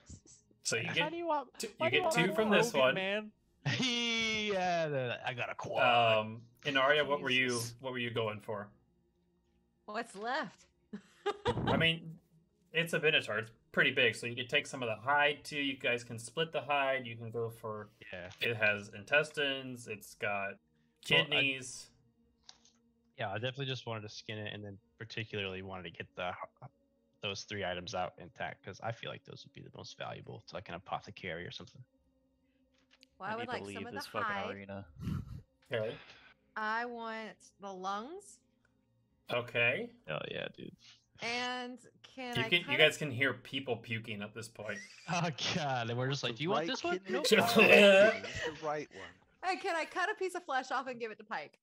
So you How get do you want? two, why you do get want 2 a from this Rogan, one. man. Yeah, I got a quad. Inaria, what Jesus. were you going for? What's left? I mean, it's a Minotaur. It's pretty big, so you could take some of the hide too. You guys can split the hide. You can go for. Yeah. It has intestines. It's got Well, kidneys. Yeah, I definitely just wanted to skin it, and then particularly wanted to get those 3 items out intact because I feel like those would be the most valuable to like an apothecary or something. Well, I would need to like leave some of this the fucking hide. arena. Okay. I want the lungs. Okay. Hell yeah, dude. And can You I can. You cut guys can hear people puking at this point. Oh god, and we're just like, do you want this one? Nope. It's the right one. Hey, can I cut a piece of flesh off and give it to Pike?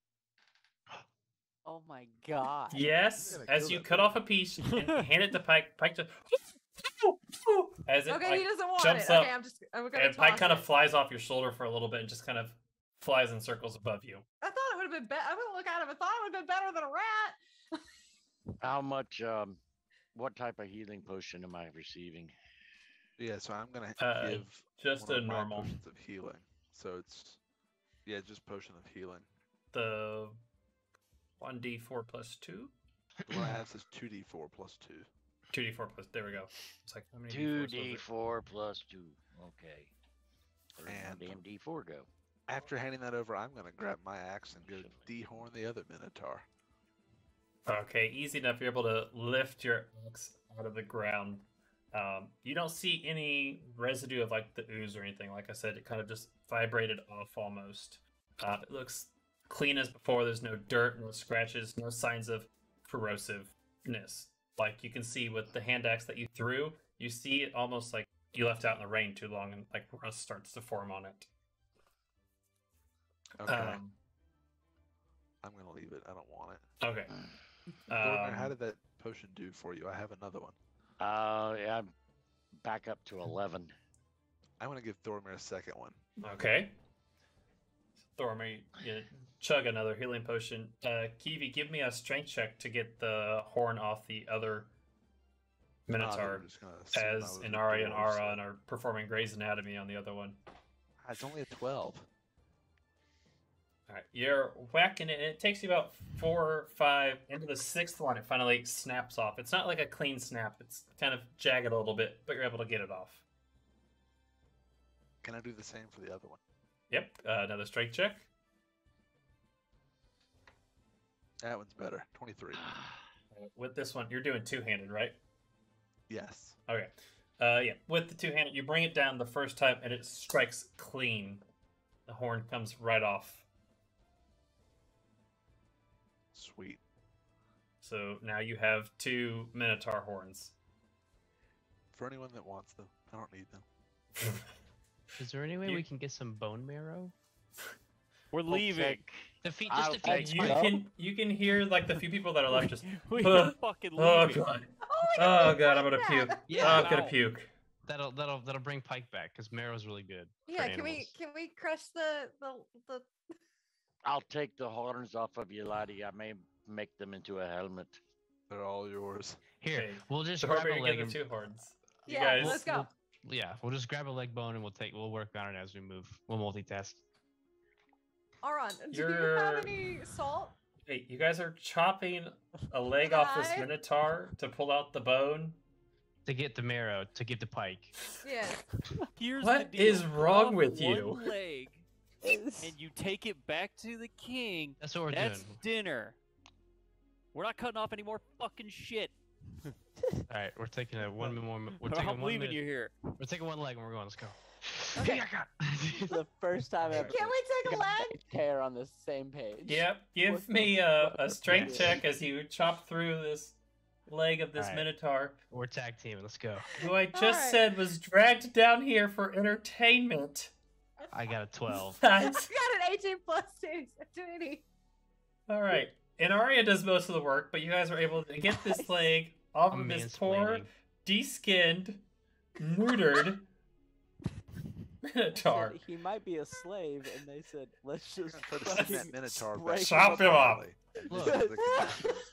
Oh my god. Yes. You're gonna As kill you that cut thing. off a piece and hand it to Pike, Pike just as it Okay, like, he doesn't want jumps it. up, Okay, I'm gonna and Pike toss kind of it. flies off your shoulder for a little bit and just kind of flies in circles above you. I thought it would have been better. I'm gonna look at him. I thought it would have been better than a rat. How much? What type of healing potion am I receiving? Yeah, so I'm gonna give Just one a of my normal. potions of healing. So it's just potion of healing. The 1d4 plus 2? The one I have says 2d4 plus 2. 2d4 plus. There we go. It's like how many D4s was it? 2d4 plus 2. Okay. Where did And- my damn d4 go? After handing that over, I'm gonna grab my axe and go dehorn the other Minotaur. Okay, easy enough. You're able to lift your axe out of the ground. You don't see any residue of like the ooze or anything. Like I said, it kind of just vibrated off almost. It looks clean as before. There's no dirt, no scratches, no signs of corrosiveness. Like you can see with the hand axe that you threw, you see it almost like you left out in the rain too long and like rust starts to form on it. Okay. I'm gonna leave it. I don't want it. Okay. Thornmere, how did that potion do for you? I have another one. Yeah, I'm back up to 11. I'm gonna give Thornmere a second one. Okay. Thormir, you chug another healing potion. Kiwi, give me a strength check to get the horn off the other Minotaur, as Inari and Ara are performing Grey's Anatomy on the other one. It's only a 12. Alright, you're whacking it, and it takes you about 4 or 5. Into the 6th one, it finally snaps off. It's not like a clean snap, it's kind of jagged a little bit, but you're able to get it off. Can I do the same for the other one? Yep, another strength check. That one's better. 23. With this one, you're doing two-handed, right? Yes. Okay. Yeah, with the two-handed, you bring it down the first time, and it strikes clean. The horn comes right off. Sweet. So now you have 2 Minotaur horns. For anyone that wants them, I don't need them. Is there any way we can get some bone marrow? We're leaving. Defeat, I'll just take defeat. You can hear like the few people that are left just. We "Ugh, are fucking oh leaving. god! Oh, Oh god! I'm gonna puke. Yeah, Oh, I'm gonna ow. puke. That'll bring Pike back because marrow's really good. for Yeah, can we animals. crush the I'll take the horns off of you, laddie. I may make them into a helmet. They're all yours. Here, Okay, we'll just So grab Harvey, a you're leg. getting the And, 2 horns. You Yeah, guys. let's go. yeah, we'll just grab a leg bone and we'll work on it as we move. We'll multitask. Aron, do you You're- have any salt? Hey, you guys are chopping a leg off this Hi. Minotaur to pull out the bone. To get the marrow, to get the Pike. Yes. Here's What the deal. is wrong Off with one you? leg, and you take it back to the king. That's what we're That's doing. dinner. We're not cutting off any more fucking shit. All right, we're taking a one more. We're I'm taking one leaving minute. you here. We're taking one leg and we're going. Let's go. Okay. It's the first time ever. Can we take a leg? Hair on the same page. Yep, give What the me a fuck? strength Yeah. check as you chop through this leg of this Alright. Minotaur, We're tag teaming. Let's go. who I just Alright. said was dragged down here for entertainment. I got a 12. I Nice. got an 18 plus 2, so 20. All right, and Arya does most of the work, but you guys are able to get this leg off I'm of this poor, mansplaining. de-skinned, neutered Minotaur. Said he might be a slave, and they said, let's just Try to fucking skin that Minotaur break back. Chop him up. Look.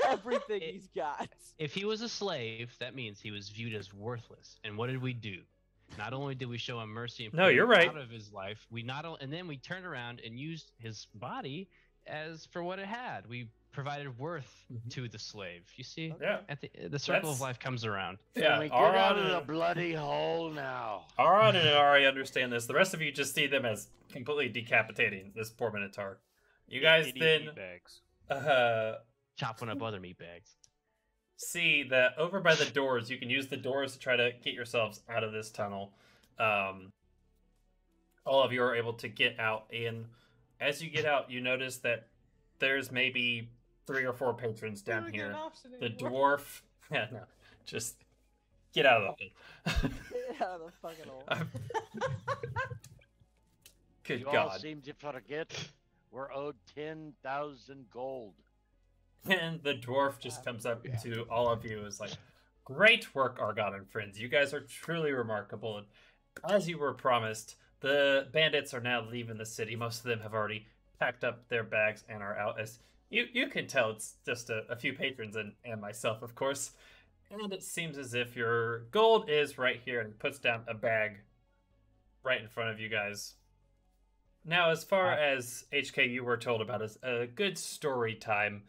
everything he's got. If he was a slave, that means he was viewed as worthless. And what did we do? Not only did we show him mercy and No, put you're him right. out of his life, and then we turned around and used his body as for what it had. We provided worth Mhm. to the slave. You see, Yeah, at the circle That's- of life comes around. yeah. Can we get out of the Aron, bloody hole now? Aron and Ari understand this. The rest of you just see them as completely decapitating this poor Minotaur. You guys Idiot then meatbags. Chopping up other meat bags. see that over by the doors, you can use the doors to try to get yourselves out of this tunnel. All of you are able to get out, and as you get out, you notice that there's maybe 3 or 4 patrons down here. The dwarf, yeah, no, just get out of the hole. Get out of the fucking hole. Good You all God. seem to forget we're owed 10,000 gold. And the dwarf just comes up to all of you is like, great work, Argon and friends. You guys are truly remarkable. And as you were promised, the bandits are now leaving the city. Most of them have already packed up their bags and are out. As you can tell, it's just a few patrons and myself, of course. And it seems as if your gold is right here, and he puts down a bag right in front of you guys. Now, as far as HK, you were told about is a good story time.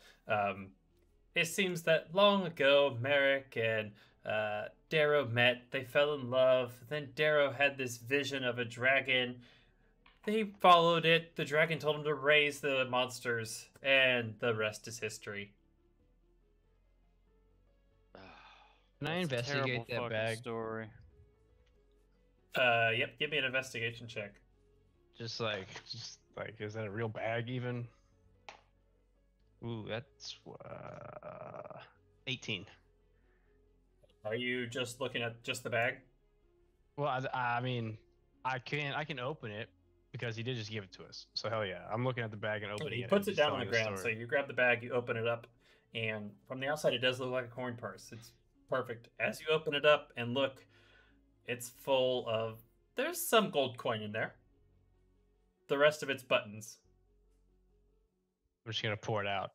It seems that long ago, Merrick and Darrow met. They fell in love. Then Darrow had this vision of a dragon. They followed it. The dragon told him to raise the monsters, and the rest is history. Can I That's a terrible investigate that fucking bag? story. Yep. Give me an investigation check. Just like, is that a real bag even? Ooh, that's 18. Are you just looking at just the bag? Well, I mean, I can open it because he did just give it to us. So hell yeah, I'm looking at the bag and opening He it. puts and it he's down on telling the ground. So story. you grab the bag, you open it up, and from the outside, it does look like a coin purse. It's perfect. As you open it up and look, it's full of. There's some gold coin in there. The rest of it's buttons. I'm just gonna pour it out.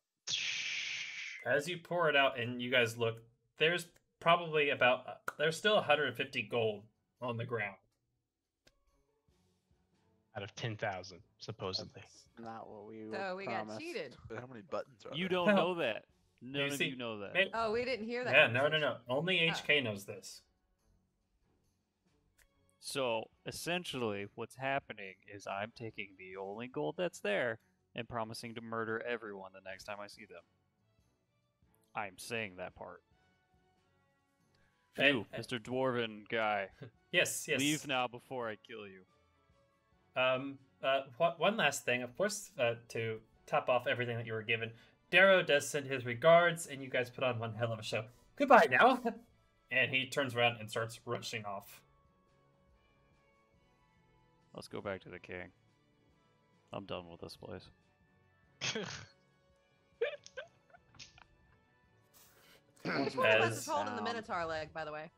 As you pour it out and you guys look, there's probably about there's still 150 gold on the ground. Out of 10,000, supposedly. Not what we were So we got promised. cheated. But how many buttons are You there? don't know that. None of see, you know that. may- Oh, we didn't hear that. Yeah, no. conversation. Only HK knows this. So essentially, what's happening is I'm taking the only gold that's there and promising to murder everyone the next time I see them. I'm saying that part. You, And- Mr. Dwarven guy, Yes. leave now before I kill you. One last thing, of course, to top off everything that you were given, Darrow does send his regards, and you guys put on one hell of a show. Goodbye now. And he turns around and starts rushing off. Let's go back to the king. I'm done with this place. Which one of us As- is holding the Sound. Minotaur leg, by the way?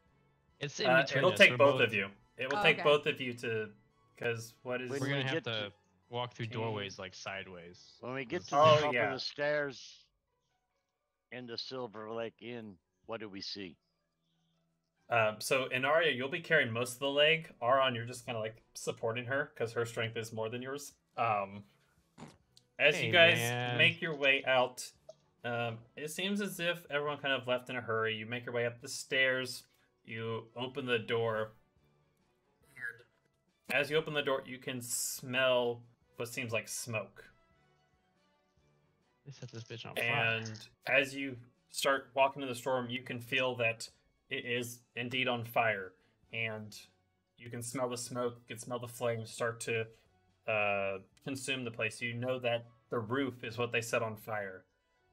It's in between It'll us. take We're both of you. It will Oh, take okay. both of you to, because what is? When We're we gonna have get to to- walk through Okay. doorways like sideways. When we get to Oh, the top yeah. of the stairs in the Silver Lake Inn, what do we see? So Inaria, you'll be carrying most of the leg. Aron, you're just kind of like supporting her because her strength is more than yours. As Hey, you guys man. make your way out, it seems as if everyone kind of left in a hurry. You make your way up the stairs. You open the door. And as you open the door, you can smell what seems like smoke. They set this bitch on fire. And as you start walking to the storeroom, you can feel that it is indeed on fire. And you can smell the smoke, you can smell the flames start to consume the place. You know that the roof is what they set on fire.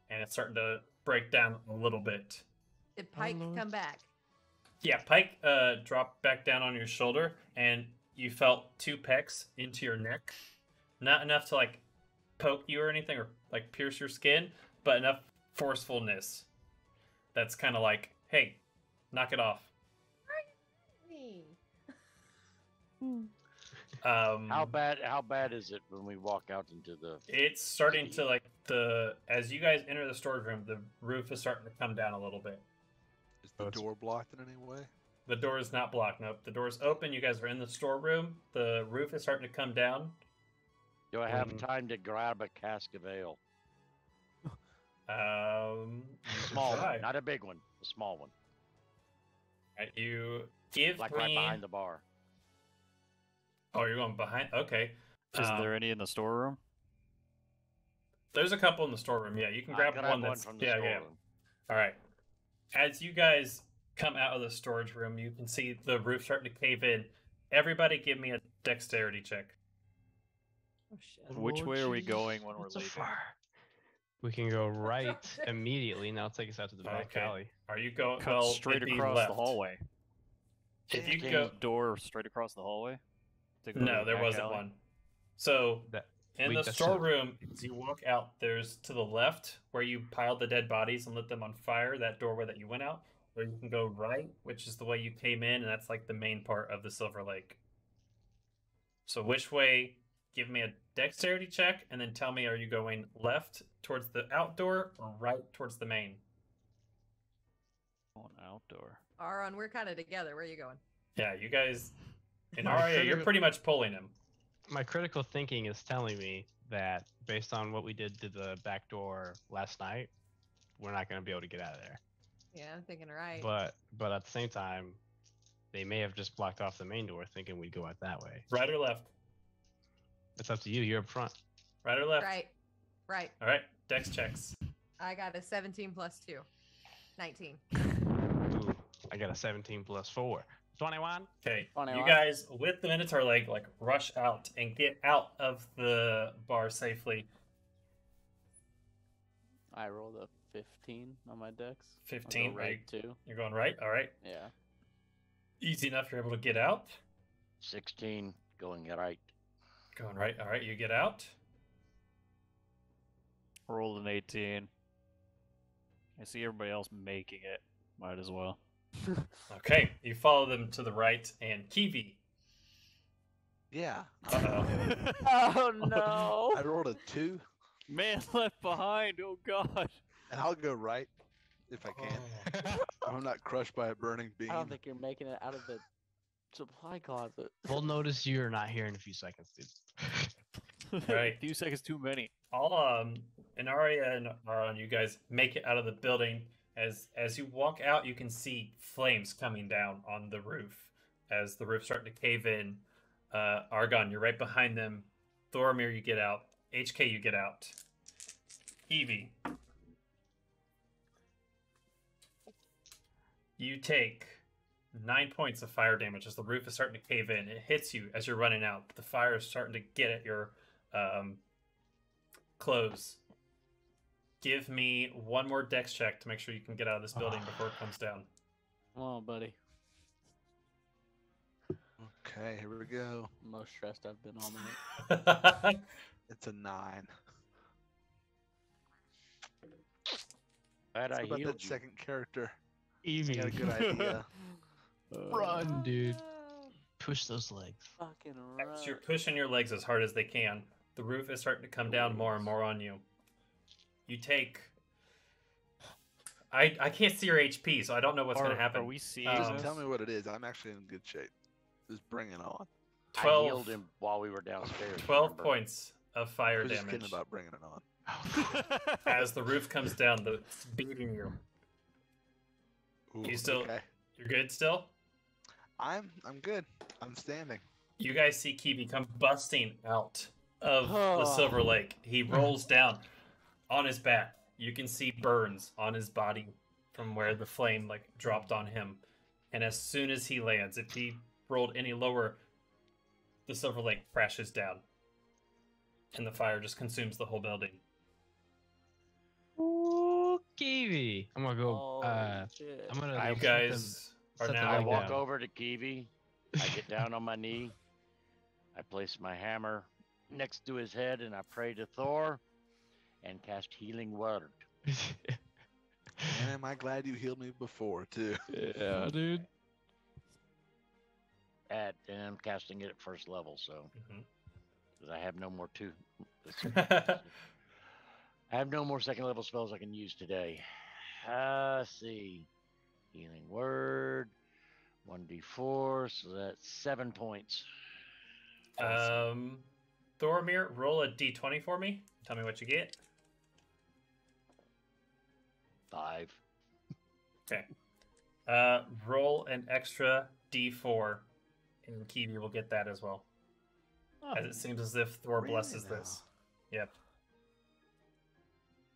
And it's starting to break down a little bit. Did Pike Lord. come back? Yeah, Pike dropped back down on your shoulder, and you felt 2 pecks into your neck. Not enough to, like, poke you or anything, or, like, pierce your skin, but enough forcefulness that's kind of like, hey, knock it off. Me. How bad is it when we walk out into the It's starting to, like, as you guys enter the storage room, the roof is starting to come down a little bit. Is the door blocked in any way? The door is not blocked. Nope. The door's open. You guys are in the storeroom. The roof is starting to come down. Do I have Mm. time to grab a cask of ale? You can Small try. one, not a big one, a small one. Alright, you give Like me. right behind the bar. Oh, you're going behind. Okay. Is Um, there any in the storeroom? There's a couple in the storeroom. Yeah, you can grab one that's. from the Yeah, yeah. storeroom. All right. As you guys come out of the storage room, you can see the roof starting to cave in. Everybody, give me a dexterity check. Oh shit. Which Lord way are we Jesus, going when we're it's a leaving? fire. We can go right immediately, and that'll take us out to the back Okay. alley. Are you going? Cut well, straight it'd be across left. the hallway. If you Can go, door straight across the hallway? To go to no, the there back wasn't alley? one. So That in Wait, the that's storeroom, as you walk out, there's to the left where you piled the dead bodies and lit them on fire. That doorway that you went out, or you can go right, which is the way you came in, and that's like the main part of the Silver Lake. So which way? Give me a dexterity check, and then tell me: are you going left towards the outdoor or right towards the main? Oh, an outdoor. Aaron, we're kind of together. Where are you going? Yeah, you guys. In My Arya, you're critical- pretty much pulling him. My critical thinking is telling me that based on what we did to the back door last night, we're not going to be able to get out of there. Yeah, I'm thinking right. But at the same time, they may have just blocked off the main door, thinking we'd go out that way. Right or left? It's up to you. You're up front. Right or left? Right. Right. All right. Dex checks. I got a 17 plus 2. 19. Ooh, I got a 17 plus 4. 21. Okay, you 21. guys with the Minotaur leg like rush out and get out of the bar safely. I rolled a 15 on my dex. I'll go 15, right too. You're going right. All right, Yeah. easy enough. You're able to get out. 16 going right. Going right. All right, you get out. Rolled an 18. I see everybody else making it. Might as well. Okay, you follow them to the right, and Kiwi. Yeah. Uh-oh. Oh no! I rolled a 2, Man left behind. Oh god. and I'll go right if I can. If I'm not crushed by a burning beam. I don't think you're making it out of the supply closet. We'll notice you're not here in a few seconds, dude. Right. A few seconds too many. All Inaria and Aron, you guys make it out of the building. As you walk out, you can see flames coming down on the roof as the roof's starting to cave in. Argon, you're right behind them. Thoromir, you get out. HK, you get out. Evie, you take 9 points of fire damage as the roof is starting to cave in. It hits you as you're running out. The fire is starting to get at your clothes. Give me one more dex check to make sure you can get out of this building before it comes down. Come on, buddy. Okay, here we go. Most stressed I've been all night. It's a 9. Glad I What about healed that you. second character? Evie, I got a good idea. run, dude. Push those legs. Fucking As run. you're pushing your legs as hard as they can, the roof is starting to come down more and more on you. You take... I can't see your HP, so I don't know what's going to happen. Are we seeing Just this? tell me what it is. I'm actually in good shape. Just bring it on. 12 I healed him while we were downstairs. 12 remember? points of I fire was just damage. kidding about bringing it on. As the roof comes down, it's beating you. Ooh, You still- okay. You're good still? I'm good. I'm standing. You guys see Kiwi come busting out of the Oh. Silver Lake. He rolls down on his back. You can see burns on his body from where the flame dropped on him. And as soon as he lands, if he rolled any lower, the Silver Lake crashes down. And the fire just consumes the whole building. Ooh, Kiwi. I'm gonna go. Holy shit. I'm gonna. I- You set guys are set the now... I leg walk down. over to Kiwi. I get down on my knee. I place my hammer next to his head and I pray to Thor and cast healing word. And am I glad you healed me before, too? Yeah, dude. And I'm casting it at first level, so Mhm. 'cause I have no more I have no more second level spells I can use today. Let's see. Healing word. 1d4, so that's 7 points. Thoromir, roll a d20 for me. Tell me what you get. 5. Okay. Roll an extra d4, and Kiwi will get that as well. As it seems as if Thor Really blesses now? this. Yep.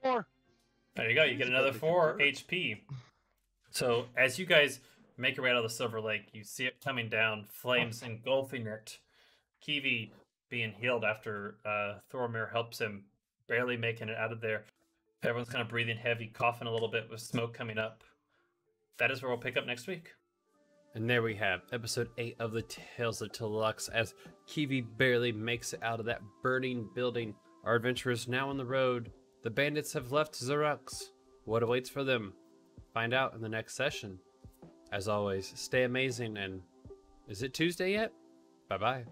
4. There you go. You He's get about another to 4 convert. HP. So as you guys make your way out of the Silver Lake, you see it coming down, flames engulfing it. Kiwi being healed after Thoromir helps him, barely making it out of there. Everyone's kind of breathing heavy, coughing a little bit with smoke coming up. That is where we'll pick up next week. And there we have episode 8 of the Tales of Deluxe as Kiwi barely makes it out of that burning building. Our adventure is now on the road. The bandits have left Xerox. What awaits for them? Find out in the next session. As always, stay amazing and is it Tuesday yet? Bye-bye.